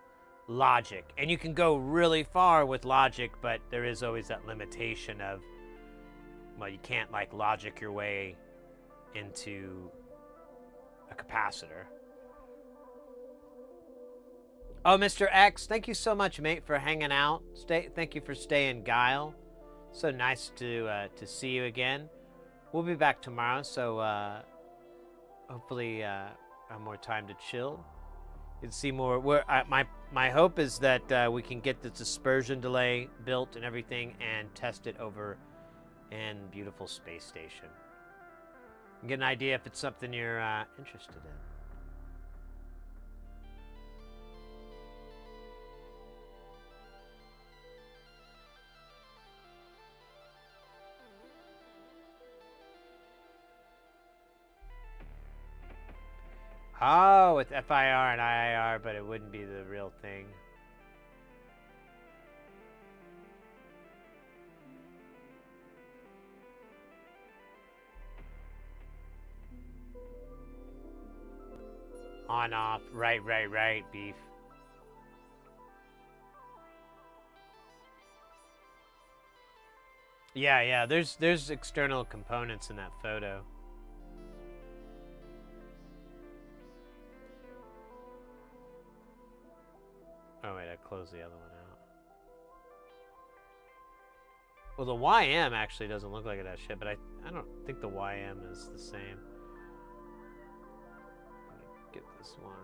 logic, and you can go really far with logic, but there is always that limitation of, well, you can't like logic your way into a capacitor. Oh, Mr. X, thank you so much, mate, for hanging out. Thank you for staying, Guile. So nice to see you again. We'll be back tomorrow, so hopefully I have more time to chill. You can see more. My hope is that we can get the dispersion delay built and everything, and test it over in beautiful space station. And get an idea if it's something you're interested in. Oh, with FIR and IIR, but it wouldn't be the real thing. On, off, right, beef. Yeah, there's external components in that photo. Oh wait, I closed the other one out. Well, the YM actually doesn't look like it has shit, but I don't think the YM is the same. Get this one.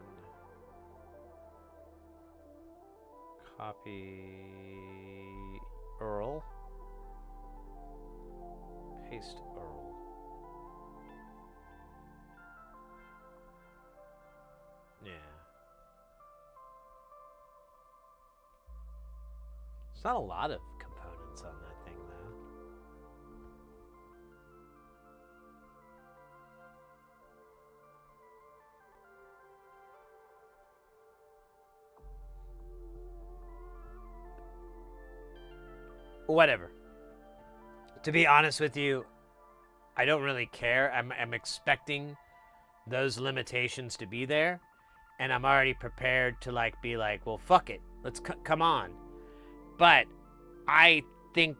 Copy URL. Paste URL. Yeah. It's not a lot of components on that thing, though. whatever. To be honest with you, I don't really care. I'm expecting those limitations to be there, and I'm already prepared to like be like, well, fuck it, let's come on. But I think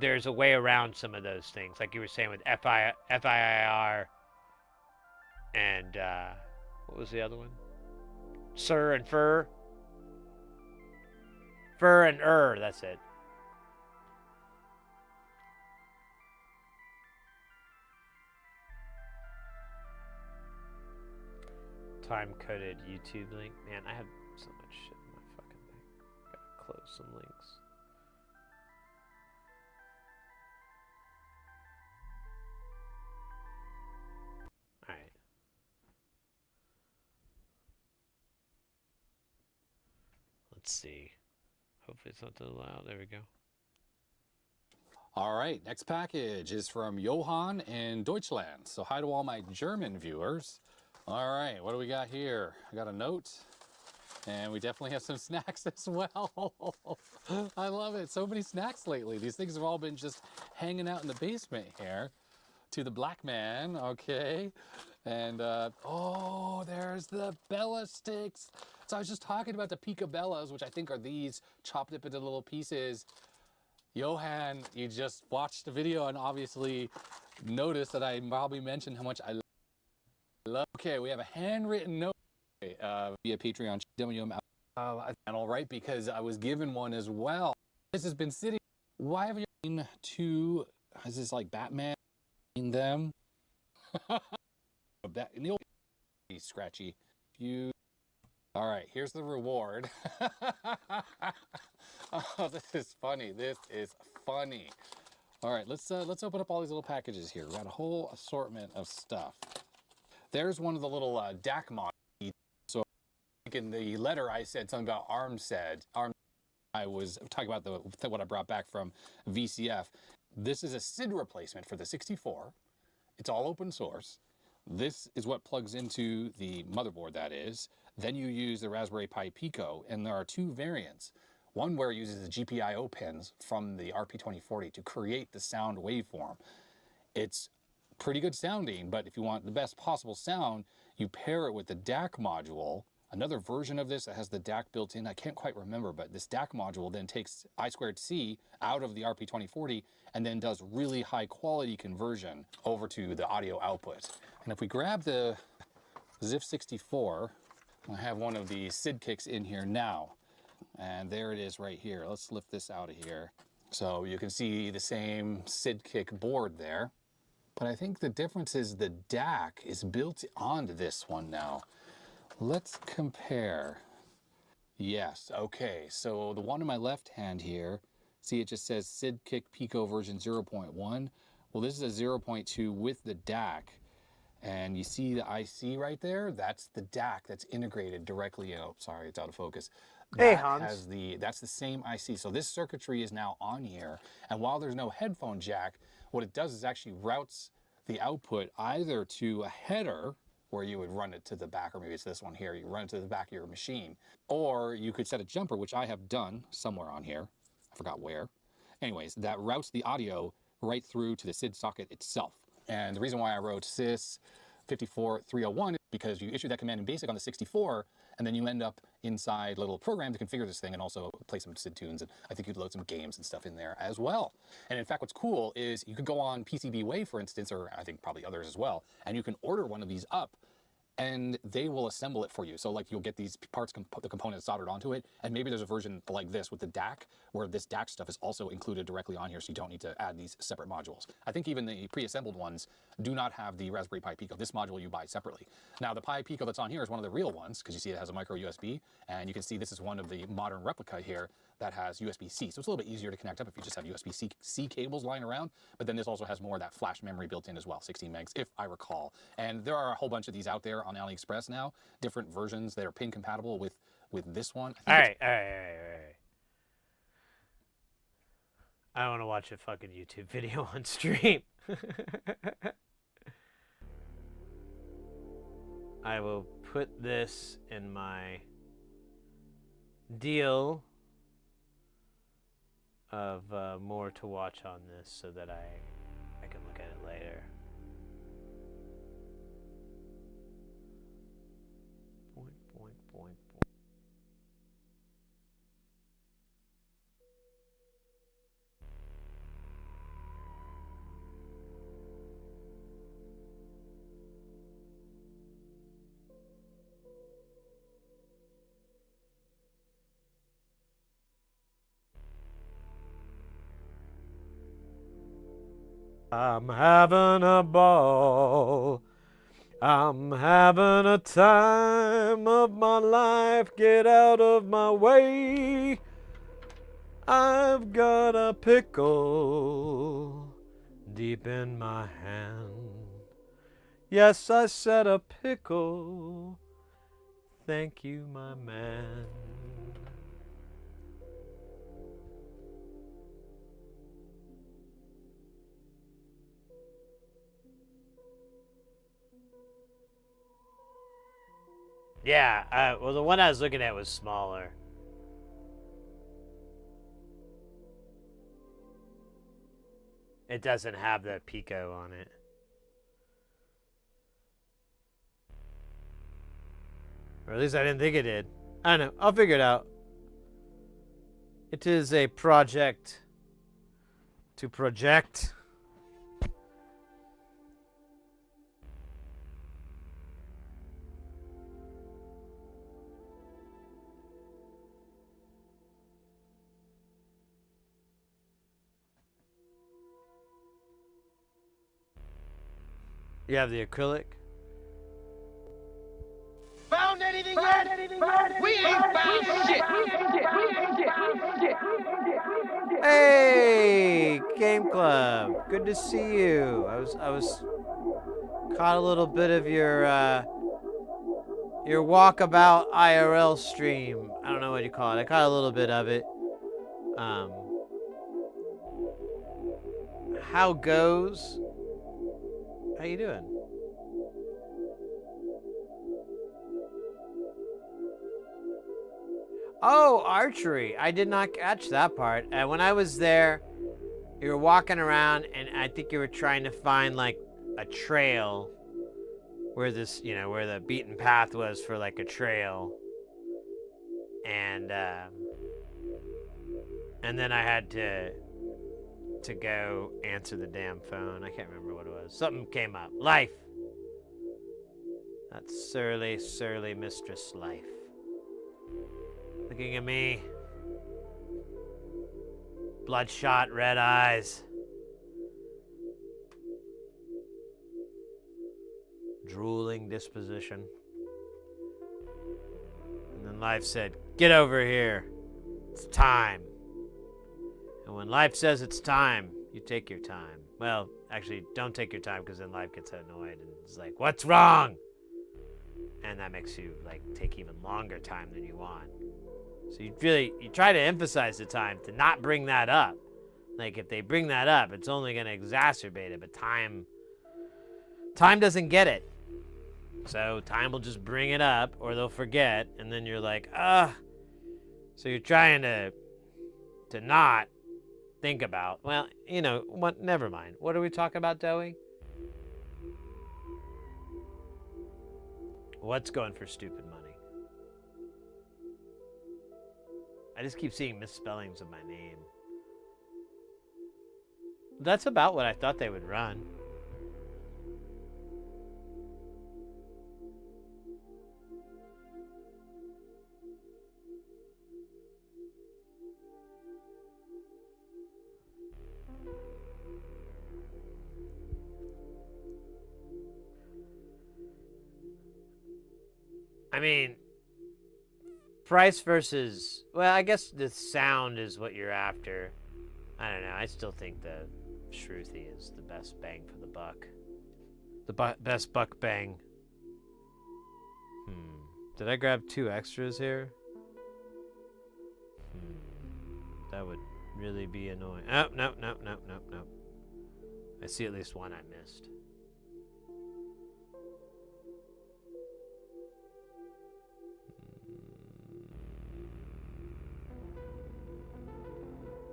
there's a way around some of those things, like you were saying with FIR and what was the other one? Sir and Fur. Fur and that's it. Time-coded YouTube link. Man, I have so much shit in my fucking thing. Gotta close some links. Alright. Let's see. Hopefully it's not too loud. There we go. All right, next package is from Johann in Deutschland. So hi to all my German viewers. All right, what do we got here? I got a note, and we definitely have some snacks as well. I love it. So many snacks lately. These things have all been just hanging out in the basement here. To the black man, okay. And, oh, there's the Bella sticks. So I was just talking about the Picabellas, which I think are these, chopped up into little pieces. Johan, you just watched the video and obviously noticed that I probably mentioned how much I love. Okay, we have a handwritten note via Patreon WM channel, right? Because I was given one as well. This has been sitting. Why have you been to? Is this like Batman in them? Scratchy. You. All right, here's the reward. Oh, this is funny. This is funny. All right, let's open up all these little packages here. We got a whole assortment of stuff. There's one of the little DAC modules. So in the letter I said something about ARM. I was talking about what I brought back from VCF. This is a SID replacement for the 64. It's all open source. This is what plugs into the motherboard, that is. Then you use the Raspberry Pi Pico, and there are two variants. One where it uses the GPIO pins from the RP2040 to create the sound waveform. It's pretty good sounding, but if you want the best possible sound, you pair it with the DAC module. Another version of this that has the DAC built in, I can't quite remember, but this DAC module then takes I2C out of the RP2040 and then does really high quality conversion over to the audio output. And if we grab the ZIF64, I have one of the SID kicks in here now. And there it is right here. Let's lift this out of here. So you can see the same SID kick board there. But I think the difference is the DAC is built onto this one now. Let's compare. Yes, okay. So the one in my left hand here, see it just says SID kick Pico version 0.1. Well, this is a 0.2 with the DAC. And you see the IC right there? That's the DAC that's integrated directly. Oh, sorry, it's out of focus. Hey, That Hans. has that's the same IC. So this circuitry is now on here. And while there's no headphone jack, what it does is actually routes the output either to a header, where you would run it to the back, or maybe it's this one here, you run it to the back of your machine. Or you could set a jumper, which I have done somewhere on here. I forgot where. Anyways, that routes the audio right through to the SID socket itself. And the reason why I wrote sys 54301 is because you issue that command in BASIC on the 64, and then you end up inside a little program to configure this thing and also play some SID tunes, and I think you'd load some games and stuff in there as well. And in fact, what's cool is you could go on PCBWay, for instance, or I think probably others as well, and you can order one of these up, and they will assemble it for you. So like you'll get these parts, the components soldered onto it, and maybe there's a version like this with the DAC, where this DAC stuff is also included directly on here, so you don't need to add these separate modules. I think even the pre-assembled ones do not have the Raspberry Pi Pico. This module you buy separately. Now the Pi Pico that's on here is one of the real ones, because you see it has a micro USB, and you can see this is one of the modern replica here that has USB-C. So it's a little bit easier to connect up if you just have USB-C cables lying around, but then this also has more of that flash memory built in as well, 16 megs, if I recall. And there are a whole bunch of these out there on AliExpress now, different versions that are pin compatible with this one. All right. I don't want to watch a fucking YouTube video on stream. I will put this in my deal of more to watch on this so that I can look at it later. Point. I'm having a ball. I'm having a time of my life. Get out of my way. I've got a pickle deep in my hand. Yes, I said a pickle. Thank you, my man. Yeah, well, the one I was looking at was smaller. It doesn't have the Pico on it. Or at least I didn't think it did. I don't know. I'll figure it out. It is a project to project. You have the acrylic? Found anything yet? We ain't found shit. Hey, Game Club. Good to see you. I was caught a little bit of your walkabout IRL stream. I don't know what you call it. I caught a little bit of it. How goes? How you doing? Oh, archery. I did not catch that part. When I was there, you were walking around, and I think you were trying to find, like, a trail where this, you know, where the beaten path was for, like, a trail. And then I had to go answer the damn phone. I can't remember what it was. Something came up. Life. That surly, surly Mistress Life. Looking at me. Bloodshot red eyes. Drooling disposition. And then Life said, "Get over here. It's time." And when Life says it's time, you take your time. Well, actually, don't take your time, because then Life gets annoyed and is like, "What's wrong?" And that makes you, like, take even longer time than you want. So you try to emphasize the time to not bring that up. Like, if they bring that up, it's only going to exacerbate it. But time doesn't get it. So time will just bring it up, or they'll forget, and then you're like, ah. So you're trying to not think about. Well, you know what? Never mind. What are we talking about, Doey? What's going for stupid money? I just keep seeing misspellings of my name. That's about what I thought they would run. I mean, price versus, well, I guess the sound is what you're after. I don't know. I still think the Shruthi is the best bang for the buck. The best buck bang. Did I grab 2 extras here? That would really be annoying. Oh, no. I see at least one I missed.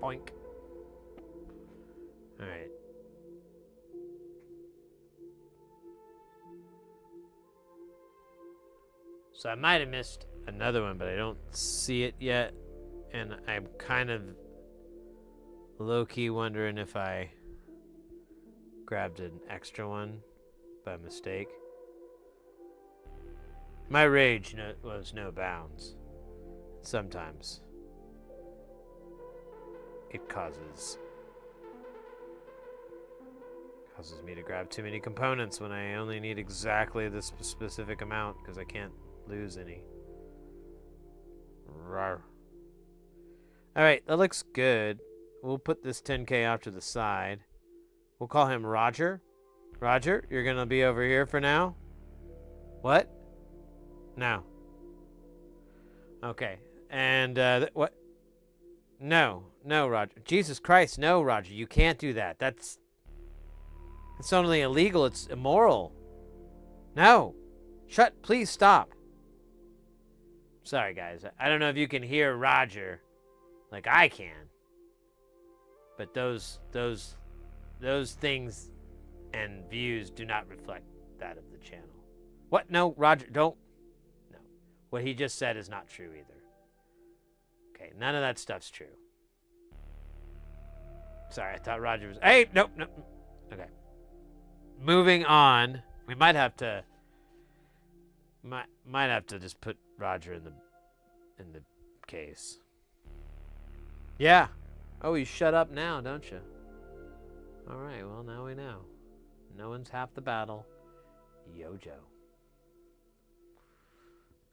Boink. So I might have missed another one, but I don't see it yet. And I'm kind of low-key wondering if I grabbed an extra one by mistake. My rage was no bounds. Sometimes it causes me to grab too many components when I only need exactly this specific amount because I can't lose any. Rawr. All right, that looks good. We'll put this 10K off to the side. We'll call him Roger. Roger, you're gonna be over here for now? What? No. Okay. And, what? No, Roger. Jesus Christ, no, Roger. You can't do that. That's not only illegal, it's immoral. No. Please stop. Sorry, guys. I don't know if you can hear Roger like I can. But those things and views do not reflect that of the channel. What? No, Roger, don't. No. What he just said is not true either. Okay, none of that stuff's true. Sorry, I thought Roger was... Hey, nope. Okay. Moving on. We might have to just put Roger in the case. Yeah. Oh, you shut up now, don't you? All right, well, now we know. No one's half the battle. Yo-Joe.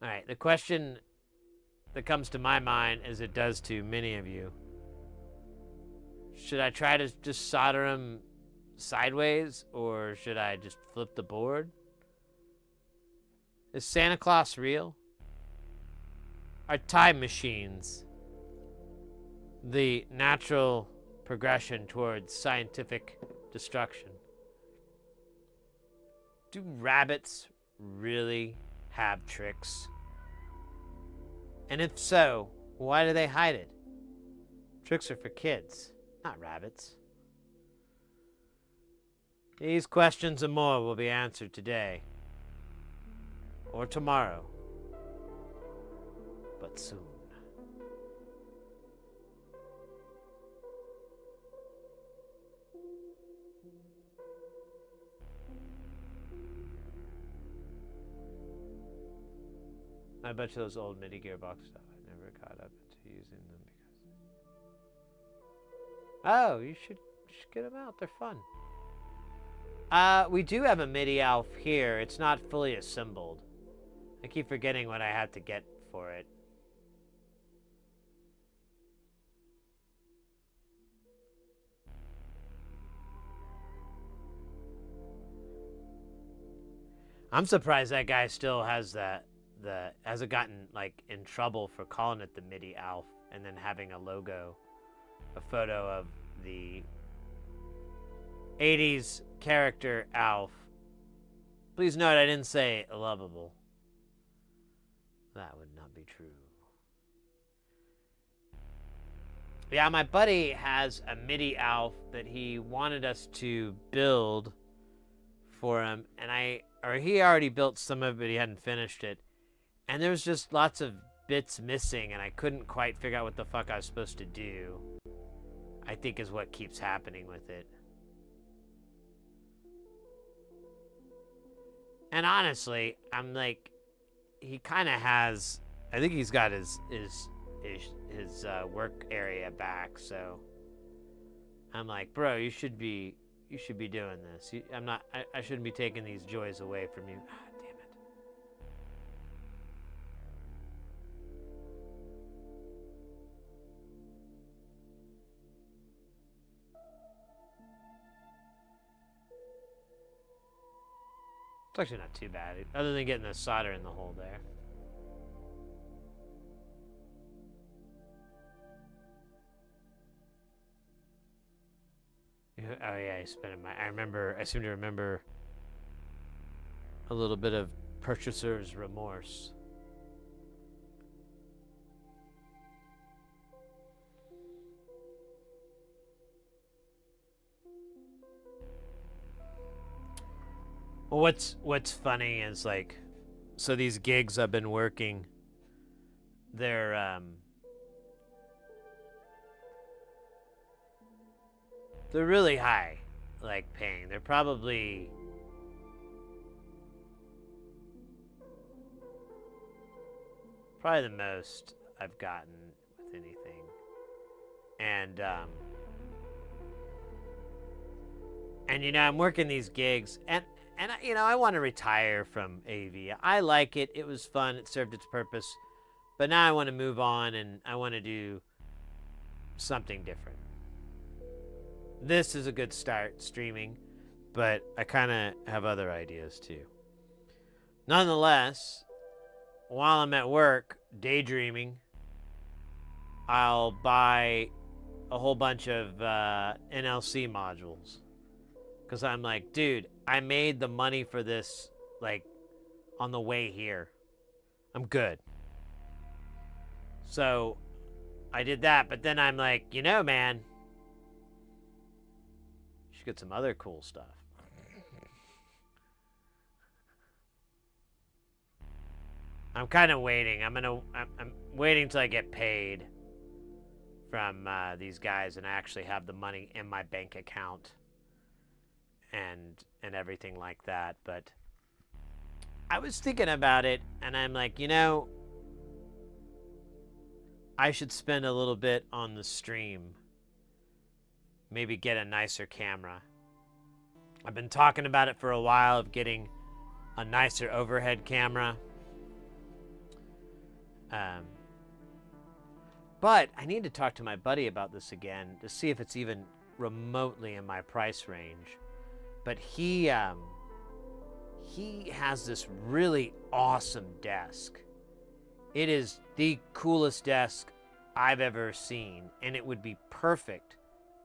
All right, the question that comes to my mind, as it does to many of you, should I try to just solder him sideways, or should I just flip the board? Is Santa Claus real? Are time machines the natural progression towards scientific destruction? Do rabbits really have tricks? And if so, why do they hide it? Tricks are for kids, not rabbits. These questions and more will be answered today. Or tomorrow. But soon. I bet you those old MIDI gearbox stuff, I never got up to using them because... Oh, you should get them out. They're fun. We do have a MIDI ALF here. It's not fully assembled. I keep forgetting what I had to get for it. I'm surprised that guy still has hasn't gotten like in trouble for calling it the MIDI ALF and then having a logo, a photo of the 80s character Alf. Please note I didn't say lovable. That would not be true. Yeah, my buddy has a MIDI Alf that he wanted us to build for him, and he already built some of it, but he hadn't finished it. And there was just lots of bits missing, and I couldn't quite figure out what the fuck I was supposed to do. I think is what keeps happening with it. And honestly, I'm like, he kind of has. I think he's got his work area back. So I'm like, bro, you should be doing this. I shouldn't be taking these joys away from you. Ah, damn it. It's actually not too bad, other than getting the solder in the hole there. Oh yeah, I spent my. I seem to remember a little bit of purchaser's remorse. Well, what's funny is like So these gigs I've been working, they're really high, like paying. They're probably the most I've gotten with anything. And you know, I'm working these gigs, and you know, I want to retire from AV. I like it. It was fun. It served its purpose. But now I want to move on, and I want to do something different. This is a good start, streaming, but I kind of have other ideas too. Nonetheless, while I'm at work daydreaming, I'll buy a whole bunch of NLC modules. Because I'm like, dude, I made the money for this, like, on the way here. I'm good. So, I did that, but then I'm like, you know, man, you should get some other cool stuff. I'm kind of waiting. I'm waiting till I get paid from these guys and I actually have the money in my bank account and everything like that. But I was thinking about it, and I'm like, you know, I should spend a little bit on the stream. Maybe get a nicer camera. I've been talking about it for a while, of getting a nicer overhead camera. But I need to talk to my buddy about this again to see if it's even remotely in my price range. But he has this really awesome desk. It is the coolest desk I've ever seen, and it would be perfect,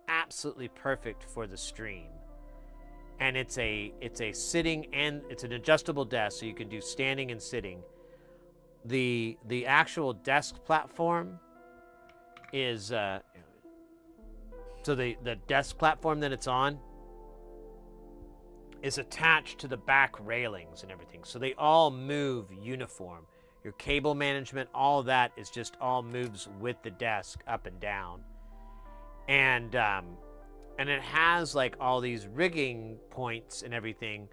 absolutely perfect for the stream. And it's a sitting, and it's an adjustable desk, so you can do standing and sitting. The actual desk platform is so the desk platform that it's on is attached to the back railings and everything, so they all move uniform. Your cable management, all of that is just all moves with the desk up and down, and it has like all these rigging points and everything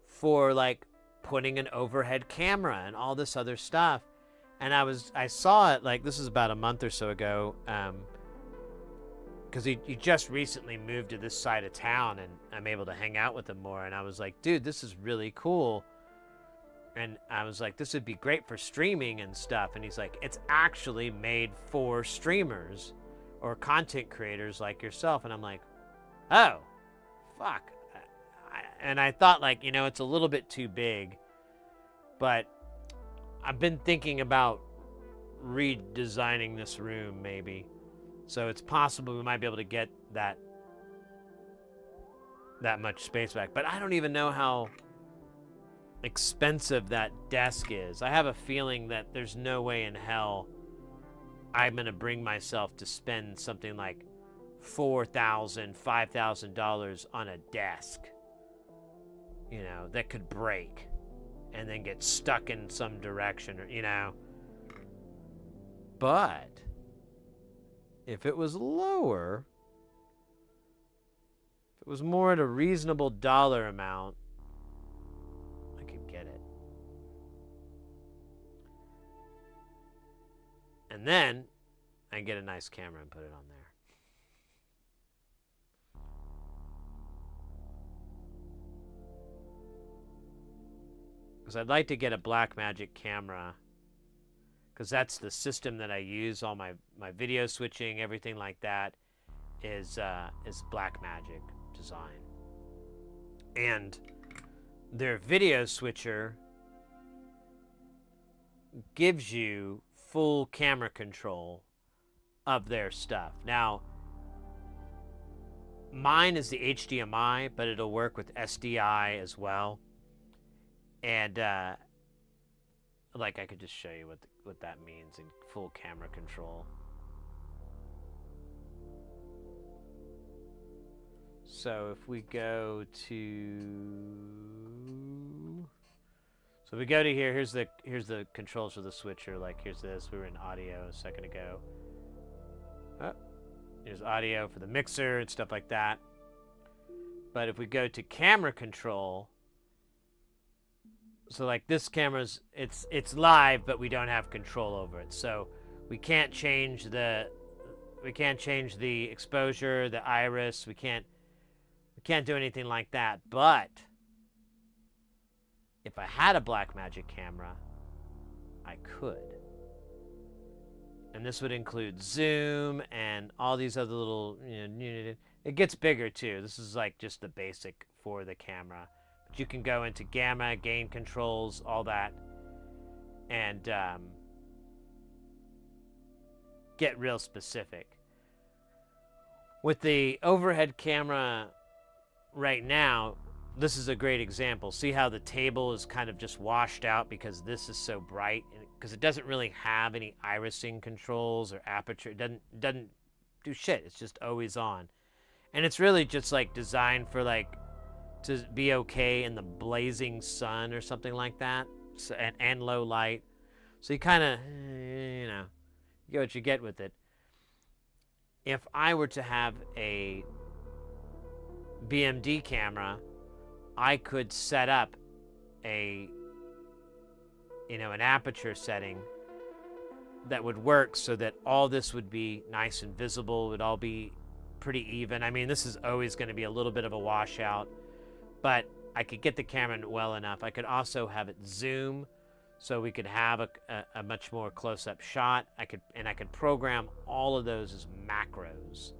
for like putting an overhead camera and all this other stuff. And I saw it, like, this is about a month or so ago, because he just recently moved to this side of town, and I'm able to hang out with him more. And I was like, dude, this is really cool. And I was like, this would be great for streaming and stuff. And he's like, it's actually made for streamers or content creators like yourself. And I'm like, oh, fuck. And I thought, like, you know, it's a little bit too big, but I've been thinking about redesigning this room maybe. So it's possible we might be able to get that much space back. But I don't even know how expensive that desk is. I have a feeling that there's no way in hell I'm going to bring myself to spend something like $4,000, $5,000 on a desk, you know, that could break and then get stuck in some direction, you know. But if it was lower, if it was more at a reasonable dollar amount, I could get it. And then I get a nice camera and put it on there. Because I'd like to get a Blackmagic camera, because that's the system that I use. All my video switching, everything like that is Blackmagic design. And their video switcher gives you full camera control of their stuff. Now, mine is the HDMI, but it'll work with SDI as well. And like, I could just show you what that means in full camera control. So if we go to So we go to here. Here's the controls for the switcher. Like here's this. We were in audio a second ago. Oh, here's audio for the mixer and stuff like that. But if we go to camera control, so like this camera's it's live, but we don't have control over it. So we can't change the exposure, the iris. We can't do anything like that. But if I had a Blackmagic camera, I could. And this would include zoom and all these other little, it gets bigger too. This is like just the basic for the camera. But you can go into gamma, gain controls, all that, and get real specific. With the overhead camera right now, this is a great example. See how the table is kind of just washed out because this is so bright, because it doesn't really have any irising controls or aperture. It doesn't do shit. It's just always on. And it's really just like designed for like to be okay in the blazing sun or something like that. So, and low light. So you kind of, you get what you get with it. If I were to have a BMD camera, I could set up an aperture setting that would work so that all this would be nice and visible. It would all be pretty even. I mean, this is always going to be a little bit of a washout, but I could get the camera well enough. I could also have it zoom, so we could have a much more close-up shot. I could program all of those as macros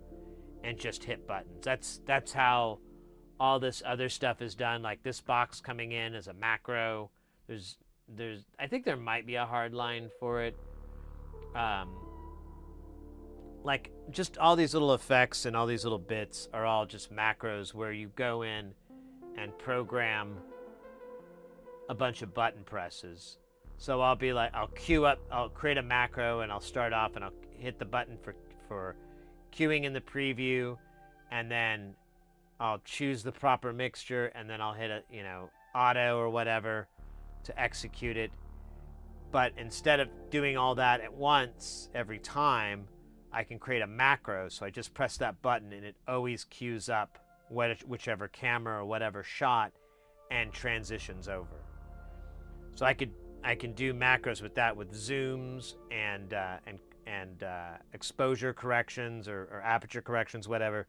and just hit buttons. That's how all this other stuff is done. Like this box coming in as a macro. There's I think there might be a hard line for it. Like just all these little effects and all these little bits are all just macros where you go in and program a bunch of button presses. So I'll be like, I'll create a macro and I'll start off and I'll hit the button for queuing in the preview, and then I'll choose the proper mixture, and then I'll hit a, auto or whatever to execute it. But instead of doing all that at once every time, I can create a macro. So I just press that button and it always queues up whichever camera or whatever shot and transitions over. So I can do macros with that, with zooms and exposure corrections or aperture corrections, whatever,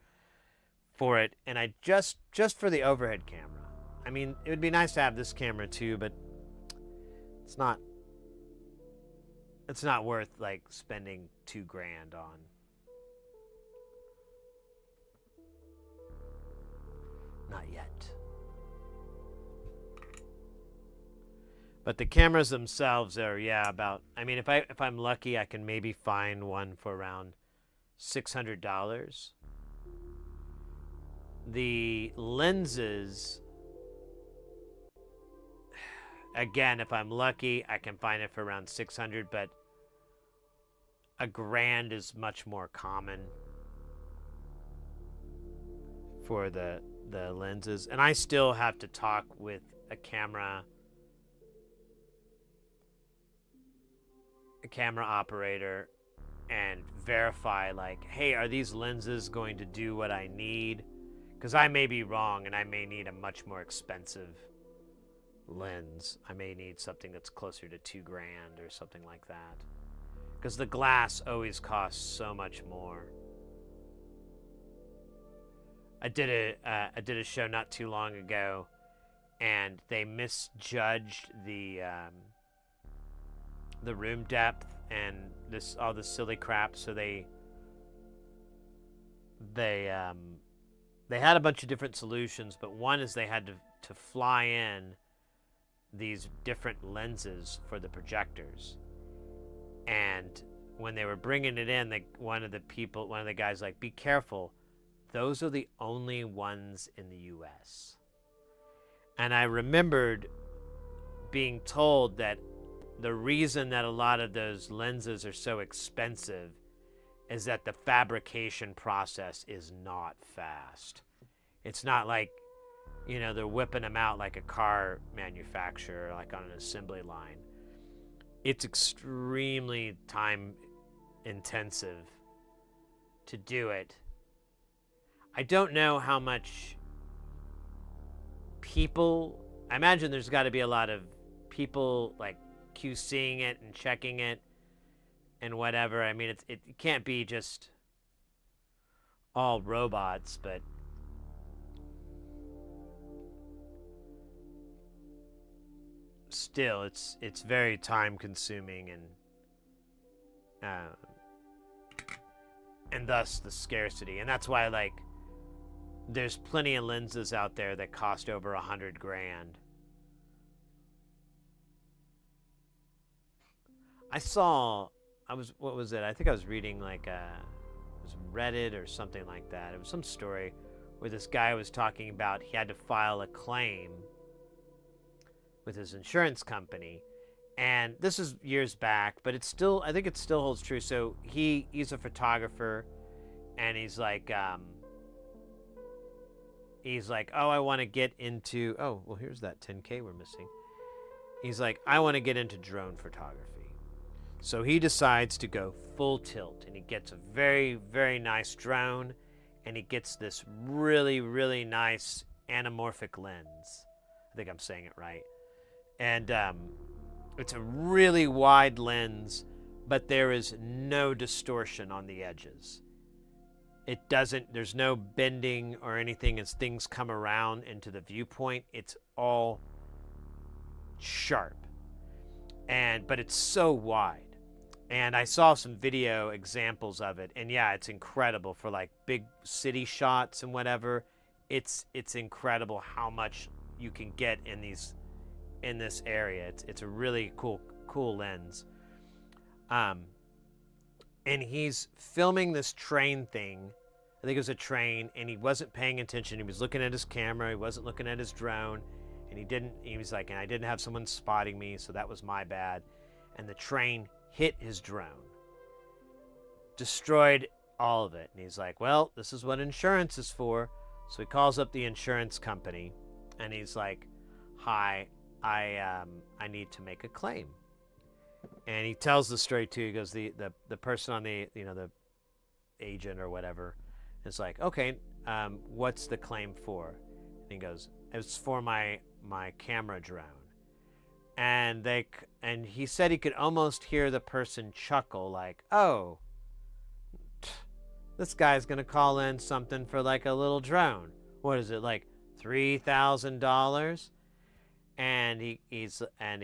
for it. And I just for the overhead camera. I mean, it would be nice to have this camera too, but it's not worth like spending $2,000 on. Not yet. But the cameras themselves are, about, I mean, if I'm lucky, I can maybe find one for around $600. The lenses, again, if I'm lucky, I can find it for around $600, but $1,000 is much more common for the lenses. And I still have to talk with a camera operator and verify, like, hey, are these lenses going to do what I need? Because I may be wrong and I may need a much more expensive lens. I may need something that's closer to $2,000 or something like that, because the glass always costs so much more. I did a show not too long ago, and they misjudged the room depth and all this silly crap. So they had a bunch of different solutions, but one is they had to fly in these different lenses for the projectors. And when they were bringing it in, one of the guys, like, be careful, those are the only ones in the US. And I remembered being told that the reason that a lot of those lenses are so expensive is that the fabrication process is not fast. It's not like, you know, they're whipping them out like a car manufacturer, like on an assembly line. It's extremely time intensive to do it. I don't know how much people, I imagine there's got to be a lot of people like QCing it and checking it and whatever. I mean, it can't be just all robots, but still, it's very time consuming, and thus the scarcity. And that's why, like, there's plenty of lenses out there that cost over $100 grand. What was it? I think I was reading like it was Reddit or something like that. It was some story where this guy was talking about he had to file a claim with his insurance company, and this is years back, but it's still, I think it still holds true. So he's a photographer, and he's like, oh, I want to get into, oh, well, here's that 10K we're missing. He's like, I want to get into drone photography. So he decides to go full tilt, and he gets a very, very nice drone, and he gets this really, really nice anamorphic lens. I think I'm saying it right. And it's a really wide lens, but there is no distortion on the edges. It doesn't, there's no bending or anything as things come around into the viewpoint. It's all sharp. But it's so wide. And I saw some video examples of it, and yeah, it's incredible for like big city shots and whatever. It's incredible how much you can get in this area. It's a really cool lens. And he's filming this train thing. I think it was a train, and he wasn't paying attention. He was looking at his camera. He wasn't looking at his drone, and he was like, and I didn't have someone spotting me, so that was my bad. And the train hit his drone, destroyed all of it. And he's like, well, this is what insurance is for. So he calls up the insurance company, and he's like, hi, I need to make a claim. And he tells the story too. He goes, the person on the agent or whatever is like, okay, what's the claim for? And he goes, it's for my camera drone. And he said he could almost hear the person chuckle, like, oh, this guy's gonna call in something for like a little drone. What is it, like $3,000? And he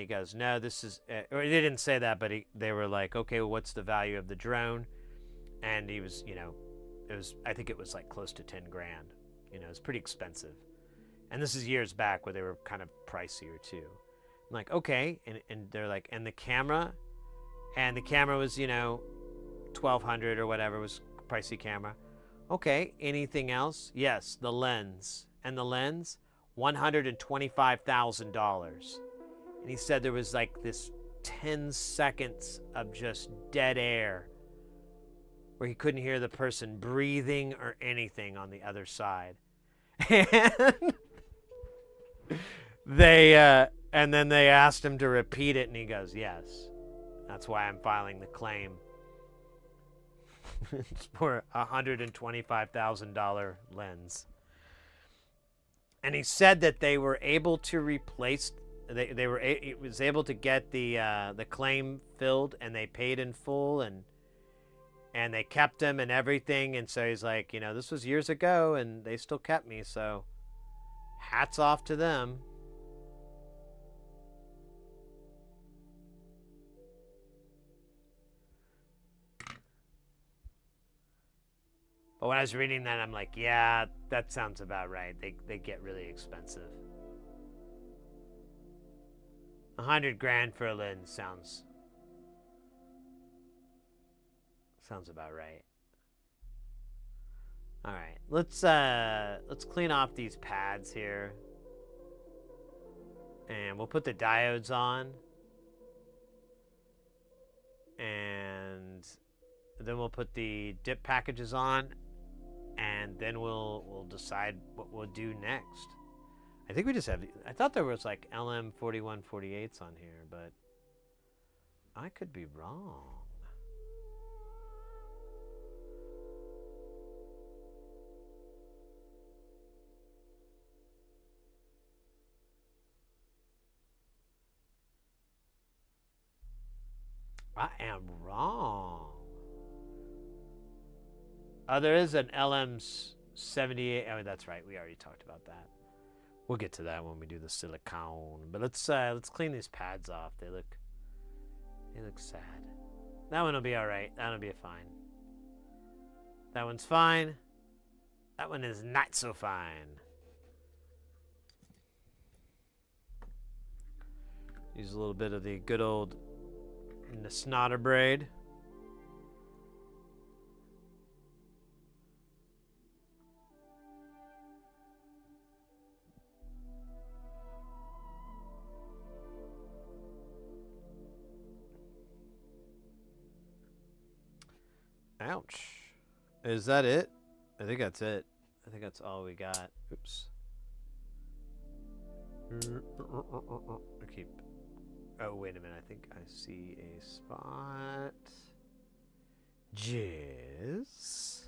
goes, no, this is, or he didn't say that, but they were like, okay, well, what's the value of the drone? And he was, I think it was like close to 10 grand. It was pretty expensive. And this is years back where they were kind of pricier too. I'm like, okay, and they're like, and the camera was, $1,200 or whatever, was pricey camera. Okay, anything else? Yes, the lens. And the lens, $125,000. And he said there was like this 10 seconds of just dead air where he couldn't hear the person breathing or anything on the other side. And then they asked him to repeat it, and he goes, yes, that's why I'm filing the claim. It's for a $125,000 lens. And he said that they were able to replace, it was able to get the claim filled, and they paid in full, and they kept him and everything. And so he's like, this was years ago, and they still kept me, so hats off to them. But when I was reading that, I'm like, yeah, that sounds about right. They get really expensive. 100 grand for a lens sounds about right. All right, let's clean off these pads here, and we'll put the diodes on, and then we'll put the dip packages on, and then we'll decide what we'll do next. I think we just have. I thought there was like LM4148s on here, but I could be wrong. I am wrong. Oh, there is an LM78. Oh, that's right. We already talked about that. We'll get to that when we do the silicone. But let's clean these pads off. They look sad. That one will be all right. That'll be fine. That one's fine. That one is not so fine. Use a little bit of the good old Snotter braid. Ouch. Is that it? I think that's it. I think that's all we got. Oops. I keep... Oh, wait a minute. I think I see a spot. Jizz.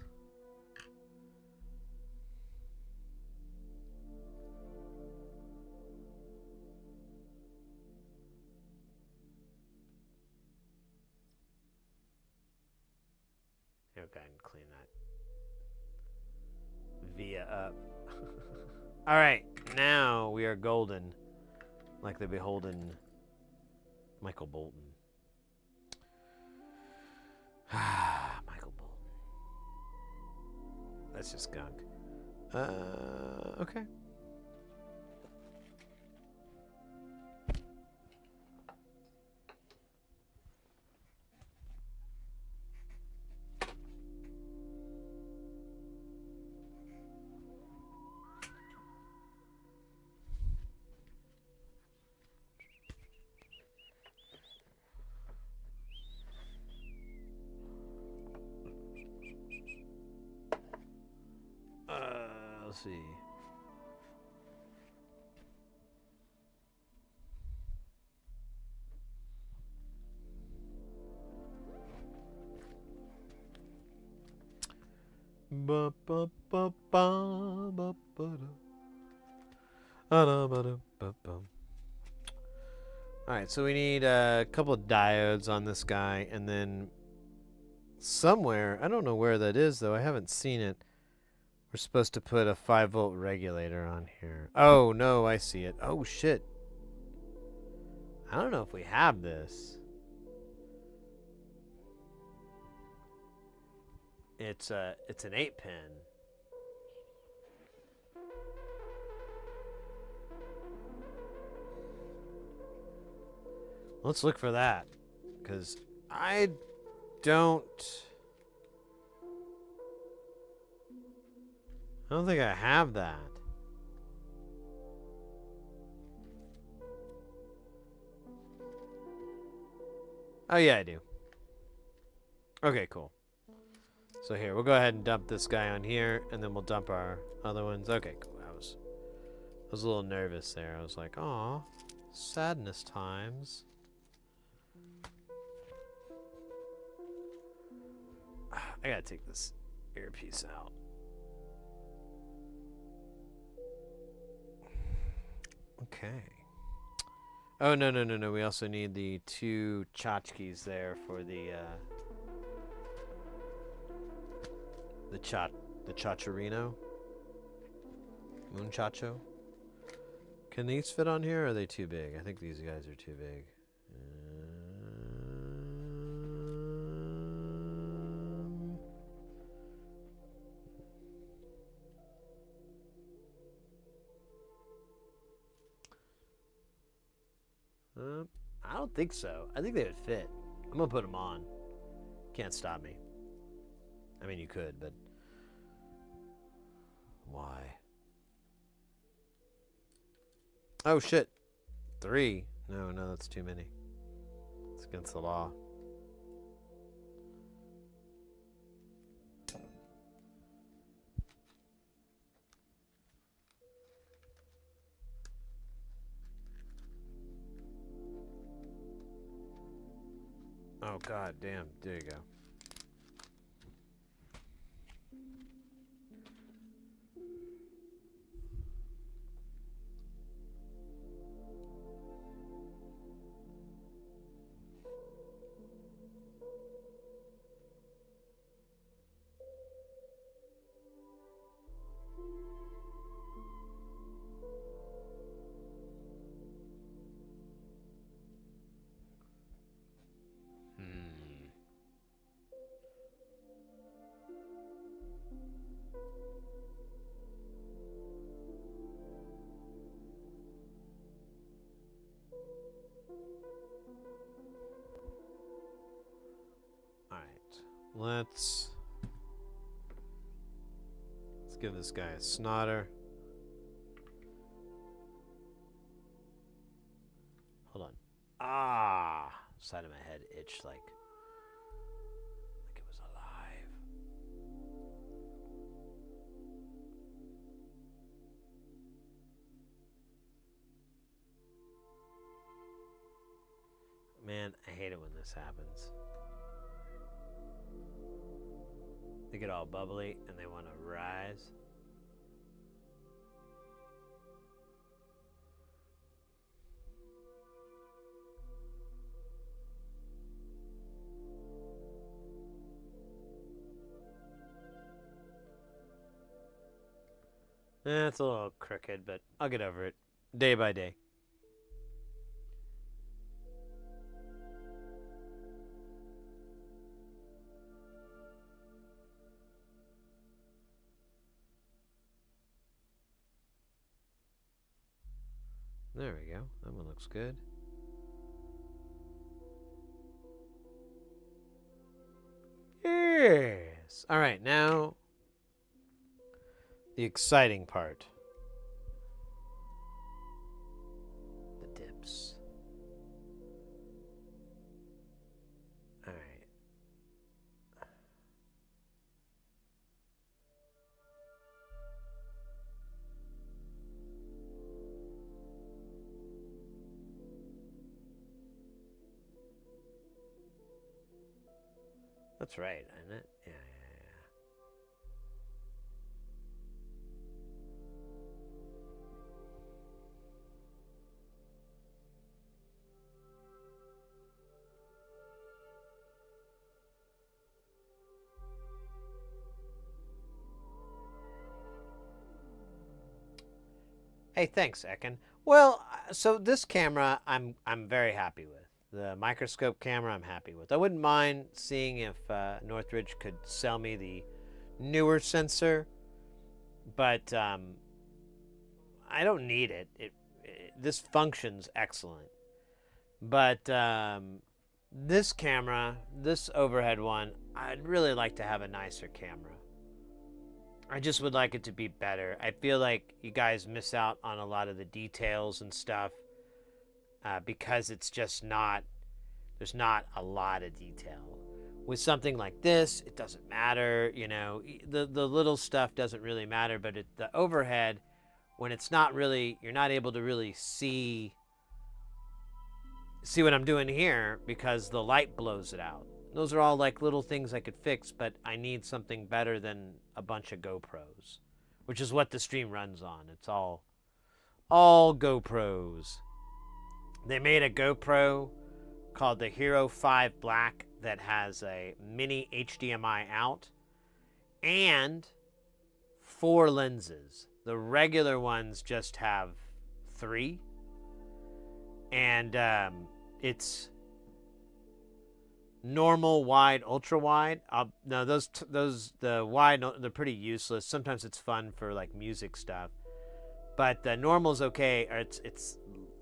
Here, go ahead and clean that via up. All right, now we are golden, like the beholden Michael Bolton. Michael Bolton. That's just gunk. Okay. Let's see. Ba ba ba ba ba ba da. Alright, so we need a couple of diodes on this guy, and then somewhere, I don't know where that is though, I haven't seen it. We're supposed to put a 5-volt regulator on here. Oh no, I see it. Oh shit. I don't know if we have this. It's an 8-pin. Let's look for that, because I don't think I have that. Oh yeah, I do. Okay, cool. So here, we'll go ahead and dump this guy on here, and then we'll dump our other ones. Okay, cool. I was a little nervous there. I was like, aw, sadness times. I gotta take this earpiece out. Okay. Oh, no. We also need the 2 tchotchkes there for the Chacharino. Muchacho. Can these fit on here, or are they too big? I think these guys are too big. I don't think so. I think they would fit. I'm gonna put them on. Can't stop me. I mean, you could, but why? Oh shit. 3. No, that's too many. It's against the law. Oh, god damn. There you go. Let's give this guy a snotter. Hold on. Ah, side of my head itched like it was alive. Man, I hate it when this happens. They get all bubbly and they want to rise. It's a little crooked, but I'll get over it day by day. There we go. That one looks good. Yes. All right, now the exciting part. The dips. All right. That's right, isn't it? Yeah. Hey, thanks, Ekin. Well, so this camera I'm very happy with. The microscope camera I'm happy with. I wouldn't mind seeing if Northridge could sell me the newer sensor, but I don't need it. This functions excellent. But this camera, this overhead one, I'd really like to have a nicer camera. I just would like it to be better. I feel like you guys miss out on a lot of the details and stuff because it's just not, there's not a lot of detail. With something like this, it doesn't matter, you know, the little stuff doesn't really matter, but the overhead, when it's not really, you're not able to really see what I'm doing here because the light blows it out. Those are all like little things I could fix, but I need something better than a bunch of GoPros, which is what the stream runs on. It's all GoPros. They made a GoPro called the Hero 5 Black that has a mini HDMI out and 4 lenses. The regular ones just have 3, and it's normal, wide, ultra wide. No, the wide, they're pretty useless. Sometimes it's fun for like music stuff, but the normal's okay. Or it's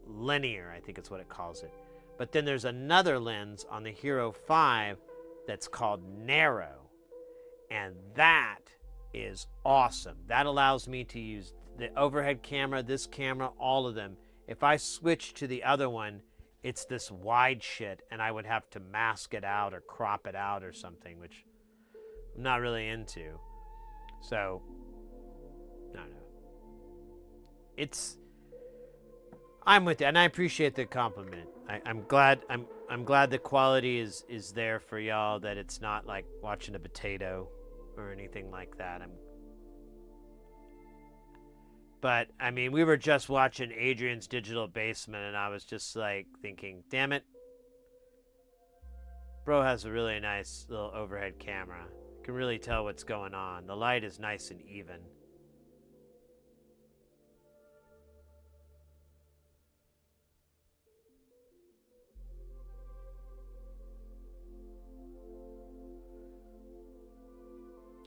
linear, I think it's what it calls it. But then there's another lens on the Hero 5 that's called narrow, and that is awesome. That allows me to use the overhead camera, this camera, all of them. If I switch to the other one, it's this wide shit, and I would have to mask it out or crop it out or something, which I'm not really into. So, no. I'm with you, and I appreciate the compliment. I'm glad I'm glad the quality is there for y'all, that it's not like watching a potato or anything like that. But I mean, we were just watching Adrian's Digital Basement, and I was just like thinking, damn it, bro has a really nice little overhead camera. Can really tell what's going on. The light is nice and even.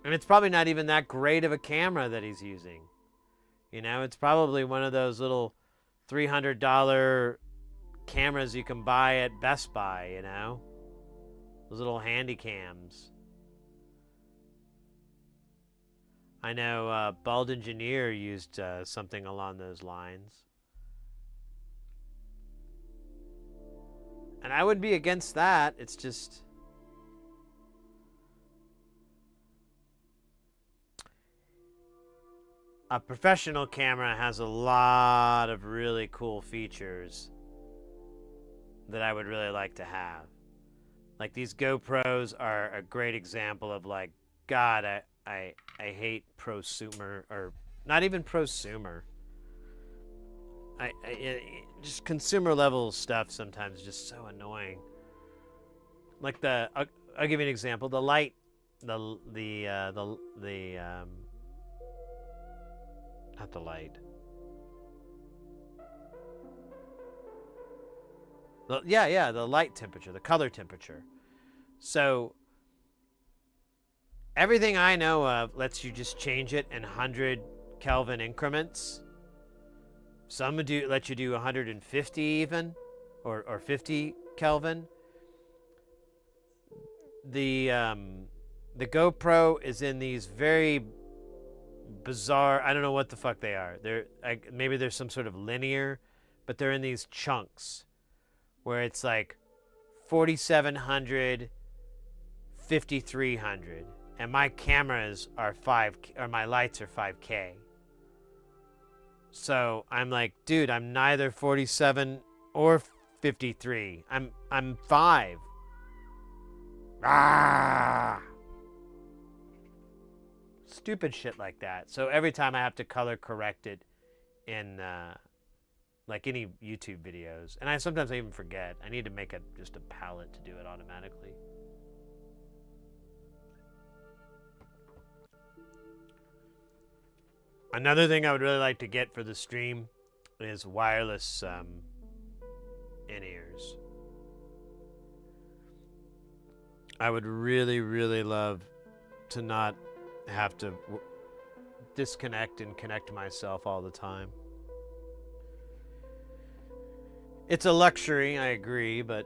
And it's probably not even that great of a camera that he's using. You know, it's probably one of those little $300 cameras you can buy at Best Buy, you know? Those little handy cams. I know Bald Engineer used something along those lines. And I would be against that. It's just... a professional camera has a lot of really cool features that I would really like to have. Like these GoPros are a great example of like, God, I hate prosumer, or not even prosumer. Just consumer level stuff sometimes is just so annoying. Like I'll give you an example. The light, not the light. The light temperature, the color temperature. So everything I know of lets you just change it in 100 Kelvin increments. Some let you do 150 even, or 50 Kelvin. The GoPro is in these very bizarre, I don't know what the fuck they are. Maybe there's some sort of linear, but they're in these chunks where it's like 4700, 5300, and my cameras are my lights are 5K. So I'm like, dude, I'm neither 47 or 53. I'm 5. Stupid shit like that. So every time I have to color correct it in like any YouTube videos, and sometimes I even forget. I need to make just a palette to do it automatically. Another thing I would really like to get for the stream is wireless in-ears. I would really, really love to not have to disconnect and connect myself all the time. It's a luxury, I agree, but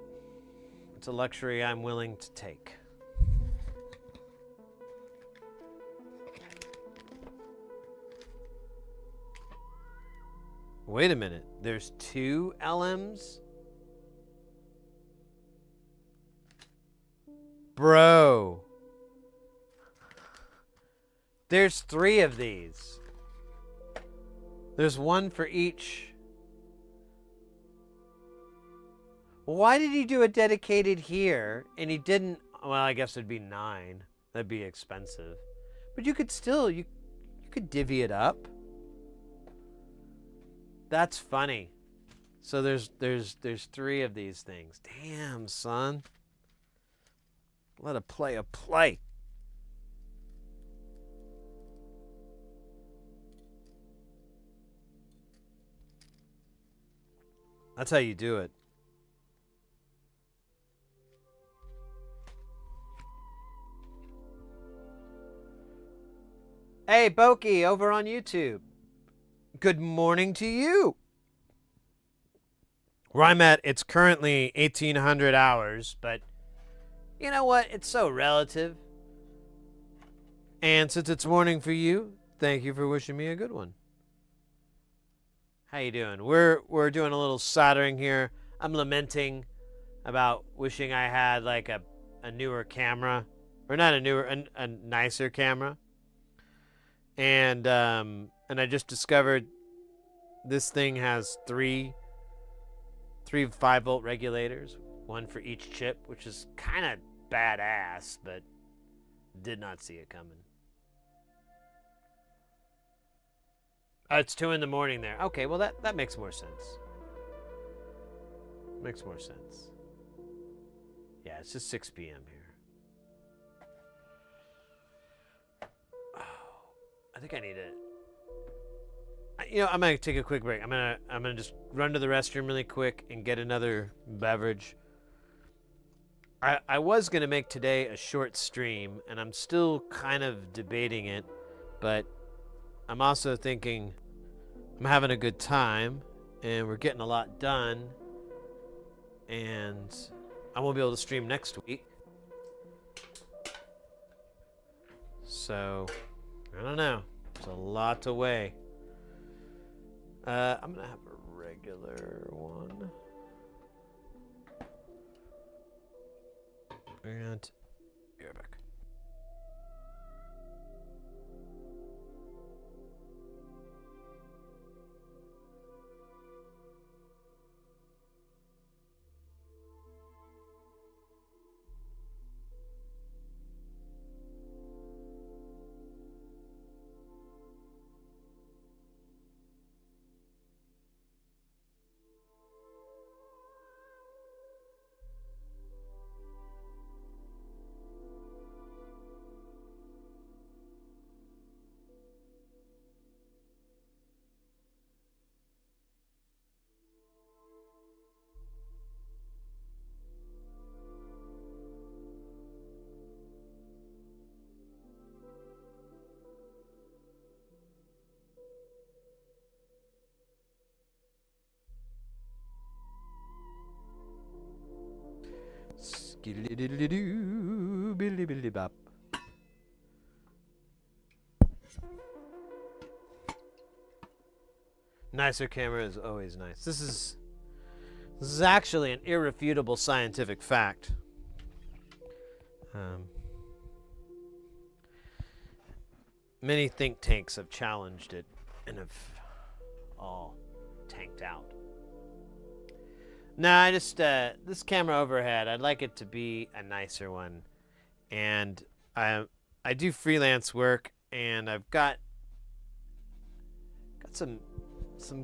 it's a luxury I'm willing to take. Wait a minute, there's 2 LMs? Bro. There's 3 of these. There's 1 for each. Why did he do a dedicated here and he didn't? Well, I guess it'd be 9. That'd be expensive. But you could still, you could divvy it up. That's funny. So there's 3 of these things. Damn, son. Let a play a play. That's how you do it. Hey, Boki, over on YouTube. Good morning to you. Where I'm at, it's currently 1800 hours, but you know what? It's so relative. And since it's morning for you, thank you for wishing me a good one. How you doing? We're doing a little soldering here. I'm lamenting about wishing I had like a newer camera, or not a newer, a nicer camera. And I just discovered this thing has 3 3 5-volt regulators, one for each chip, which is kind of badass, but did not see it coming. It's 2 in the morning there. Okay, well that makes more sense. Makes more sense. Yeah, it's just 6 p.m. here. Oh, I think I need to. I'm gonna take a quick break. I'm gonna just run to the restroom really quick and get another beverage. I was gonna make today a short stream, and I'm still kind of debating it, but I'm also thinking I'm having a good time, and we're getting a lot done, and I won't be able to stream next week. So, I don't know. There's a lot to weigh. I'm gonna have a regular one. And be right back. Skidididididoo, bididibidibop. Nicer camera is always nice. This is actually an irrefutable scientific fact. Many think tanks have challenged it and have all tanked out. No, I just this camera overhead, I'd like it to be a nicer one. And I do freelance work, and I've got some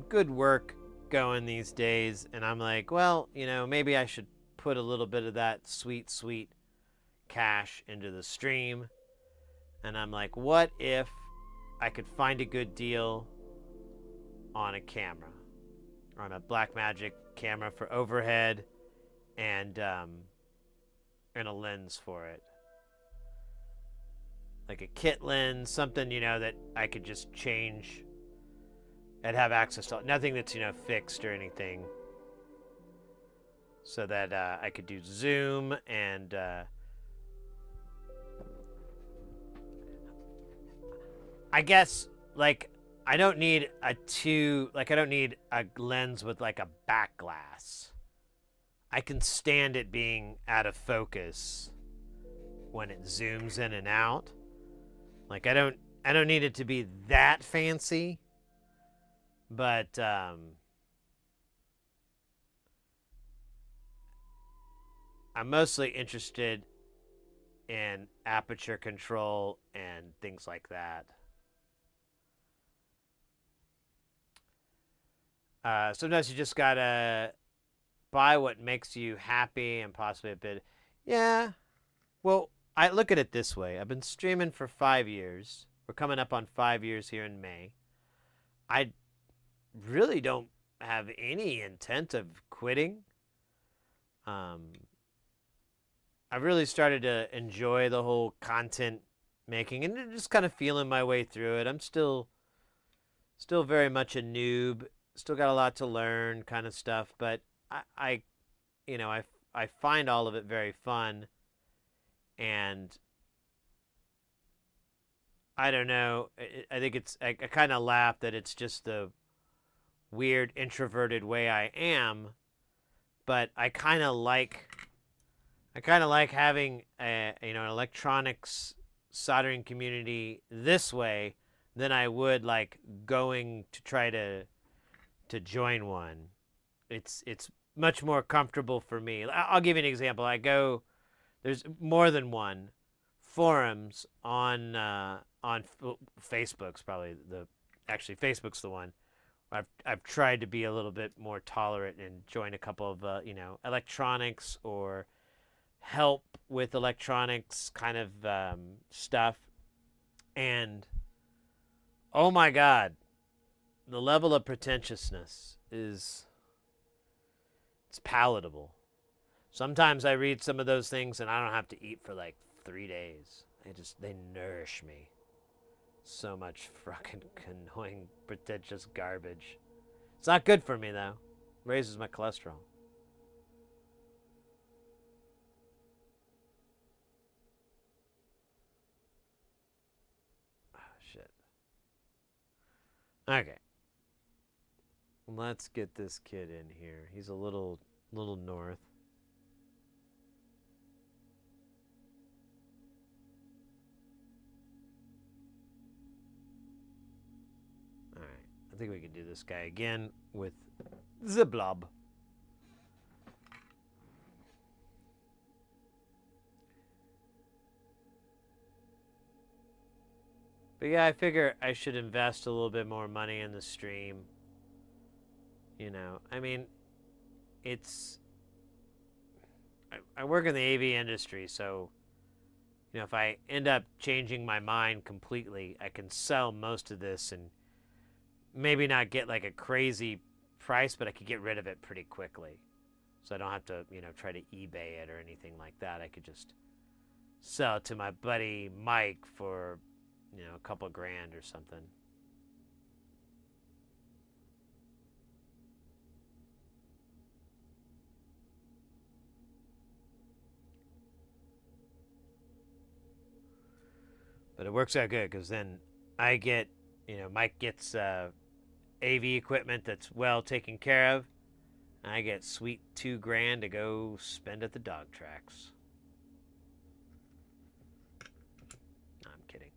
good work going these days, and I'm like, well, maybe I should put a little bit of that sweet cash into the stream. And I'm like, what if I could find a good deal on a camera, on a Blackmagic camera for overhead, and a lens for it, like a kit lens, something that I could just change and have access to, nothing that's fixed or anything, so that I could do zoom and I guess I don't need a lens with a back glass. I can stand it being out of focus when it zooms in and out. I don't need it to be that fancy, but I'm mostly interested in aperture control and things like that. Sometimes you just gotta buy what makes you happy and possibly a bit. Yeah. Well, I look at it this way. I've been streaming for 5 years. We're coming up on 5 years here in May. I really don't have any intent of quitting. I've really started to enjoy the whole content making and just kind of feeling my way through it. I'm still very much a noob. Still got a lot to learn, kind of stuff, but I find all of it very fun, and I don't know. I think I kind of laugh that it's just the weird introverted way I am, but I kind of like having an electronics soldering community this way than I would going to try to join one. It's much more comfortable for me. I'll give you an example. There's more than one forums on Facebook's probably actually Facebook's the one. I've tried to be a little bit more tolerant and join a couple of electronics or help with electronics kind of stuff. And oh my God, the level of pretentiousness it's palatable. Sometimes I read some of those things and I don't have to eat for like 3 days. They nourish me. So much fucking annoying, pretentious garbage. It's not good for me though. Raises my cholesterol. Oh, shit. Okay. Let's get this kid in here. He's a little north. Alright. I think we can do this guy again with the blob. But yeah, I figure I should invest a little bit more money in the stream. You know, I mean, I work in the AV industry, so, you know, if I end up changing my mind completely, I can sell most of this and maybe not get like a crazy price, but I could get rid of it pretty quickly. So I don't have to, you know, try to eBay it or anything like that. I could just sell it to my buddy Mike for, you know, a couple grand or something. But it works out good because then I get, you know, Mike gets AV equipment that's well taken care of. And I get sweet $2 grand to go spend at the dog tracks. No, I'm kidding.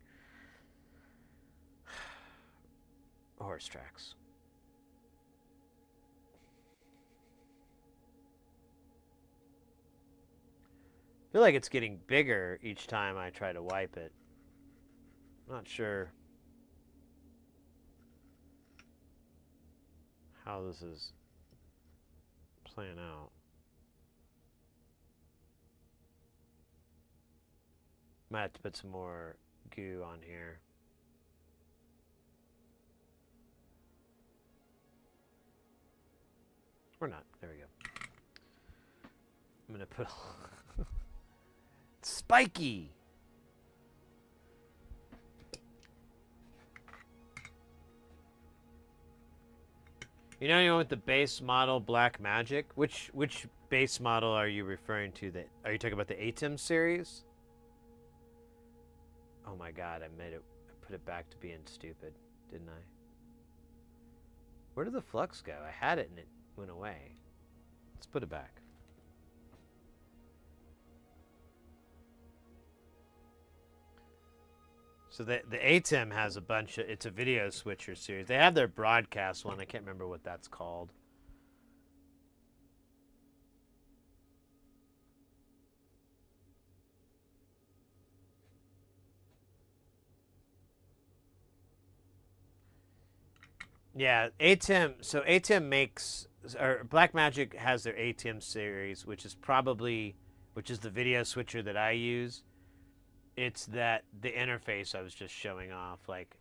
Horse tracks. I feel like it's getting bigger each time I try to wipe it. Not sure how this is playing out. Might have to put some more goo on here. Or not. There we go. I'm gonna put spiky. You know anyone with the base model Black Magic? Which base model are you referring to? Are you talking about the ATEM series? Oh my God, I put it back to being stupid, didn't I? Where did the flux go? I had it and it went away. Let's put it back. So the ATEM has a bunch of, it's a video switcher series. They have their broadcast one. I can't remember what that's called. Yeah, ATEM. So ATEM makes, or Blackmagic has their ATEM series, which is the video switcher that I use. It's the interface I was just showing off, like,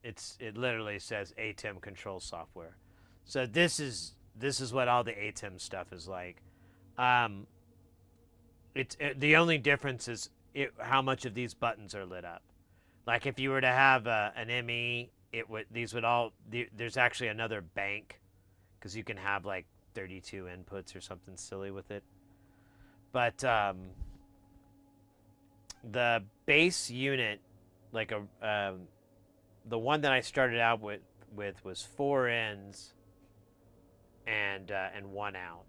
it literally says ATEM control software. So this is what all the ATEM stuff is like. The only difference is how much of these buttons are lit up. Like if you were to have an ME, there's actually another bank, because you can have like 32 inputs or something silly with it. But the base unit, like the one that I started out with was 4 ins and 1 out.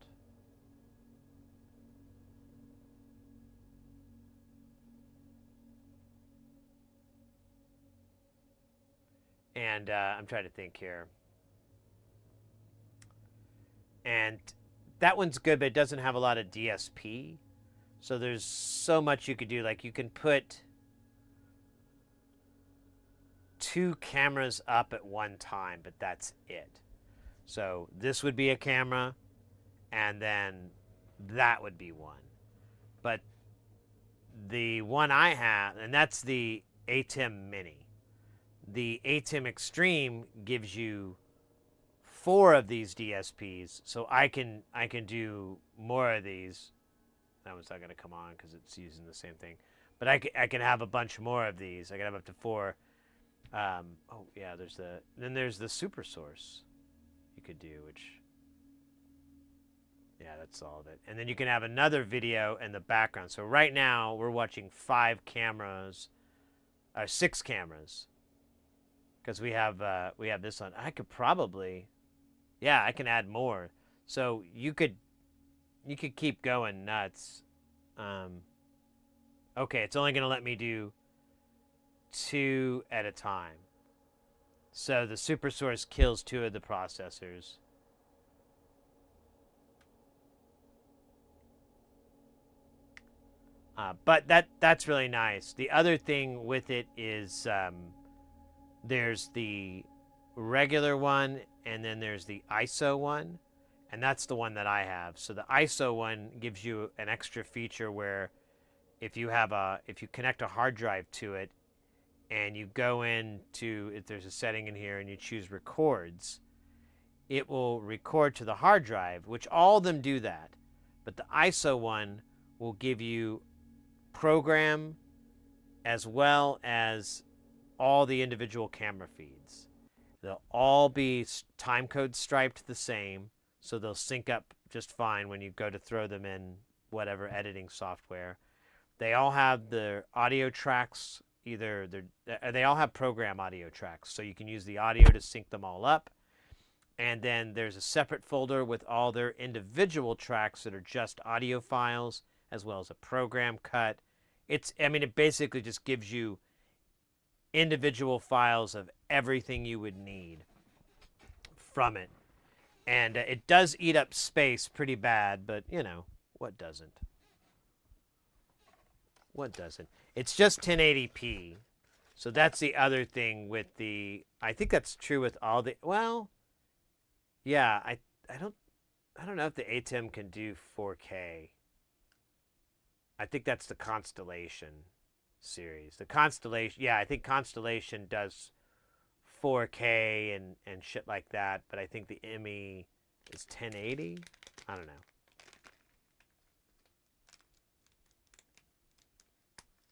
And I'm trying to think here. And that one's good, but it doesn't have a lot of DSP. So there's so much you could do. Like you can put 2 cameras up at one time, but that's it. So this would be a camera, and then that would be one. But the one I have, and that's the ATEM Mini. The ATEM Extreme gives you 4 of these DSPs, so I can do more of these. That one's not going to come on because it's using the same thing. But I can have a bunch more of these. I can have up to 4. Oh yeah, there's the Super Source you could do, which, yeah, that's all of it. And then you can have another video in the background. So right now we're watching 5 cameras, 6 cameras, because we have this on. I could probably, yeah, I can add more. So you could keep going nuts. Okay, it's only going to let me do 2 at a time. So the Super Source kills 2 of the processors. But that's really nice. The other thing with it is there's the regular one, and then there's the ISO one, and that's the one that I have. So the ISO one gives you an extra feature where if you connect a hard drive to it, and you go into, if there's a setting in here and you choose records, it will record to the hard drive, which all of them do that. But the ISO one will give you program as well as all the individual camera feeds. They'll all be timecode striped the same, so they'll sync up just fine when you go to throw them in whatever editing software. They all have their audio tracks. They all have program audio tracks, so you can use the audio to sync them all up. And then there's a separate folder with all their individual tracks that are just audio files, as well as a program cut. It basically just gives you individual files of everything you would need from it. And it does eat up space pretty bad, but, what doesn't? What doesn't? It's just 1080p. So that's the other thing with I think that's true with all the, well, yeah, I don't know if the ATEM can do 4K. I think that's the Constellation series. The Constellation, yeah, I think Constellation does 4K and shit like that, but I think the ME is 1080. I don't know.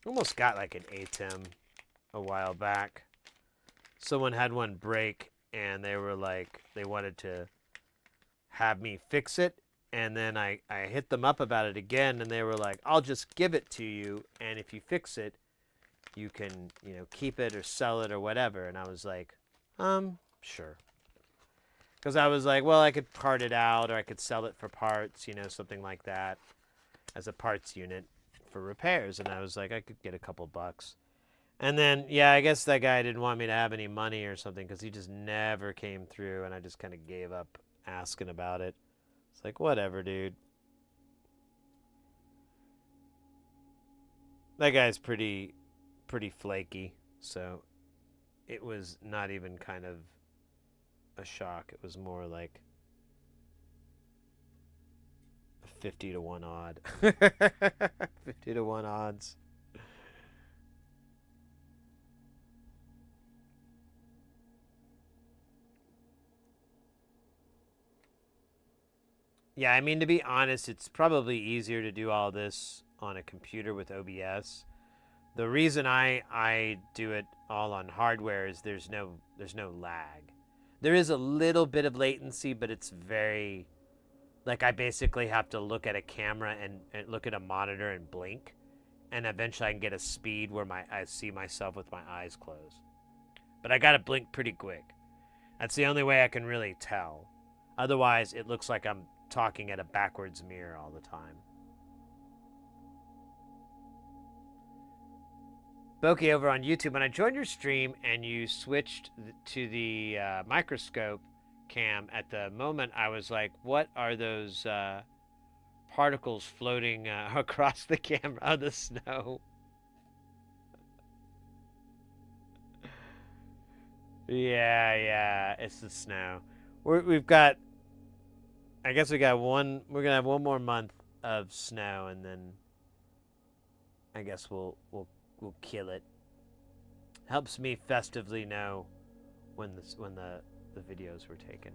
Almost got like an ATEM a while back. Someone had one break, and they were like, they wanted to have me fix it, and then I hit them up about it again, and they were like, I'll just give it to you, and if you fix it, you can, keep it or sell it or whatever. And I was like, sure. Because I was like, well, I could part it out, or I could sell it for parts, something like that, as a parts unit for repairs. And I was like, I could get a couple bucks. And then, yeah, I guess that guy didn't want me to have any money or something, because he just never came through, and I just kind of gave up asking about it. It's like, whatever, dude. That guy's pretty flaky, so it was not even kind of a shock. It was more like 50 to 1 odd. 50 to 1 odds. Yeah, I mean, to be honest, it's probably easier to do all this on a computer with OBS. The reason I do it all on hardware is there's no lag. There is a little bit of latency, but it's very, like, I basically have to look at a camera and look at a monitor and blink, and eventually I can get a speed where I see myself with my eyes closed. But I gotta blink pretty quick. That's the only way I can really tell. Otherwise, it looks like I'm talking at a backwards mirror all the time. Boki over on YouTube, when I joined your stream and you switched to the microscope, cam. At the moment, I was like, what are those particles floating across the camera of the snow? Yeah, it's the snow. We've got, I guess we're gonna have one more month of snow, and then I guess we'll kill it. Helps me festively know when the videos were taken.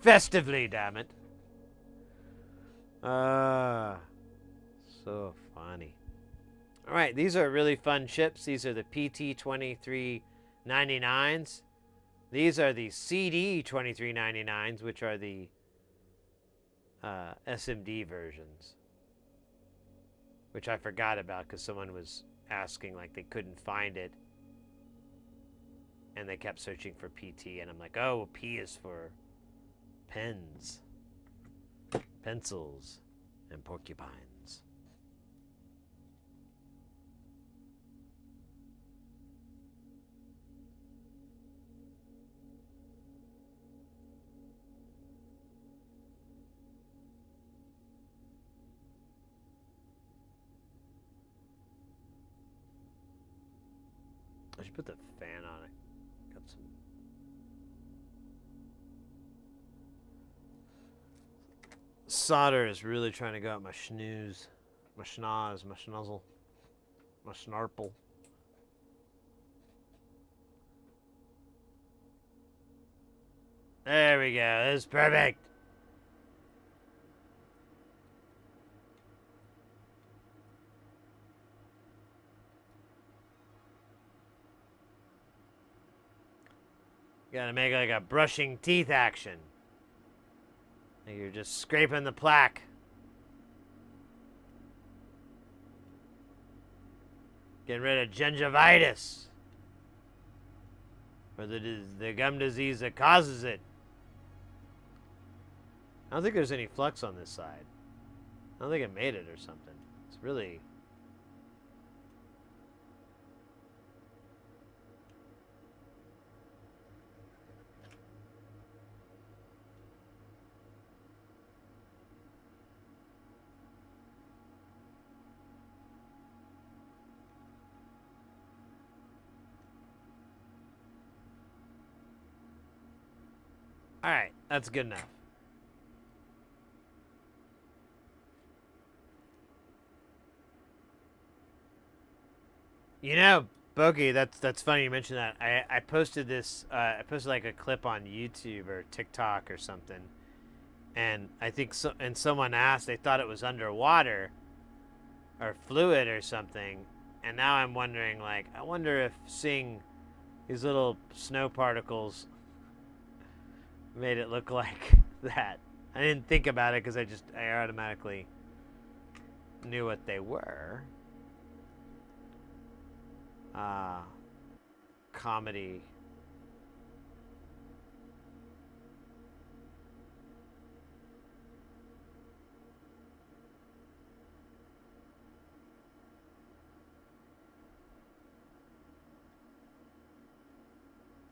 Festively, damn it. So funny. All right, these are really fun chips. These are the PT2399s. These are the CD2399s, which are the SMD versions, which I forgot about because someone was asking, like they couldn't find it, and they kept searching for PT, and I'm like, oh, P is for pens, pencils, and porcupines. I should put the fan on it. Got some. Solder is really trying to go out my schnoz, my schnoz, my schnuzzle, my snarple. There we go. That's perfect. Gotta make like a brushing teeth action. Like you're just scraping the plaque. Getting rid of gingivitis. Or the gum disease that causes it. I don't think there's any flux on this side. I don't think it made it or something. It's really... Alright, that's good enough. You know, Bogey, that's funny you mentioned that. I posted this, I posted like a clip on YouTube or TikTok or something. And I think and someone asked, they thought it was underwater or fluid or something. And now I'm wondering, like, I wonder if seeing these little snow particles made it look like that. I didn't think about it because I automatically knew what they were. Comedy.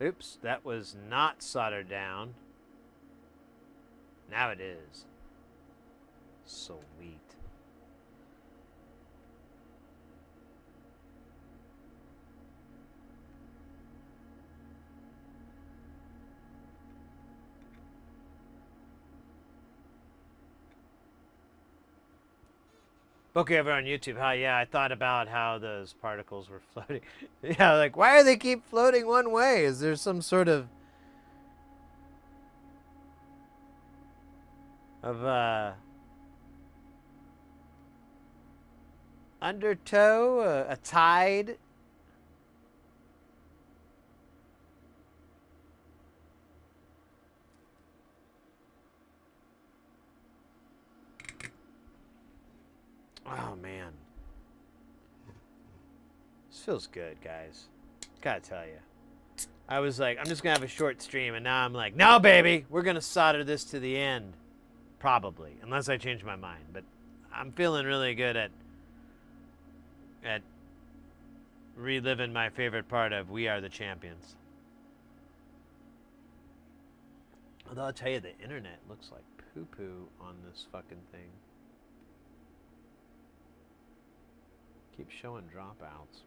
Oops, that was not soldered down. Now it is. Sweet. Okay, over on YouTube. Yeah, I thought about how those particles were floating. Yeah, like, why do they keep floating one way? Is there some sort of undertow, a tide? Oh, man. This feels good, guys. Gotta tell you. I was like, I'm just gonna have a short stream, and now I'm like, no, baby, we're gonna solder this to the end. Probably, unless I change my mind. But I'm feeling really good at reliving my favorite part of We Are the Champions. Although I'll tell you, the internet looks like poo-poo on this fucking thing. Keep showing dropouts.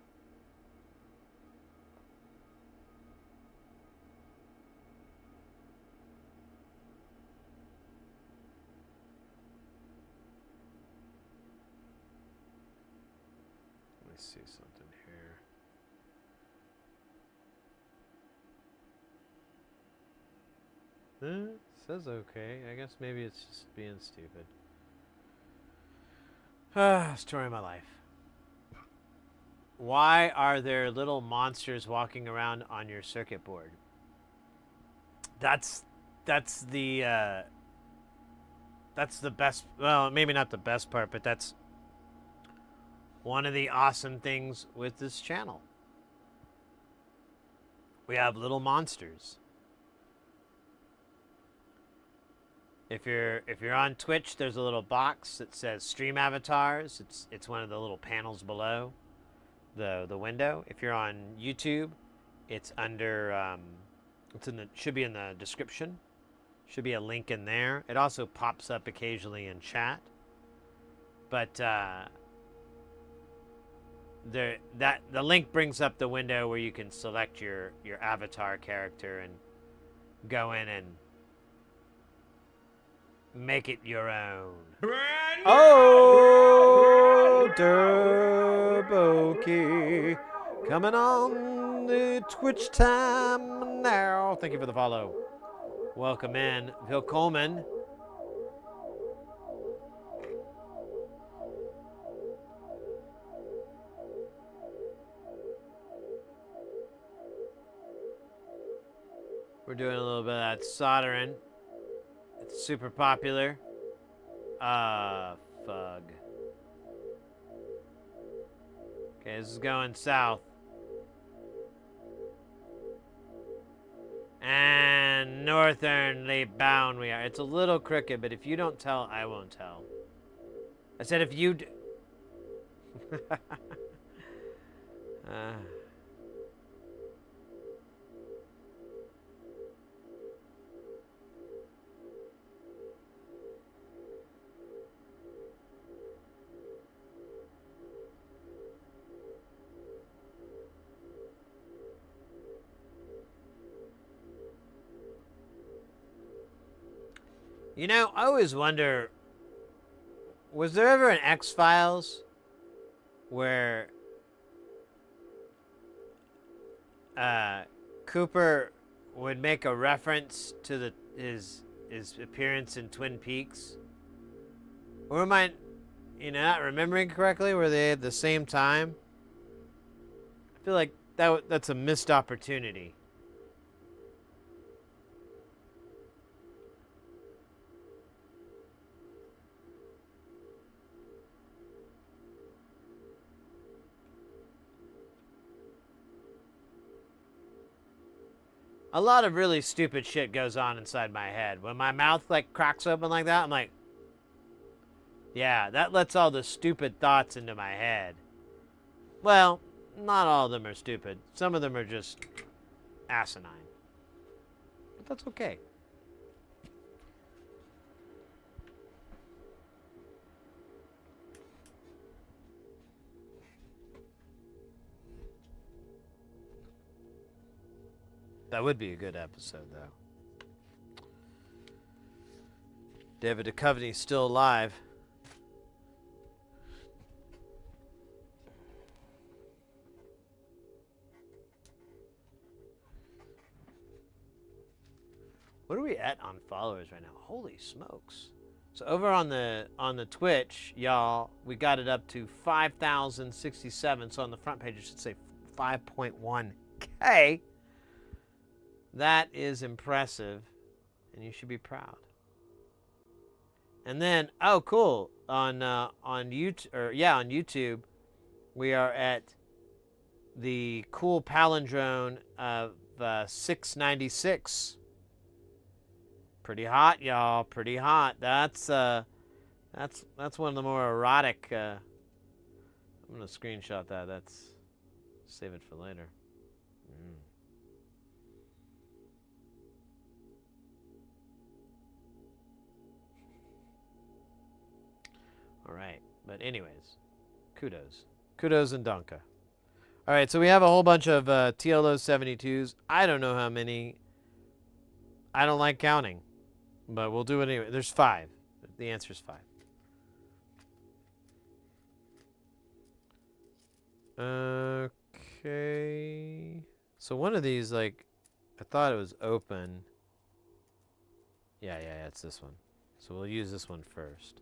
Let me see something here. Says okay. I guess maybe it's just being stupid. Story of my life. Why are there little monsters walking around on your circuit board? That's the best. Well, maybe not the best part, but that's one of the awesome things with this channel. We have little monsters. If you're on Twitch, there's a little box that says Stream Avatars. It's one of the little panels below the window. If you're on YouTube, it's under should be in the description. Should be a link in there. It also pops up occasionally in chat. But the link brings up the window where you can select your avatar character and go in and make it your own. Oh, Turbo-key. Coming on the Twitch time now. Thank you for the follow. Welcome in, Phil Coleman. We're doing a little bit of that Solderin. It's super popular. Fug. Okay, this is going south. And northernly bound we are. It's a little crooked, but if you don't tell, I won't tell. I said if you... You know, I always wonder, was there ever an X-Files where Cooper would make a reference to his appearance in Twin Peaks? Or am I, not remembering correctly? Were they at the same time? I feel like that's a missed opportunity. A lot of really stupid shit goes on inside my head. When my mouth cracks open like that, I'm like, yeah, that lets all the stupid thoughts into my head. Well, not all of them are stupid. Some of them are just asinine. But that's okay. That would be a good episode, though. David Duchovny's still alive. What are we at on followers right now? Holy smokes. So over on the Twitch, y'all, we got it up to 5,067. So on the front page, it should say 5.1K. That is impressive, and you should be proud. And then, oh, cool, on YouTube, we are at the cool palindrome of 696. Pretty hot, y'all. Pretty hot. That's one of the more erotic. I'm gonna screenshot that. Save it for later. All right. But anyways, kudos. Kudos and Donka. All right, so we have a whole bunch of TLO 72s. I don't know how many. I don't like counting, but we'll do it anyway. There's 5. The answer's 5. Okay. So one of these, like, I thought it was open. Yeah, it's this one. So we'll use this one first.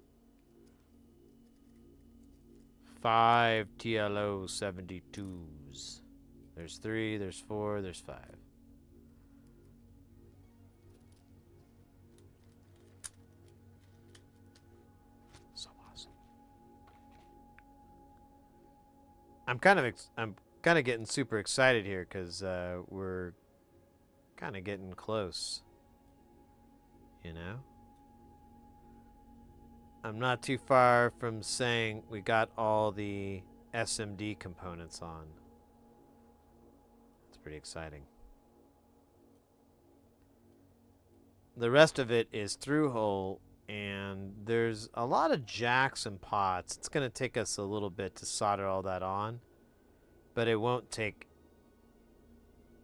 5 TLO 72s. There's 3, there's 4, there's 5. So awesome. I'm kind of getting super excited here because we're kind of getting close. You know? I'm not too far from saying we got all the SMD components on. That's pretty exciting. The rest of it is through hole, and there's a lot of jacks and pots. It's going to take us a little bit to solder all that on, but it won't take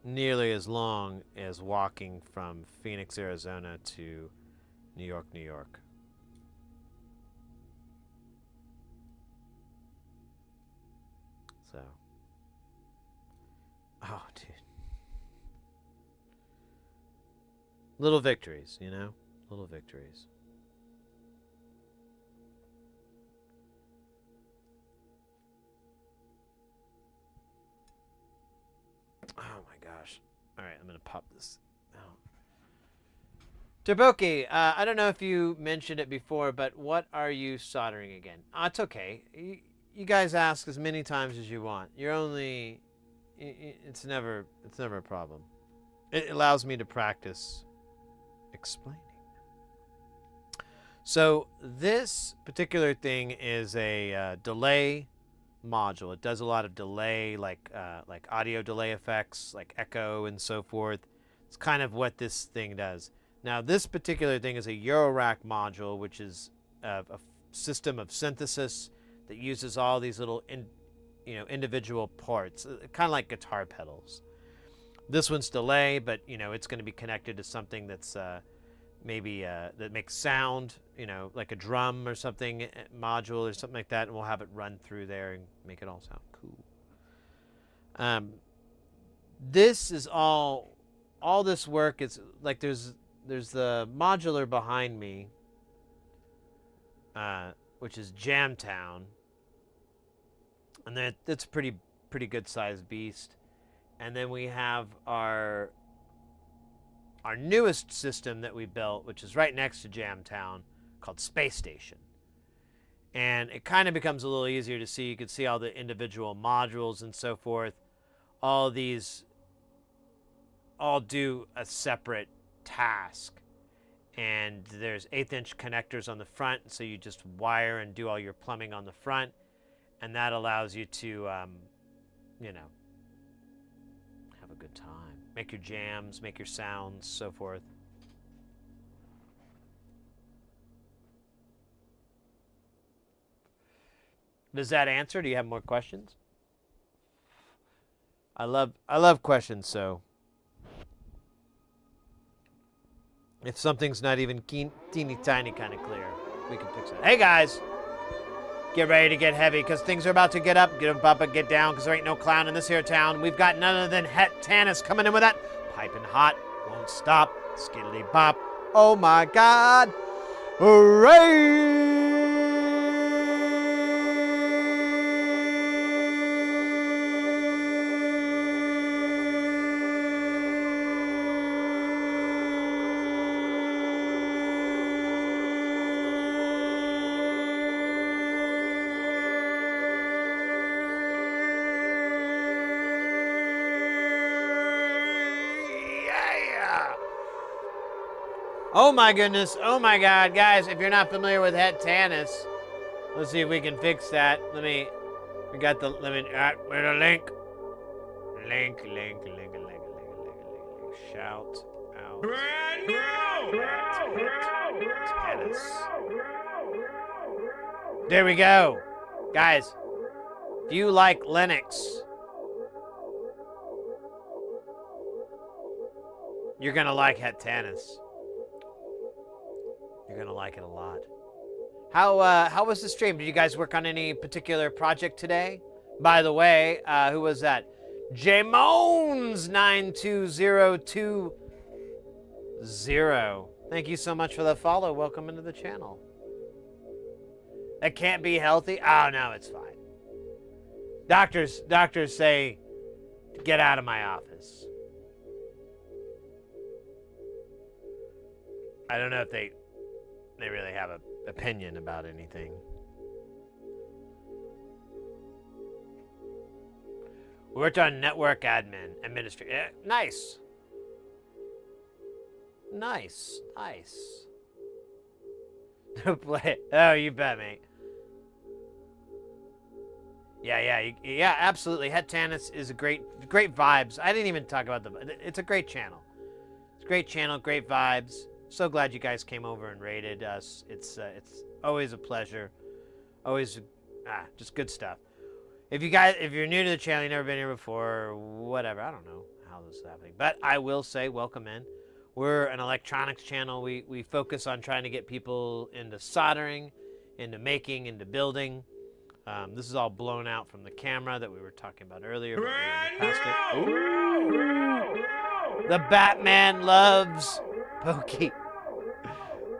nearly as long as walking from Phoenix, Arizona to New York, New York. So, oh, dude. Little victories, you know? Little victories. Oh my gosh. All right, I'm going to pop this out. Terboki, I don't know if you mentioned it before, but what are you soldering again? It's okay. You guys ask as many times as you want. You're only... It's never a problem. It allows me to practice explaining. So this particular thing is a delay module. It does a lot of delay, like audio delay effects, like echo and so forth. It's kind of what this thing does. Now, this particular thing is a Eurorack module, which is a system of synthesis that uses all these little individual parts, kind of like guitar pedals. This one's delay, but it's going to be connected to something that's maybe that makes sound, like a drum or something module or something like that, and we'll have it run through there and make it all sound cool. This is all this work is like there's the modular behind me, which is Jamtown, and that's a pretty good sized beast. And then we have our newest system that we built, which is right next to Jamtown, called Space Station. And it kind of becomes a little easier to see. You can see all the individual modules and so forth. All these all do a separate task. And there's 1/8-inch connectors on the front, so you just wire and do all your plumbing on the front. And that allows you to, have a good time. Make your jams, make your sounds, so forth. Does that answer? Do you have more questions? I love questions, so if something's not even teeny tiny kind of clear, we can fix it. Hey guys, get ready to get heavy because things are about to get up and get down because there ain't no clown in this here town. We've got none other than Het Tannis coming in with that piping hot, won't stop, skiddly bop. Oh my God, hooray! Oh my goodness, oh my God, guys, if you're not familiar with Het Tannis, let's see if we can fix that. Where's the link? Link. Shout out. Brand new! Het Tannis. There we go. Guys, if you like Linux, you're going to like Heptanus. You're going to like it a lot. How was the stream? Did you guys work on any particular project today? By the way, who was that? Jmones92020. Thank you so much for the follow. Welcome into the channel. That can't be healthy? Oh, no, it's fine. Doctors say, get out of my office. I don't know if they really have an opinion about anything. We worked on network administration. Yeah, nice. Nice. No play. Oh, you bet, mate. Yeah, absolutely. Heptanus is a great vibes. I didn't even talk about it's a great channel. It's a great channel, great vibes. So glad you guys came over and rated us. It's always a pleasure. Always, just good stuff. If you're new to the channel, you've never been here before, or whatever, I don't know how this is happening, but I will say welcome in. We're an electronics channel. We focus on trying to get people into soldering, into making, into building. This is all blown out from the camera that we were talking about earlier. The Batman loves Pokey.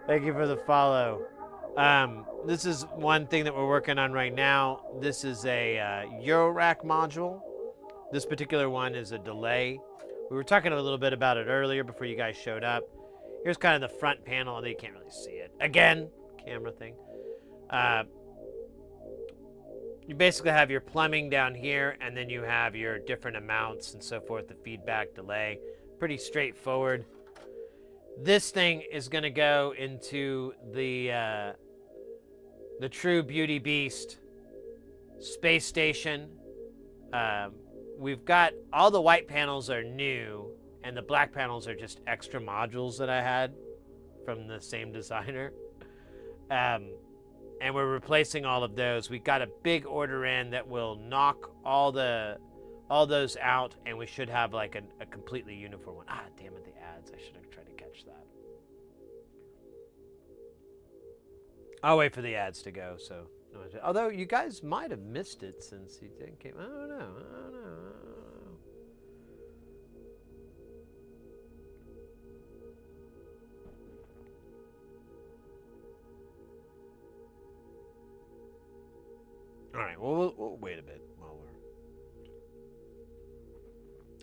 Thank you for the follow. This is one thing that we're working on right now. This is a Eurorack module. This particular one is a delay. We were talking a little bit about it earlier before you guys showed up. Here's kind of the front panel, although you can't really see it. Again, camera thing. You basically have your plumbing down here, and then you have your different amounts and so forth, the feedback delay. Pretty straightforward. This thing is going to go into the True Beauty Beast space station. We've got all the white panels are new, and the black panels are just extra modules that I had from the same designer. And we're replacing all of those. We got a big order in that will knock all those out, and we should have like a completely uniform one. Ah, damn it, the ads. I should have tried to catch that. I'll wait for the ads to go. So, although you guys might have missed it since he didn't came. I don't know. All right, well, we'll wait a bit while we're...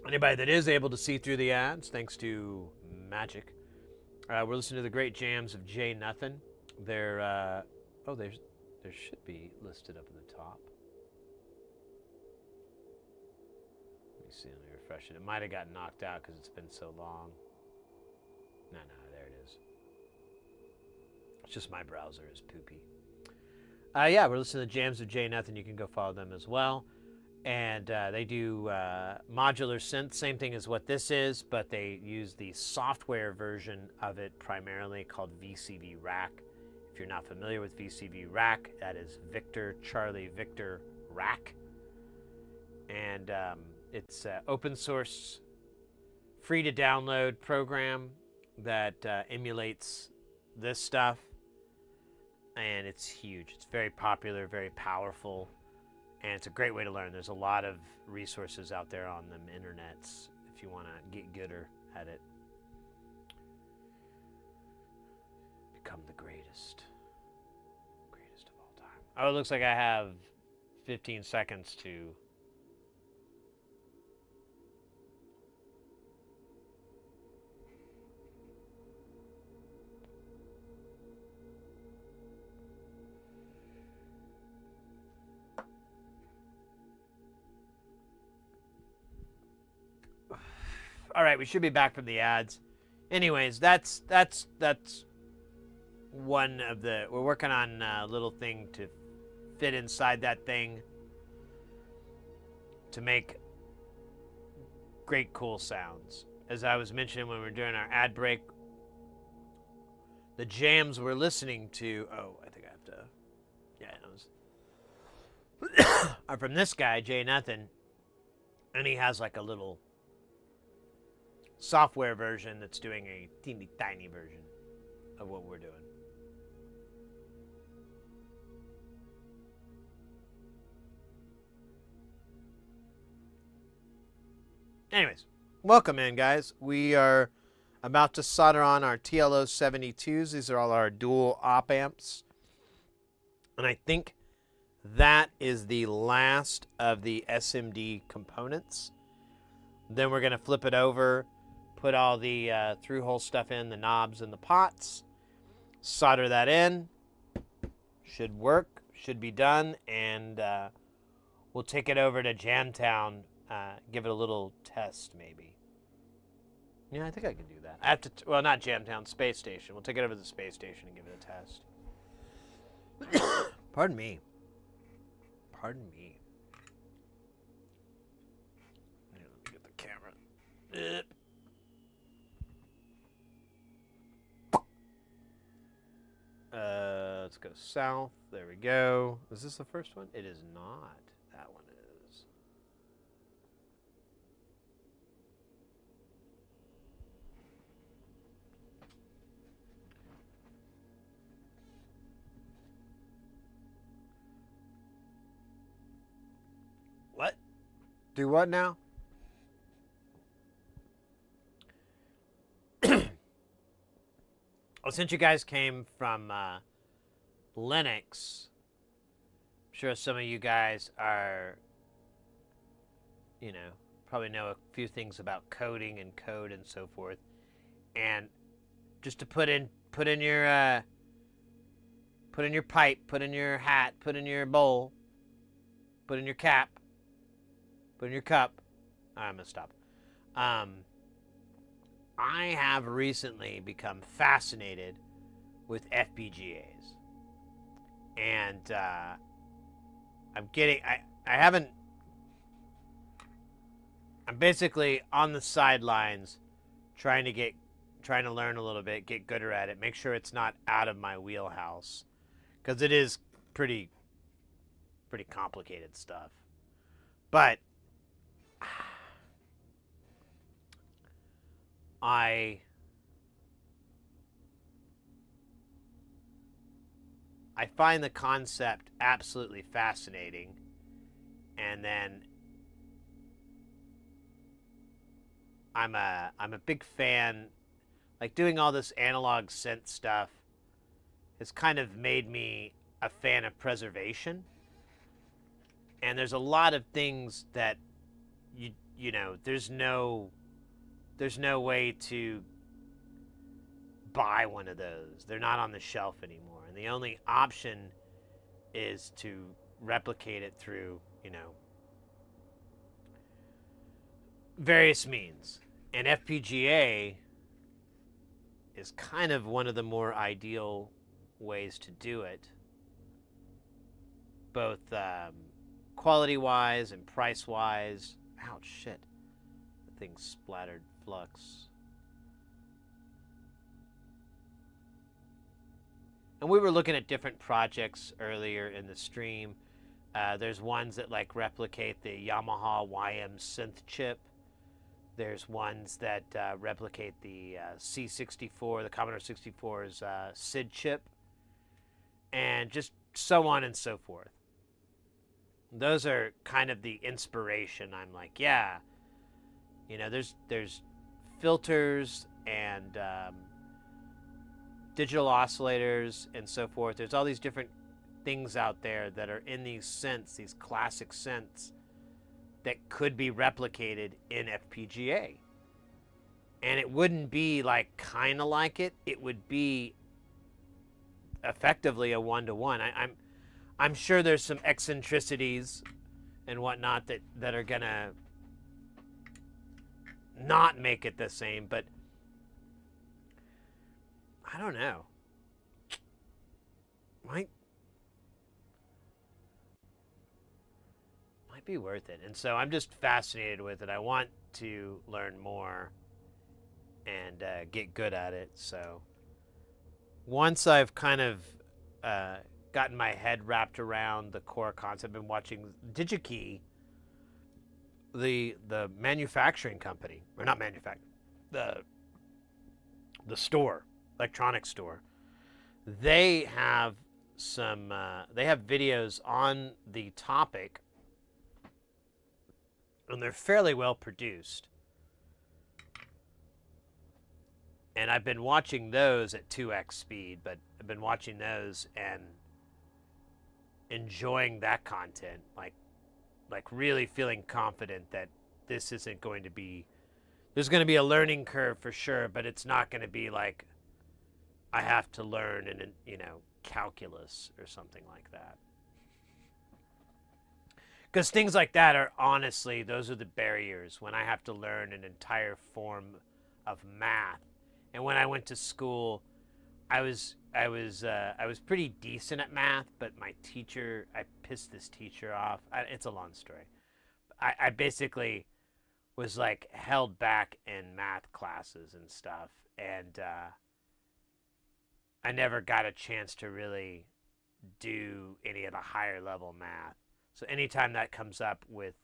Anybody that is able to see through the ads, thanks to Magic. We're listening to the great jams of Jay Nothing. They're, there should be listed up at the top. Let me see, let me refresh it. It might have gotten knocked out because it's been so long. No, there it is. It's just my browser is poopy. Yeah, we're listening to Jams of Jay Nothing. You can go follow them as well. And they do modular synth, same thing as what this is, but they use the software version of it primarily called VCV Rack. If you're not familiar with VCV Rack, that is Victor Charlie Victor Rack. And it's an open source, free to download program that emulates this stuff. And it's huge. It's very popular, very powerful, and it's a great way to learn. There's a lot of resources out there on the internets if you want to get gooder at it. Become the greatest of all time. Oh, it looks like I have 15 seconds to... All right, we should be back from the ads. Anyways, that's one of the... We're working on a little thing to fit inside that thing to make great, cool sounds. As I was mentioning when we were doing our ad break, the jams we're listening to... Oh, I think I have to... Yeah, no, are from this guy, Jay Nathan, and he has like a little software version that's doing a teeny tiny version of what we're doing. Anyways, welcome in, guys. We are about to solder on our TLO 72s. These are all our dual op amps. And I think that is the last of the SMD components. Then we're going to flip it over, put all the through-hole stuff in, the knobs and the pots, solder that in. Should work, should be done, and we'll take it over to Jamtown, give it a little test maybe. Yeah, I think I can do that. I have to, well, not Jamtown, Space Station. We'll take it over to the Space Station and give it a test. Pardon me. Pardon me. Here, let me get the camera. Let's go south. There we go. Is this the first one? It is not. That one is. What? Do what now? Well, since you guys came from Linux, I'm sure some of you guys are, you know, probably know a few things about coding and code and so forth. And just to put in your pipe, put in your hat, put in your bowl, put in your cap, put in your cup. I'm gonna stop. I have recently become fascinated with FPGAs. And I'm basically on the sidelines trying to learn a little bit, get gooder at it, make sure it's not out of my wheelhouse. Because it is pretty complicated stuff. But I find the concept absolutely fascinating, and then I'm a big fan. Like, doing all this analog synth stuff has kind of made me a fan of preservation. And there's a lot of things that you know, there's no way to buy one of those. They're not on the shelf anymore. And the only option is to replicate it through, you know, various means. And FPGA is kind of one of the more ideal ways to do it, both quality-wise and price-wise. Ouch, shit. The thing splattered flux. And we were looking at different projects earlier in the stream. There's ones that like replicate the Yamaha YM synth chip. There's ones that replicate the C64, the Commodore 64's SID chip, and just so on and so forth. Those are kind of the inspiration. I'm like, yeah, you know, there's filters and digital oscillators and so forth. There's all these different things out there that are in these synths, these classic synths, that could be replicated in FPGA. And it wouldn't be like kind of like it. It would be effectively a one-to-one. I'm sure there's some eccentricities and whatnot that are gonna not make it the same, but I don't know. Might be worth it. And so I'm just fascinated with it. I want to learn more and get good at it. So once I've kind of gotten my head wrapped around the core concept. I've been watching DigiKey, the manufacturing company, or not manufacturing, the store, electronics store. They have some they have videos on the topic, and they're fairly well produced. And I've been watching those at 2x speed, but I've been watching those and enjoying that content, like really feeling confident that this isn't going to be, there's going to be a learning curve for sure, but it's not going to be like I have to learn in, calculus or something like that. Because things like that are, honestly, those are the barriers when I have to learn an entire form of math. And when I went to school, I was pretty decent at math, but my teacher, I pissed this teacher off. It's a long story. I basically was like held back in math classes and stuff, and I never got a chance to really do any of the higher level math. So anytime that comes up with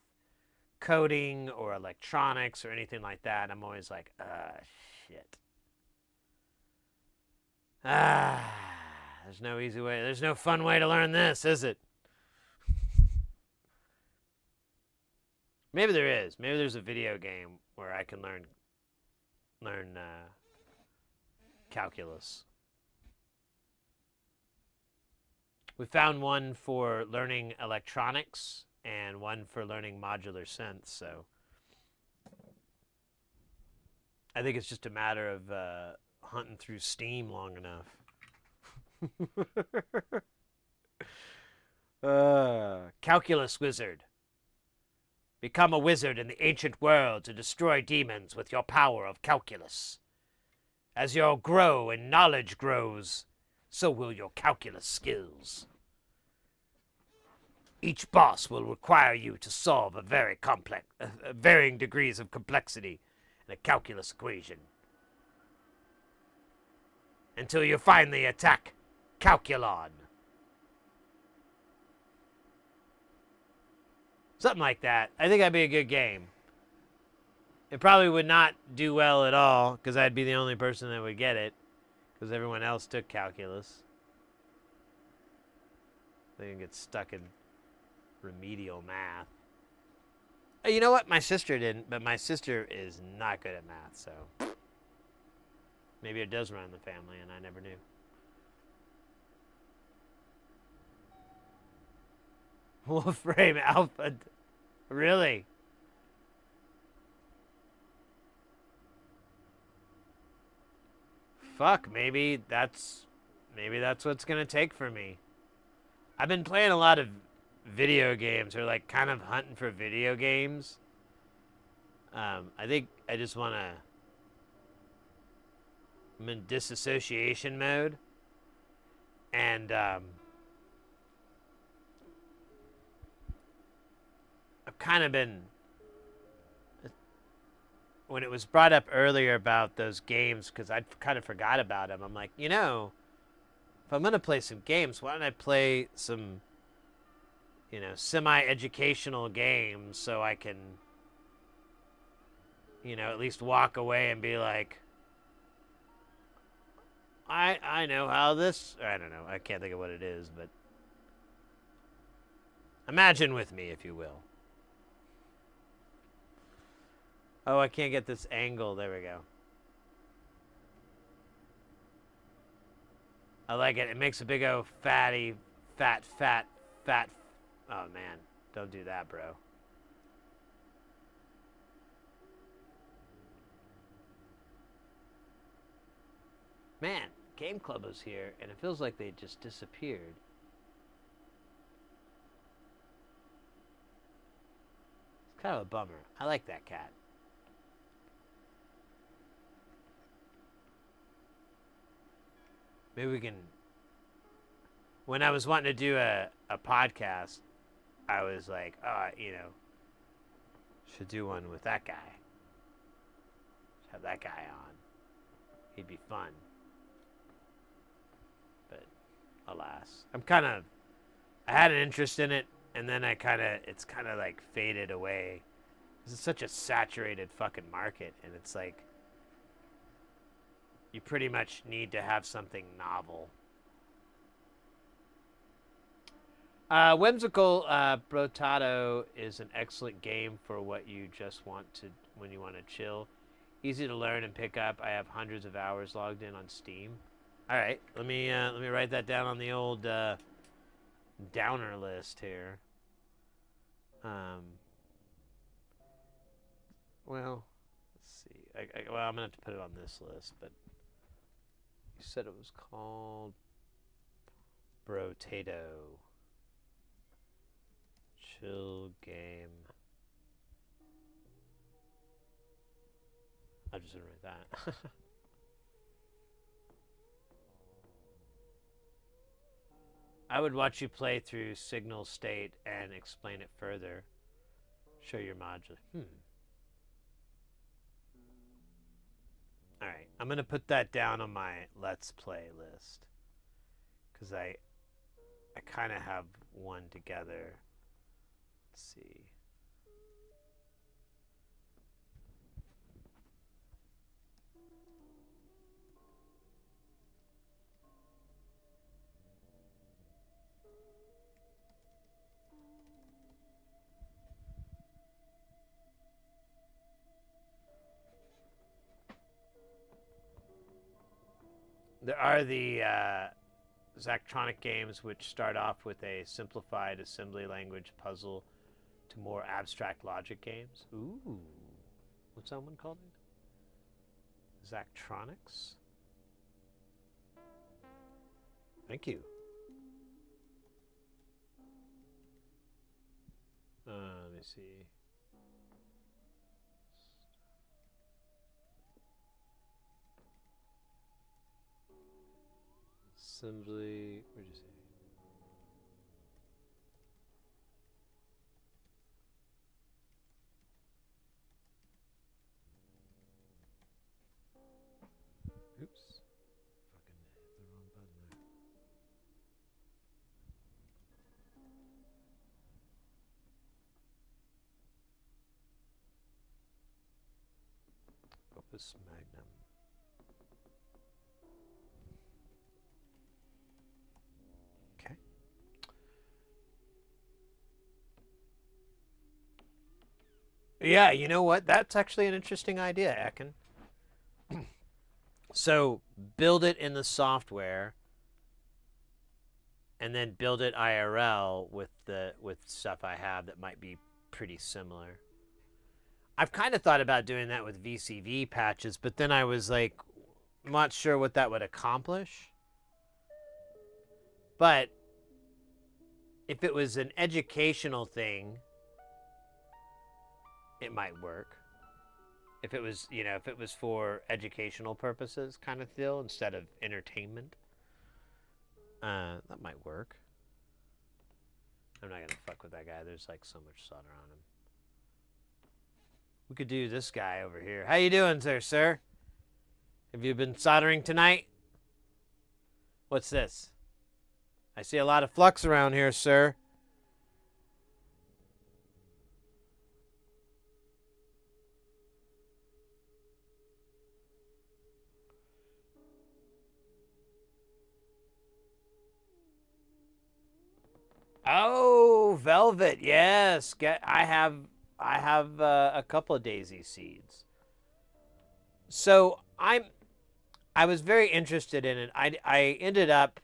coding or electronics or anything like that, I'm always like, shit. There's no easy way. There's no fun way to learn this, is it? Maybe there is. Maybe there's a video game where I can learn calculus. We found one for learning electronics and one for learning modular synths, so I think it's just a matter of hunting through Steam long enough. Calculus wizard. Become a wizard in the ancient world to destroy demons with your power of calculus. As you grow and knowledge grows, so will your calculus skills. Each boss will require you to solve a very complex, varying degrees of complexity in a calculus equation, until you finally attack Calculon. Something like that. I think that'd be a good game. It probably would not do well at all, because I'd be the only person that would get it, because everyone else took calculus. They can get stuck in remedial math. You know what? My sister didn't, but my sister is not good at math, so maybe it does run in the family, and I never knew. Wolfram Alpha. Really? Fuck, maybe that's what it's gonna take for me. I've been playing a lot of video games, or like kind of hunting for video games. I think I just wanna, I'm in disassociation mode, and I've kind of been, when it was brought up earlier about those games, because I kind of forgot about them, I'm like, if I'm going to play some games, why don't I play some, semi-educational games so I can, at least walk away and be like, I know how this, I don't know, I can't think of what it is, but imagine with me, if you will. Oh, I can't get this angle. There we go. I like it. It makes a big old fat. Oh, man. Don't do that, bro. Man, Game Club was here, and it feels like they just disappeared. It's kind of a bummer. I like that cat. Maybe we can, when I was wanting to do a podcast, I was like, should do one with that guy. Should have that guy on. He'd be fun. But alas. I had an interest in it, and then it's kind of like faded away. It's such a saturated fucking market, and it's like, you pretty much need to have something novel. Whimsical Brotato is an excellent game for what you just want to, when you want to chill. Easy to learn and pick up. I have hundreds of hours logged in on Steam. All right, let me write that down on the old downer list here. Well, let's see. Well, I'm gonna have to put it on this list, but you said it was called Brotato. Chill game. I'm just gonna write that. I would watch you play through Signal State and explain it further. Show your modular. Alright, I'm gonna put that down on my Let's Play list. Because I kind of have one together. Let's see. There are the Zachtronic games which start off with a simplified assembly language puzzle to more abstract logic games. Ooh. What's that one called? Zachtronics? Thank you. Let me see. Assembly, where'd you say? Oops. Fucking hit the wrong button there. Opus Magnum. Yeah, you know what? That's actually an interesting idea, Ekin. So build it in the software, and then build it IRL with stuff I have that might be pretty similar. I've kind of thought about doing that with VCV patches, but then I was like, I'm not sure what that would accomplish. But if it was an educational thing, it might work. If it was, if it was for educational purposes kind of deal instead of entertainment, that might work. I'm not gonna fuck with that guy. There's like so much solder on him. We could do this guy over here. How you doing, sir? Have you been soldering tonight? What's this? I see a lot of flux around here, sir. Oh, velvet, yes. I have a couple of daisy seeds. So I was very interested in it. I ended up,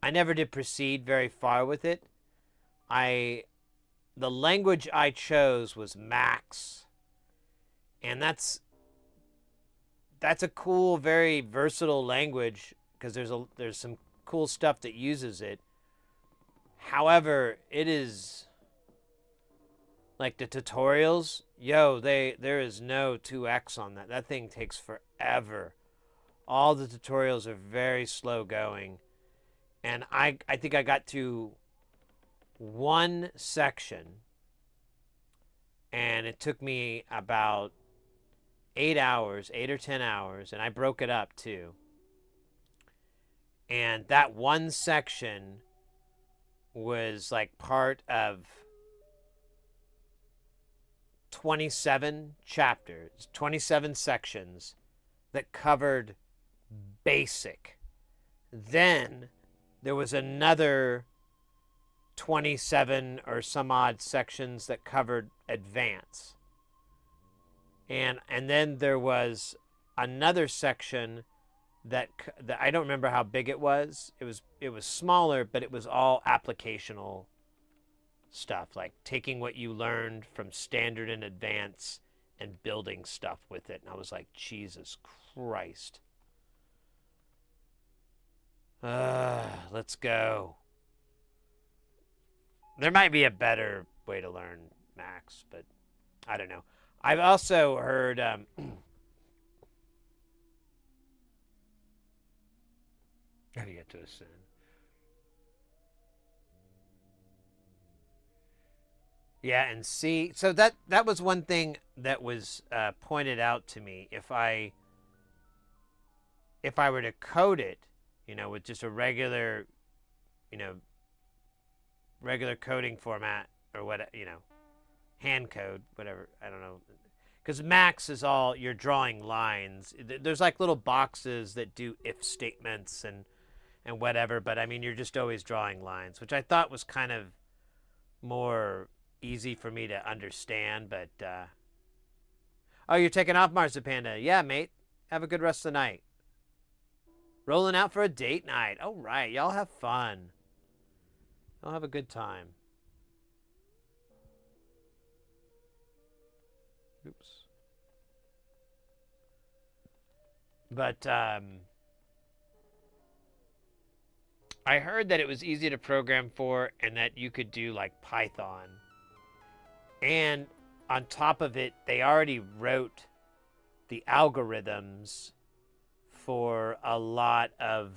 I never did proceed very far with it. The language I chose was Max, and that's a cool, very versatile language because there's some cool stuff that uses it. However, it is like the tutorials. There is no 2x on that. That thing takes forever. All the tutorials are very slow going. And I think I got to one section, and it took me about 8 or 10 hours, and I broke it up too. And that one section was like part of 27 chapters, 27 sections that covered basic. Then there was another 27 or some odd sections that covered advance. And then there was another section that I don't remember how big it was. It was smaller, but it was all applicational stuff, like taking what you learned from standard and advance and building stuff with it. And I was like, Jesus Christ. Let's go. There might be a better way to learn Max, but I don't know. I've also heard how do you get to ascend? Yeah, and C. So that was one thing that was pointed out to me. If I were to code it, with just a regular, regular coding format or what, hand code, whatever, I don't know. Because Max is all, you're drawing lines. There's like little boxes that do if statements and whatever, but I mean, you're just always drawing lines, which I thought was kind of more easy for me to understand, but, oh, you're taking off, Marzipanda. Yeah, mate. Have a good rest of the night. Rolling out for a date night. All right, y'all have fun. Y'all have a good time. Oops. But I heard that it was easy to program for and that you could do like Python. And on top of it, they already wrote the algorithms for a lot of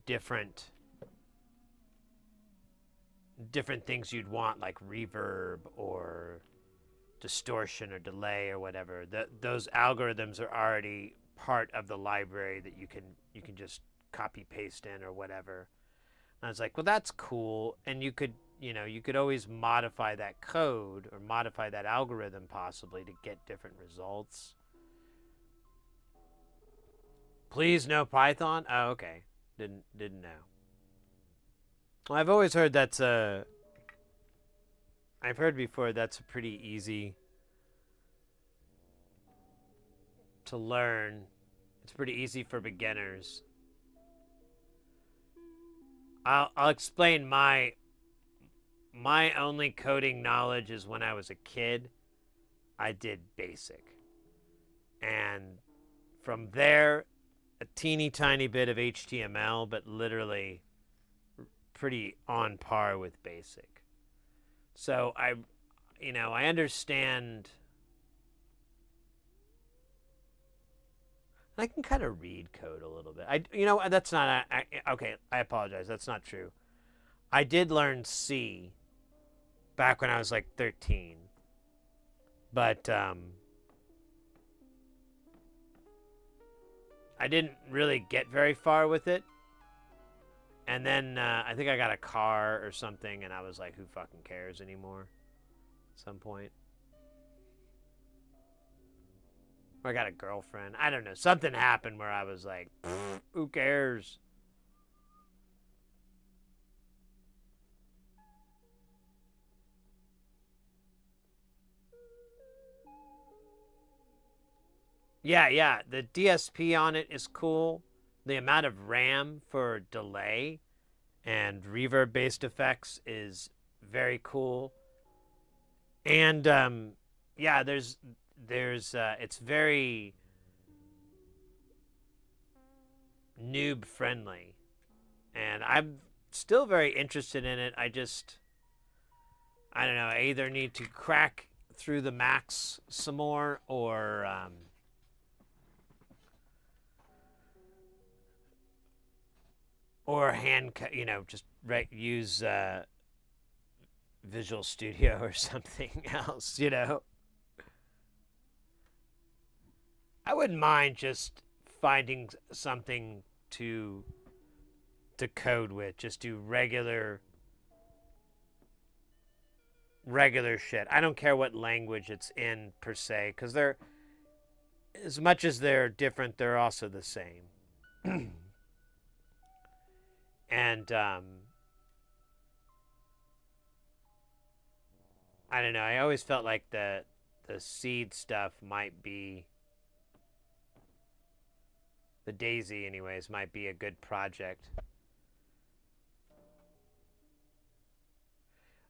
different things you'd want, like reverb or distortion or delay or whatever. Those algorithms are already part of the library that you can just copy paste in or whatever. And I was like, well, that's cool. And you could always modify that code or modify that algorithm possibly to get different results. Please no Python? Oh, okay. Didn't know. Well, I've always heard I've heard before that's a pretty easy to learn. It's pretty easy for beginners. I'll explain my only coding knowledge is when I was a kid, I did basic. And from there, a teeny tiny bit of HTML, but literally pretty on par with basic. So I understand. I can kind of read code a little bit. That's not okay. I apologize. That's not true. I did learn C back when I was like 13, but I didn't really get very far with it. And then I think I got a car or something, and I was like, who fucking cares anymore at some point. Or I got a girlfriend. I don't know. Something happened where I was like, who cares? Yeah. The DSP on it is cool. The amount of RAM for delay and reverb-based effects is very cool. And there's it's very noob friendly, and I'm still very interested in it. I don't know. I either need to crack through the Max some more, or just use Visual Studio or something else. I wouldn't mind just finding something to to code with. Just do regular shit. I don't care what language it's in per se, because they're, as much as they're different, they're also the same. And I don't know. I always felt like the seed stuff might be, the Daisy anyways, might be a good project.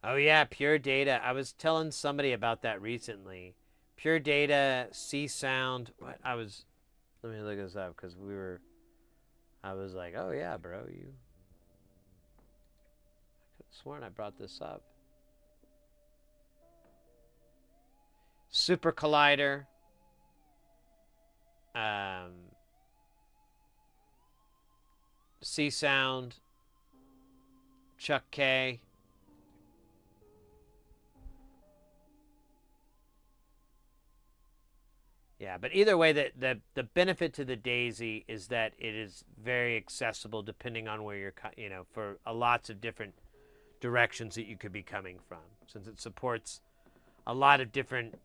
Oh yeah, Pure Data. I was telling somebody about that recently. Pure Data, C Sound. What I was, let me look this up because I was like, oh yeah, bro, I could have sworn I brought this up. Super Collider. C Sound. Chuck K. Yeah, but either way, the benefit to the Daisy is that it is very accessible depending on where you're, for lots of different directions that you could be coming from. Since it supports a lot of different,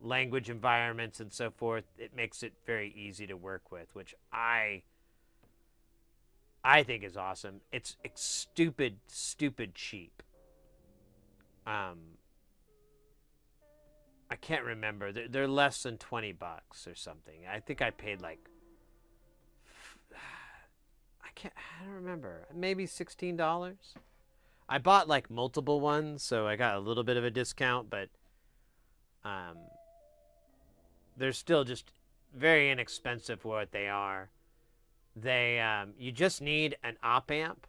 language environments and so forth, it makes it very easy to work with, which I think is awesome. It's stupid cheap. I can't remember. They're less than $20 or something. I think I paid like, I don't remember. Maybe $16. I bought like multiple ones, so I got a little bit of a discount, but they're still just very inexpensive for what they are. They you just need an op amp,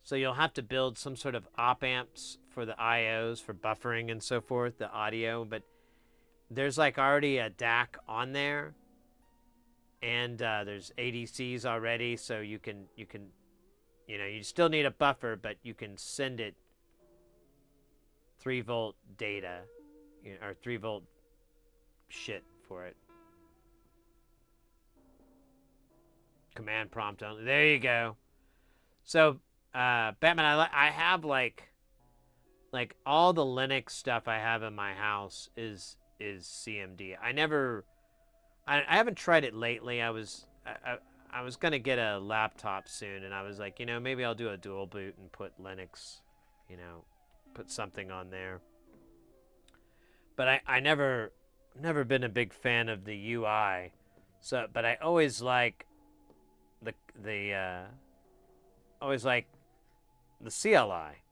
so you'll have to build some sort of op amps for the IOs for buffering and so forth, the audio, but there's like already a DAC on there, and there's ADCs already, so you still need a buffer, but you can send it 3-volt data, or 3-volt shit for it. Command prompt only. There you go. So, Batman, I have like all the Linux stuff I have in my house is CMD. I haven't tried it lately. I was gonna get a laptop soon, and I was like, maybe I'll do a dual boot and put Linux, put something on there. But I never been a big fan of the UI, but I always like the CLI.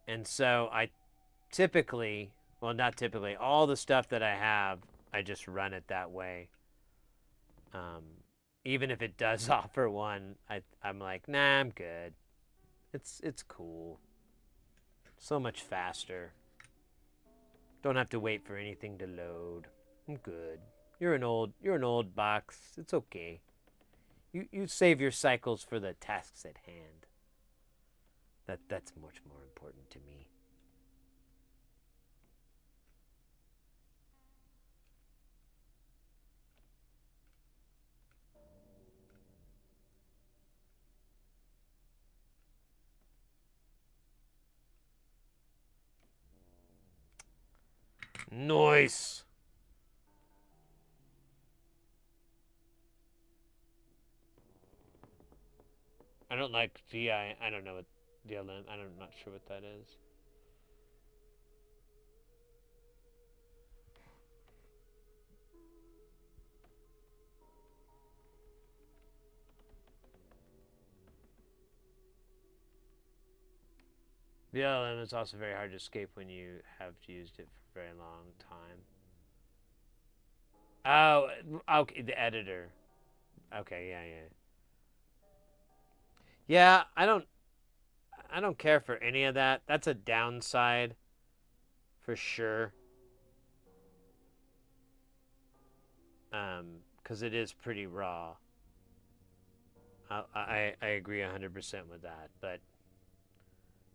And so I typically, well, not typically, all the stuff that I have, I just run it that way. Even if it does offer one, I'm like, nah, I'm good. It's cool. So much faster. Don't have to wait for anything to load. I'm good. You're an old box. It's okay. You save your cycles for the tasks at hand. That's much more important to me. Nice. I don't like VI. I don't know what DLM. I'm not sure what that is. VLM is also very hard to escape when you have used it for a very long time. Oh, okay, the editor. Okay, yeah. Yeah, I don't care for any of that. That's a downside for sure. 'Cause it is pretty raw. I agree 100% with that, but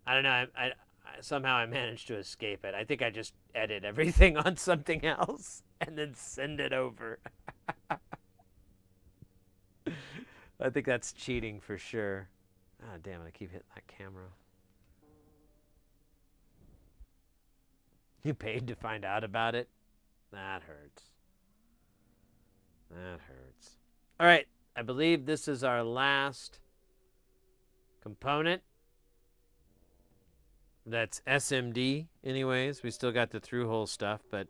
I don't know. I somehow I managed to escape it. I think I just edit everything on something else and then send it over. I think that's cheating for sure. Ah, damn it, I keep hitting that camera. You paid to find out about it? That hurts. That hurts. All right, I believe this is our last component. That's SMD anyways. We still got the through-hole stuff, but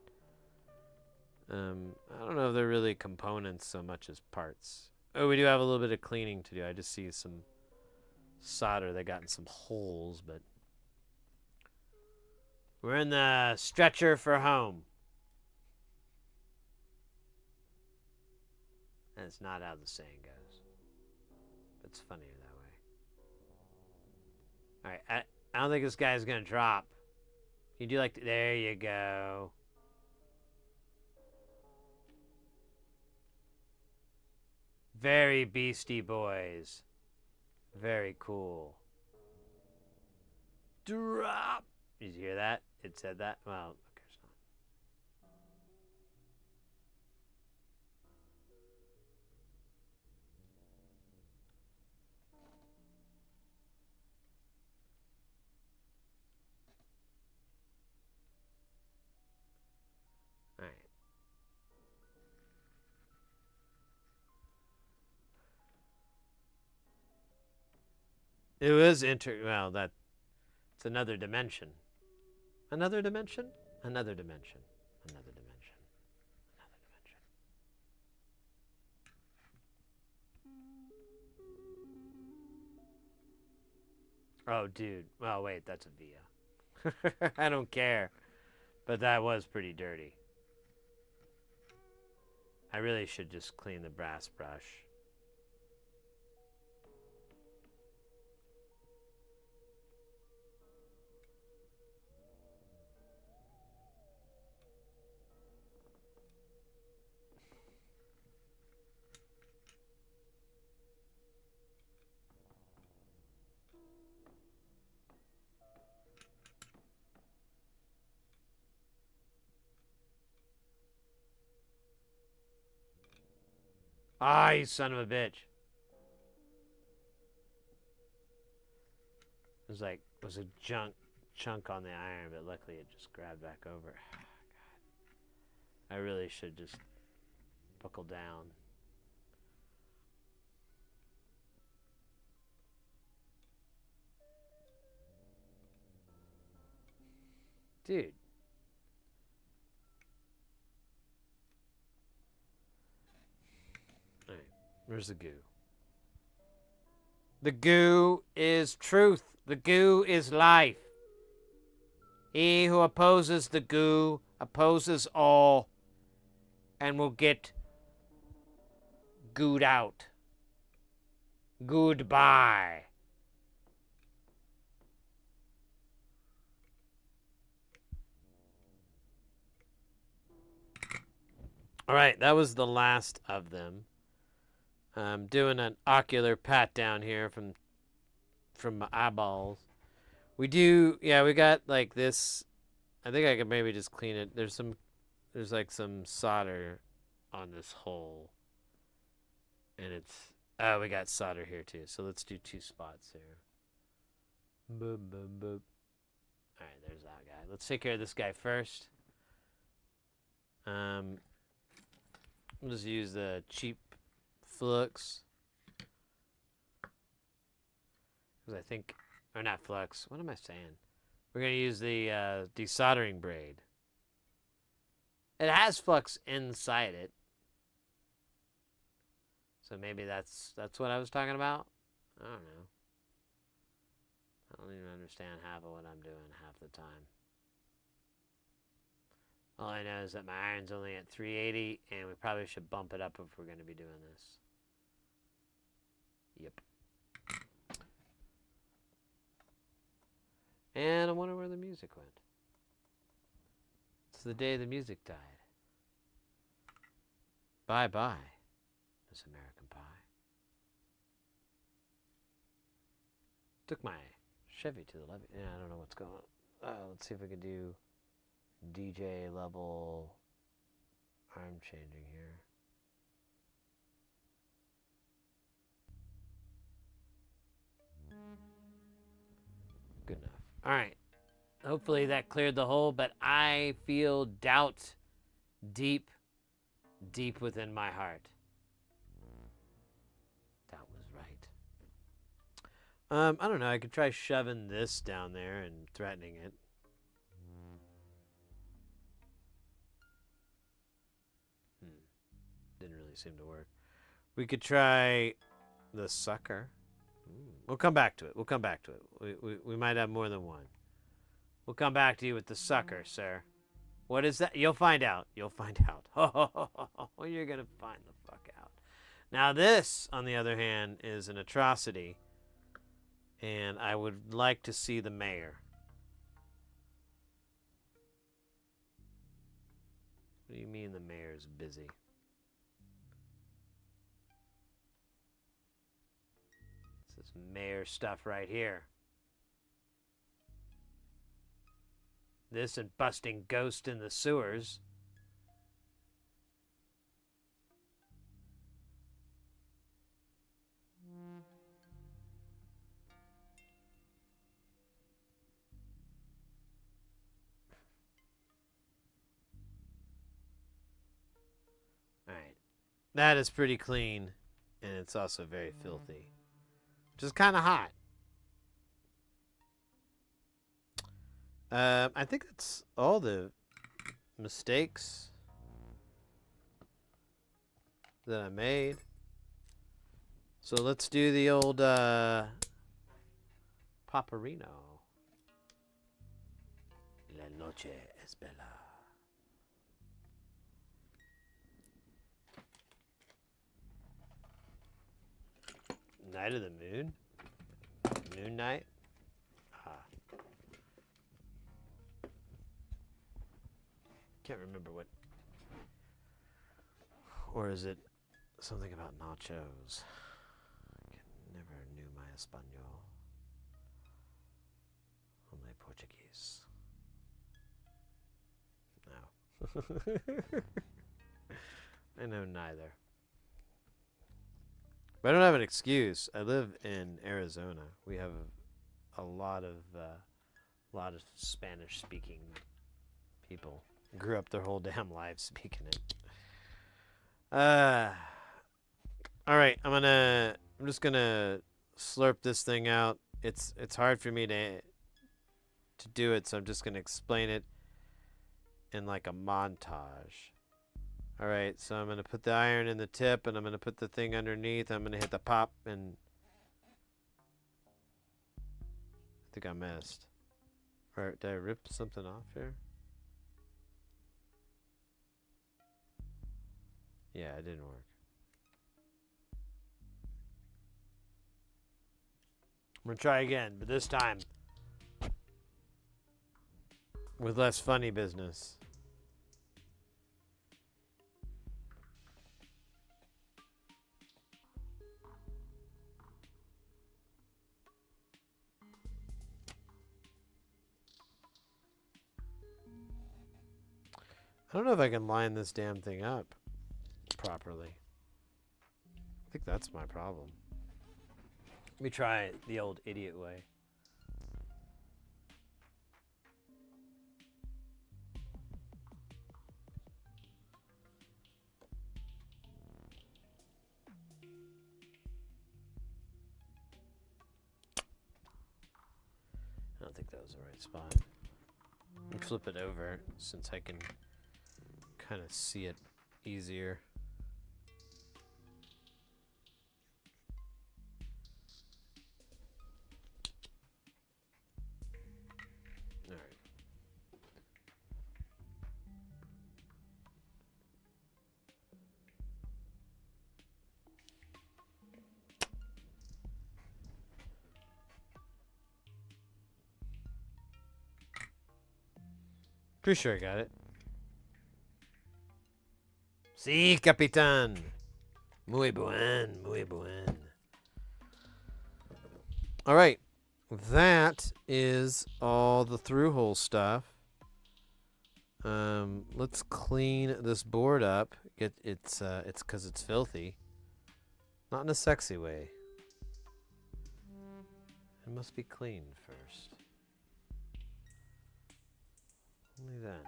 I don't know if they're really components so much as parts. Oh, we do have a little bit of cleaning to do. I just see some solder that got in some holes, but we're in the stretcher for home. And it's not how the saying goes. But it's funnier that way. Alright, I don't think this guy's gonna drop. You do like there you go. Very Beastie Boys. Very cool. Drop. Did you hear that? It said that? Well, of course not. All right. It was well, that's another dimension. Another dimension? Another dimension. Another dimension. Another dimension. Oh, dude. Oh, wait, that's a Via. I don't care. But that was pretty dirty. I really should just clean the brass brush. Ah, you son of a bitch. It was a chunk on the iron, but luckily it just grabbed back over. God. I really should just buckle down. Dude. Alright, where's the goo? The goo is truth. The goo is life. He who opposes the goo opposes all and will get gooed out. Goodbye. All right, that was the last of them. I'm doing an ocular pat down here from my eyeballs. We got like this. I think I could maybe just clean it. There's like some solder on this hole. And we got solder here too. So let's do 2 spots here. Boop, boop, boop. All right, there's that guy. Let's take care of this guy first. We'll just use the cheap flux. Because I think, or not flux, what am I saying? We're going to use the desoldering braid. It has flux inside it. So maybe that's what I was talking about? I don't know. I don't even understand half of what I'm doing half the time. All I know is that my iron's only at 380, and we probably should bump it up if we're going to be doing this. Yep. And I wonder where the music went. It's the day the music died. Bye-bye, Miss American Pie. Took my Chevy to the levee. Yeah, I don't know what's going on. Let's see if we can do DJ level arm changing here. Good enough. All right. Hopefully that cleared the hole, but I feel doubt deep, deep within my heart. Doubt was right. I don't know. I could try shoving this down there and threatening it. Didn't really seem to work. We could try the sucker. We'll come back to it. We'll come back to it. We might have more than one. We'll come back to you with the sucker, sir. What is that? You'll find out. You'll find out. Oh, you're going to find the fuck out. Now this, on the other hand, is an atrocity. And I would like to see the mayor. What do you mean the mayor's busy? This is mayor stuff right here. This and busting ghosts in the sewers. All right. That is pretty clean, and it's also very filthy, which is kind of hot. I think that's all the mistakes that I made. So let's do the old Paparino. La noche es bella. Night of the moon? Moon night? Can't remember what. Or is it something about nachos? I never knew my Espanol. Only Portuguese. No. I know neither. But I don't have an excuse. I live in Arizona. We have a lot of Spanish-speaking people. Grew up their whole damn lives speaking it. All right, I'm just gonna slurp this thing out. It's hard for me to do it, so I'm just gonna explain it in like a montage. All right, so I'm gonna put the iron in the tip, and I'm gonna put the thing underneath. I'm gonna hit the pop, and I think I missed. Or did I rip something off here? Yeah, it didn't work. I'm gonna try again, but this time with less funny business. I don't know if I can line this damn thing up properly. I think that's my problem. Let me try it the old idiot way. I don't think that was the right spot. And flip it over since I can kind of see it easier. All right. Pretty sure I got it. Sí, capitán. Muy buen, muy buen. All right. That is all the through-hole stuff. Let's clean this board up. It's because it's filthy. Not in a sexy way. It must be cleaned first. Done.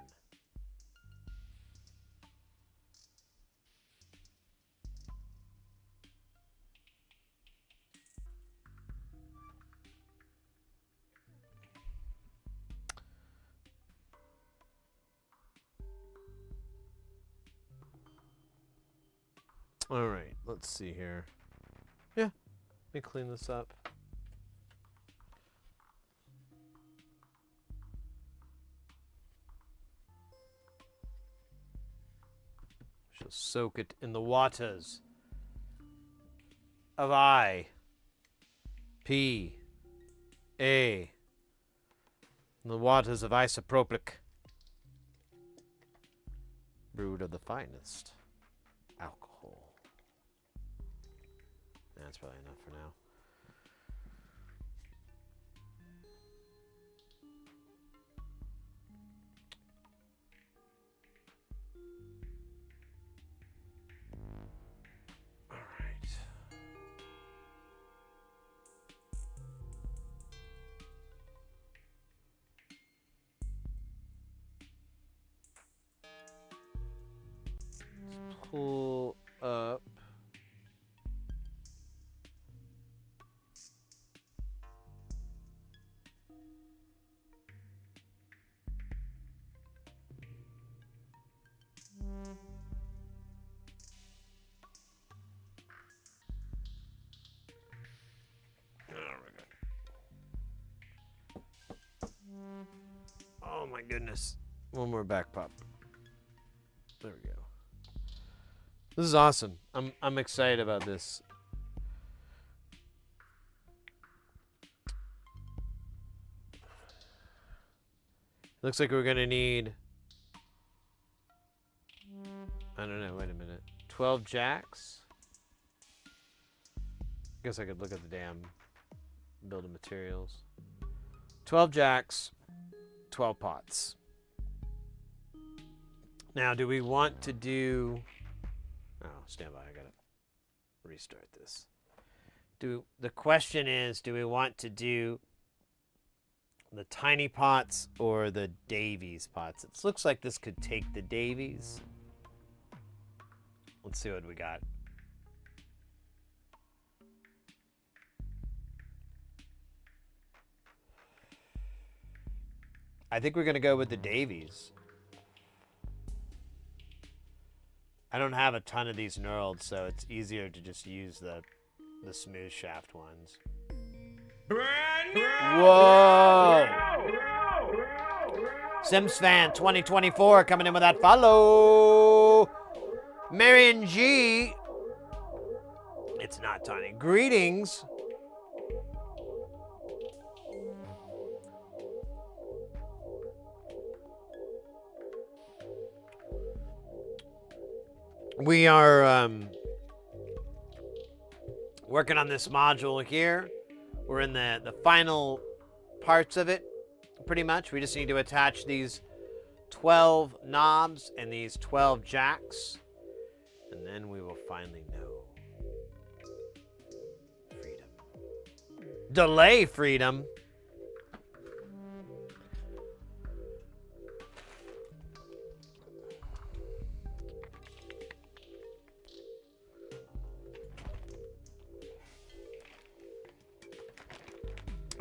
All right, let's see here. Yeah, let me clean this up. Shall soak it in the waters of I-P-A. The waters of isopropic. Brewed of the finest alcohol. That's probably enough for now. All right. Let's pull up. Oh my goodness. One more back pop. There we go. This is awesome. I'm excited about this. Looks like we're gonna need, I don't know, wait a minute. 12 jacks? Guess I could look at the damn building materials. 12 jacks, 12 pots. Now, do we want to do... Oh, stand by, I gotta restart this. The question is, do we want to do the tiny pots or the Davies pots? It looks like this could take the Davies. Let's see what we got. I think we're gonna go with the Davies. I don't have a ton of these knurled, so it's easier to just use the smooth shaft ones. Whoa! Sims Fan 2024 coming in with that follow. Marion G. It's not tiny. Greetings. We are working on this module here. We're in the final parts of it, pretty much. We just need to attach these 12 knobs and these 12 jacks, and then we will finally know. Freedom. Delay freedom.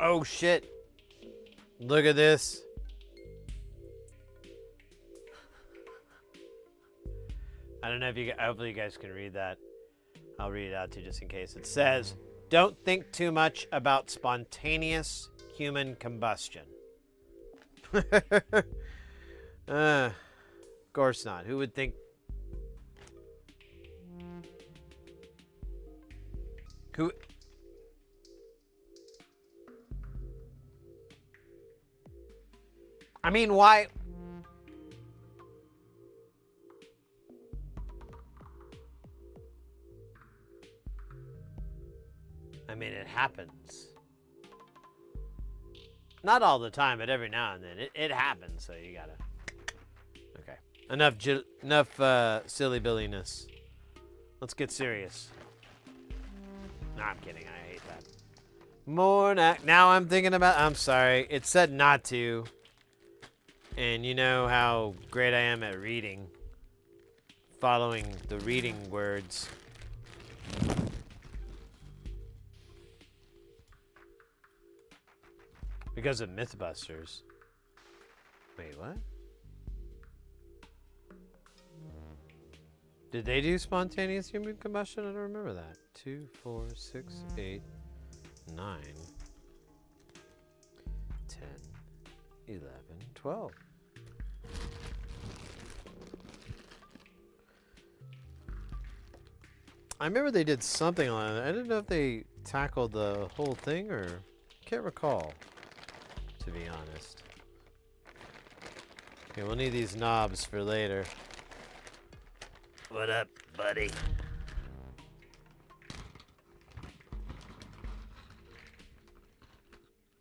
Oh shit. Look at this. I don't know if you, hopefully you guys can read that. I'll read it out to you just in case. It says, don't think too much about spontaneous human combustion. Of course not. Who would think? Who? I mean, why? I mean, it happens. Not all the time, but every now and then. It happens, so you gotta... Okay. Enough silly billiness. Let's get serious. No, I'm kidding. I hate that. More now I'm thinking about... I'm sorry. It said not to. And you know how great I am at reading. Following the reading words. Because of Mythbusters. Wait, what? Did they do spontaneous human combustion? I don't remember that. 2, 4, 6, 8, 9, 10, 11, 12. I remember they did something on it. I didn't know if they tackled the whole thing or... Can't recall, to be honest. Okay, we'll need these knobs for later. What up, buddy?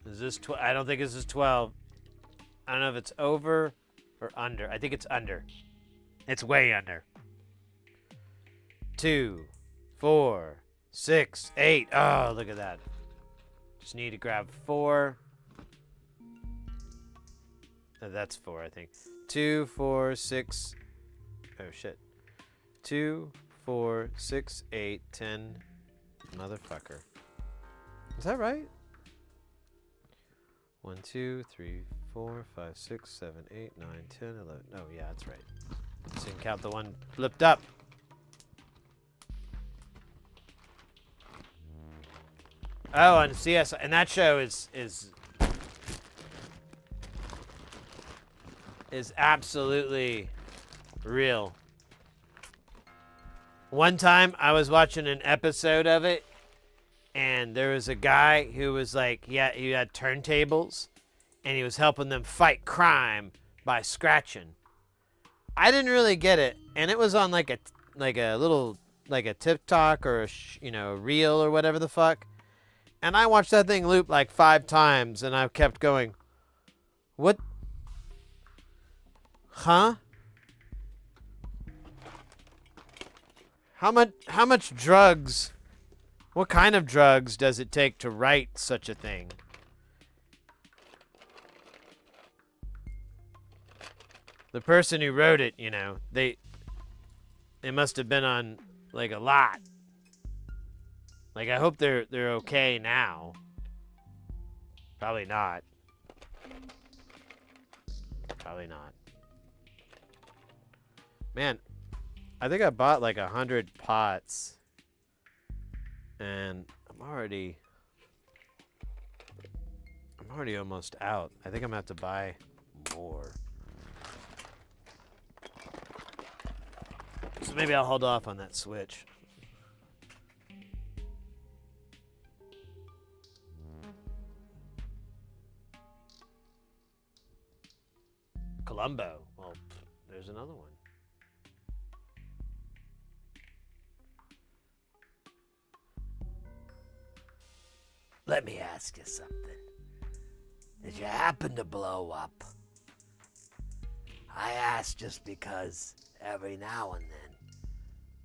Is this I don't think this is 12. I don't know if it's over or under. I think it's under. It's way under. 2, 4, 6, 8. Oh, look at that. Just need to grab 4. Oh, that's 4, I think. 2, 4, 6. Oh, shit. 2, 4, 6, 8, 10. Motherfucker. Is that right? 1, 2, 3, 4, 5, 6, 7, 8, 9, 10, 11. Oh, yeah, that's right. Just didn't count the one flipped up. Oh, and CS, and that show is absolutely real. One time I was watching an episode of it, and there was a guy who was like, he had turntables, and he was helping them fight crime by scratching. I didn't really get it, and it was on like a little like a TikTok or a reel or whatever the fuck. And I watched that thing loop like 5 times, and I kept going, what? Huh? How much drugs, what kind of drugs does it take to write such a thing? The person who wrote it, they must have been on like a lot. Like, I hope they're okay now. Probably not. Probably not. Man, I think I bought like 100 pots. And I'm already almost out. I think I'm gonna have to buy more. So maybe I'll hold off on that switch. Columbo. Well, there's another one. Let me ask you something. Did you happen to blow up? I ask just because every now and then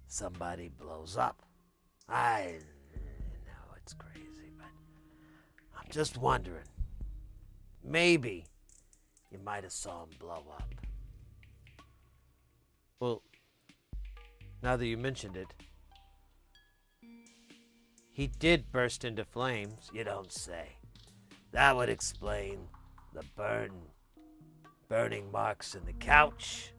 somebody blows up. I know it's crazy, but I'm just wondering. Maybe you might have saw him blow up. Well, now that you mentioned it, he did burst into flames. You don't say. That would explain the burning marks in the couch.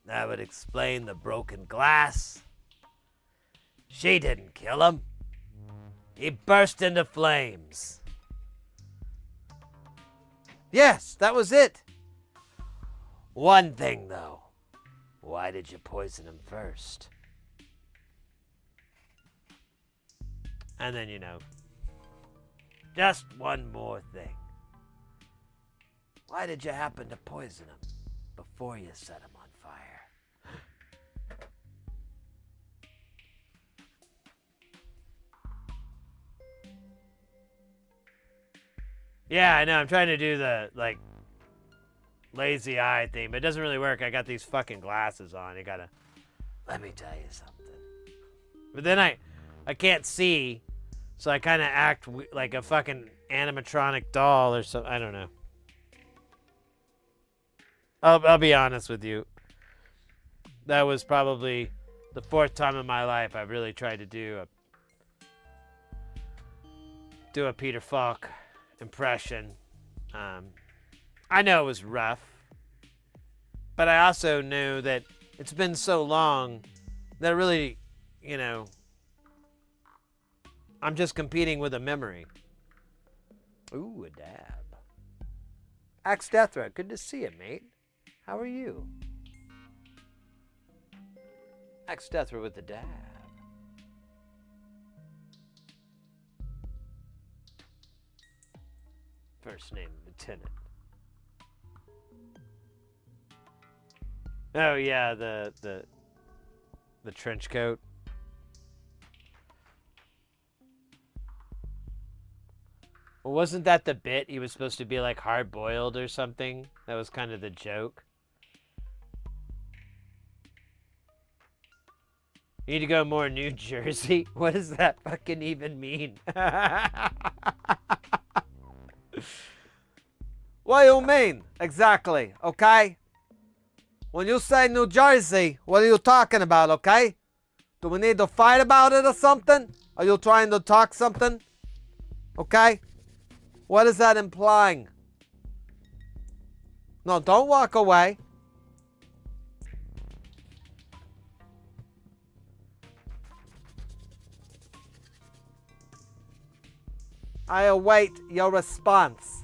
That would explain the broken glass. She didn't kill him. He burst into flames. Yes, that was it. One thing, though. Why did you poison him first? And then, just one more thing. Why did you happen to poison him before you set him on fire? Yeah, I know. I'm trying to do the, lazy eye thing, but it doesn't really work. I got these fucking glasses on. You gotta... Let me tell you something. But then I can't see, so I kind of act like a fucking animatronic doll or something. I don't know. I'll be honest with you. That was probably the 4th time in my life I've really tried to do a Peter Falk impression. I know it was rough, but I also knew that it's been so long that really, I'm just competing with a memory. Ooh, a dab. Axe Deathrow, good to see you, mate. How are you? Axe Deathrow with the dab. First name, Lieutenant. Oh yeah, the trench coat. Well, wasn't that the bit? He was supposed to be like hard boiled or something. That was kind of the joke. You need to go more New Jersey. What does that fucking even mean? What do you mean? Exactly, okay? When you say New Jersey, what are you talking about, okay? Do we need to fight about it or something? Are you trying to talk something? Okay? What is that implying? No, don't walk away. I await your response.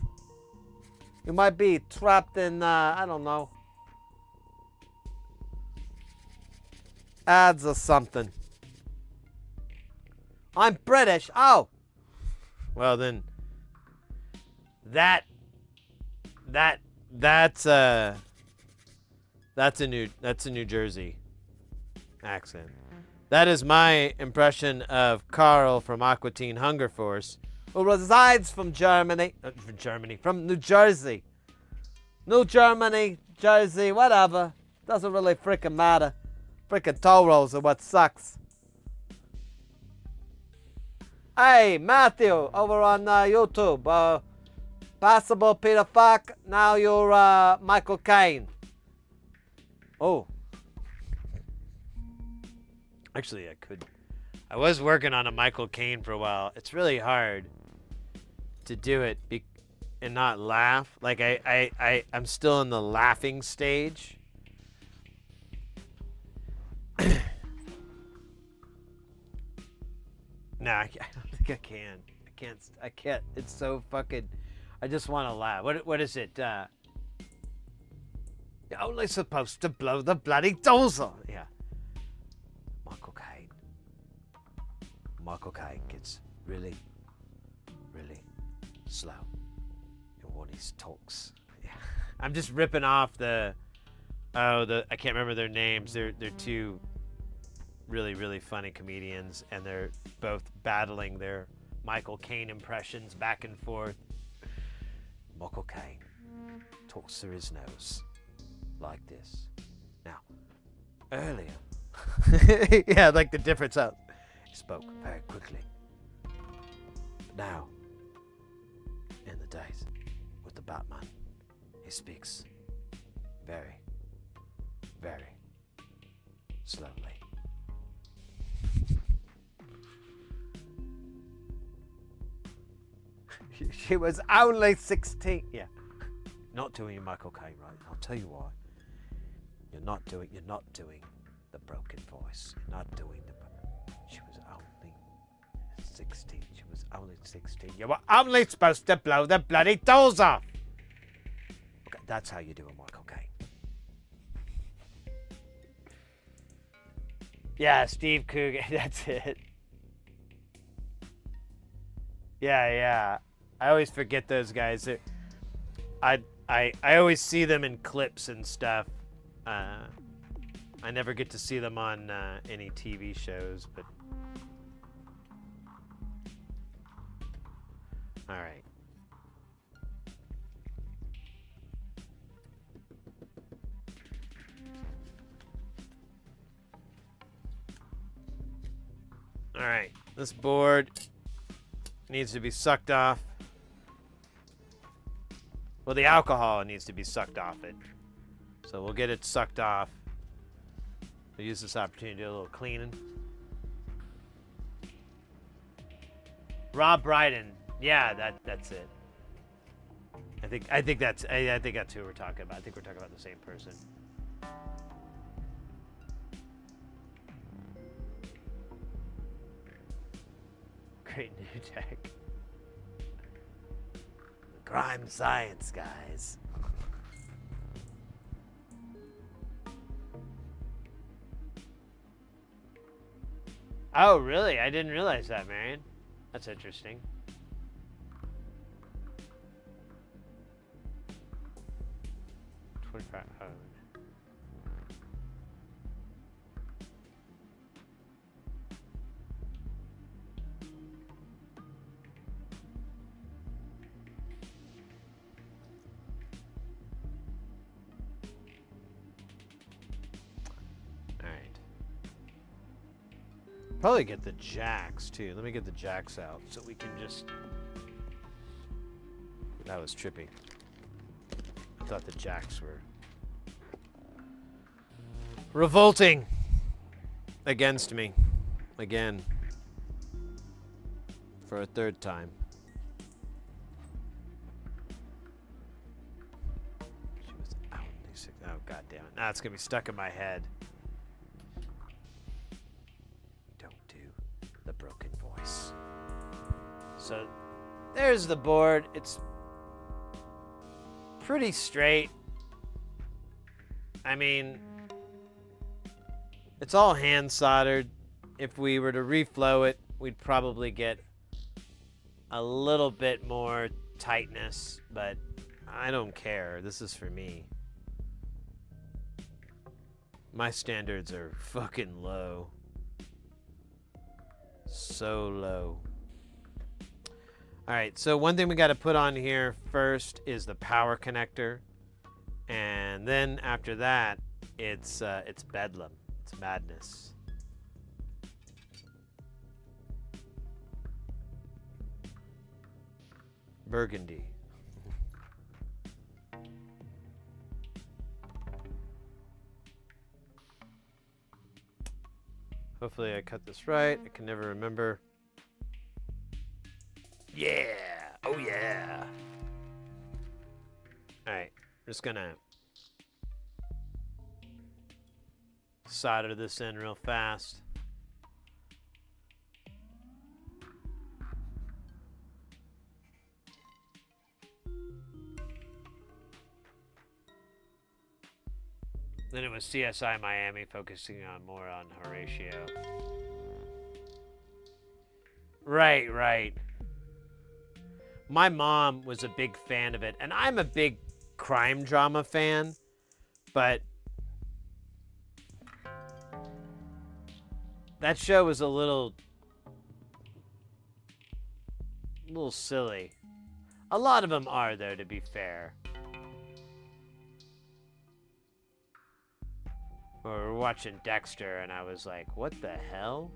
You might be trapped in, I don't know, ads or something. I'm British. Oh. Well then, that's a New Jersey accent. That is my impression of Carl from Aqua Teen Hunger Force, who resides from from New Jersey. New Germany, Jersey, whatever. Doesn't really freaking matter. Freaking toll rolls are what sucks. Hey, Matthew, over on YouTube. Possible Peter Falk, now you're Michael Caine. Oh. Actually, I was working on a Michael Caine for a while. It's really hard to do it and not laugh. Like, I'm still in the laughing stage. Nah, I don't think I can. I can't. It's so fucking... I just want to laugh. What is it? You're only supposed to blow the bloody dozer. Yeah. Michael Caine gets really, really slow in what he talks. Yeah. I'm just ripping off I can't remember their names. They're two really, really funny comedians, and they're both battling their Michael Caine impressions back and forth. Michael Caine talks through his nose like this. Now, earlier, yeah, like the difference of he spoke very quickly. But now, in the days with the Batman, he speaks very, very slowly. She was only 16. Yeah. Not doing Michael Caine right. I'll tell you why. You're not doing the broken voice. You're not doing she was only 16. She was only 16. You were only supposed to blow the bloody doors off. Okay, that's how you do a Michael Caine. Yeah, Steve Coogan. That's it. Yeah. I always forget those guys. I always see them in clips and stuff. I never get to see them on any TV shows, but all right. All right, this board needs to be sucked off. Well, the alcohol needs to be sucked off it. So we'll get it sucked off. We'll use this opportunity to do a little cleaning. Rob Brydon. Yeah, that's it. I think that's who we're talking about. I think we're talking about the same person. Great new tech. Crime science, guys. Oh, really? I didn't realize that, Marion. That's interesting. Oh. All right. Probably get the jacks too. Let me get the jacks out so we can just. That was trippy. I thought the jacks were revolting against me again for a third time. She was out. Oh, God damn it. Now it's going to be stuck in my head. Don't do the broken voice. So there's the board. It's pretty straight. I mean, it's all hand soldered. If we were to reflow it, we'd probably get a little bit more tightness, but I don't care. This is for me. My standards are fucking low. So low. All right, so one thing we got to put on here first is the power connector, and then after that, it's bedlam. It's madness. Burgundy. Hopefully I cut this right. I can never remember. Yeah! Oh yeah! Alright, I'm just gonna solder this in real fast. Then it was CSI Miami focusing more on Horatio. Right. My mom was a big fan of it, and I'm a big crime drama fan, but that show was a little silly. A lot of them are, though, to be fair. We were watching Dexter, and I was like, what the hell?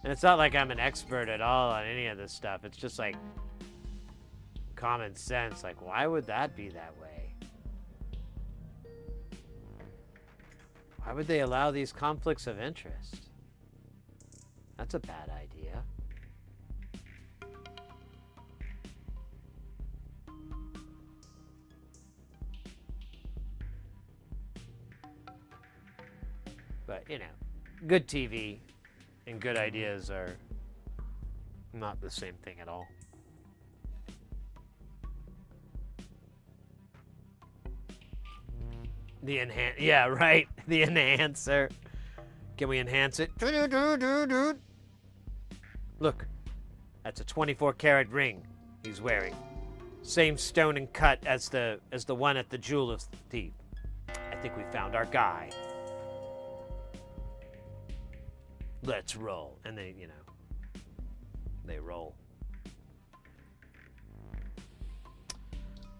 And it's not like I'm an expert at all on any of this stuff. It's just like common sense. Like, why would that be that way? Why would they allow these conflicts of interest? That's a bad idea. But, you know, good TV and good ideas are not the same thing at all. Yeah, right. The enhancer. Can we enhance it? Look, that's a 24 karat ring he's wearing. Same stone and cut as the one at the jeweler's thief. I think we found our guy. Let's roll. And they, you know, they roll.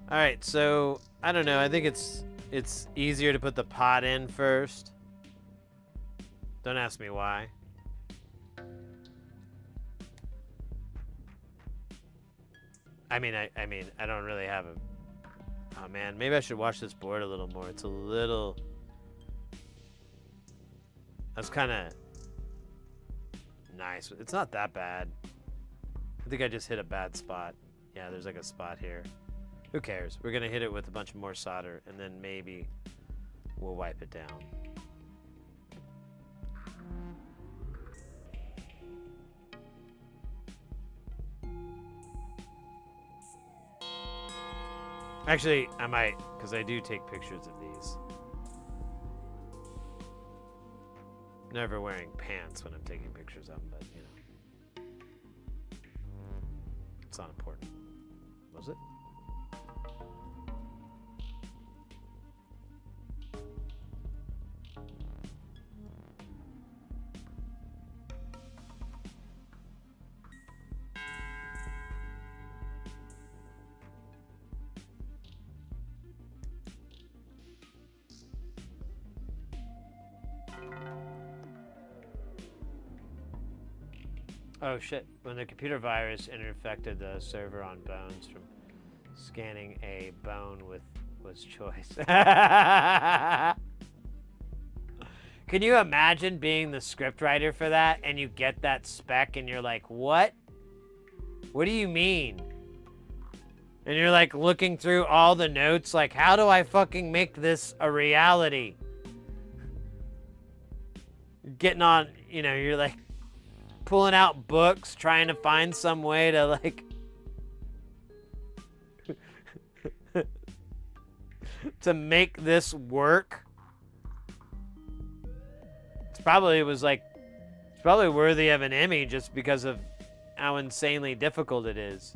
All right, so I don't know. I think it's easier to put the pot in first. Don't ask me why. I mean, I don't really have Oh man, maybe I should wash this board a little more. It's a little... That's kind of nice. It's not that bad. I think I just hit a bad spot. Yeah, there's like a spot here. Who cares? We're gonna hit it with a bunch more solder, and then maybe we'll wipe it down. Actually, I might, because I do take pictures of these. Never wearing pants when I'm taking pictures of them, but you know. It's not important. Was it? Oh shit, when the computer virus infected the server on Bones from scanning a bone was choice. Can you imagine being the scriptwriter for that and you get that spec and you're like, what? What do you mean? And you're like looking through all the notes like, how do I fucking make this a reality? Getting on, you know, you're like, pulling out books, trying to find some way to like to make this work. It's probably worthy of an Emmy just because of how insanely difficult it is.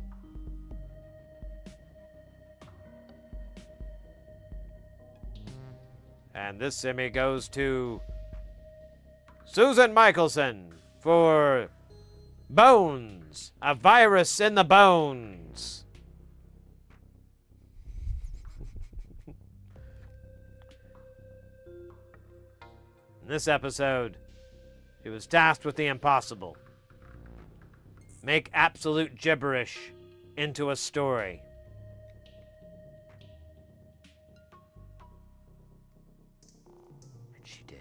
And this Emmy goes to Susan Michelson for Bones, a virus in the bones. In this episode, she was tasked with the impossible. Make absolute gibberish into a story. And she did.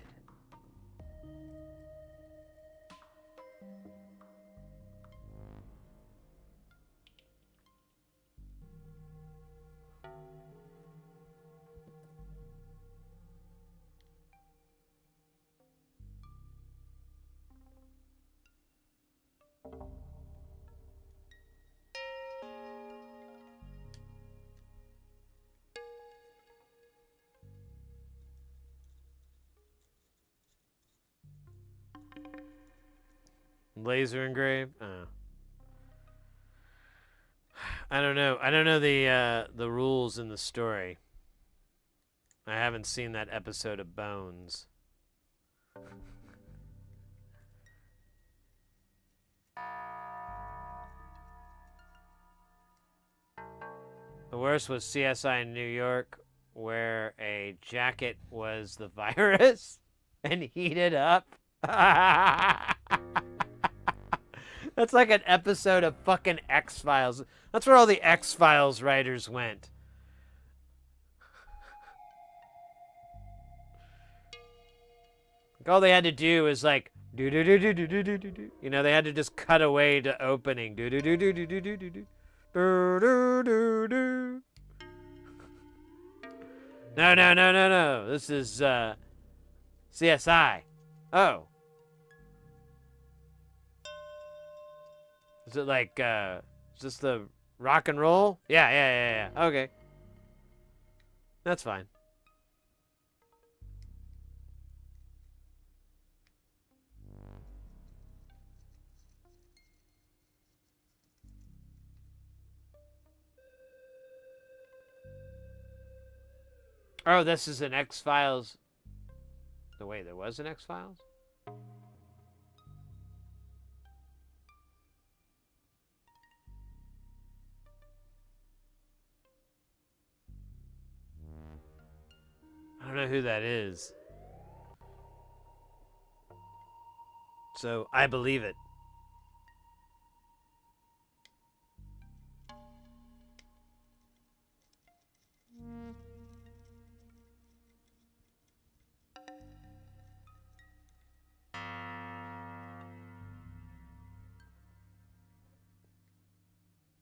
Laser engrave? Oh. I don't know. I don't know the rules in the story. I haven't seen that episode of Bones. The worst was CSI in New York, where a jacket was the virus and heated up. That's like an episode of fucking X-Files. That's where all the X-Files writers went. Like all they had to do is like do do do do do do do do do. You know, they had to just cut away to opening. Do do do do do do do do do. Do do do do. No. This is CSI. Oh. Is it like, is this the rock and roll? Yeah. Okay. That's fine. Oh, this is an X-Files. No, wait, there was an X-Files? I don't know who that is. So, I believe it.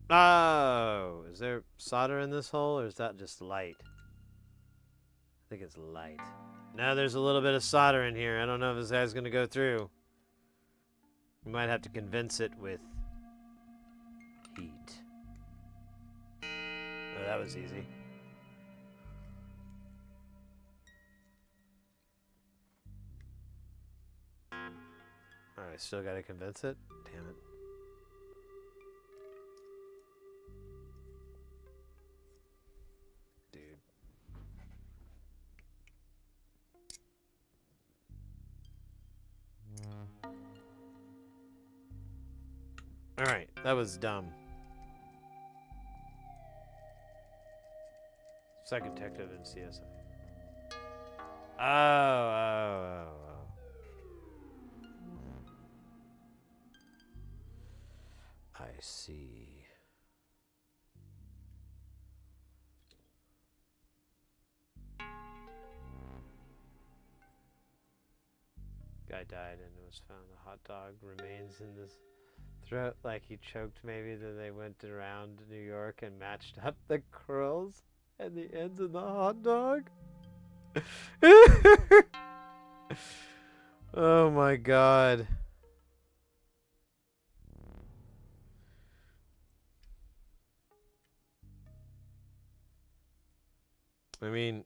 Oh, is there solder in this hole, or is that just light? I think it's light. Now there's a little bit of solder in here. I don't know if this guy's gonna go through. We might have to convince it with heat. Oh, that was easy. Alright, still gotta convince it? Damn it. Dude. Alright, that was dumb. Second detective in CSI. Oh. I see. Guy died and it was found the hot dog remains in his throat like he choked maybe. Then they went around New York and matched up the curls and the ends of the hot dog. Oh my god. I mean,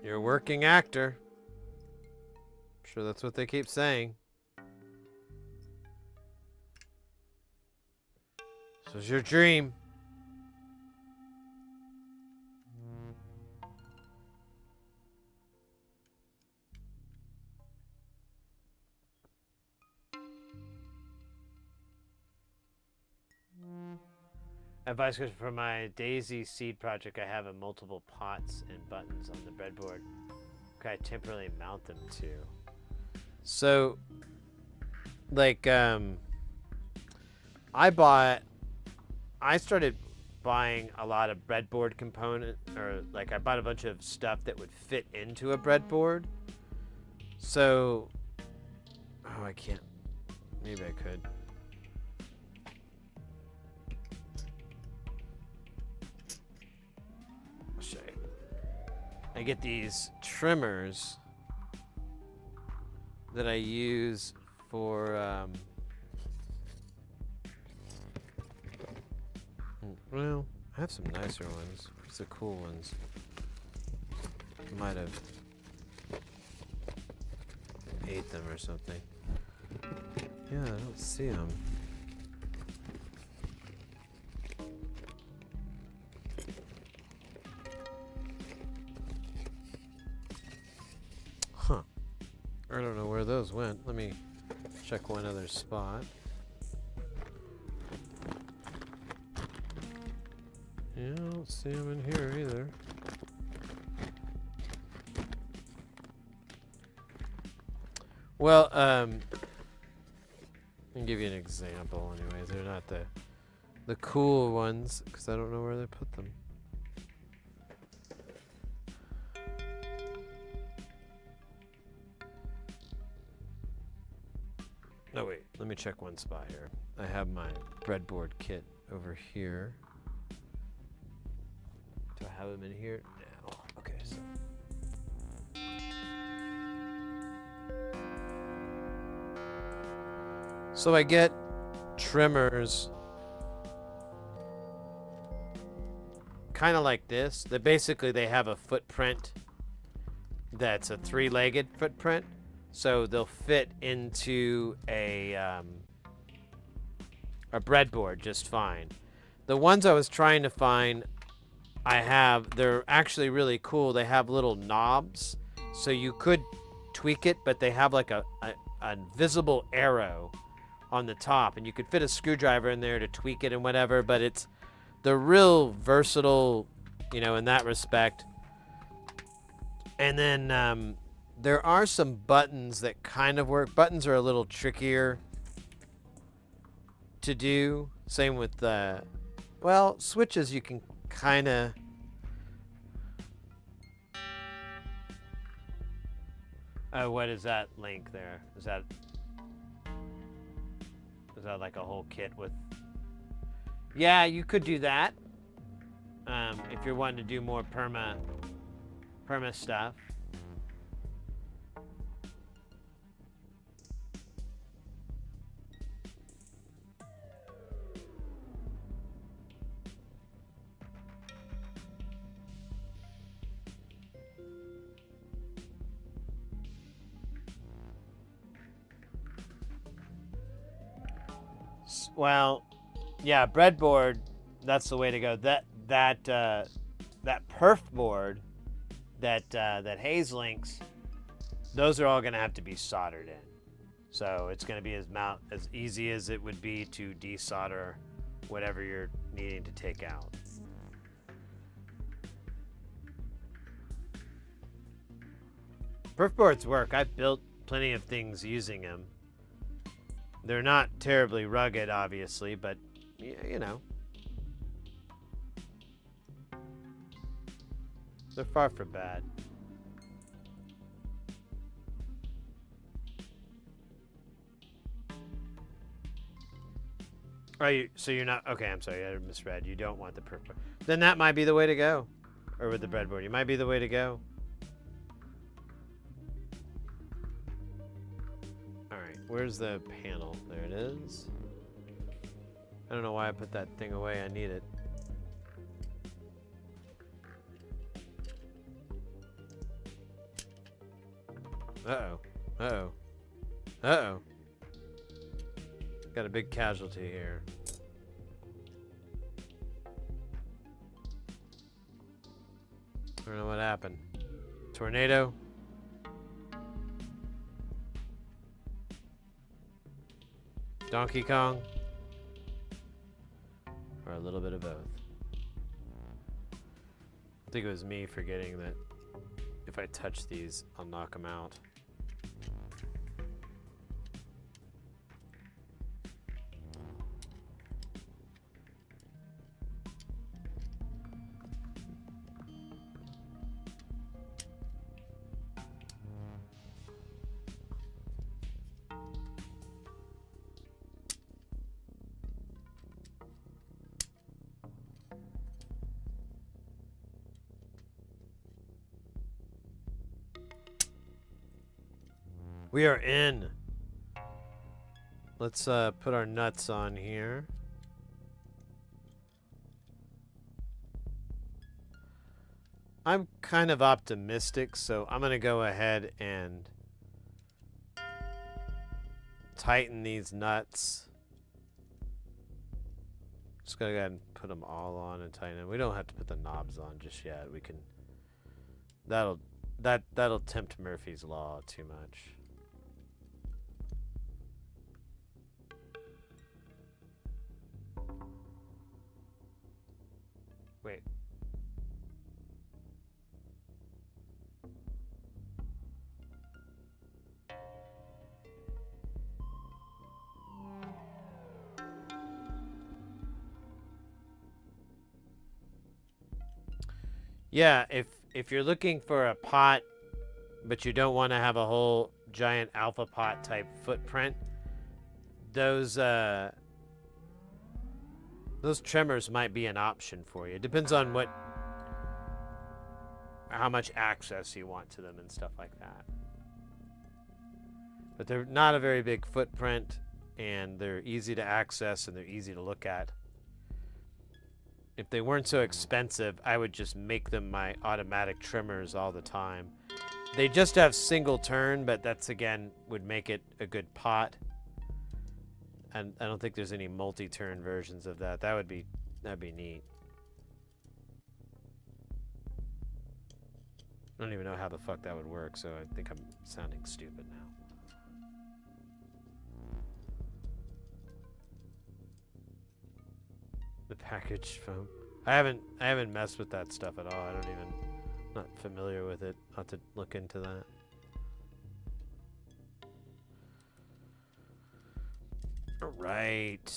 you're a working actor. I'm sure that's what they keep saying. This was your dream. Advice question for my daisy seed project. I have a multiple pots and buttons on the breadboard. Okay, I temporarily mount them to. So, like, I started buying a lot of breadboard component, or like I bought a bunch of stuff that would fit into a breadboard. So, oh, I can't. Maybe I could. I'll show you. I get these trimmers that I use for, well, I have some nicer ones. Where's the cool ones? Might have ate them or something. Yeah, I don't see them. Huh. I don't know where those went. Let me check one other spot. Yeah, I don't see them in here either. Well, I'll give you an example anyways. They're not the cool ones, because I don't know where they put them. Oh wait, let me check one spot here. I have my breadboard kit over here. Do I have them in here? No. Okay, so. So I get trimmers kind of like this. That basically they have a footprint that's a three-legged footprint. So they'll fit into a breadboard just fine. The ones I was trying to find, they're actually really cool. They have little knobs, so you could tweak it, but they have like a visible arrow on the top, and you could fit a screwdriver in there to tweak it and whatever, but they're real versatile, you know, in that respect. And then there are some buttons that kind of work. Buttons are a little trickier to do. Same with well, switches you can kind of. What is that link there? Is that like a whole kit with. Yeah, you could do that. If you're wanting to do more perma stuff. Well, yeah, breadboard. That's the way to go. That perf board that Hayes links, those are all going to have to be soldered in. So it's going to be as easy as it would be to desolder whatever you're needing to take out. Perf boards work. I've built plenty of things using them. They're not terribly rugged, obviously, but you know. They're far from bad. So you're not, okay, I'm sorry, I misread. You don't want the perf board. Then that might be the way to go. Or with the breadboard, you might be the way to go. Alright, where's the panel? There it is. I don't know why I put that thing away, I need it. Uh-oh. Uh-oh. Uh-oh. Got a big casualty here. I don't know what happened. Tornado? Donkey Kong? Or a little bit of both? I think it was me forgetting that if I touch these, I'll knock them out. We are in. Let's put our nuts on here. I'm kind of optimistic, so I'm gonna go ahead and tighten these nuts. Just gonna go ahead and put them all on and tighten them. We don't have to put the knobs on just yet. We can. That'll tempt Murphy's Law too much. Wait. Yeah, if you're looking for a pot, but you don't want to have a whole giant alpha pot type footprint, those trimmers might be an option for you. It depends on how much access you want to them and stuff like that. But they're not a very big footprint, and they're easy to access and they're easy to look at. If they weren't so expensive, I would just make them my automatic trimmers all the time. They just have single turn, but that's, again, would make it a good pot. And I don't think there's any multi-turn versions of that. That'd be neat. I don't even know how the fuck that would work, so I think I'm sounding stupid now. The package foam. I haven't messed with that stuff at all. I'm not familiar with it. I'll have to look into that. All right.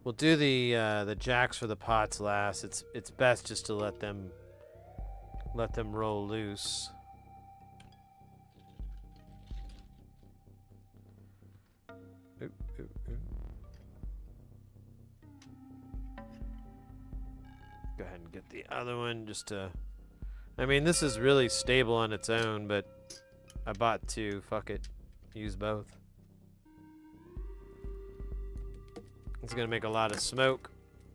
We'll do the jacks for the pots last. It's best just to let them roll loose. Oop, oop, oop. Go ahead and get the other one just to... I mean, this is really stable on its own, but I bought two. Fuck it. Use both. It's going to make a lot of smoke.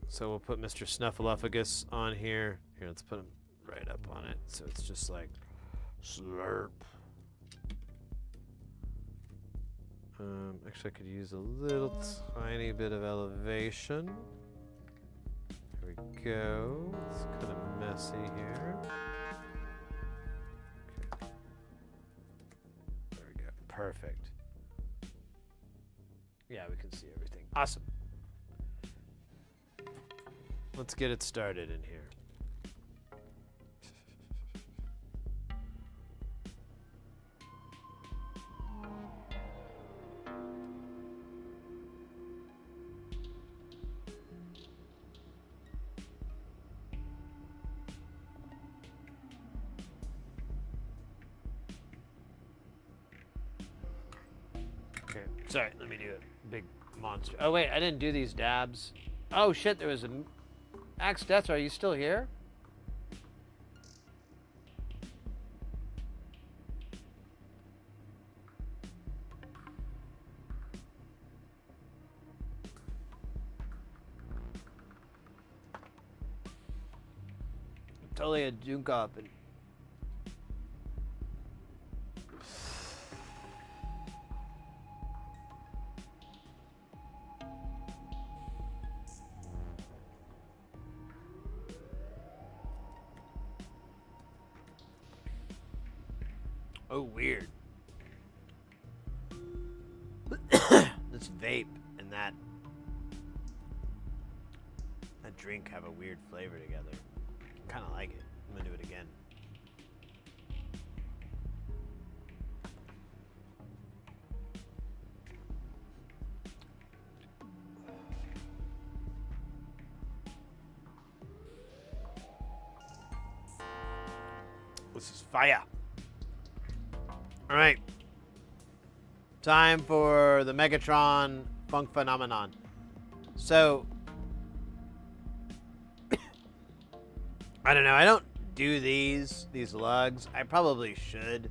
So we'll put Mr. Snuffleupagus on here. Here, let's put him right up on it. So it's just like slurp. Actually, I could use a little tiny bit of elevation. There we go. It's kind of messy here. Okay. There we go. Perfect. Yeah, we can see everything. Awesome. Let's get it started in here. Okay, sorry, let me do a big monster. Oh wait, I didn't do these dabs. Oh shit, there was a... Axe Death, are you still here? Totally a dunk up and... Oh, weird. This vape and that drink have a weird flavor together. Kind of like it. I'm gonna do it again. This is fire. All right. Time for the Megatron Funk Phenomenon. So, I don't know. I don't do these lugs. I probably should.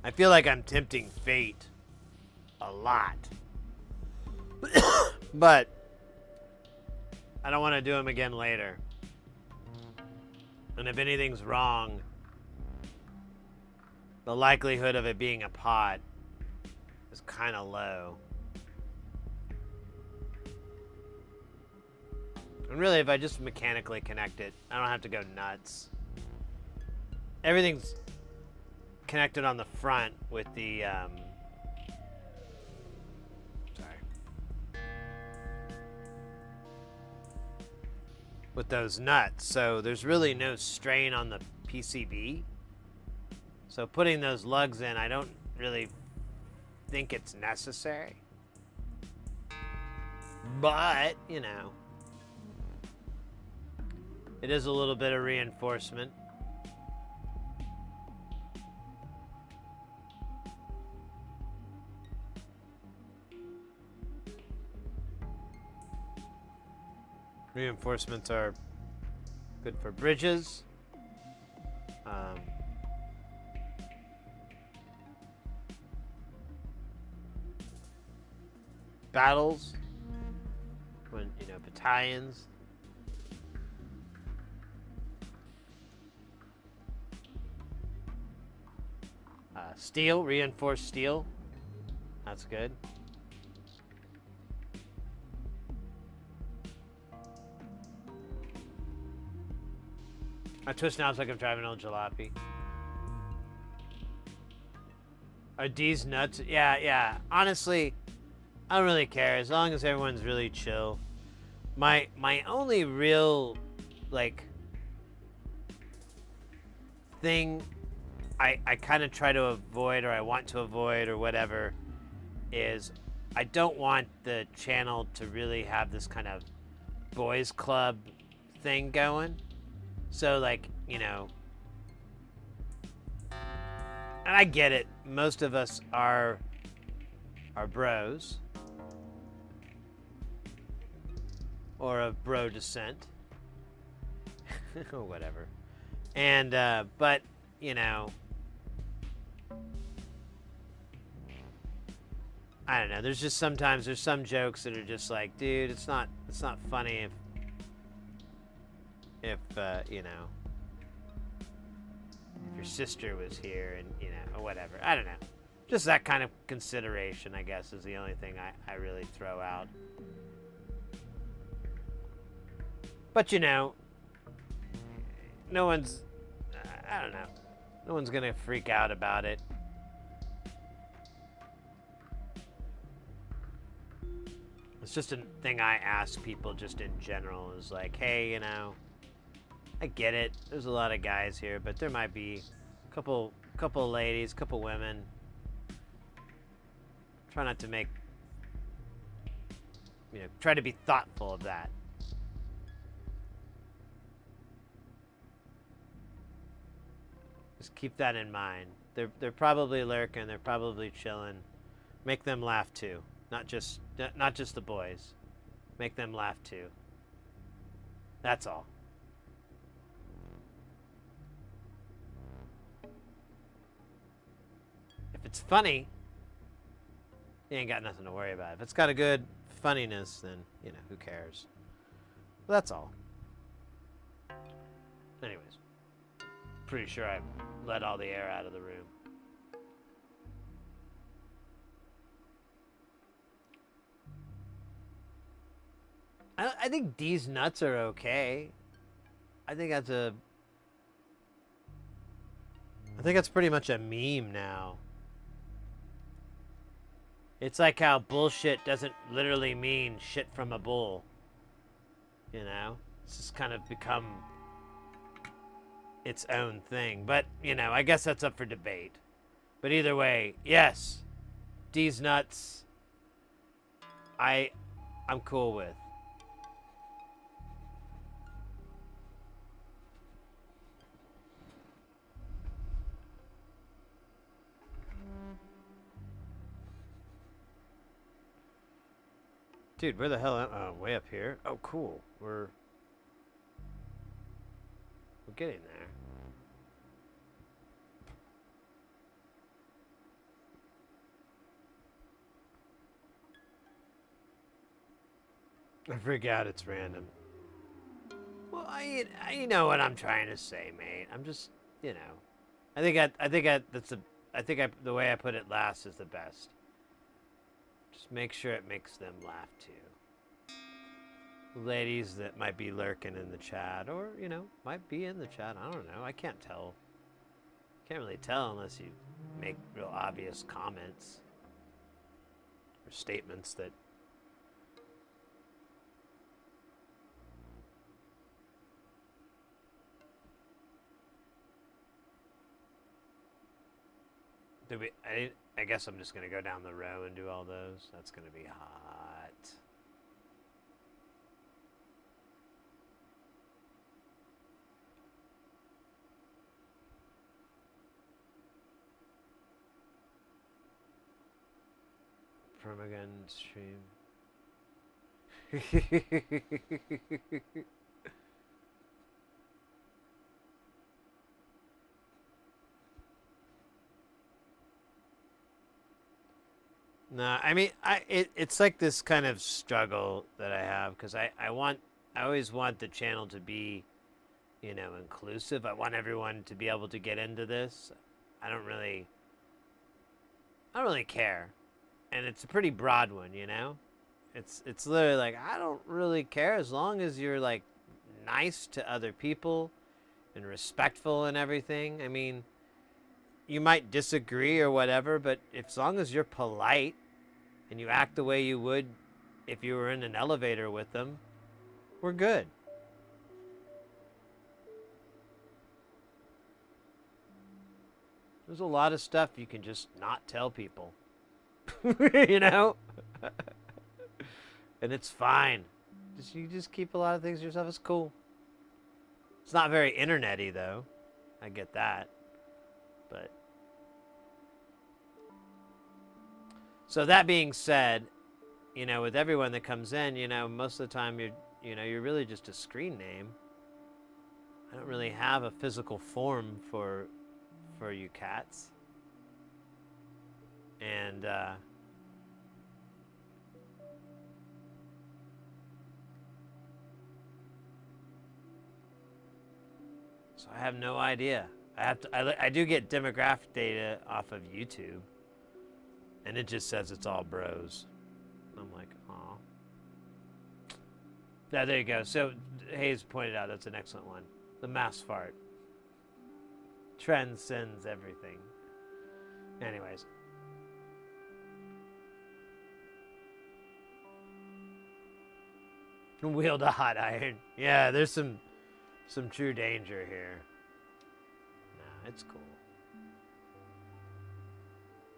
I feel like I'm tempting fate a lot. But I don't want to do them again later. And if anything's wrong, the likelihood of it being a pot is kind of low. And really, if I just mechanically connect it, I don't have to go nuts. Everything's connected on the front with the, with those nuts, so there's really no strain on the PCB. So putting those lugs in, I don't really think it's necessary. But, you know, it is a little bit of reinforcement. Reinforcements are good for bridges. Battles. When, you know, battalions. Steel, reinforced steel. That's good. My twist knob's like I'm driving an old jalopy. Are these nuts? Yeah. Honestly, I don't really care as long as everyone's really chill. My only real, like, thing I kind of try to avoid, or I want to avoid, or whatever, is I don't want the channel to really have this kind of boys club thing going. So, like, you know, and I get it. Most of us are bros. or of bro descent. Or whatever. And, but, you know, I don't know. There's just sometimes there's some jokes that are just like, dude, it's not funny if you know, if your sister was here and, you know, or whatever. I don't know. Just that kind of consideration, I guess, is the only thing I really throw out. But, you know, no one's, I don't know. No one's going to freak out about it. It's just a thing I ask people just in general is like, hey, you know, I get it. There's a lot of guys here, but there might be a couple ladies, couple women. Try not to make, you know, try to be thoughtful of that. Just keep that in mind. They're probably lurking. They're probably chilling. Make them laugh too. Not just the boys. Make them laugh too. That's all. If it's funny, you ain't got nothing to worry about. If it's got a good funniness, then, you know, who cares? Well, that's all. Anyways, pretty sure I let all the air out of the room. I think these nuts are okay. I think that's pretty much a meme now. It's like how bullshit doesn't literally mean shit from a bull. You know? It's just kind of become its own thing. But, you know, I guess that's up for debate. But either way, yes. D's nuts I'm cool with. Dude, where the hell am I? Oh, way up here. Oh, cool. We're getting there. I freak out. It's random. Well, you know what I'm trying to say, mate. I'm just, you know, the way I put it last is the best. Just make sure it makes them laugh too. Ladies that might be lurking in the chat, or, you know, might be in the chat. I don't know. I can't tell. Can't really tell unless you make real obvious comments or statements that. I guess I'm just going to go down the row and do all those. That's going to be hot. Permagun stream. No, I mean, it's like this kind of struggle that I have, because I always want the channel to be, you know, inclusive. I want everyone to be able to get into this. I don't really care. And it's a pretty broad one, you know? It's literally like, I don't really care as long as you're like nice to other people and respectful and everything. I mean, you might disagree or whatever, but as long as you're polite and you act the way you would if you were in an elevator with them, we're good. There's a lot of stuff you can just not tell people. You know? And it's fine. You just keep a lot of things to yourself. It's cool. It's not very internet-y, though. I get that. But so that being said, you know, with everyone that comes in, you know, most of the time you know, you're really just a screen name. I don't really have a physical form for you cats. And so I have no idea. I do get demographic data off of YouTube, and it just says it's all bros. I'm like, aw. Yeah, there you go. So Hayes pointed out that's an excellent one. The mass fart transcends everything. Anyways. Wield a hot iron. Yeah, there's some true danger here. Nah, it's cool.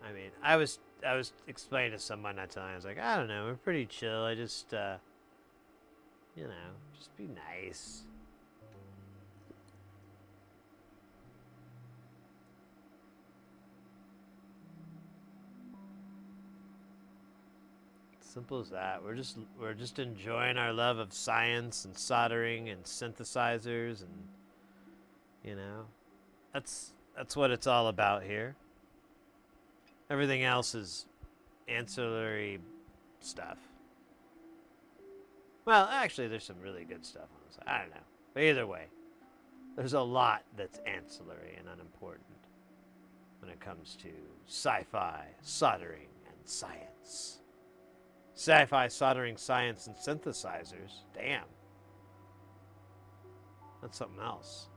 I mean, I was explaining to someone that time. I was like, I don't know, we're pretty chill. I just, you know, just be nice. Simple as that. We're just enjoying our love of science and soldering and synthesizers, and you know, that's what it's all about here. Everything else is ancillary stuff. Well, actually, there's some really good stuff on the side. I don't know, but either way, there's a lot that's ancillary and unimportant when it comes to sci-fi, soldering, and science. Sci-fi, soldering, science, and synthesizers. Damn. That's something else.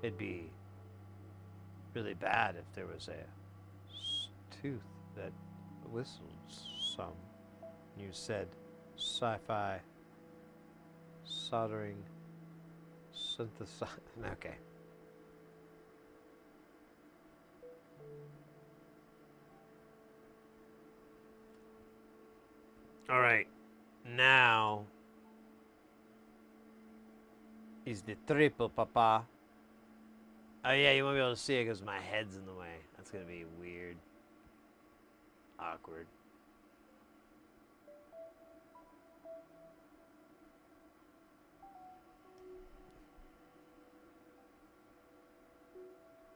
It'd be really bad if there was a tooth that whistled some. You said sci-fi, soldering, synthesizer. Okay. All right, now is the triple, papa. Oh yeah, you won't be able to see it because my head's in the way. That's gonna be weird, awkward.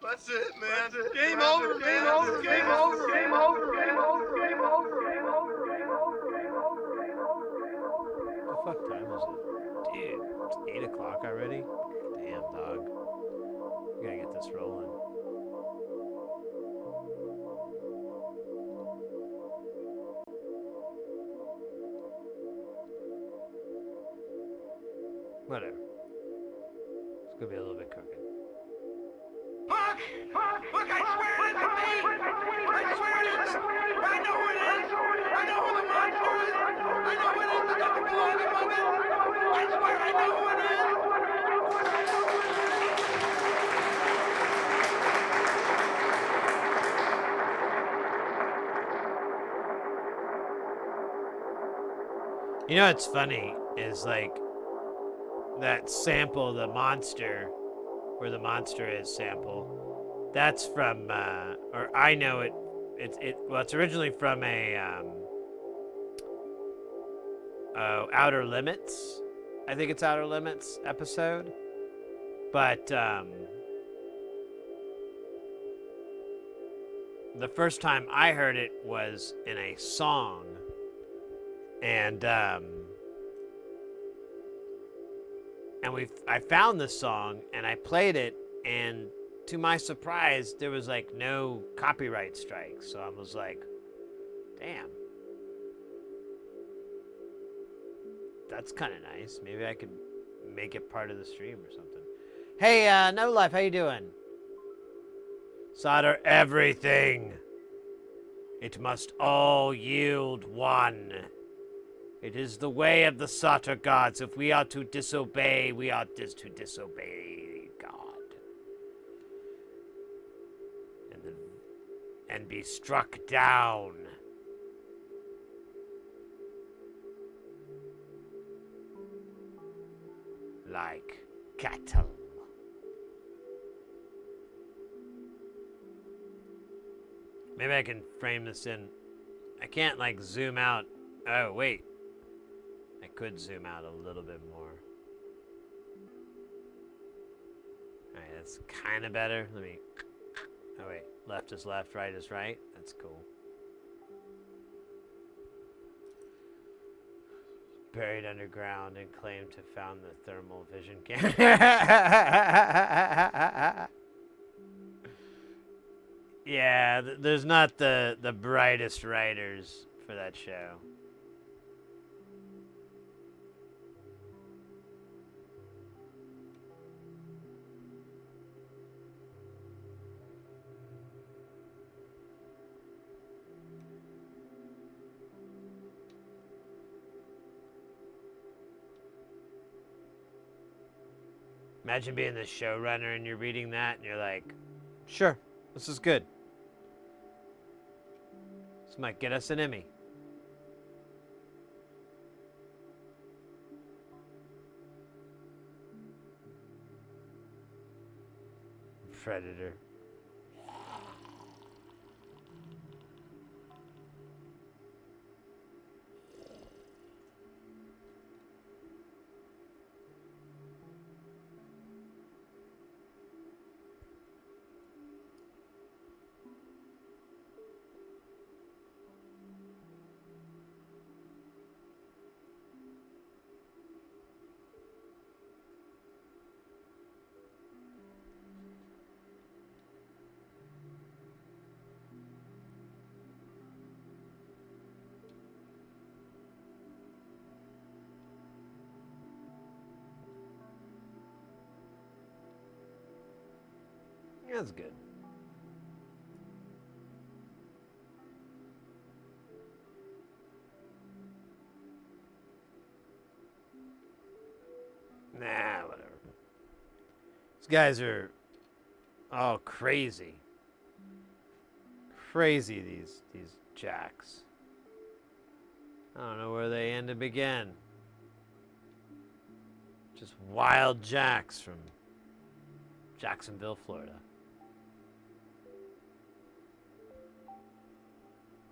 That's it, man. Game over, game over, game over, game over, game over, game over, game over, game over, game over, game over. What the fuck time is it? Dude, it's 8 o'clock already? Damn, dog. We gotta get this rolling. Whatever. It's gonna be a little bit crooked. Look! Look, I swear it isn't me! I swear it is! I know it is! I know who the monster is! I know it is! It doesn't belong among us! I swear I know who it is! You know what's funny is like that sample, the monster, where the monster is sample. That's from, or I know it. Well, it's originally from a Outer Limits. I think it's Outer Limits episode, but the first time I heard it was in a song, and I found this song and I played it, and to my surprise, there was like no copyright strike. So I was like, damn, that's kind of nice. Maybe I could make it part of the stream or something. Hey, No Life, how you doing? Solder everything. It must all yield one. It is the way of the solder gods. If we are to disobey, we are to disobey God. And be struck down. Like cattle. Maybe I can frame this in. I can't like zoom out. Oh, wait. I could zoom out a little bit more. Alright, that's kind of better. Let me... Oh, wait. Left is left, right is right. That's cool. Buried underground and claimed to found the thermal vision camera. Yeah, there's not the brightest writers for that show. Imagine being the showrunner and you're reading that and you're like, sure, this is good. This might get us an Emmy. Predator. That's good. Nah, whatever. These guys are all crazy. Crazy, these jacks. I don't know where they end to begin. Just wild jacks from Jacksonville, Florida.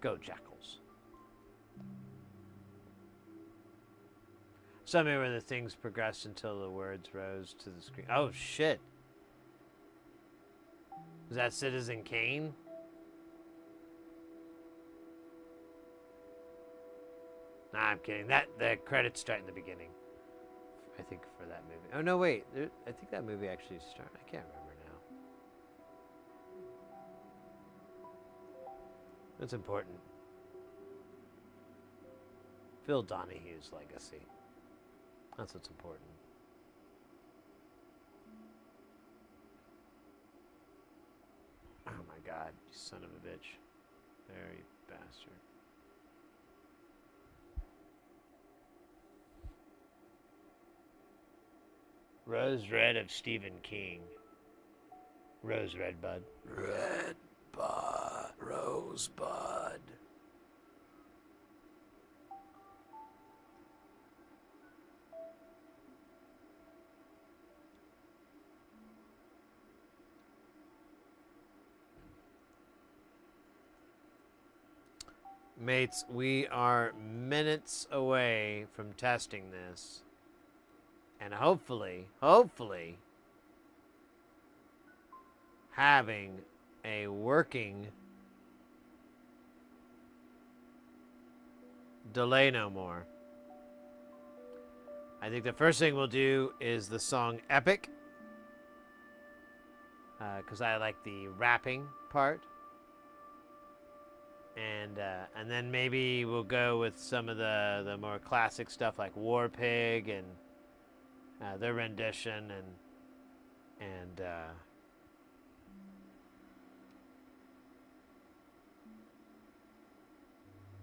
Go Jackals. Somewhere where the things progressed until the words rose to the screen. Oh, shit. Was that Citizen Kane? Nah, I'm kidding. The credits start in the beginning. I think for that movie. Oh, no, wait. I think that movie actually started. I can't remember now. That's important. Phil Donahue's legacy. That's what's important. Oh my God, you son of a bitch. There, you bastard. Rose Red of Stephen King. Rose Red Bud. Red Bud. Rosebud. Mates, we are minutes away from testing this. And hopefully, having a working Delay No More. I think the first thing we'll do is the song Epic. Because I like the rapping part. And then maybe we'll go with some of the more classic stuff like War Pig and their rendition and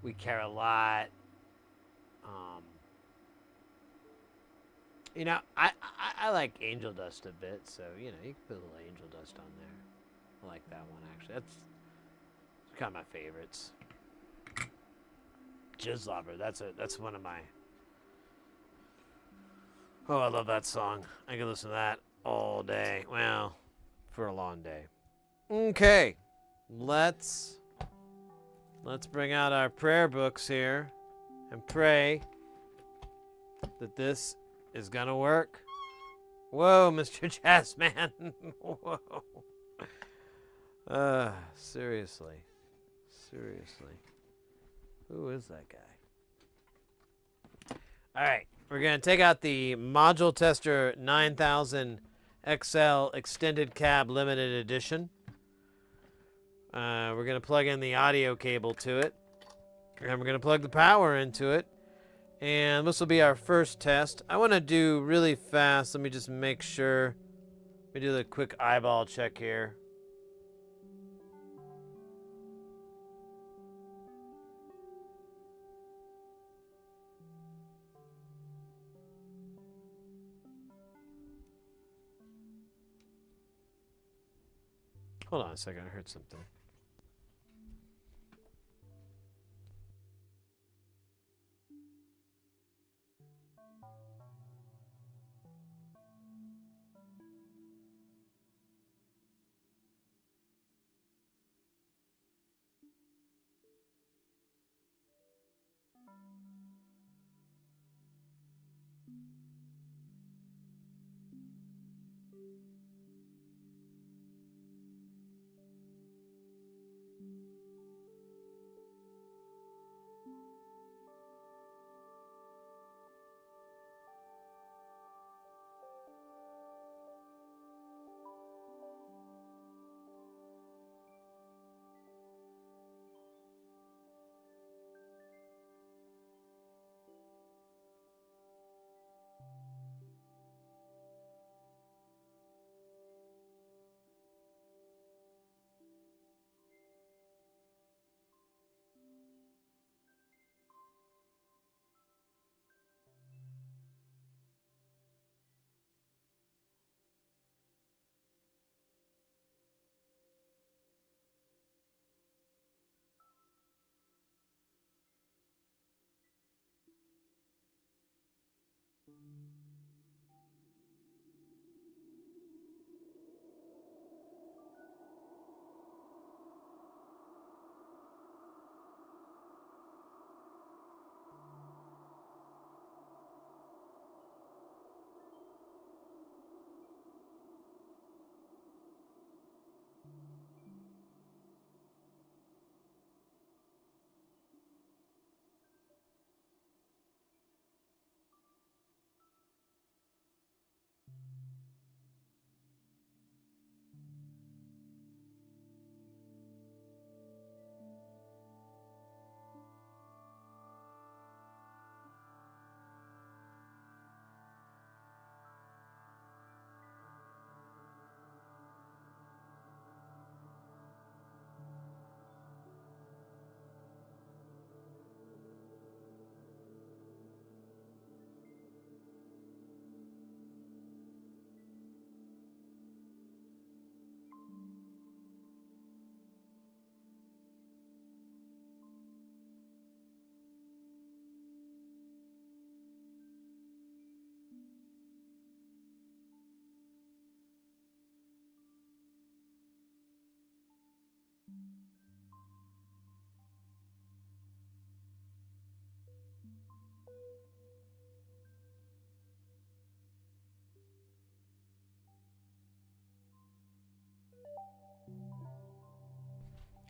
We Care a Lot. You know, I like Angel Dust a bit, so you know you can put a little Angel Dust on there. I like that one actually. That's kind of my favorites. Jizzlobber, that's one of my. Oh, I love that song. I can listen to that all day. Well, for a long day. Okay, let's bring out our prayer books here and pray that this is gonna work. Whoa, Mr. Jazzman. Whoa. Seriously. Seriously. Who is that guy? All right, we're gonna take out the Module Tester 9000 XL Extended Cab Limited Edition. We're gonna plug in the audio cable to it, and we're gonna plug the power into it. And this will be our first test. I want to do really fast. Let me just make sure. Let me do the quick eyeball check here. Hold on a second. I heard something.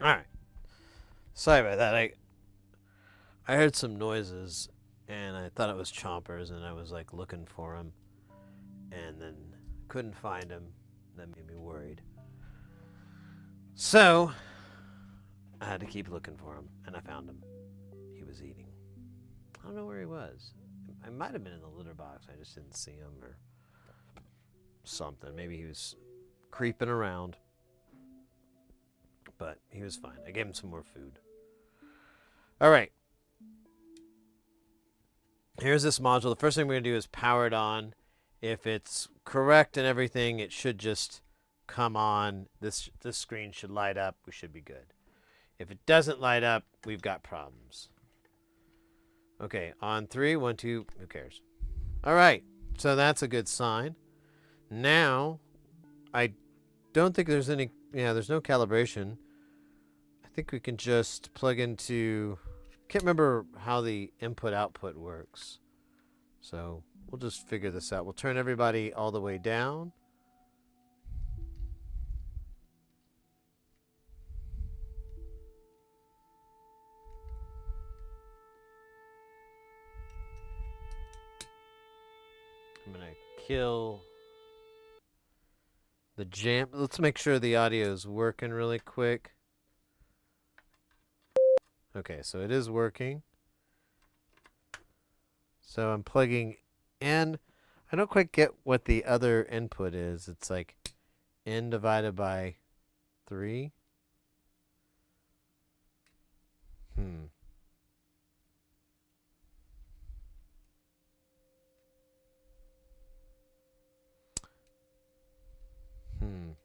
All right. Sorry about that. I heard some noises, and I thought it was chompers, and I was like looking for them, and then couldn't find him. That made me worried. So I had to keep looking for him, and I found him. He was eating. I don't know where he was. I might have been in the litter box. I just didn't see him or something. Maybe he was creeping around. But he was fine. I gave him some more food. All right. Here's this module. The first thing we're going to do is power it on. If it's correct and everything, it should just come on. This screen should light up. We should be good. If it doesn't light up, we've got problems. Okay, on 3, 1, 2, who cares? All right, so that's a good sign. Now, I don't think there's any, there's no calibration. I think we can just plug into, can't remember how the input-output works. So we'll just figure this out. We'll turn everybody all the way down. I'm going to kill the jam. Let's make sure the audio is working really quick. Okay, so it is working. So I'm plugging in. I don't quite get what the other input is. It's like n divided by 3.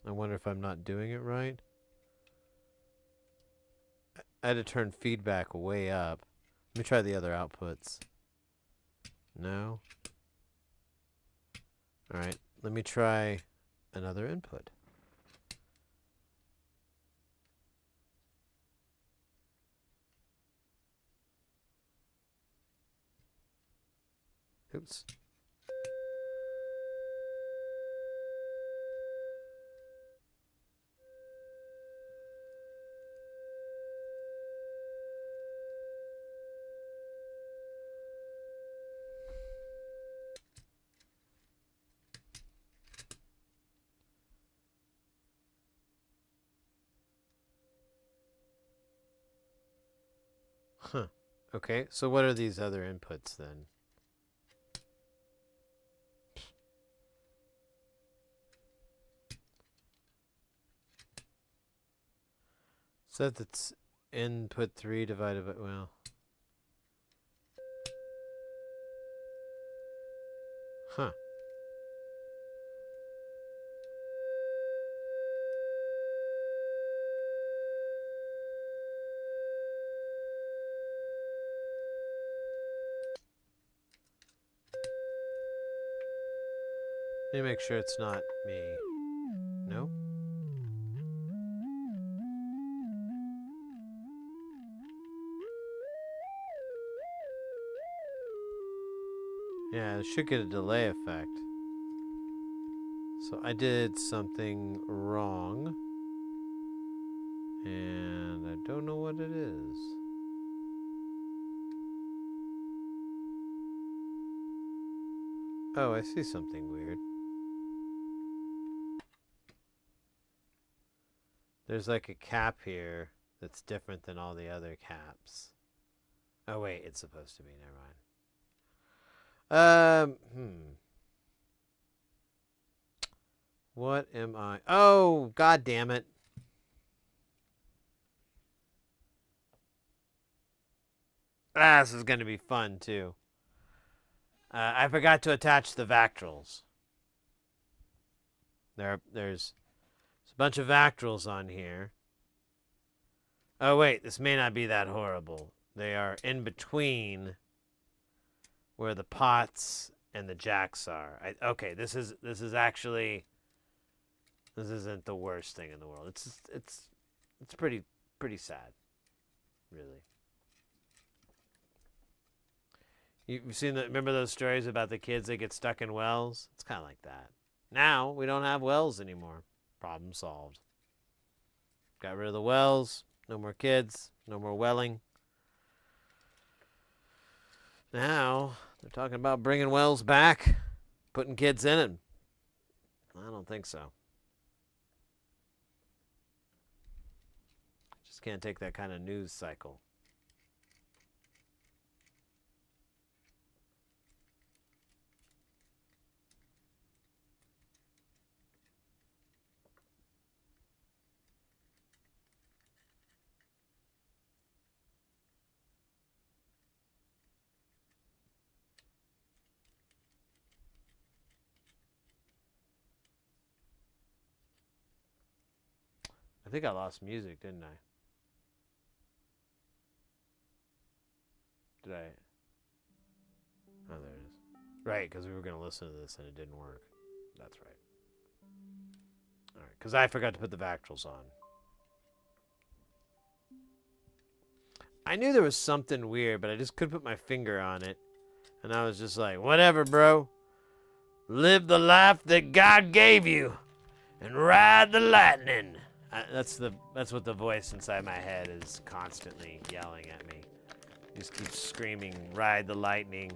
I wonder if I'm not doing it right. I had to turn feedback way up. Let me try the other outputs. No. All right, let me try another input. Oops. Huh. Okay, so what are these other inputs then? So that's input 3 divided by, well. Huh. Let me make sure it's not me. No? Yeah, it should get a delay effect. So I did something wrong. And I don't know what it is. Oh, I see something weird. There's like a cap here that's different than all the other caps. Oh wait, it's supposed to be. Never mind. What am I? Oh, god damn it. Ah, this is going to be fun too. I forgot to attach the Vactrals. There's a bunch of Vactrals on here. Oh wait, this may not be that horrible. They are in between where the pots and the jacks are. Okay, this isn't the worst thing in the world. It's pretty sad, really. You've seen remember those stories about the kids that get stuck in wells? It's kind of like that. Now we don't have wells anymore. Problem solved. Got rid of the wells. No more kids. No more welling. Now they're talking about bringing wells back, putting kids in it. I don't think so. Just can't take that kind of news cycle. I think I lost music, didn't I? Did I? Oh, there it is. Right, because we were going to listen to this and it didn't work. That's right. All right, because I forgot to put the Vactrals on. I knew there was something weird, but I just couldn't put my finger on it. And I was just like, whatever, bro. Live the life that God gave you and ride the lightning. That's what the voice inside my head is constantly yelling at me. Just keeps screaming, ride the lightning.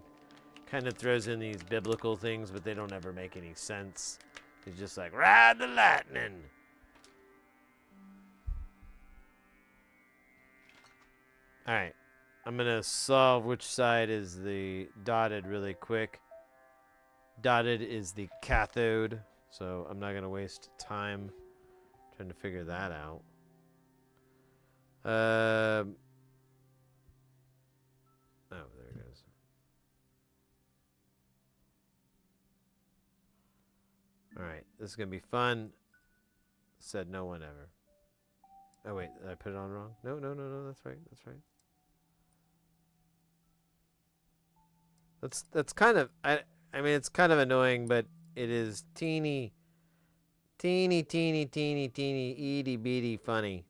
Kind of throws in these biblical things, but they don't ever make any sense. He's just like, ride the lightning. All right. I'm going to solve which side is the dotted really quick. Dotted is the cathode, so I'm not going to waste time trying to figure that out. Oh, there it goes. All right, this is going to be fun. Said no one ever. Oh, wait, did I put it on wrong? No, that's right, that's right. That's kind of, I mean, it's kind of annoying, but it is teeny, itty bitty funny.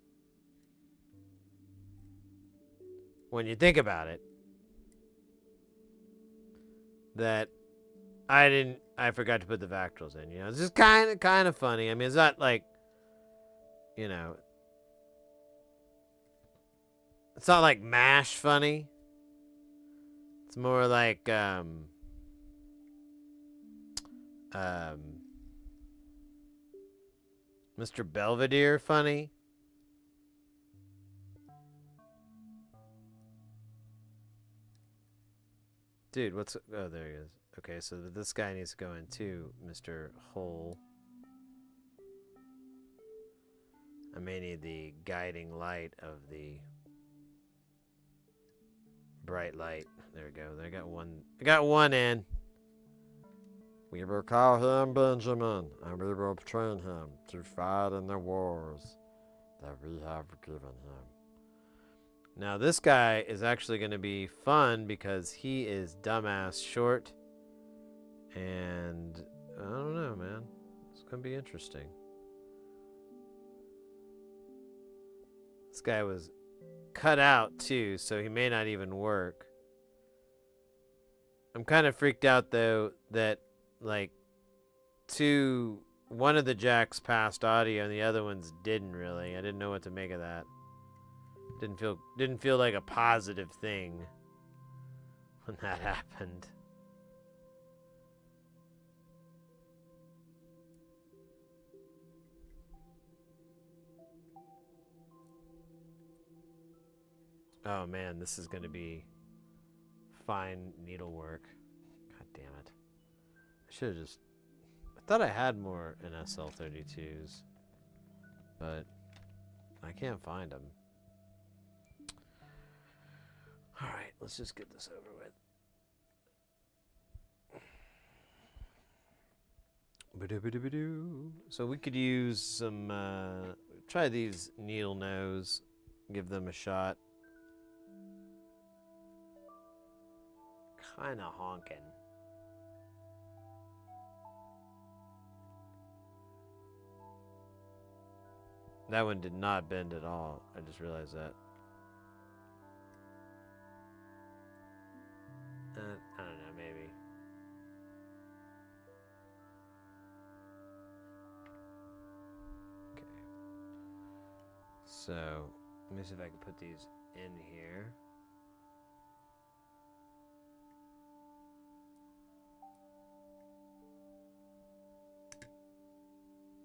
When you think about it, that I forgot to put the Vactrals in, you know, it's just kind of funny. I mean, it's not like, you know, it's not like MASH funny. It's more like, Mr. Belvedere funny. Dude, oh, there he is. Okay, so this guy needs to go into Mr. Hole. I may need the guiding light of the bright light. There we go. I got one in. We will call him Benjamin, and we will train him to fight in the wars that we have given him. Now, this guy is actually going to be fun because he is dumbass short. And I don't know, man. It's going to be interesting. This guy was cut out too, so he may not even work. I'm kind of freaked out though that like one of the jacks passed audio and the other ones didn't really. I didn't know what to make of that. Didn't feel like a positive thing when that happened. Oh man, this is going to be fine needlework. God damn it. I should have I thought I had more in SL32s, but I can't find them. Alright, let's just get this over with. So we could use some, try these needle nose, give them a shot. Kinda honking. That one did not bend at all. I just realized that. I don't know, maybe. Okay. So, let me see if I can put these in here.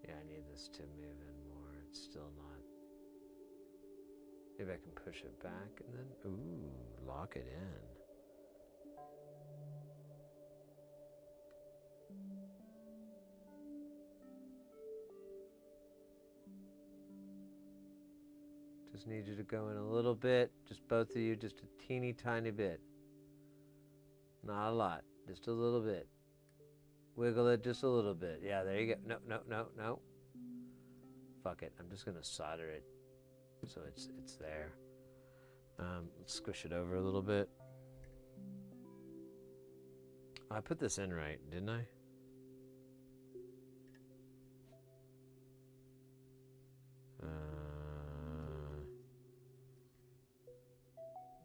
Yeah, I need this to move in more. It's still not. Maybe I can push it back and then, ooh, lock it in. Just need you to go in a little bit, just both of you, just a teeny tiny bit. Not a lot, just a little bit. Wiggle it just a little bit. Yeah, there you go. No. Fuck it. I'm just gonna solder it so it's there. Let's squish it over a little bit. I put this in right, didn't I?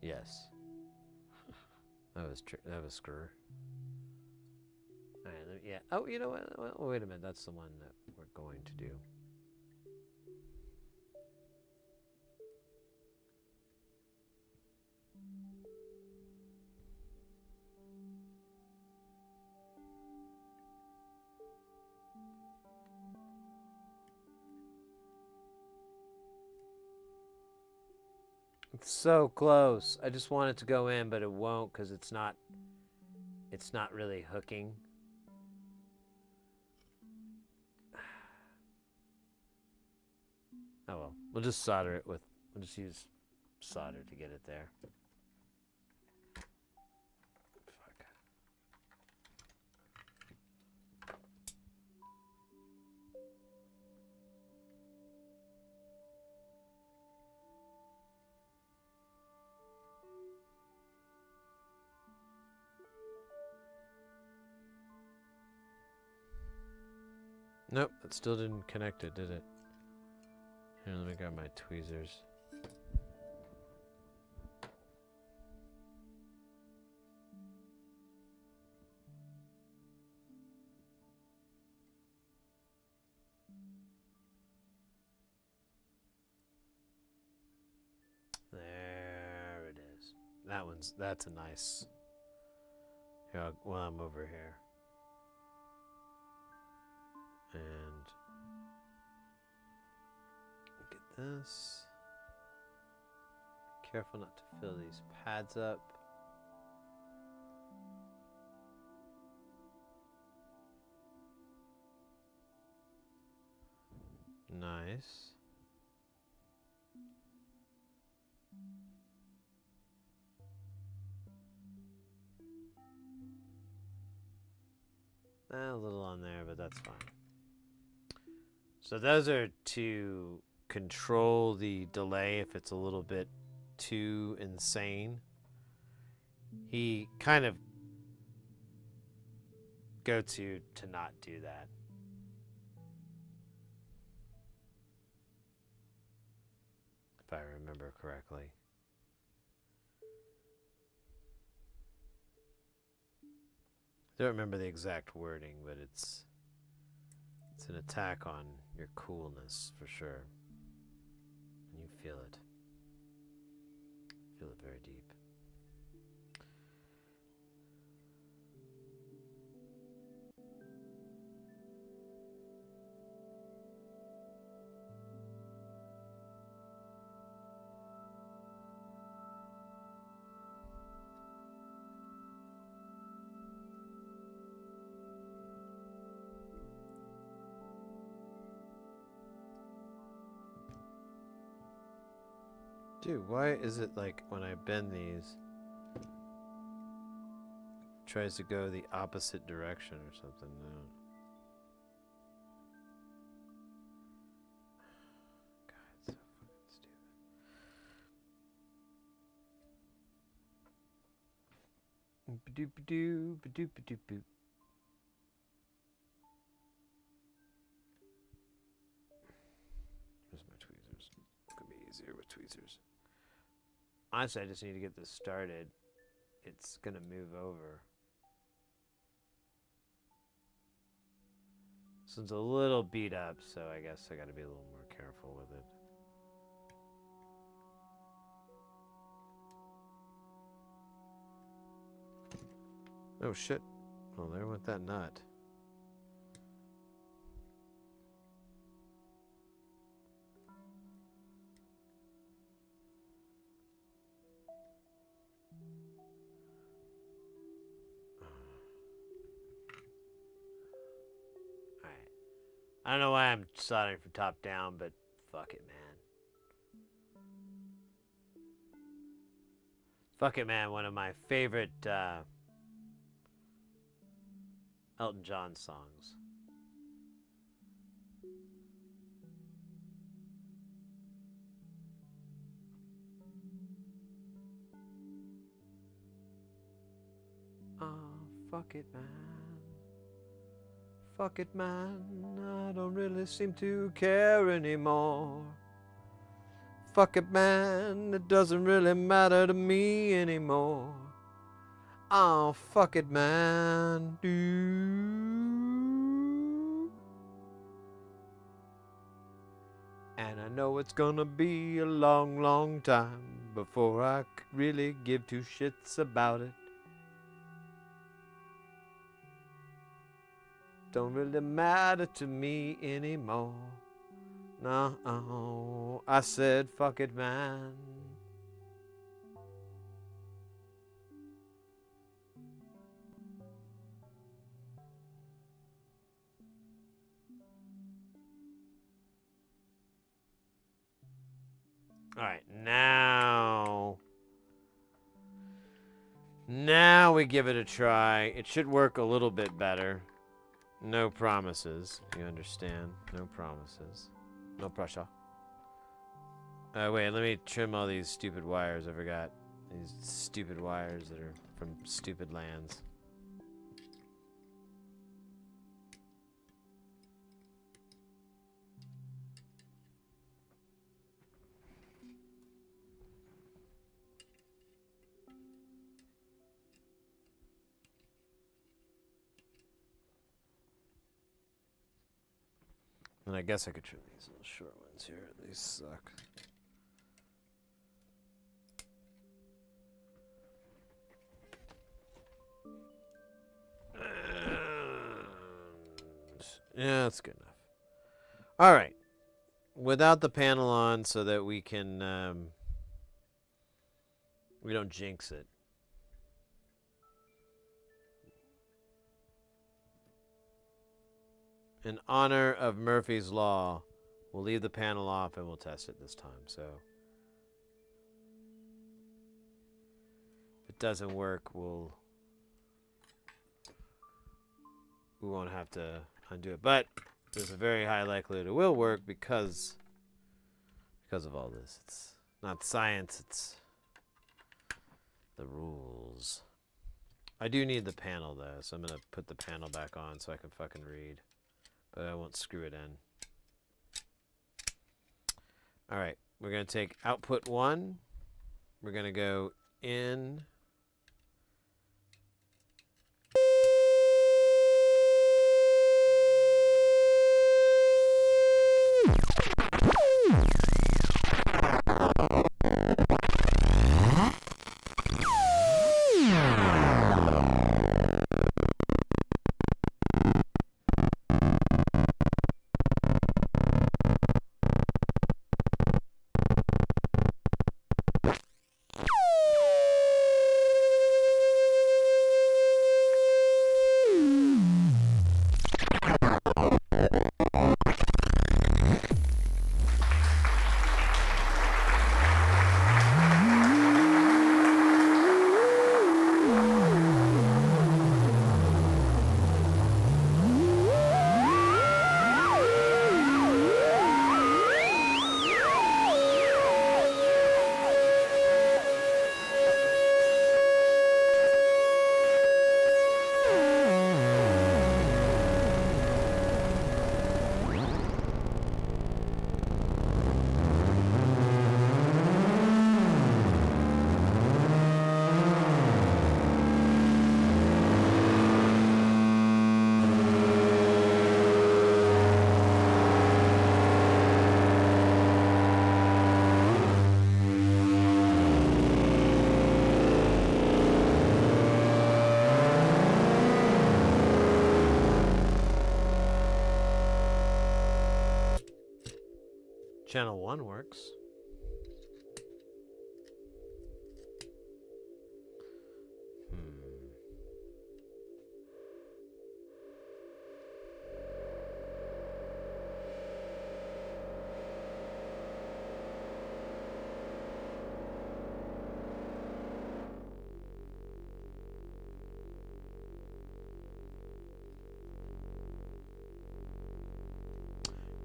Yes. That was screw. All right, yeah. Oh, you know what? Well, wait a minute. That's the one that we're going to do. It's so close. I just want it to go in, but it won't because it's not really hooking. Oh well, we'll just solder it with, we'll just use solder to get it there. Fuck. Nope, it still didn't connect it, did it? Here, let me grab my tweezers. There it is. That's a nice. Here, while I'm over here. And get this. Be careful not to fill these pads up. Nice. A little on there, but that's fine. So those are to control the delay if it's a little bit too insane. He kind of go to not do that. If I remember correctly. I don't remember the exact wording, but it's an attack on your coolness for sure. And you feel it. Feel it very deep. Dude, why is it like when I bend these, it tries to go the opposite direction or something? No. God, it's so fucking stupid. Ba-doop-a-doo, ba-doop-a-doop-boop. Where's my tweezers? It's gonna be easier with tweezers. Honestly, I just need to get this started. It's gonna move over. This one's a little beat up, so I guess I gotta be a little more careful with it. Oh shit. Well, there went that nut. I don't know why I'm soldering from top down, but fuck it, man. Fuck it, man. One of my favorite Elton John songs. Oh, fuck it, man. Fuck it, man, I don't really seem to care anymore. Fuck it, man, it doesn't really matter to me anymore. Oh, fuck it, man. And I know it's gonna be a long, long time before I really give two shits about it. Don't really matter to me anymore. No, I said, fuck it, man. All right, now we give it a try. It should work a little bit better. No promises, you understand? No promises. No pressure. Wait, let me trim all these stupid wires I forgot. These stupid wires that are from stupid lands. And I guess I could trim these little short ones here. These suck. Yeah, that's good enough. All right. Without the panel on so that we can, we don't jinx it. In honor of Murphy's Law, we'll leave the panel off and we'll test it this time. So if it doesn't work, we won't have to undo it. But there's a very high likelihood it will work because of all this. It's not science, it's the rules. I do need the panel though, so I'm gonna put the panel back on so I can fucking read. But I won't screw it in. Alright, we're going to take output 1. We're going to go in. Channel 1 works.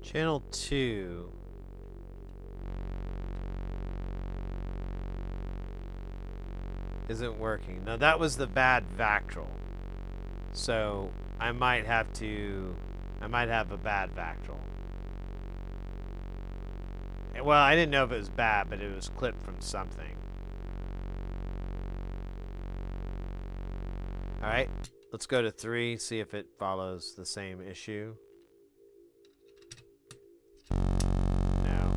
Channel 2. Isn't working. Now that was the bad Vactral. So I might have a bad Vactral. Well, I didn't know if it was bad, but it was clipped from something. All right, let's go to 3, see if it follows the same issue. No.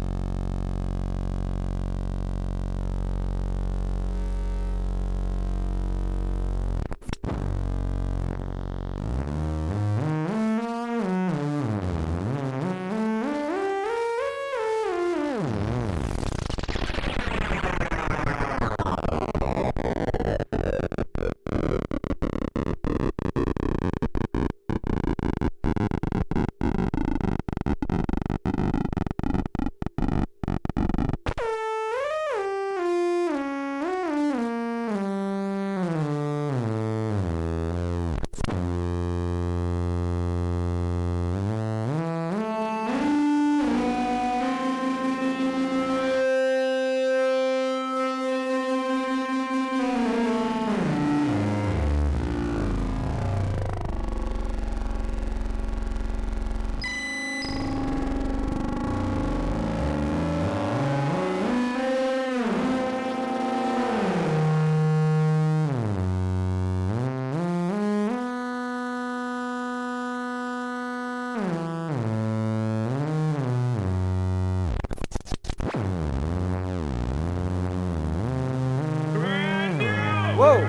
Whoa!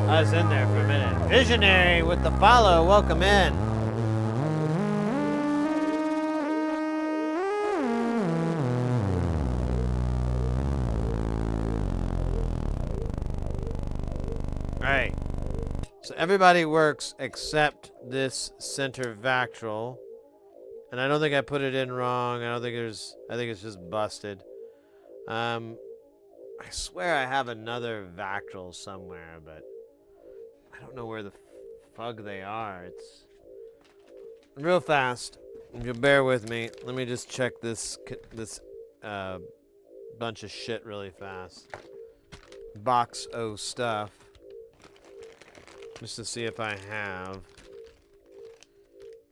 I was in there for a minute. Visionary with the follow. Welcome in. Alright. So everybody works except this center Vactral. And I don't think I put it in wrong. I think it's just busted. I swear I have another Vactral somewhere, but I don't know where the fug they are. It's real fast. If you'll bear with me, let me just check this bunch of shit really fast. Box O stuff. Just to see if I have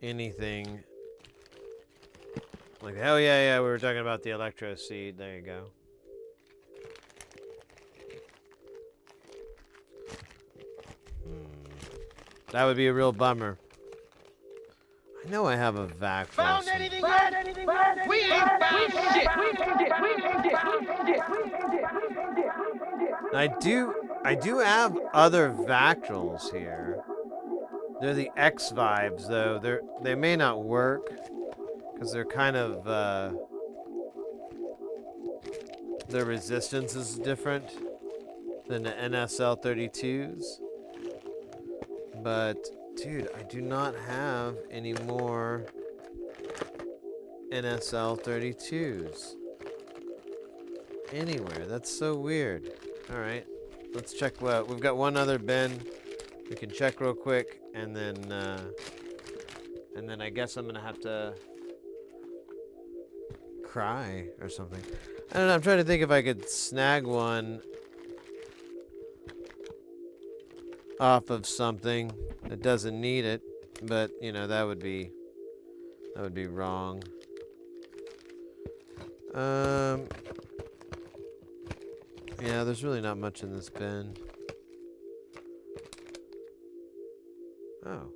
anything. Like, hell yeah, we were talking about the electro seed. There you go. That would be a real bummer. I know I have a vac. Found anything yet? We ain't found shit. I do have other Vactrals here. They're the X vibes though. They may not work because they're kind of their resistance is different than the NSL 32s. But dude, I do not have any more NSL 32s anywhere. That's so weird. All right, let's check. Well, we've got one other bin. We can check real quick, and then I guess I'm gonna have to cry or something. I don't know. I'm trying to think if I could snag one off of something that doesn't need it, but you know that would be wrong. Yeah, there's really not much in this bin. Oh.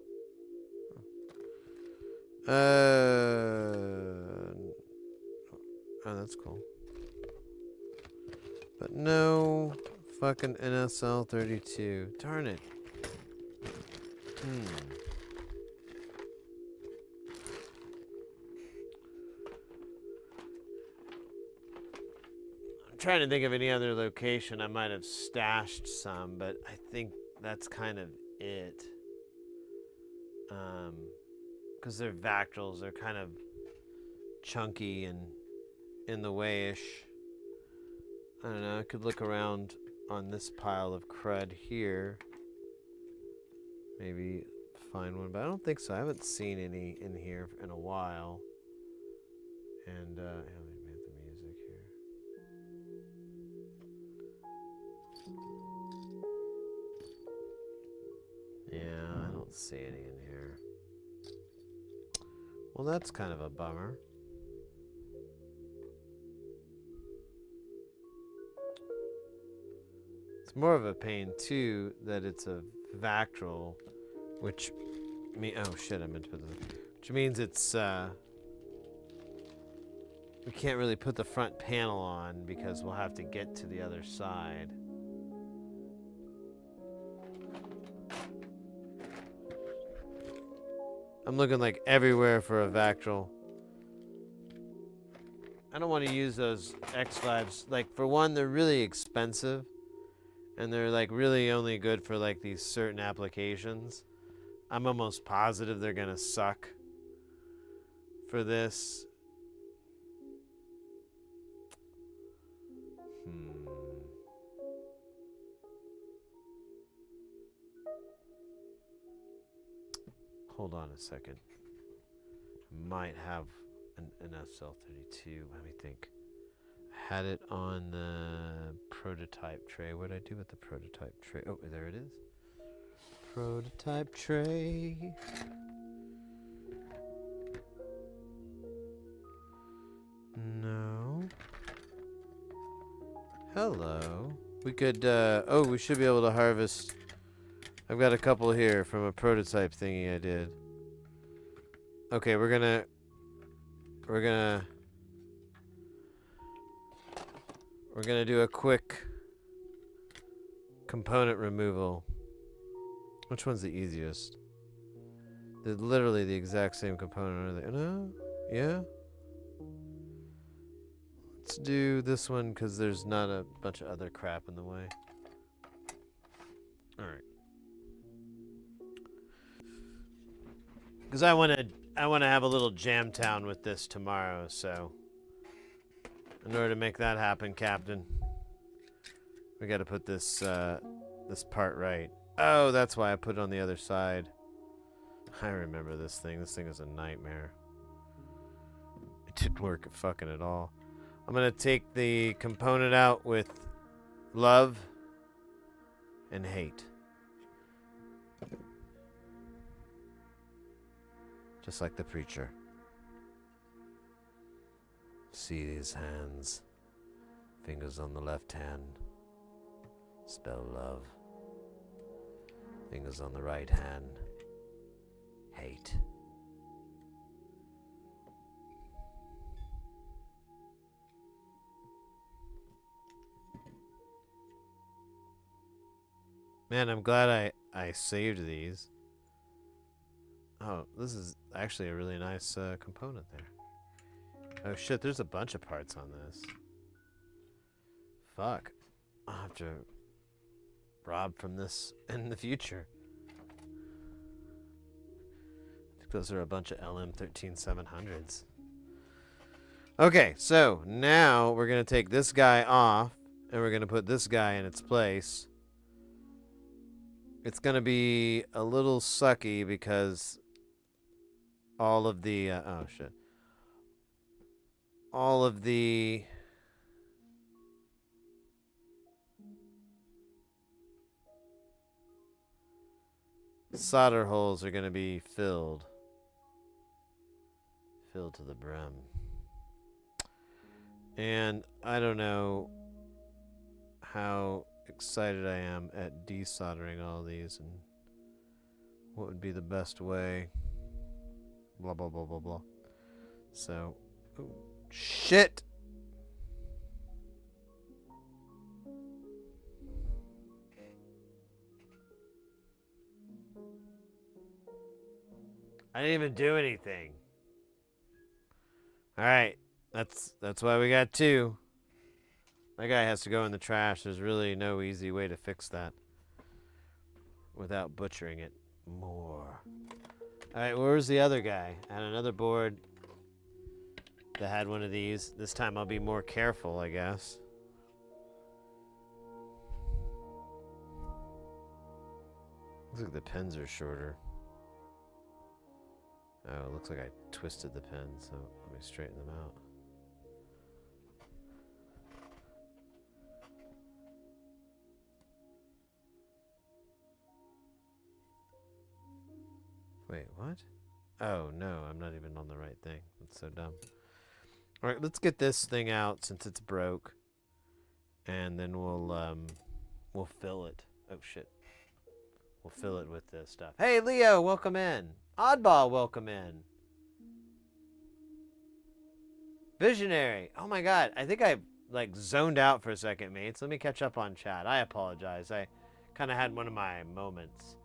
Oh, that's cool. But no fucking NSL 32. Darn it. I'm trying to think of any other location I might have stashed some, but I think that's kind of it. Because they're Vactrals, they're kind of chunky and in the way-ish. I don't know, I could look around on this pile of crud here. Maybe find one, but I don't think so. I haven't seen any in here in a while. And, let me mute the music here. Yeah, I don't see any in here. Well, that's kind of a bummer. Let's It's more of a pain too that it's a Vactrol, which oh shit, I meant to put this, which means it's we can't really put the front panel on because we'll have to get to the other side. I'm looking like everywhere for a Vactrol. I don't want to use those X5s. Like, for one, they're really expensive. And they're, like, really only good for, like, these certain applications. I'm almost positive they're going to suck for this. Hold on a second. Might have an SL32. Let me think. I had it on the prototype tray. What did I do with the prototype tray? Oh, there it is. Prototype tray. No. Hello. We could, oh, we should be able to harvest. I've got a couple here from a prototype thingy I did. Okay, we're gonna do a quick component removal. Which one's the easiest? They're literally the exact same component, are they? No? Yeah? Let's do this one because there's not a bunch of other crap in the way. Alright. Because I want to have a little jam town with this tomorrow, so in order to make that happen, Captain, we got to put this this part right. Oh, that's why I put it on the other side. I remember this thing. This thing is a nightmare. It didn't work fucking at all. I'm gonna take the component out with love and hate. Just like the preacher. See these hands. Fingers on the left hand. Spell love. Fingers on the right hand. Hate. Man, I'm glad I saved these. Oh, this is actually a really nice component there. Oh shit, there's a bunch of parts on this. Fuck. I'll have to rob from this in the future. I think those are a bunch of LM13700s. Okay, so now we're going to take this guy off and we're going to put this guy in its place. It's going to be a little sucky because all of the oh shit. All of the solder holes are going to be filled to the brim. And I don't know how excited I am at desoldering all these and what would be the best way. Blah, blah, blah, blah, blah. So, ooh, shit! I didn't even do anything. Alright, that's why we got two. That guy has to go in the trash. There's really no easy way to fix that without butchering it more. Alright, where's the other guy? I had another board that had one of these. This time I'll be more careful, I guess. Looks like the pins are shorter. Oh, it looks like I twisted the pins, so let me straighten them out. Wait, what? Oh, no, I'm not even on the right thing. That's so dumb. Alright, let's get this thing out since it's broke. And then we'll We'll fill it. Oh shit. We'll fill it with this stuff. Hey Leo, welcome in. Oddball, welcome in. Visionary. Oh my god. I think I like zoned out for a second, mates. Let me catch up on chat. I apologize. I kind of had one of my moments.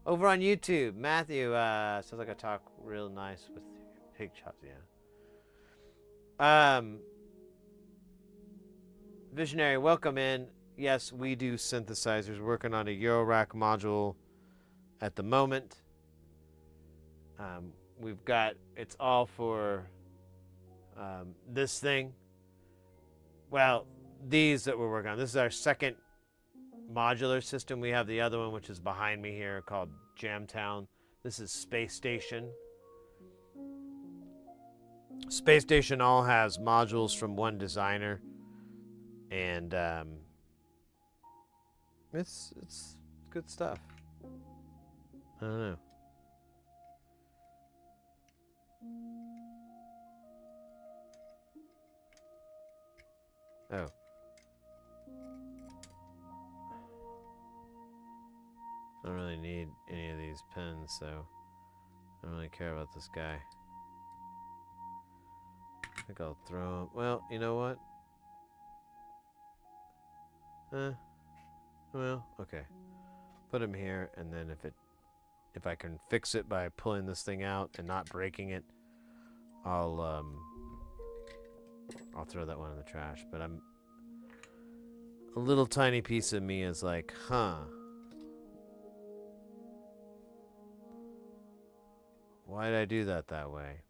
Over on YouTube, Matthew sounds like I talk real nice with pig chops, yeah. Visionary, welcome in. Yes, we do synthesizers. Working on a Eurorack module at the moment. We've got, it's all for this thing. Well, these that we're working on. This is our second modular system. We have the other one, which is behind me here, called Jamtown. This is Space Station. Space Station all has modules from one designer, and it's good stuff. I don't know. Oh. I don't really need any of these pins, so I don't really care about this guy. I think I'll throw him. Well, you know what? Well, okay. Put him here, and then if I can fix it by pulling this thing out and not breaking it, I'll throw that one in the trash. But a little tiny piece of me is like, huh. Why did I do that way?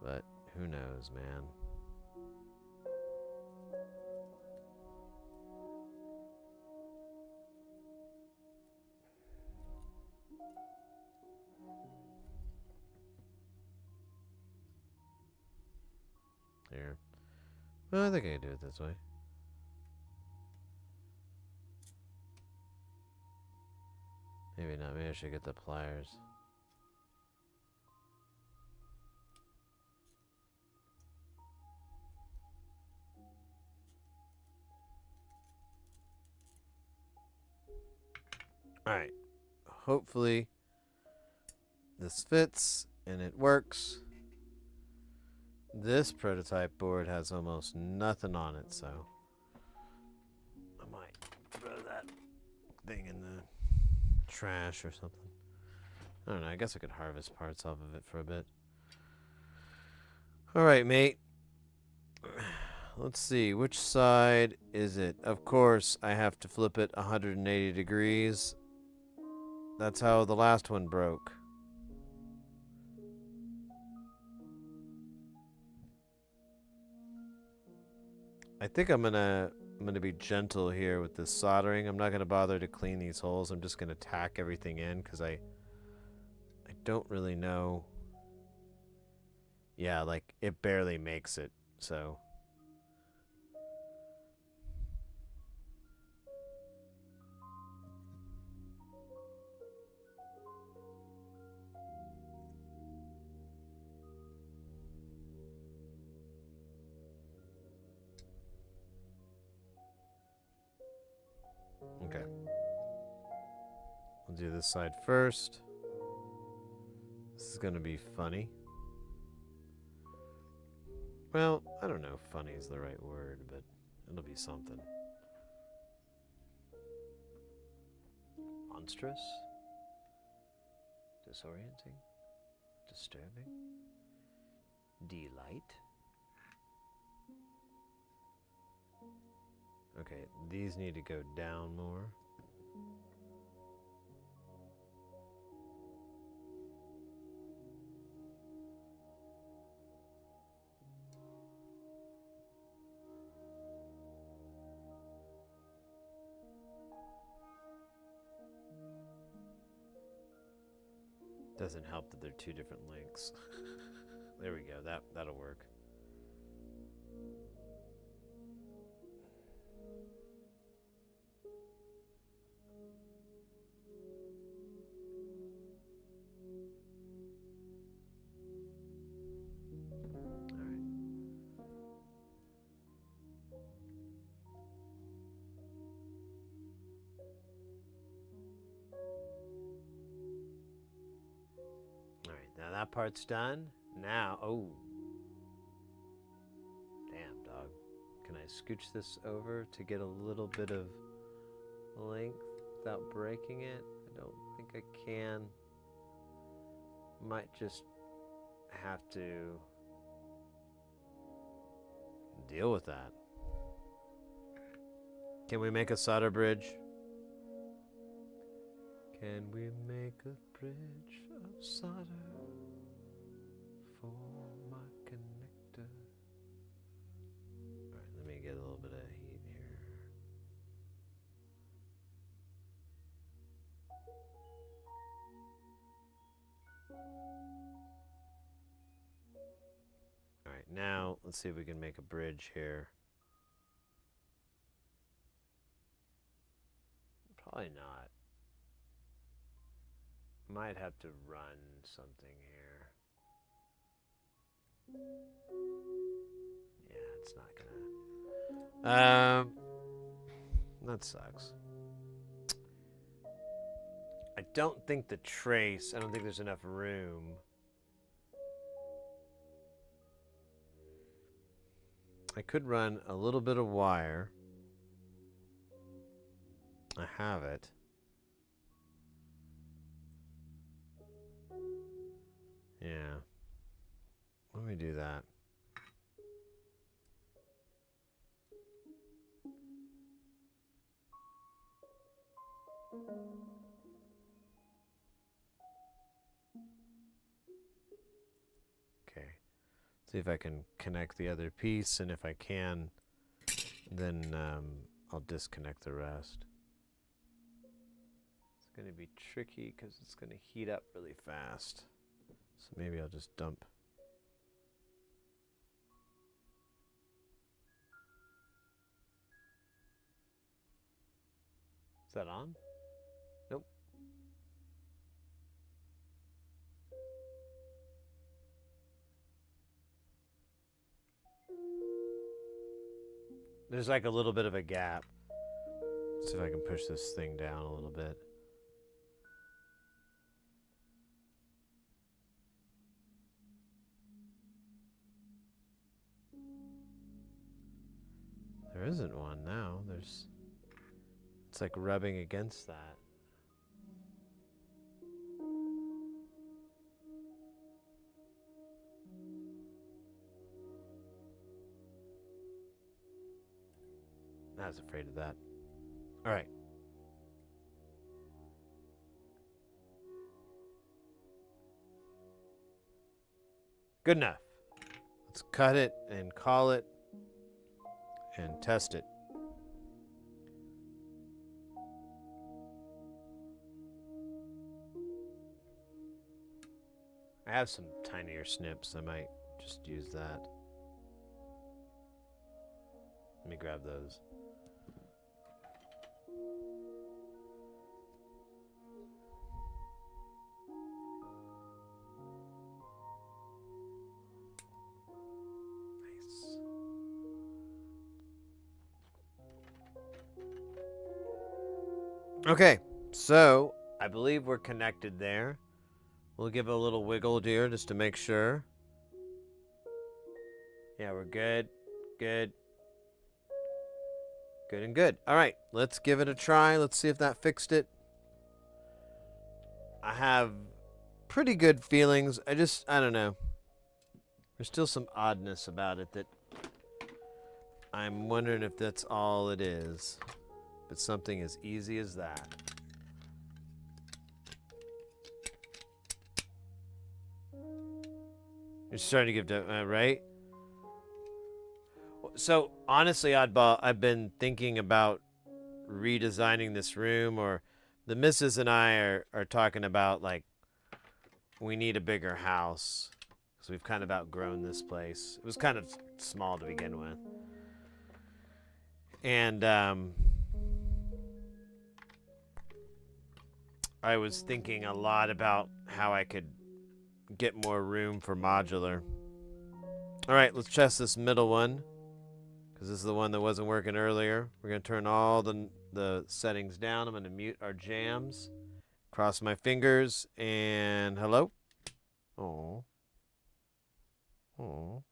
But who knows, man. Here. Well, I think I can do it this way. Maybe not. Maybe I should get the pliers. Alright. Hopefully this fits and it works. This prototype board has almost nothing on it, so I might throw that thing in the trash or something. I don't know. I guess I could harvest parts off of it for a bit. Alright, mate. Let's see. Which side is it? Of course, I have to flip it 180 degrees. That's how the last one broke. I think I'm gonna be gentle here with this soldering. I'm not gonna bother to clean these holes. I'm just gonna tack everything in because I don't really know. Yeah, like it barely makes it, so. Okay. We'll do this side first. This is gonna be funny. Well, I don't know if funny is the right word, but it'll be something. Monstrous? Disorienting? Disturbing? Delight? Okay, these need to go down more. Doesn't help that they're two different lengths. There we go. That'll work. that part's done. Now, oh. Damn, dog. Can I scooch this over to get a little bit of length without breaking it? I don't think I can. Might just have to deal with that. Can we make a solder bridge? Can we make a bridge of solder for my connector? Alright, let me get a little bit of heat here. Alright, now let's see if we can make a bridge here. Probably not. Might have to run something here. Yeah, it's not gonna. That sucks. I don't think the trace. I don't think there's enough room. I could run a little bit of wire. I have it. Yeah. Let me do that. Okay. See if I can connect the other piece, and if I can, then I'll disconnect the rest. It's going to be tricky because it's going to heat up really fast. So maybe I'll just dump. Is that on? Nope. There's like a little bit of a gap. Let's see if I can push this thing down a little bit. There isn't one now. It's like rubbing against that. I was afraid of that. All right. Good enough. Let's cut it and call it and test it. I have some tinier snips. I might just use that. Let me grab those. Nice. Okay, so I believe we're connected there. We'll give it a little wiggle here just to make sure. Yeah, we're good. Good. Good and good. All right, let's give it a try. Let's see if that fixed it. I have pretty good feelings. I don't know. There's still some oddness about it that I'm wondering if that's all it is. But something as easy as that. You're starting to give, right? So, honestly, Oddball, I've been thinking about redesigning this room, or the missus and I are talking about, like, we need a bigger house because we've kind of outgrown this place. It was kind of small to begin with. And I was thinking a lot about how I could get more room for modular. All right, let's test this middle one, because this is the one that wasn't working earlier. We're going to turn all the settings down. I'm going to mute our jams. Cross my fingers, and hello. Oh. Oh.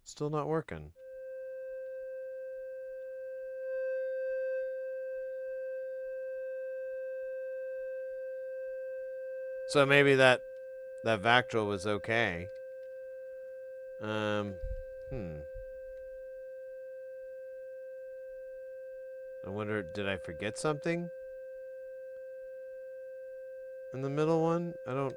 Still not working. So maybe that Vactrol was okay. I wonder, did I forget something in the middle one? I don't.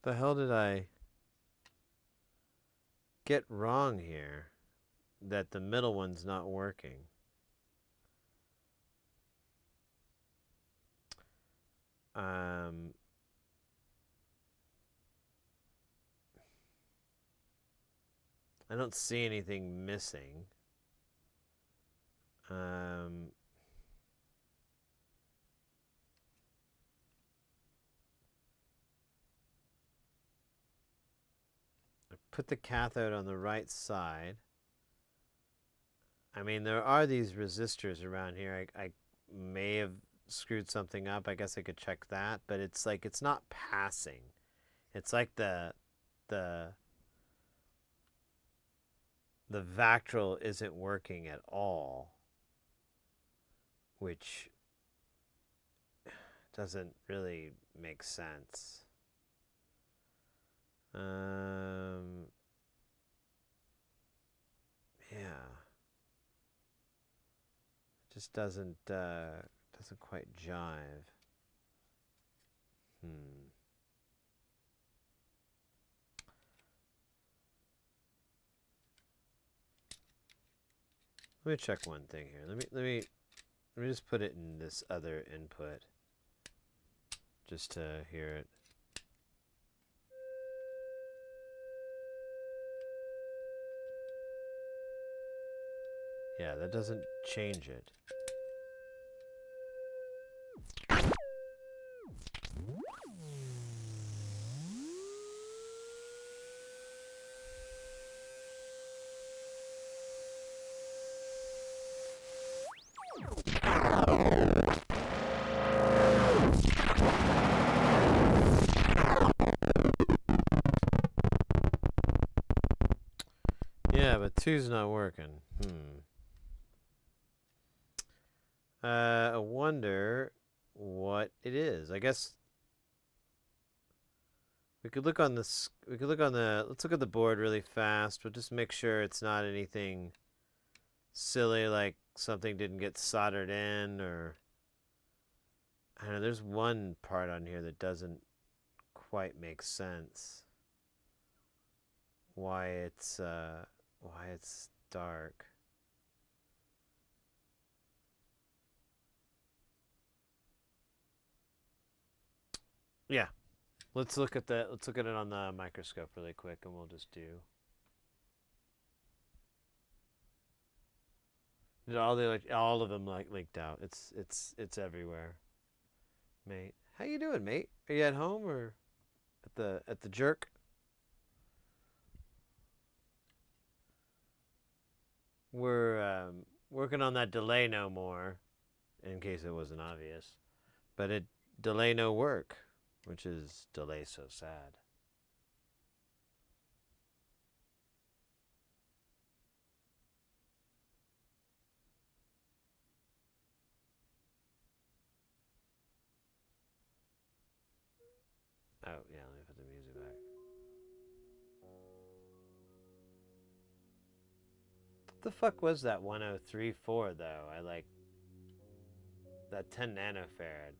The hell did I get wrong here? That the middle one's not working. I don't see anything missing. I put the cathode on the right side. I mean, there are these resistors around here. I may have screwed something up. I guess I could check that, but it's like it's not passing. It's like the Vactrol isn't working at all, which doesn't really make sense. Yeah. It just doesn't quite jive. Let me check one thing here. Let me just put it in this other input just to hear it. Yeah, that doesn't change it. Yeah, but 2's not working. I wonder what it is. I guess we could look on this. We could look on the. Let's look at the board really fast. We'll just make sure it's not anything silly, like something didn't get soldered in, or I don't know. There's one part on here that doesn't quite make sense. Why it's dark. Yeah. Let's look at it on the microscope really quick, and we'll just do. All of them leaked out. It's everywhere. Mate, how you doing, mate? Are you at home or at the jerk? We're working on that delay no more, in case it wasn't obvious, but it delay no work, which is delay so sad. Oh yeah, let me put the music back. What the fuck was that 1034 though? I like that 10 nanofarad.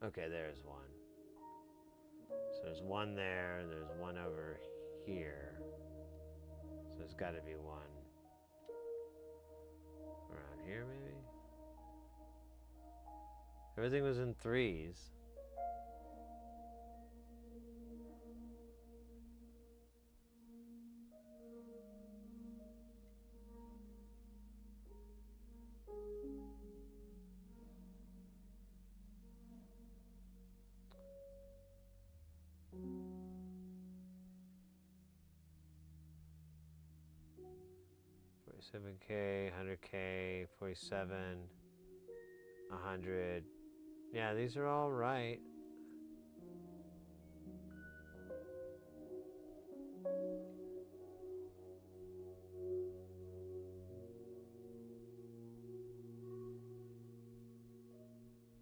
Okay, there's one. So there's one there, there's one over here. So there's got to be one around here, maybe? Everything was in threes. 47K, 100K, 47, 100. Yeah, these are all right.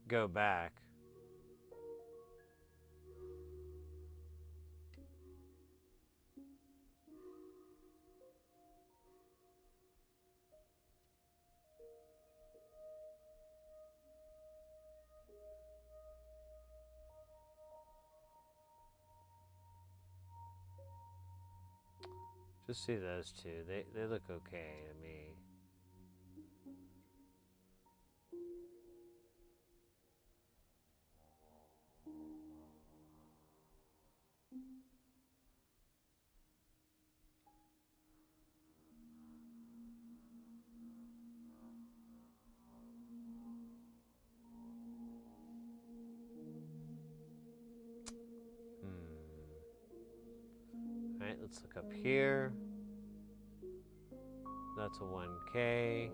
Go back. Just see those two. They look okay to me. Alright, let's look up here. That's a 1K.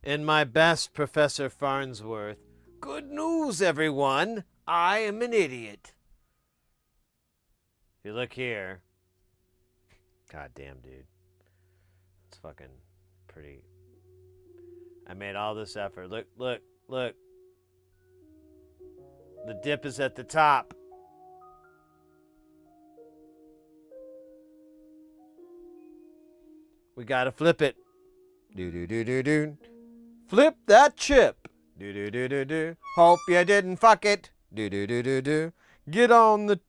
In my best, Professor Farnsworth. Good news, everyone. I am an idiot. If you look here. God damn, dude. It's fucking pretty. I made all this effort. Look, look, look. The dip is at the top. We gotta flip it. Do do do do do. Flip that chip. Do do do do do. Hope you didn't fuck it. Do do do do do. Get on the.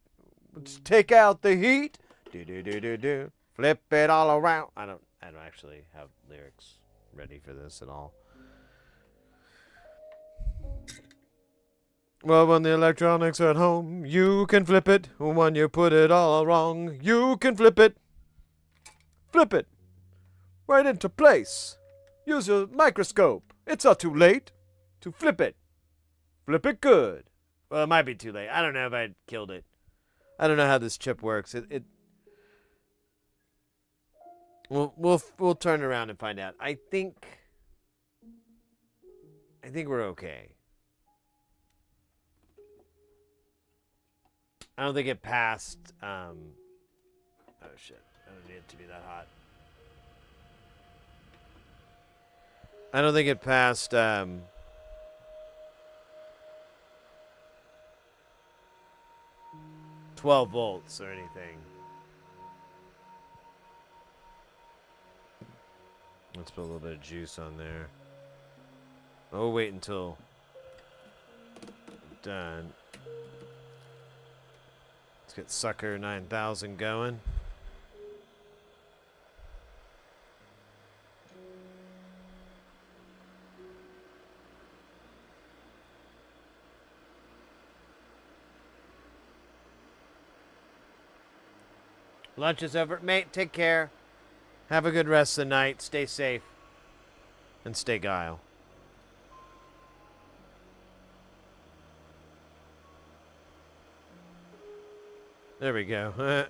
Let's take out the heat. Do do do do do. Flip it all around. I don't actually have lyrics ready for this at all. Well, when the electronics are at home, you can flip it. When you put it all wrong, you can flip it. Flip it. Right into place. Use your microscope. It's not too late to flip it. Flip it good. Well, it might be too late. I don't know if I killed it. I don't know how this chip works. We'll turn around and find out. I think we're okay. I don't think it passed. Oh shit! I don't need it to be that hot. I don't think it passed. 12 volts or anything. Let's put a little bit of juice on there. Oh, wait until done. Let's get Sucker 9000 going. Lunch is over. Mate, take care. Have a good rest of the night. Stay safe. And stay guile. There we go.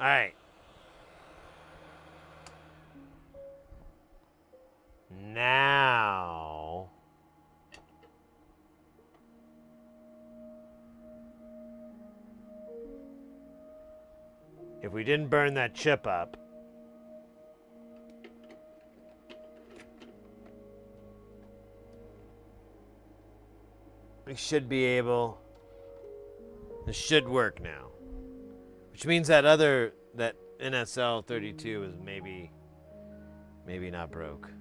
All right. Now, if we didn't burn that chip up, we should be able, this should work now. Which means that that NSL 32 is maybe not broke.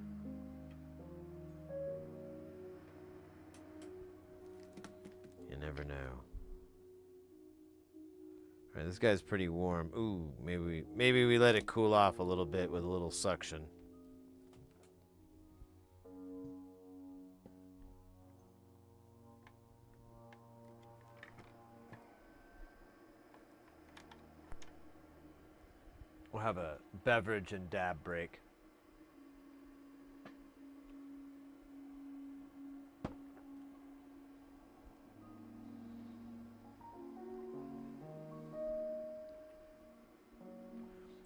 You never know. All right, this guy's pretty warm. Ooh, maybe we let it cool off a little bit with a little suction. We'll have a beverage and dab break.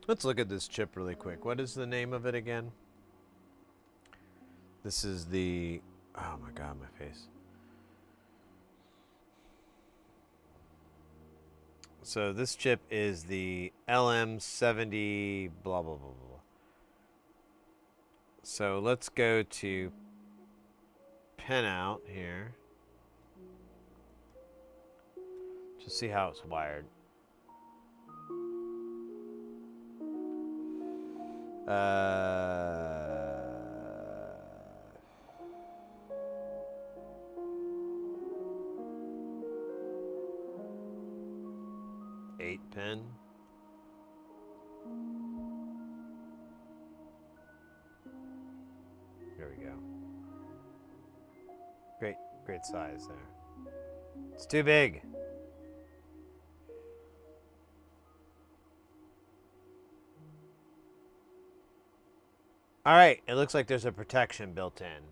Let's look at this chip really quick. What is the name of it again? This is the... Oh my god, my face. So this chip is the LM70 blah blah blah blah. So let's go to pinout here. Just see how it's wired. 8-pin. There we go. Great size there. It's too big. All right, it looks like there's a protection built in.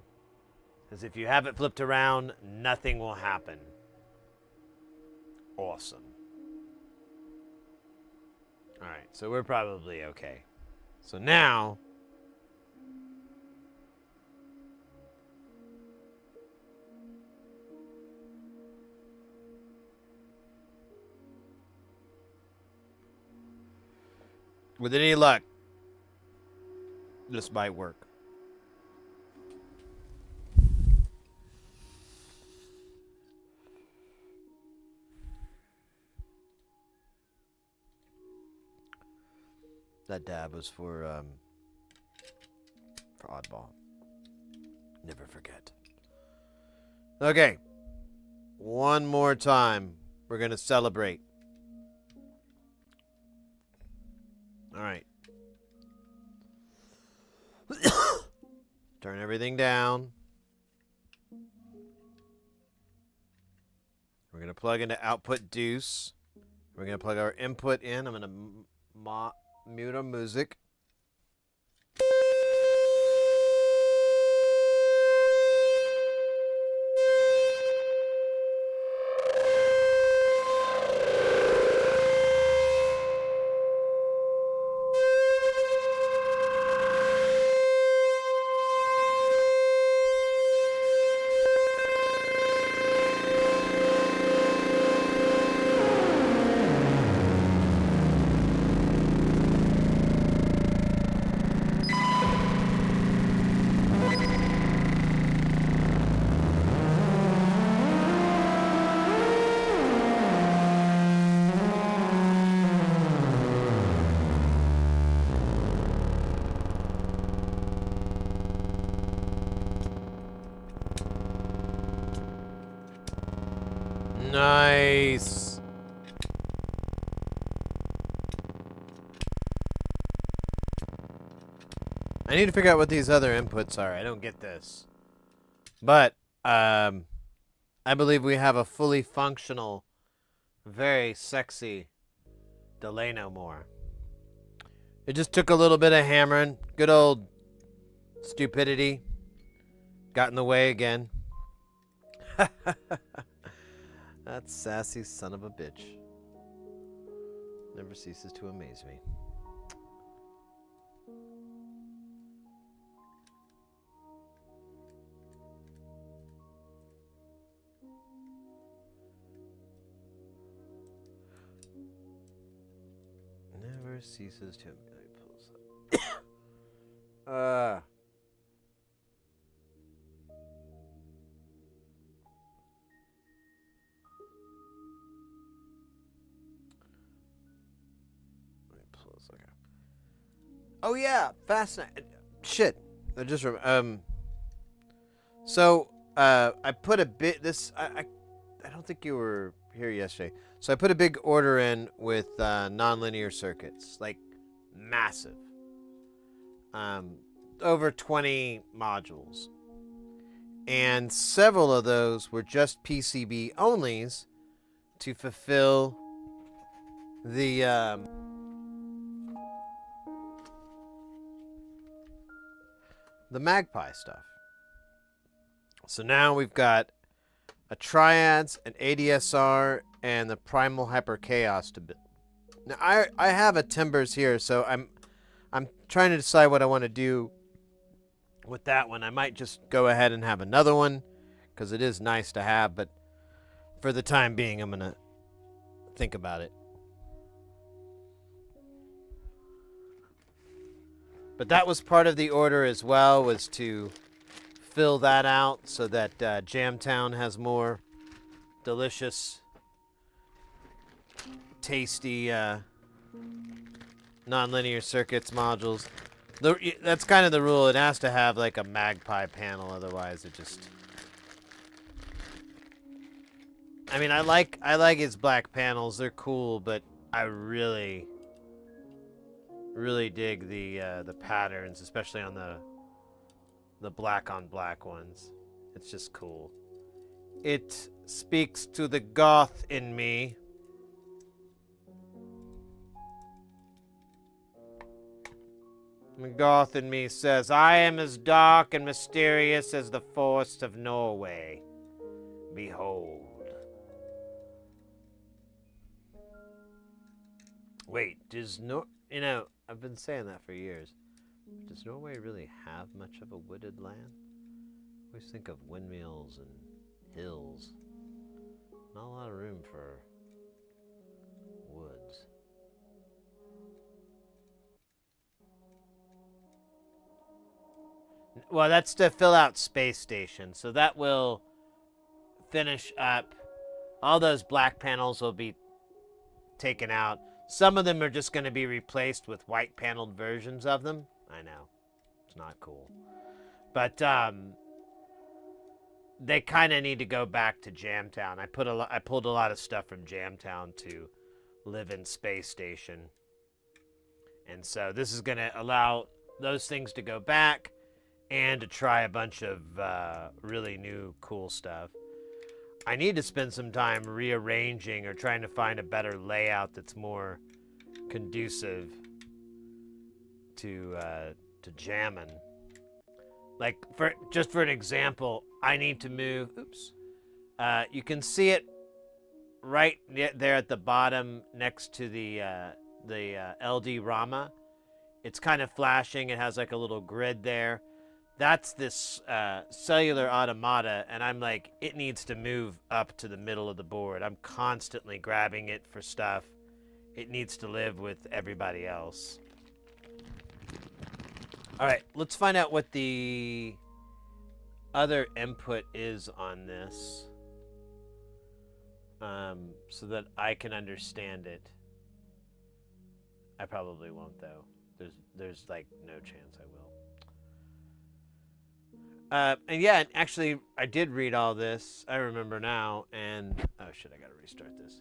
Because if you have it flipped around, nothing will happen. Awesome. All right, so we're probably okay. So now, with any luck, this might work. That dab was for oddball. Never forget. Okay. One more time. We're going to celebrate. All right. Turn everything down. We're going to plug into output deuce. We're going to plug our input in. I'm going to mute our music. Nice. I need to figure out what these other inputs are. I don't get this. But I believe we have a fully functional, very sexy delay no more. It just took a little bit of hammering. Good old stupidity. Got in the way again. That sassy son of a bitch. Never ceases to amaze me. Never ceases to. Okay. Oh yeah, fascinating. Shit. I just So I put a bit. I don't think you were here yesterday. So I put a big order in with nonlinear circuits, like massive. Over 20 modules. And several of those were just PCB onlys to fulfill the Magpie stuff. So now we've got a triads, an ADSR, and the primal hyper chaos to build. Now I have a timbers here, so I'm trying to decide what I want to do with that one. I might just go ahead and have another one because it is nice to have, but for the time being, I'm gonna think about it. But that was part of the order as well, was to fill that out so that Jamtown has more delicious, tasty nonlinear circuits modules. That's kind of the rule. It has to have like a Magpie panel, otherwise it just. I mean, I like its black panels. They're cool, but I really dig the patterns, especially on the black on black ones. It's just cool. It speaks to the goth in me. The goth in me says, I am as dark and mysterious as the forests of Norway. Behold. Wait, you know, I've been saying that for years. Does Norway really have much of a wooded land? I always think of windmills and hills. Not a lot of room for woods. Well, that's to fill out Space Station, so that will finish up. All those black panels will be taken out. Some of them are just going to be replaced with white paneled versions of them. I know. It's not cool. But they kind of need to go back to Jamtown. I pulled a lot of stuff from Jamtown to live in Space Station. And so this is going to allow those things to go back and to try a bunch of really new cool stuff. I need to spend some time rearranging or trying to find a better layout that's more conducive to jamming. Like, for an example, I need to move. Oops. You can see it right there at the bottom next to the LD Rama. It's kind of flashing. It has like a little grid there. That's this cellular automata, and I'm like, it needs to move up to the middle of the board. I'm constantly grabbing it for stuff. It needs to live with everybody else. All right, let's find out what the other input is on this, so that I can understand it. I probably won't, though. There's like no chance I will. And yeah, actually, I did read all this. I remember now, and oh shit, I gotta restart this.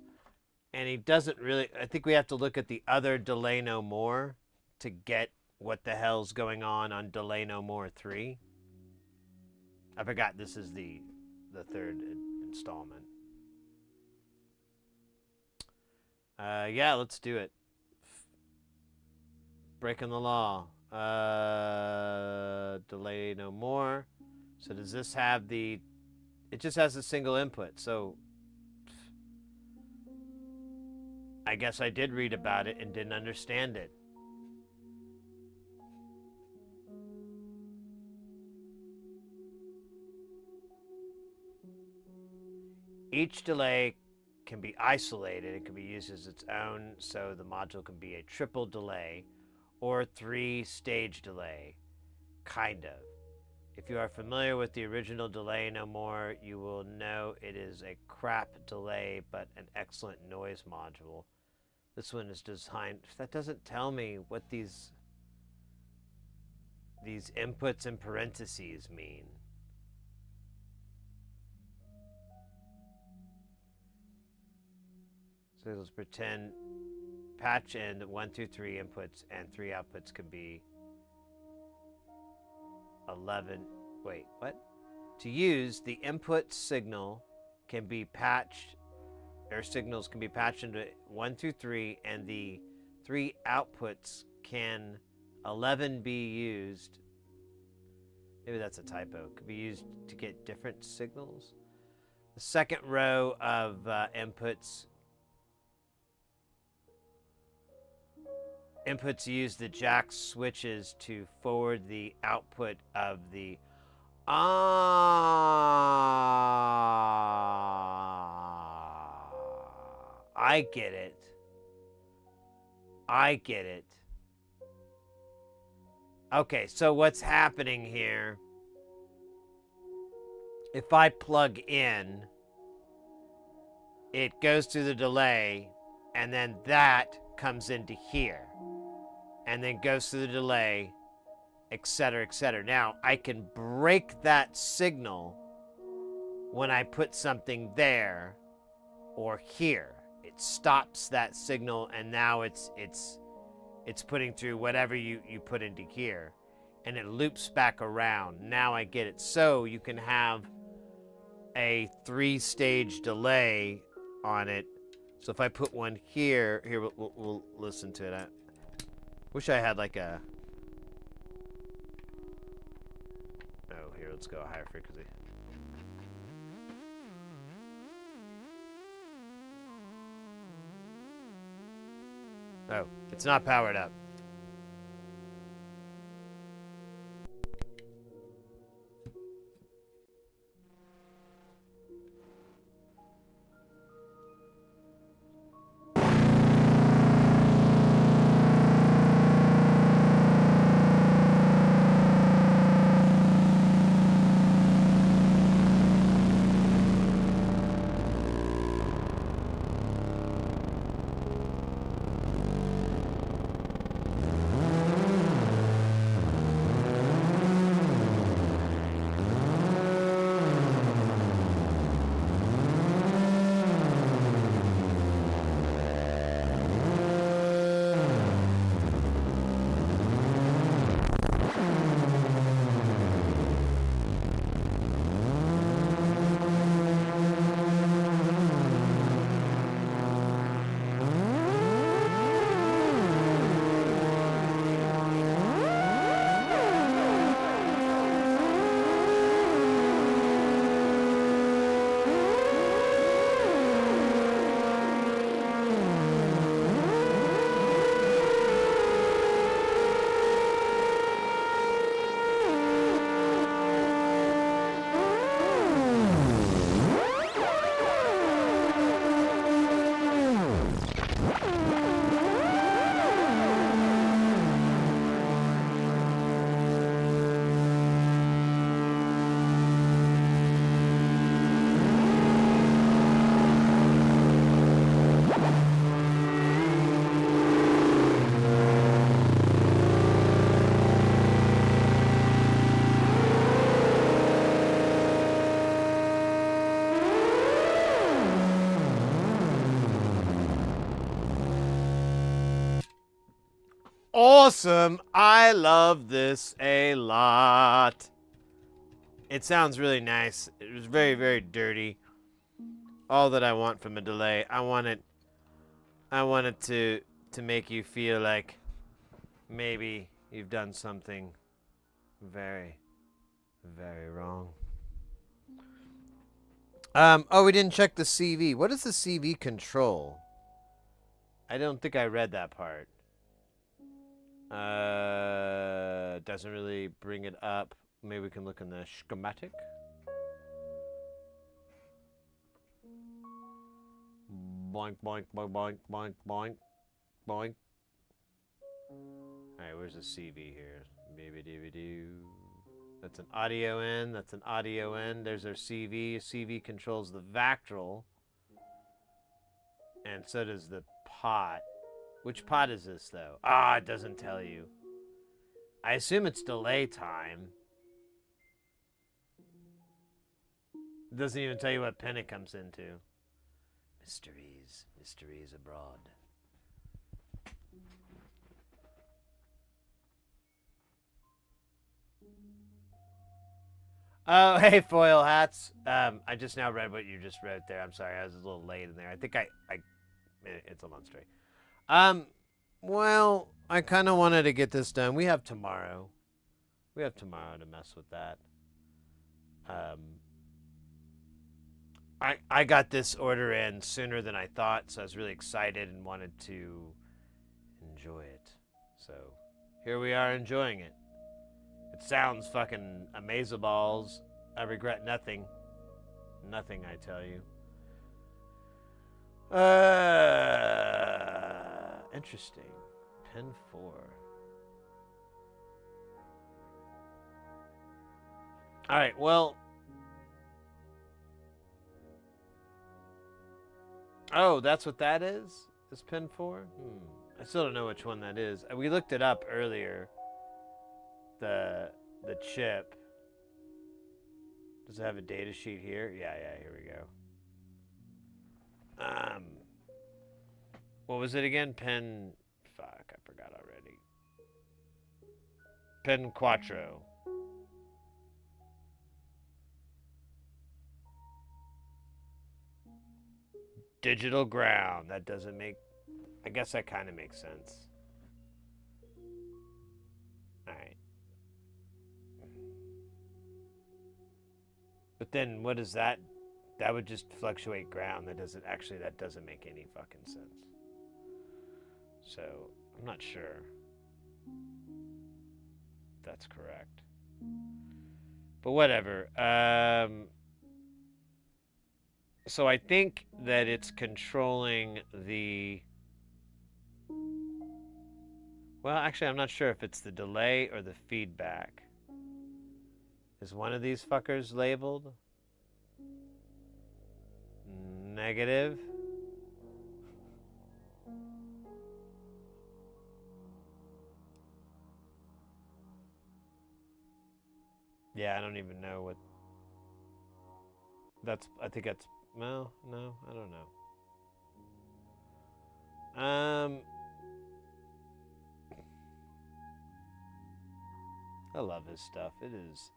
And he doesn't really. I think we have to look at the other Delay No More to get what the hell's going on Delay No More 3. I forgot this is the third installment. Yeah, let's do it. Breaking the law. Delay No More. So does this have the... It just has a single input, so... I guess I did read about it and didn't understand it. Each delay can be isolated. It can be used as its own, so the module can be a triple delay or 3-stage delay, kind of. If you are familiar with the original Delay No More, you will know it is a crap delay, but an excellent noise module. This one is designed... That doesn't tell me what these inputs in parentheses mean. So let's pretend patch in 1 through 3 inputs and 3 outputs can be 11. Wait, what? To use, the input signal can be patched, or signals can be patched into 1 through 3, and the 3 outputs can 11 be used. Maybe that's a typo. Could be used to get different signals. The second row of inputs use the jack switches to forward the output of the... I get it. I get it. Okay, so what's happening here, if I plug in, it goes through the delay, and then that comes into here, and then goes through the delay, etc., etc. Now, I can break that signal when I put something there or here. It stops that signal, and now it's putting through whatever you put into here, and it loops back around. Now I get it. So you can have a 3-stage delay on it. So if I put one here, we'll listen to it. I wish I had like a... Oh, here, let's go higher frequency. Oh, it's not powered up. Awesome. I love this a lot. It sounds really nice. It was very, very dirty. All that I want from a delay. I want it to make you feel like maybe you've done something very, very wrong. Oh, we didn't check the CV. What does the CV control? I don't think I read that part. Doesn't really bring it up. Maybe we can look in the schematic. Boink, boink, boink, boink, boink, boink, boink. Alright, where's the CV here? Baby-doo-doo. That's an audio in. That's an audio in. There's our CV. CV controls the Vactrol. And so does the pot. Which pot is this, though? Ah, it doesn't tell you. I assume it's delay time. It doesn't even tell you what pin it comes into. Mysteries. Mysteries abroad. Oh, hey, foil hats. I just now read what you just read there. I'm sorry, I was a little late in there. I think it's a long story. Well, I kind of wanted to get this done. We have tomorrow. We have tomorrow to mess with that. I got this order in sooner than I thought, so I was really excited and wanted to enjoy it. So here we are enjoying it. It sounds fucking amazeballs. I regret nothing. Nothing, I tell you. Interesting. Pen 4. Alright, well. Oh, that's what that is? Is Pen 4? I still don't know which one that is. We looked it up earlier. The chip. Does it have a data sheet here? Yeah, here we go. What was it again? Pen... Fuck, I forgot already. Pen Quattro. Digital ground. That doesn't make... I guess that kind of makes sense. Alright. But then what is that? That would just fluctuate ground. That doesn't make any fucking sense. So, I'm not sure if that's correct. But whatever. So I think that it's controlling the... Well, actually, I'm not sure if it's the delay or the feedback. Is one of these fuckers labeled? Negative. Yeah, I don't even know what... I think that's... No, I don't know. I love his stuff. It is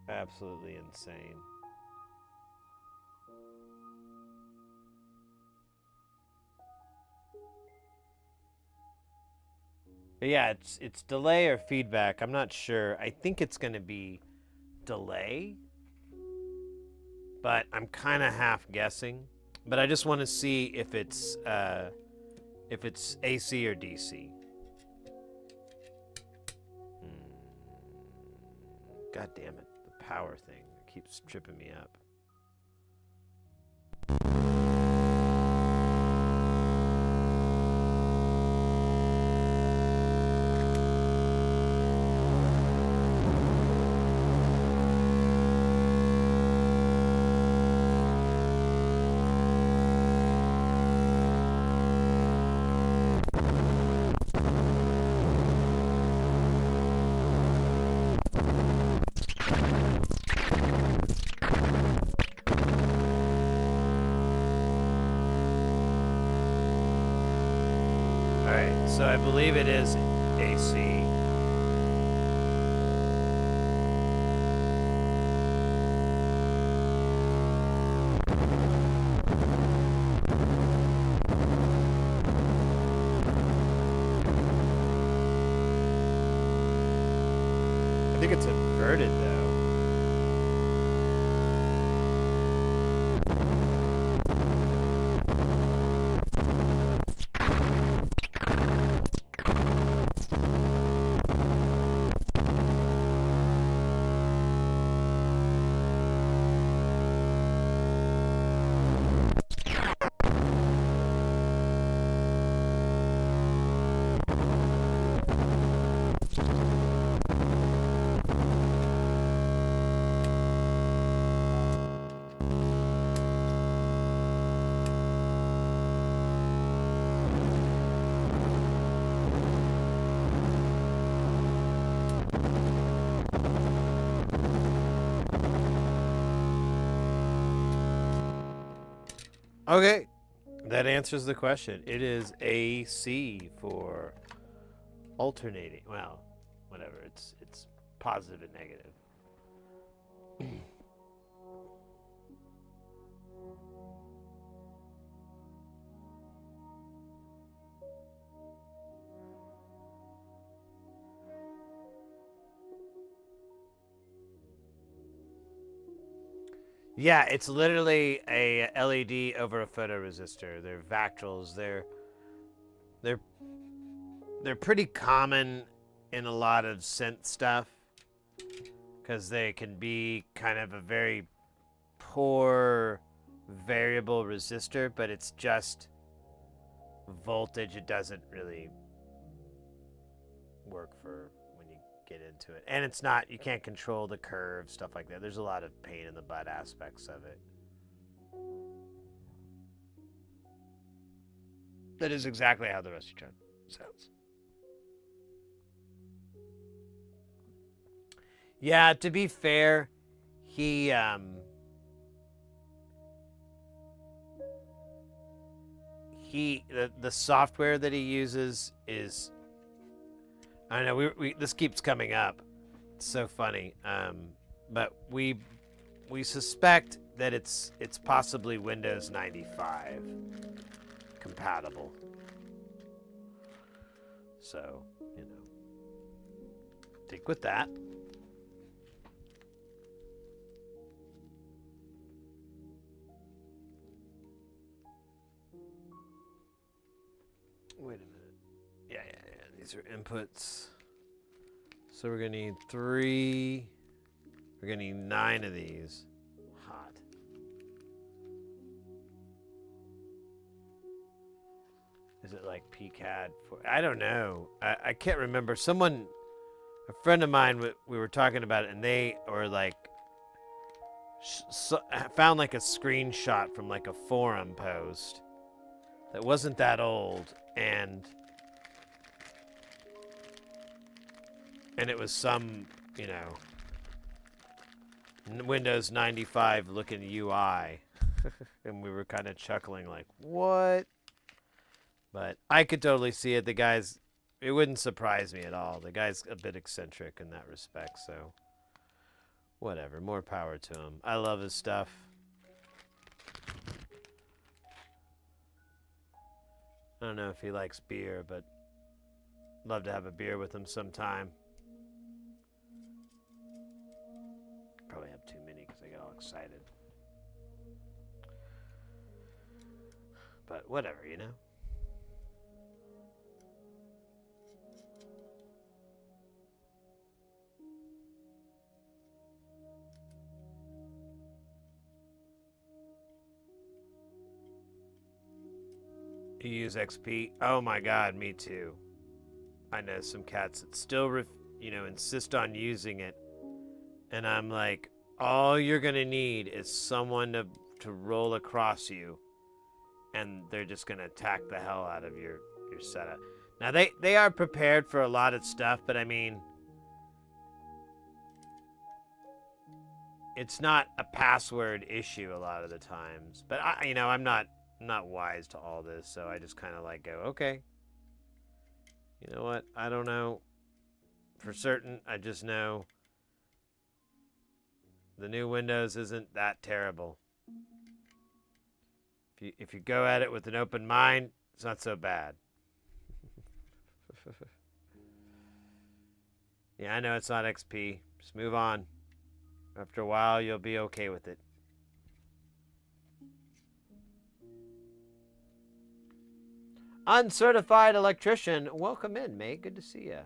absolutely insane. But yeah, it's delay or feedback. I'm not sure. I think it's going to be delay, but I'm kind of half guessing. But I just want to see if it's AC or DC. God damn it, the power thing keeps tripping me up. So I believe it is AC. I think it's inverted though. Okay, that answers the question. It is AC for alternating. Well, whatever. It's positive and negative. Yeah, it's literally a LED over a photoresistor. They're Vactrals. They're they're pretty common in a lot of synth stuff because they can be kind of a very poor variable resistor, but it's just voltage. It doesn't really work for when you get into it. And it's not, you can't control the curve, stuff like that. There's a lot of pain in the butt aspects of it. That is exactly how the Rusty Chun sounds. Yeah, to be fair, he the software that he uses is, I know we this keeps coming up. It's so funny. But we suspect that it's possibly Windows 95 compatible. So, you know, stick with that. Wait a minute. Yeah. These are inputs. So we're going to need 3. We're going to need 9 of these. Hot. Is it like PCAD? I don't know. I can't remember. Someone, a friend of mine, we were talking about it, and they were like, found like a screenshot from like a forum post that wasn't that old, and it was some, you know, Windows 95 looking UI. And we were kind of chuckling like, what? But I could totally see it. The guy's, it wouldn't surprise me at all. The guy's a bit eccentric in that respect, so whatever. More power to him. I love his stuff. I don't know if he likes beer, but love to have a beer with him sometime. Probably have too many because I get all excited. But whatever, you know? You use XP? Oh my god, me too. I know some cats that still, insist on using it. And I'm like, all you're going to need is someone to roll across you. And they're just going to attack the hell out of your setup. Now, they are prepared for a lot of stuff, but I mean, it's not a password issue a lot of the times. But, I'm not wise to all this, so I just kind of like go, okay. You know what? I don't know for certain. I just know the new Windows isn't that terrible. If you go at it with an open mind, it's not so bad. Yeah, I know it's not XP. Just move on. After a while, you'll be okay with it. Uncertified electrician. Welcome in, mate. Good to see you.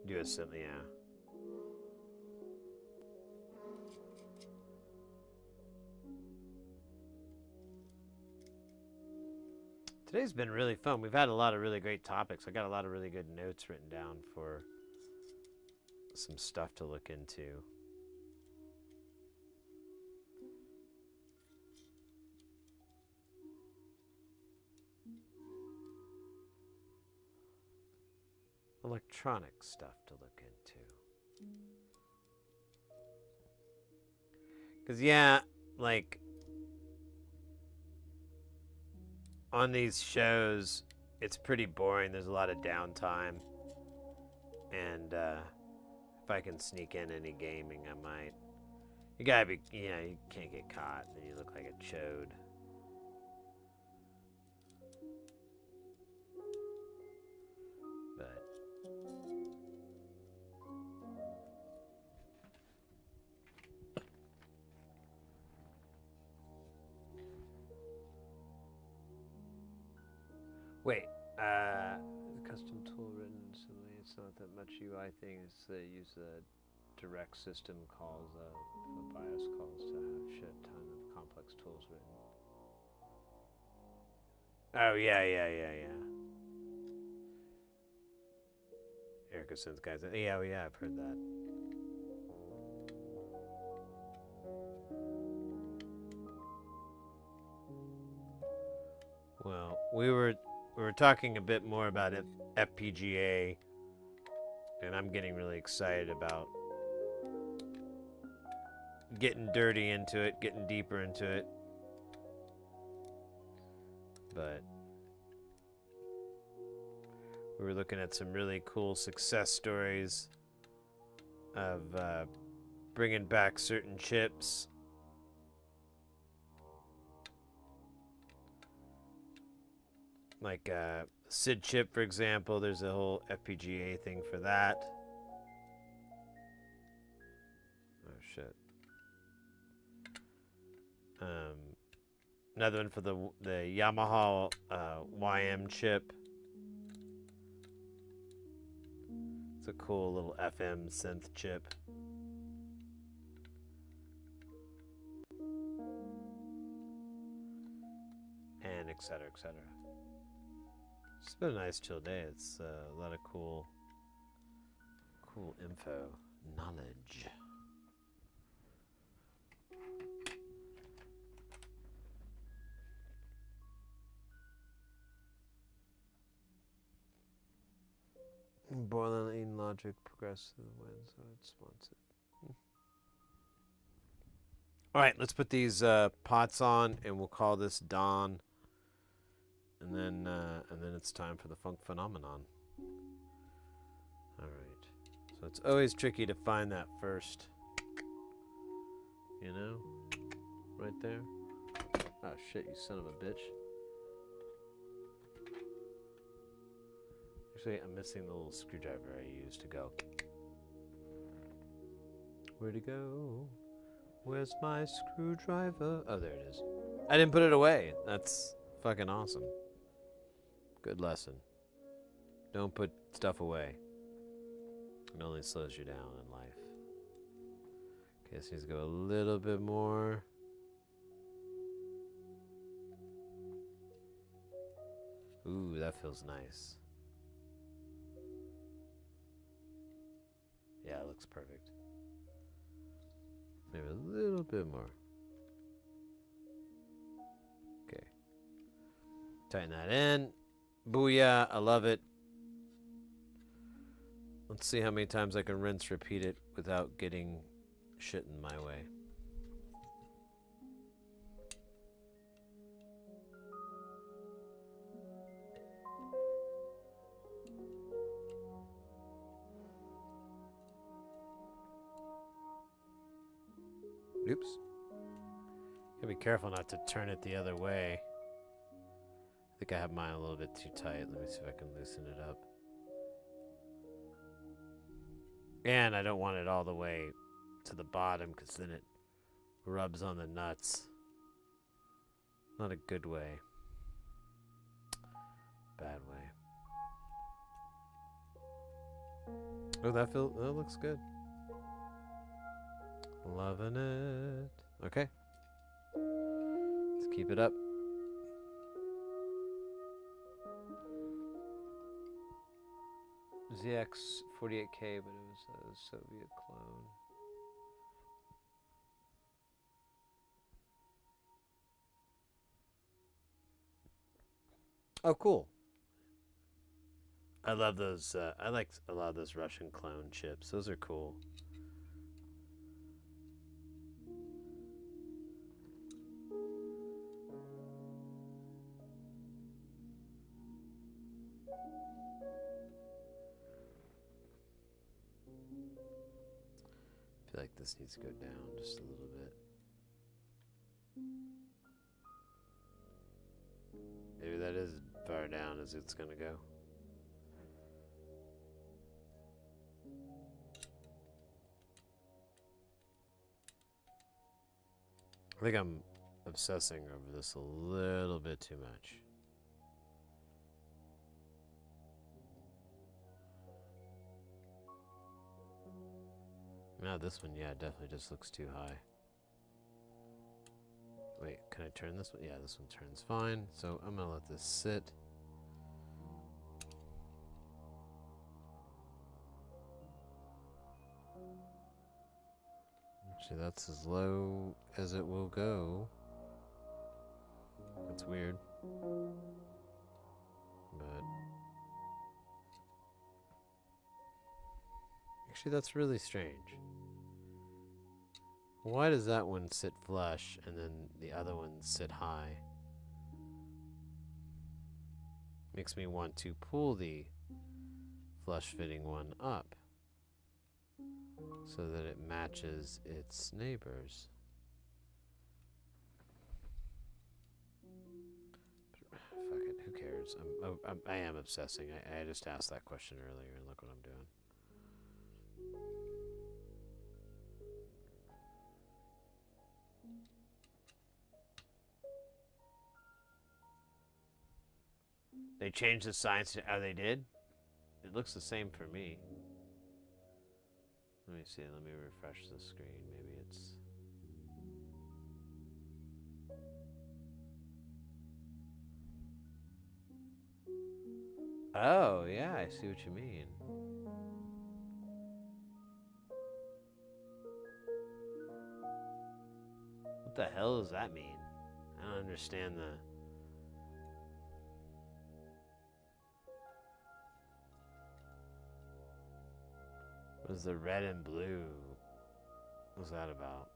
Do a simple, yeah. Today's been really fun. We've had a lot of really great topics. I got a lot of really good notes written down for some stuff to look into. electronic stuff to look into. Because, yeah, like, on these shows, it's pretty boring. There's a lot of downtime. And if I can sneak in any gaming, I might. You gotta be, you can't get caught. Then you look like a chode. But wait, custom tool written instantly. It's not that much UI thing. It's they use the direct system calls for BIOS calls to have shit ton of complex tools written. Oh yeah. Erica sends guys. Yeah, I've heard that. Well, we were talking a bit more about FPGA, and I'm getting really excited about getting dirty into it, getting deeper into it. But we were looking at some really cool success stories of bringing back certain chips. Like SID chip, for example, there's a whole FPGA thing for that. Oh, shit. Another one for the Yamaha YM chip. It's a cool little FM synth chip. And et cetera, et cetera. It's been a nice chill day. It's a lot of cool info, knowledge. Boiling logic progresses when so it wants it. All right, let's put these pots on, and we'll call this dawn. And then it's time for the funk phenomenon. All right. So it's always tricky to find that first. You know, right there. Oh shit! You son of a bitch. Actually, I'm missing the little screwdriver I used to go. Where'd it go? Where's my screwdriver? Oh, there it is. I didn't put it away. That's fucking awesome. Good lesson. Don't put stuff away. It only slows you down in life. Okay, so let's go a little bit more. Ooh, that feels nice. Yeah, it looks perfect. Maybe a little bit more. Okay. Tighten that in. Booyah, I love it. Let's see how many times I can rinse, repeat it without getting shit in my way. Oops. Gotta be careful not to turn it the other way. I think I have mine a little bit too tight. Let me see if I can loosen it up. And I don't want it all the way to the bottom because then it rubs on the nuts. Not a good way. Bad way. Oh, that looks good. Loving it. Okay. Let's keep it up. ZX 48K, but it was a Soviet clone. Oh, cool. I love those. I like a lot of those Russian clone chips. Those are cool. I feel like this needs to go down just a little bit. Maybe that is as far down as it's gonna go. I think I'm obsessing over this a little bit too much. Now this one, yeah, definitely just looks too high. Wait, can I turn this one? Yeah, this one turns fine. So I'm gonna let this sit. Actually, that's as low as it will go. That's weird. But actually, that's really strange. Why does that one sit flush and then the other ones sit high? Makes me want to pull the flush fitting one up so that it matches its neighbors. Fuck it, who cares? I am obsessing. I just asked that question earlier and look what I'm doing. They changed the signs to, oh, they did? It looks the same for me. Let me see, let me refresh the screen. Maybe it's... Oh, yeah, I see what you mean. What the hell does that mean? I don't understand the... What is the red and blue? What's that about?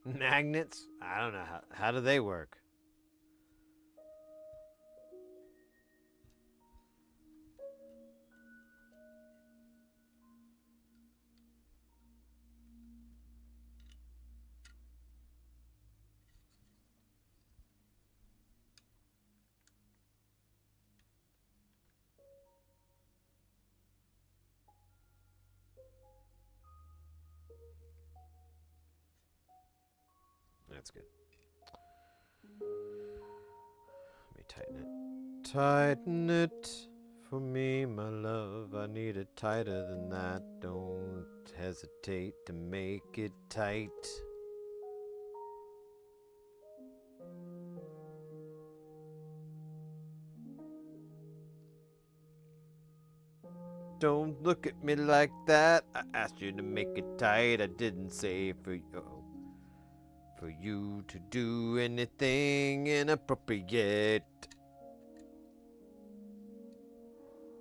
Magnets? I don't know. How do they work? That's good. Let me tighten it. Tighten it for me, my love. I need it tighter than that. Don't hesitate to make it tight. Don't look at me like that. I asked you to make it tight. I didn't say for you to do anything inappropriate.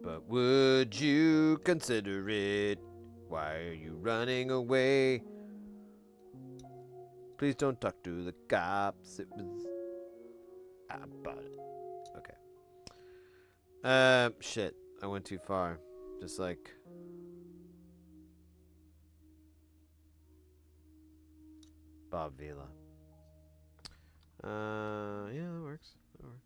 But would you consider it? Why are you running away? Please don't talk to the cops. It was about it. Okay. Shit. I went too far. Just like... Bob Vila. Yeah, that works. That works.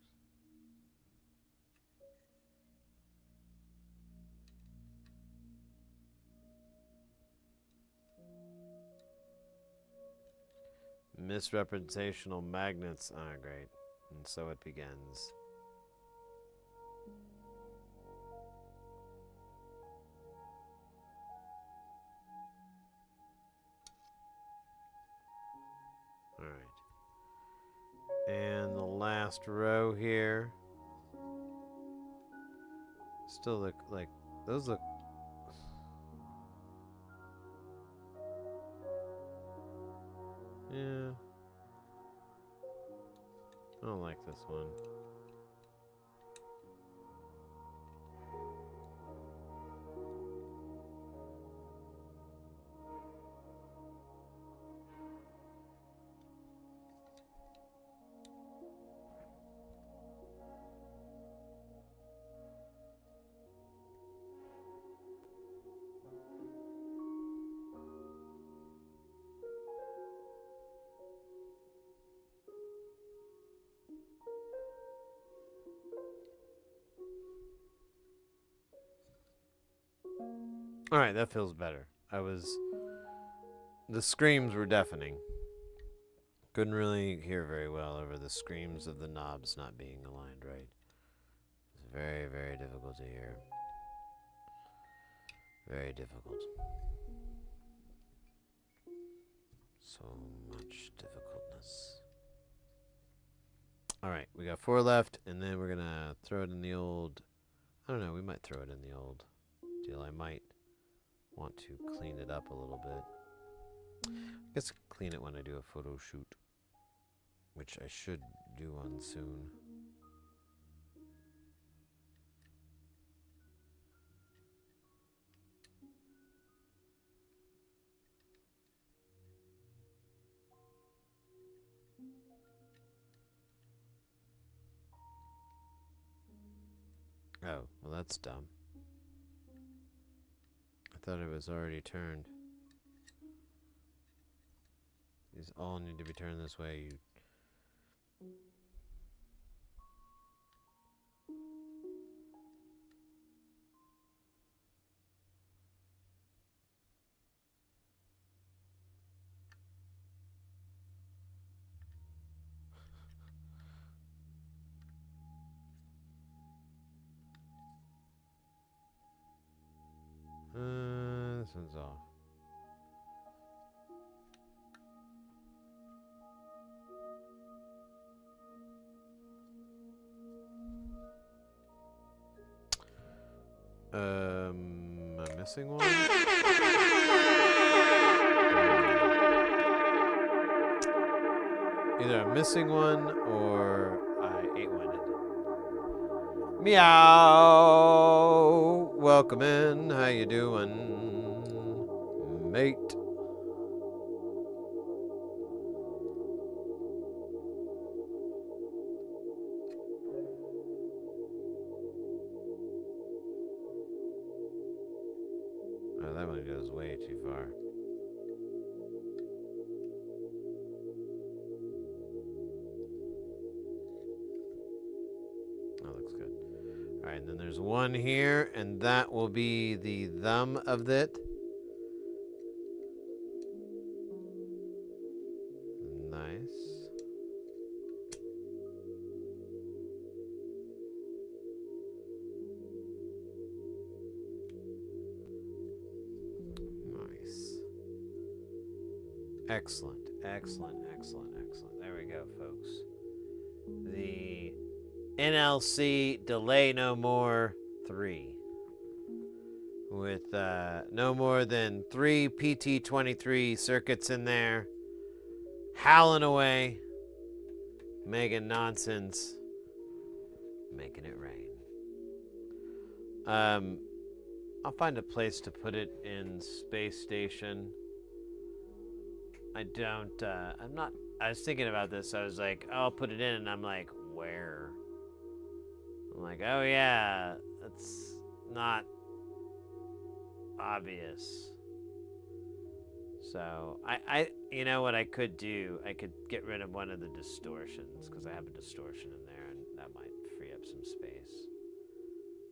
Misrepresentational magnets. Ah, great. And so it begins. Alright. And the last last row here. Still look like those look. Yeah. I don't like this one. Alright, that feels better. The screams were deafening. Couldn't really hear very well over the screams of the knobs not being aligned right. It's very, very difficult to hear. Very difficult. So much difficultness. Alright, we got 4 left, and then we're gonna throw it in the old... I don't know, we might throw it in the old deal. I might want to clean it up a little bit. I guess I'll clean it when I do a photo shoot, which I should do one soon. Oh, well that's dumb. I thought it was already turned. These all need to be turned this way. This one's off. Am I missing one? Either I'm missing one or I ate one. Meow. Welcome in. How you doing, mate? Oh, that one goes way too far. That looks good. All right, and then there's one here, and that will be the thumb of it. Nice. Nice. Excellent, excellent, excellent, excellent. There we go, folks. The NLC Delay No More 3 with no more than 3 PT23 circuits in there, howling away, making nonsense, making it rain. I'll find a place to put it in Space Station. I was thinking about this. I was like, oh, I'll put it in, and I'm like, where? I'm like, oh yeah, that's not obvious. So you know what I could do? I could get rid of one of the distortions, because I have a distortion in there, and that might free up some space.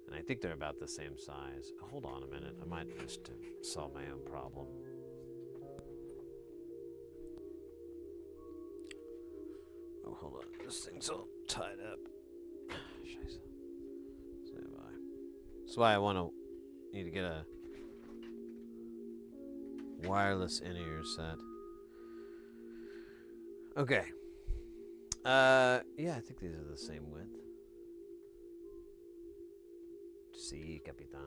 And I think they're about the same size. Hold on a minute. I might just solve my own problem. Oh, hold on. This thing's all tied up. Scheiße. That's why I need to get a wireless in-ear set. Okay. Yeah, I think these are the same width. Sí, Capitan.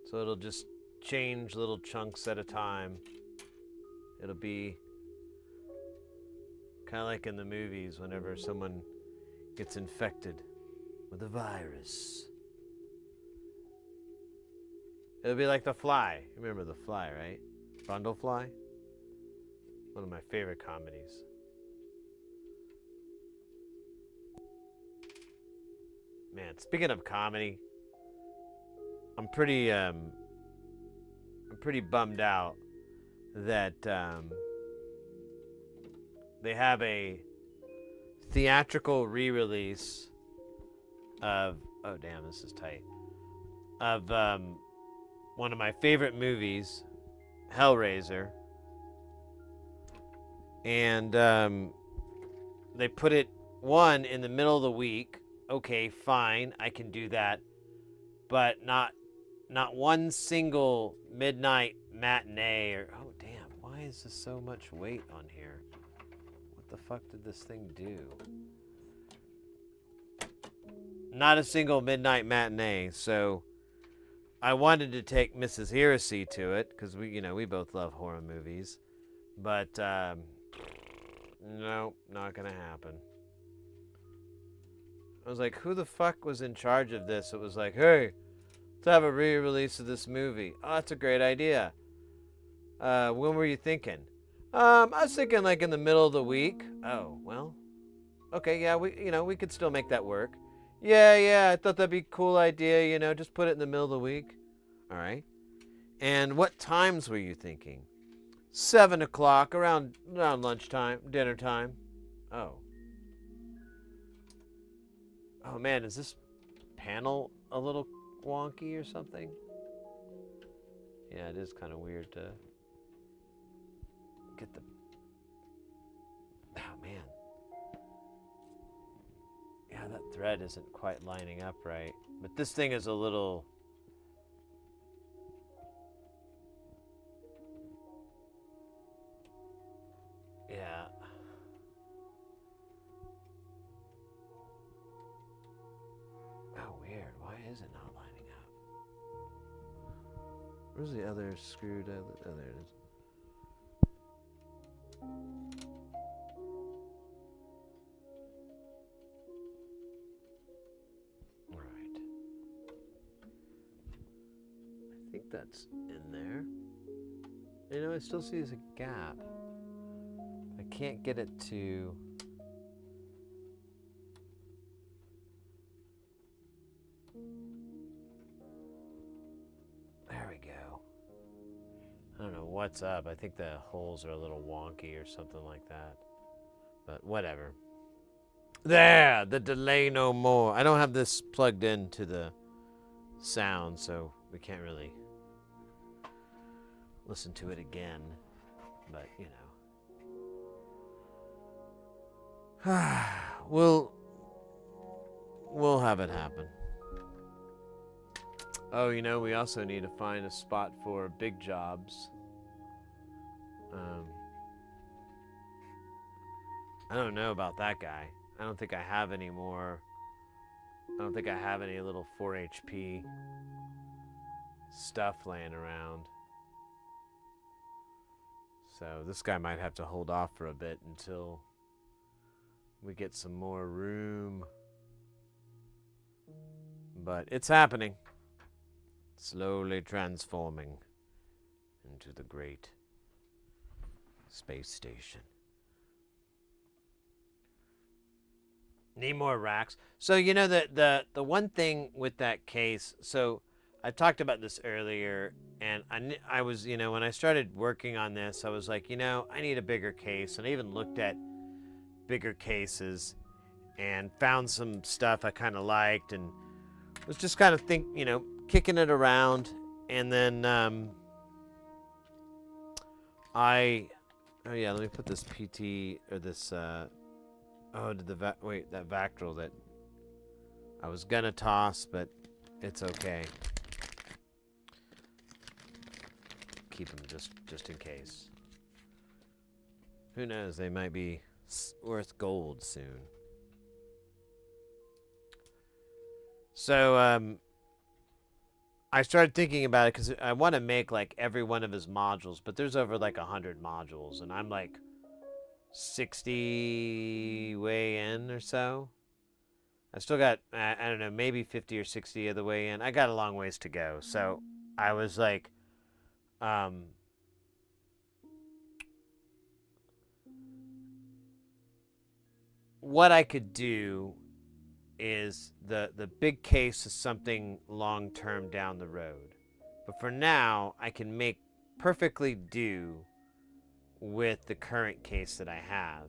So it'll just change little chunks at a time. It'll be kind of like in the movies whenever someone gets infected with a virus. It'll be like The Fly. You remember The Fly, right? Brundlefly? One of my favorite comedies. Man, speaking of comedy, I'm pretty bummed out that they have a theatrical re-release of, oh damn, this is tight, of one of my favorite movies, Hellraiser, and they put it one in the middle of the week. Okay, fine, I can do that, but not one single midnight matinee or, oh damn, why is this so much weight on here? What the fuck did this thing do? Not a single midnight matinee. So I wanted to take Mrs. Heresy to it because we both love horror movies, but no, not gonna happen. I was like, who the fuck was in charge of this? It was like, hey, let's have a re-release of this movie. Oh, that's a great idea. When were you thinking? I was thinking like in the middle of the week. Oh, well, okay, yeah, we could still make that work. Yeah, I thought that'd be a cool idea, just put it in the middle of the week. All right. And what times were you thinking? 7 o'clock, around lunchtime, dinner time. Oh. Oh man, is this panel a little wonky or something? Yeah, it is kind of weird to get the... Oh man. Yeah, that thread isn't quite lining up right. But this thing is a little... Yeah. Oh, weird. Why is it not lining up? Where's the other screw? Oh, there it is. All right. I think that's in there. I still see there's a gap. I can't get it to... There we go. I don't know what's up. I think the holes are a little wonky or something like that. But whatever. There! The delay no more. I don't have this plugged into the sound, so we can't really listen to it again. But, we'll have it happen. Oh, we also need to find a spot for big jobs. I don't know about that guy. I don't think I have any more. I don't think I have any little 4 HP stuff laying around. So this guy might have to hold off for a bit until we get some more room. But it's happening. Slowly transforming into the great space station. Need more racks. So the one thing with that case, so I talked about this earlier, and I was, when I started working on this, I was like, I need a bigger case, and I even looked at bigger cases and found some stuff I kind of liked, and was just kind of kicking it around, and then oh yeah, let me put this PT or this that Vactrol that I was gonna toss, but it's okay. Keep them just in case. Who knows? They might be worth gold soon. So I started thinking about it because I want to make like every one of his modules, but there's over like 100 modules, and I'm like 60 way in or so. I still got, I don't know, maybe 50 or 60 of the way in. I got a long ways to go. So I was like, what I could do is the big case is something long term down the road. But for now, I can make perfectly do with the current case that I have.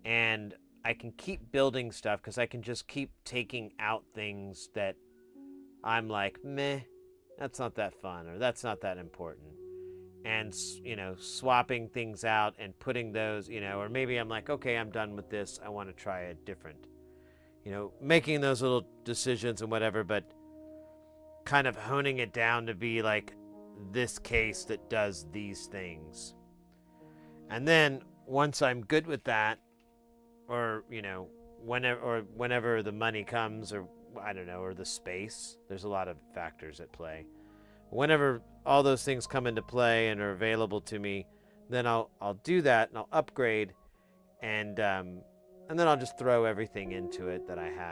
And I can keep building stuff because I can just keep taking out things that I'm like, meh, that's not that fun or that's not that important. And, you know, swapping things out and putting those, you know, or maybe I'm like, okay, I'm done with this. I want to try a different, you know, making those little decisions and whatever, but kind of honing it down to be like this case that does these things. And then once I'm good with that, or, you know, whenever the money comes, or I don't know, or the space, there's a lot of factors at play. Whenever all those things come into play and are available to me, then I'll do that and I'll upgrade, and then I'll just throw everything into it that I have.